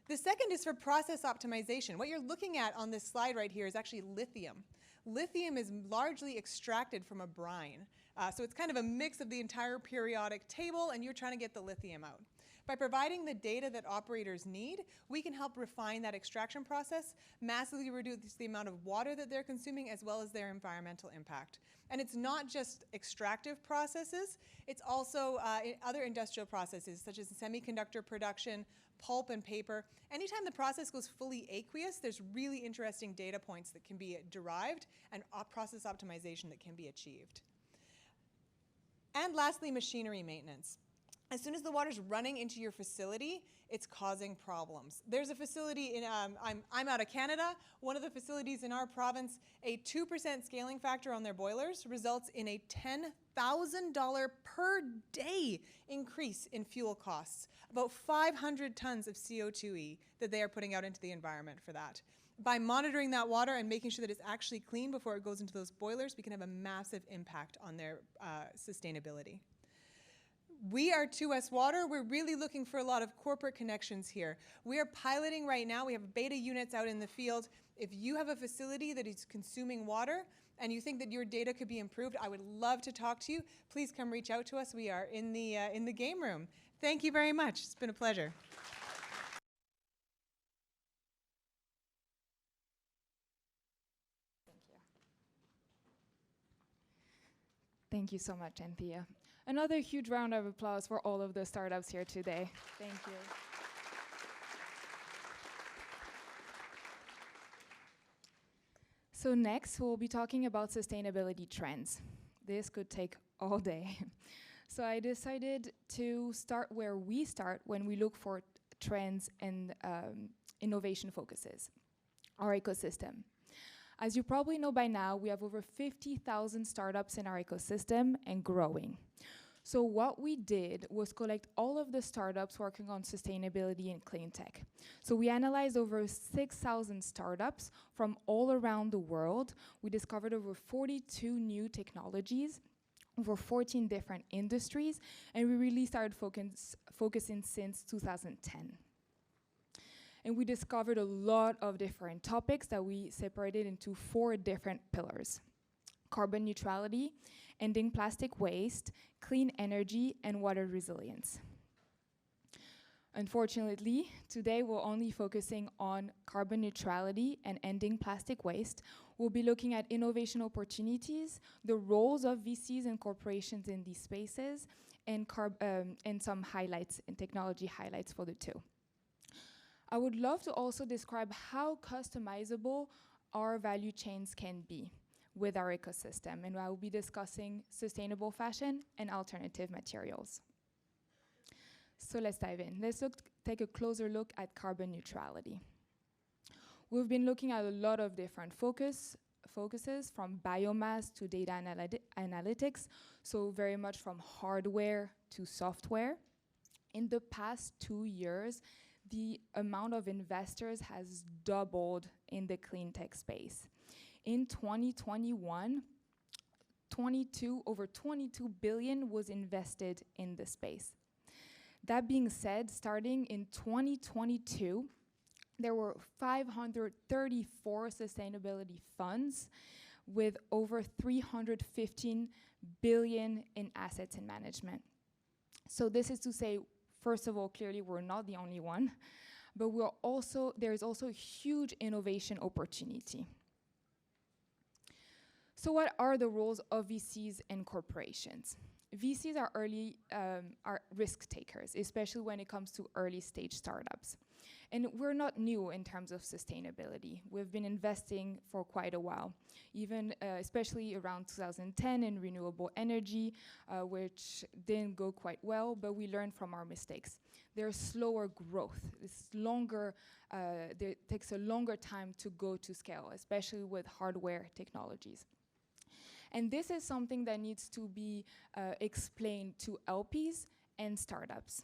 The second is for process optimization. What you're looking at on this slide right here is actually lithium. Lithium is largely extracted from a brine. So it's kind of a mix of the entire periodic table, and you're trying to get the lithium out. By providing the data that operators need, we can help refine that extraction process, massively reduce the amount of water that they're consuming, as well as their environmental impact. And it's not just extractive processes, it's also other industrial processes, such as semiconductor production, pulp and paper. Anytime the process goes fully aqueous, there's really interesting data points that can be derived and process optimization that can be achieved. And lastly, machinery maintenance. As soon as the water's running into your facility, it's causing problems. There's a facility in, I'm out of Canada. One of the facilities in our province, a 2% scaling factor on their boilers results in a $10,000 per day increase in fuel costs. About 500 tons of CO2e that they are putting out into the environment for that. By monitoring that water and making sure that it's actually clean before it goes into those boilers, we can have a massive impact on their sustainability. We are 2S Water. We're really looking for a lot of corporate connections here. We are piloting right now. We have beta units out in the field. If you have a facility that is consuming water and you think that your data could be improved, I would love to talk to you. Please come reach out to us. We are in the game room. Thank you very much. It's been a pleasure. Thank you so much, Anthea. Another huge round of applause for all of the startups here today. Thank you. So next, we'll be talking about sustainability trends. This could take all day. So I decided to start where we start when we look for trends and innovation focuses, our ecosystem. As you probably know by now, we have over 50,000 startups in our ecosystem and growing. So what we did was collect all of the startups working on sustainability and clean tech. So we analyzed over 6,000 startups from all around the world. We discovered over 42 new technologies, over 14 different industries, and we really started focusing since 2010. And we discovered a lot of different topics that we separated into 4 different pillars: carbon neutrality, ending plastic waste, clean energy, and water resilience. Unfortunately, today we're only focusing on carbon neutrality and ending plastic waste. We'll be looking at innovation opportunities, the roles of VCs and corporations in these spaces, and some highlights and technology highlights for the 2. I would love to also describe how customizable our value chains can be with our ecosystem, and I will be discussing sustainable fashion and alternative materials. So let's dive in. Take a closer look at carbon neutrality. We've been looking at a lot of different focuses, from biomass to data analytics, so very much from hardware to software. In the past 2 years, the amount of investors has doubled in the clean tech space. In 2021, over 22 billion was invested in the space. That being said, starting in 2022, there were 534 sustainability funds with over 315 billion in assets and management. So this is to say, first of all, clearly we're not the only one, but there is also a huge innovation opportunity. So what are the roles of VCs and corporations? VCs are risk takers, especially when it comes to early stage startups. And we're not new in terms of sustainability. We've been investing for quite a while, even especially around 2010 in renewable energy, which didn't go quite well, but we learned from our mistakes. There's slower growth. It takes a longer time to go to scale, especially with hardware technologies. And this is something that needs to be explained to LPs and startups.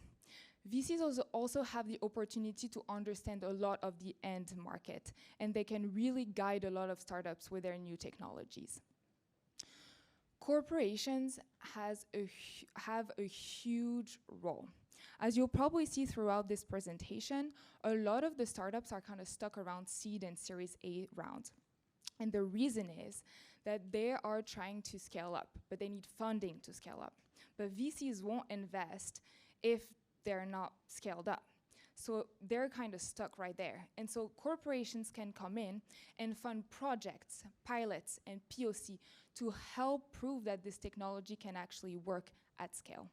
VCs also have the opportunity to understand a lot of the end market, and they can really guide a lot of startups with their new technologies. Corporations have a huge role. As you'll probably see throughout this presentation, a lot of the startups are kind of stuck around seed and Series A rounds. And the reason is that they are trying to scale up, but they need funding to scale up. But VCs won't invest if they're not scaled up. So they're kind of stuck right there. And so corporations can come in and fund projects, pilots, and POC to help prove that this technology can actually work at scale.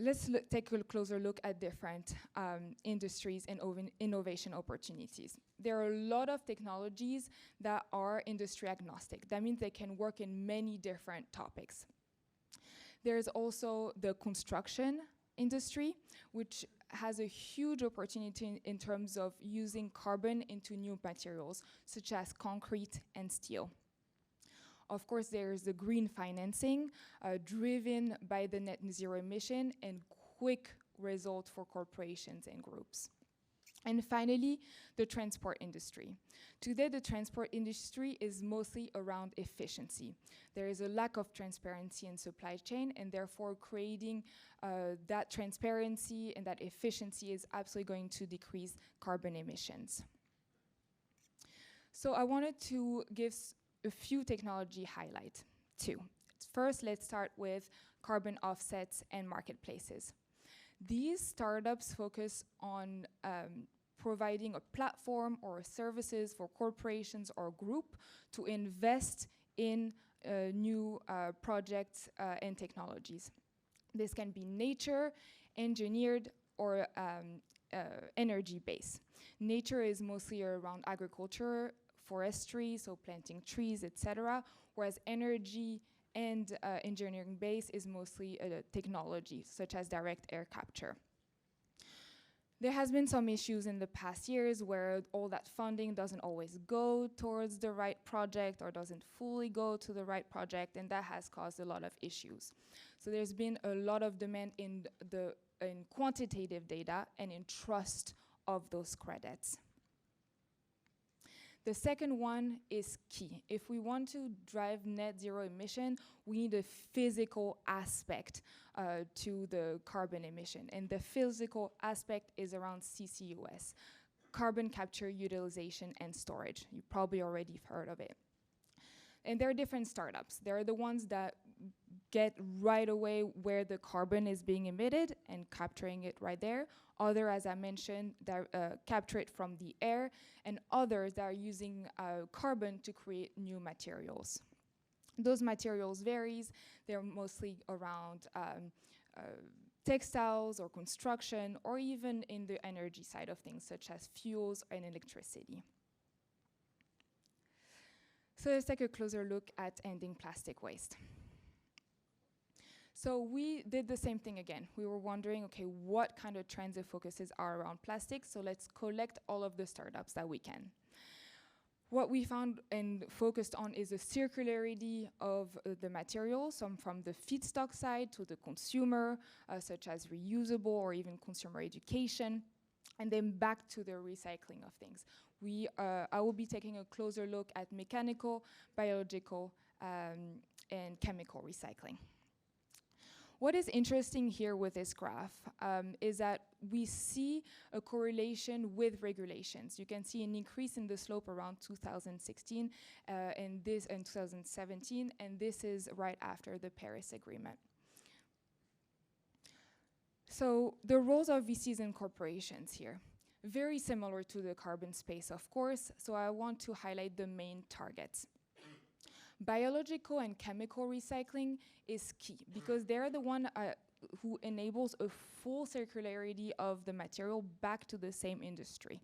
Let's take a closer look at different industries and innovation opportunities. There are a lot of technologies that are industry agnostic. That means they can work in many different topics. There's also the construction industry, which has a huge opportunity in terms of using carbon into new materials, such as concrete and steel. Of course, there's the green financing, driven by the net zero emission and quick result for corporations and groups. And finally, the transport industry. Today, the transport industry is mostly around efficiency. There is a lack of transparency in supply chain, and therefore creating that transparency and that efficiency is absolutely going to decrease carbon emissions. So I wanted to give a few technology highlights, too. First, let's start with carbon offsets and marketplaces. These startups focus on providing a platform or services for corporations or group to invest in new projects and technologies. This can be nature, engineered, or energy-based. Nature is mostly around agriculture, forestry, so planting trees, etc., whereas energy and engineering base is mostly technology, such as direct air capture. There has been some issues in the past years where all that funding doesn't always go towards the right project or doesn't fully go to the right project, and that has caused a lot of issues. So there's been a lot of demand in quantitative data and in trust of those credits. The second one is key. If we want to drive net zero emission, we need a physical aspect to the carbon emission. And the physical aspect is around CCUS, carbon capture, utilization, and storage. You probably already heard of it. And there are different startups. There are the ones that get right away where the carbon is being emitted and capturing it right there. Other, as I mentioned, that capture it from the air, and others that are using carbon to create new materials. Those materials varies. They're mostly around textiles or construction, or even in the energy side of things, such as fuels and electricity. So let's take a closer look at ending plastic waste. So we did the same thing again. We were wondering, okay, what kind of trends and focuses are around plastic? So let's collect all of the startups that we can. What we found and focused on is the circularity of the materials, from the feedstock side to the consumer, such as reusable or even consumer education, and then back to the recycling of things. I will be taking a closer look at mechanical, biological, and chemical recycling. What is interesting here with this graph is that we see a correlation with regulations. You can see an increase in the slope around 2016 and this in 2017, and this is right after the Paris Agreement. So the roles of VCs and corporations here, very similar to the carbon space, of course, so I want to highlight the main targets. Biological and chemical recycling is key because they're the one who enables a full circularity of the material back to the same industry.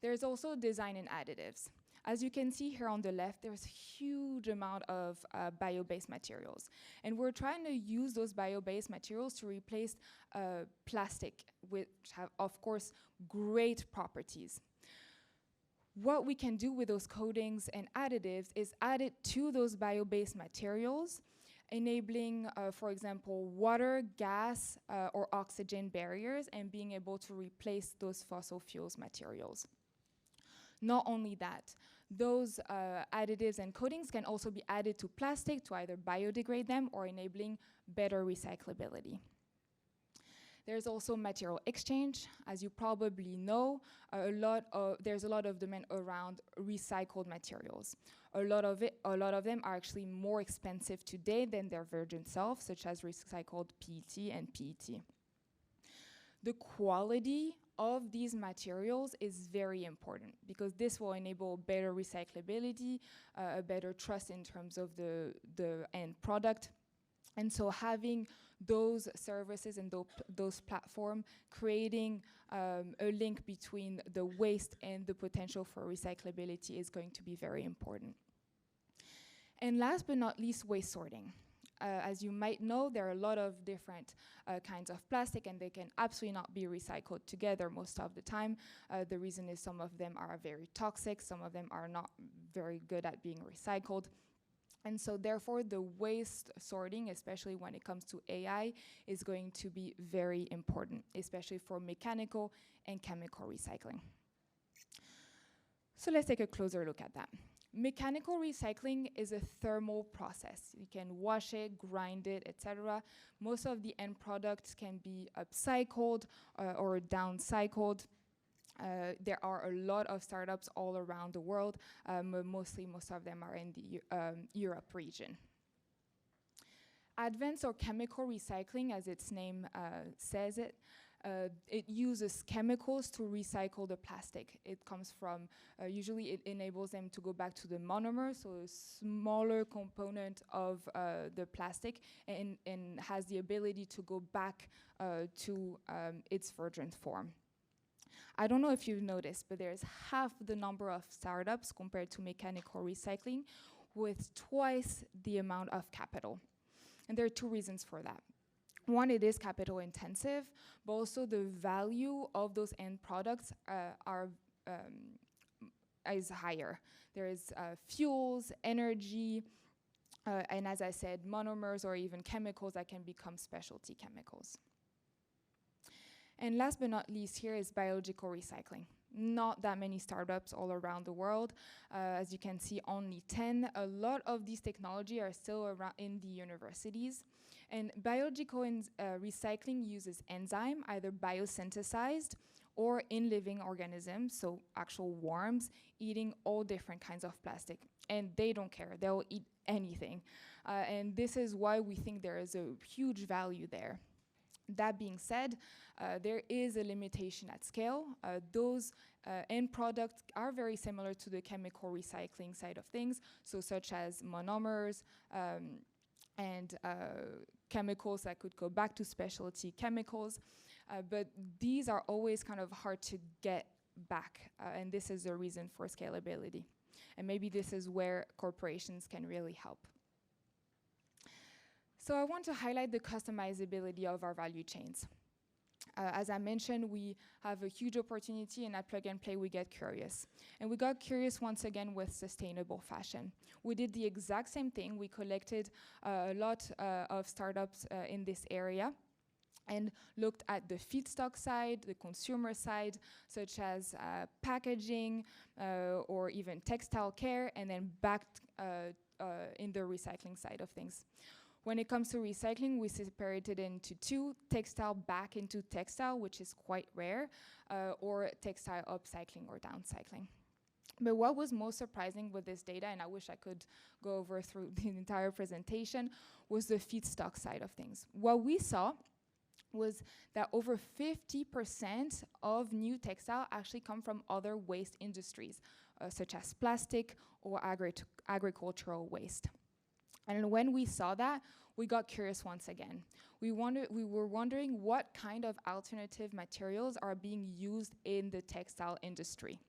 There's also design and additives. As you can see here on the left, there's a huge amount of bio-based materials. And we're trying to use those bio-based materials to replace plastic, which have, of course, great properties. What we can do with those coatings and additives is add it to those bio-based materials, enabling, for example, water, gas, or oxygen barriers, and being able to replace those fossil fuels materials. Not only that, those additives and coatings can also be added to plastic to either biodegrade them or enabling better recyclability. There's also material exchange. As you probably know, there's a lot of demand around recycled materials. A lot of them are actually more expensive today than their virgin self, such as recycled PET and PET. The quality of these materials is very important because this will enable better recyclability, a better trust in terms of the end product. And so having those services and those platforms, creating a link between the waste and the potential for recyclability is going to be very important. And last but not least, waste sorting. As you might know, there are a lot of different kinds of plastic and they can absolutely not be recycled together most of the time. The reason is some of them are very toxic, some of them are not very good at being recycled. And so therefore the waste sorting, especially when it comes to AI, is going to be very important, especially for mechanical and chemical recycling. So let's take a closer look at that. Mechanical recycling is a thermal process. You can wash it, grind it, etc. Most of the end products can be upcycled or downcycled. There are a lot of startups all around the world. Most of them are in the Europe region. Advanced or chemical recycling, as its name says it, it uses chemicals to recycle the plastic. It comes from, usually it enables them to go back to the monomer, so a smaller component of the plastic, and has the ability to go back to its virgin form. I don't know if you've noticed, but there's half the number of startups compared to mechanical recycling with twice the amount of capital. And there are two reasons for that. One, it is capital intensive, but also the value of those end products is higher. There is fuels, energy, and as I said, monomers or even chemicals that can become specialty chemicals. And last but not least, here is biological recycling. Not that many startups all around the world. As you can see, only 10. A lot of these technology are still around in the universities. And biological recycling uses enzyme, either biosynthesized or in living organisms, so actual worms, eating all different kinds of plastic. And they don't care, they'll eat anything. And this is why we think there is a huge value there. That being said, there is a limitation at scale. Those end products are very similar to the chemical recycling side of things, so such as monomers and chemicals that could go back to specialty chemicals. But these are always kind of hard to get back, and this is the reason for scalability. And maybe this is where corporations can really help. So I want to highlight the customizability of our value chains. As I mentioned, we have a huge opportunity, and at Plug and Play, we get curious. And we got curious once again with sustainable fashion. We did the exact same thing. We collected a lot of startups in this area and looked at the feedstock side, the consumer side, such as packaging or even textile care, and then backed in the recycling side of things. When it comes to recycling, we separated into two: textile back into textile, which is quite rare, or textile upcycling or downcycling. But what was most surprising with this data, and I wish I could go over through the entire presentation, was the feedstock side of things. What we saw was that over 50% of new textile actually come from other waste industries, such as plastic or agricultural waste. And when we saw that, we got curious once again. We were wondering what kind of alternative materials are being used in the textile industry.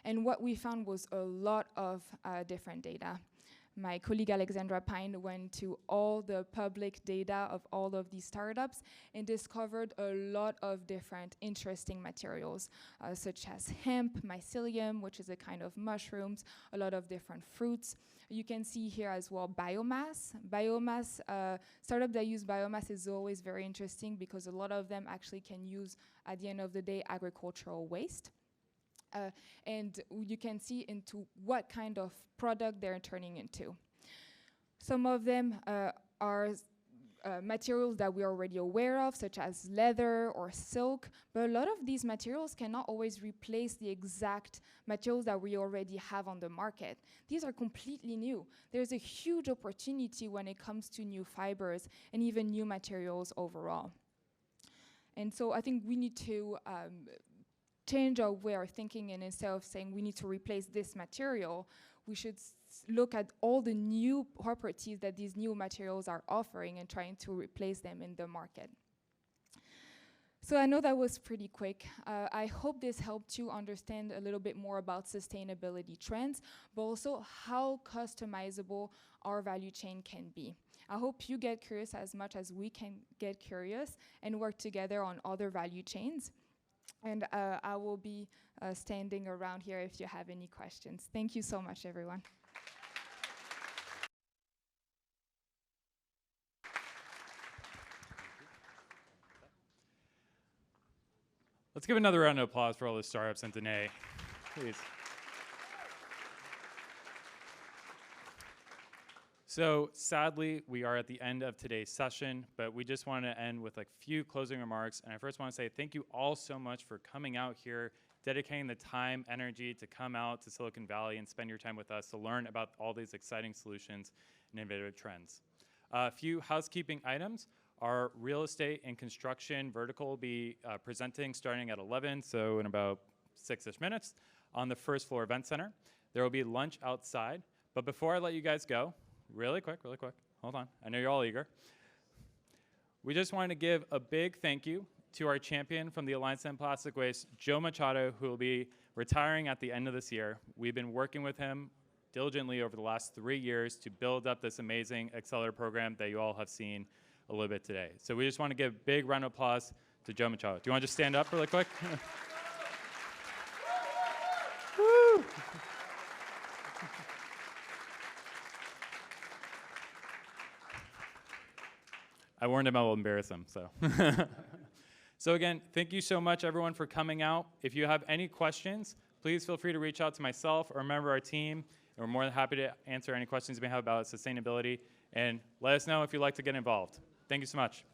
And what we found was a lot of different data. My colleague Alexandra Pine went to all the public data of all of these startups and discovered a lot of different interesting materials, such as hemp, mycelium, which is a kind of mushrooms, a lot of different fruits. You can see here as well biomass. Startup that use biomass is always very interesting because a lot of them actually can use, at the end of the day, agricultural waste. And you can see into what kind of product they're turning into. Some of them are materials that we're already aware of, such as leather or silk, but a lot of these materials cannot always replace the exact materials that we already have on the market. These are completely new. There's a huge opportunity when it comes to new fibers and even new materials overall. And so I think we need to change our way of thinking, and instead of saying we need to replace this material, we should look at all the new properties that these new materials are offering and trying to replace them in the market. So I know that was pretty quick. I hope this helped you understand a little bit more about sustainability trends, but also how customizable our value chain can be. I hope you get curious as much as we can get curious and work together on other value chains. And I will be standing around here if you have any questions. Thank you so much, everyone. Let's give another round of applause for all the startups and Danae, please. So sadly, we are at the end of today's session, but we just want to end with a few closing remarks. And I first want to say thank you all so much for coming out here, dedicating the time, energy to come out to Silicon Valley and spend your time with us to learn about all these exciting solutions and innovative trends. A few housekeeping items. Our real estate and construction vertical will be presenting starting at 11, so in about 6-ish minutes, on the first floor event center. There will be lunch outside. But before I let you guys go, really quick, hold on. I know you're all eager. We just wanted to give a big thank you to our champion from the Alliance to End Plastic Waste, Joe Machado, who will be retiring at the end of this year. We've been working with him diligently over the last 3 years to build up this amazing accelerator program that you all have seen a little bit today. So we just want to give a big round of applause to Joe Machado. Do you want to just stand up really quick? Woo! I warned him I will embarrass him, so. So again, thank you so much, everyone, for coming out. If you have any questions, please feel free to reach out to myself or a member of our team. And we're more than happy to answer any questions you may have about sustainability. And let us know if you'd like to get involved. Thank you so much.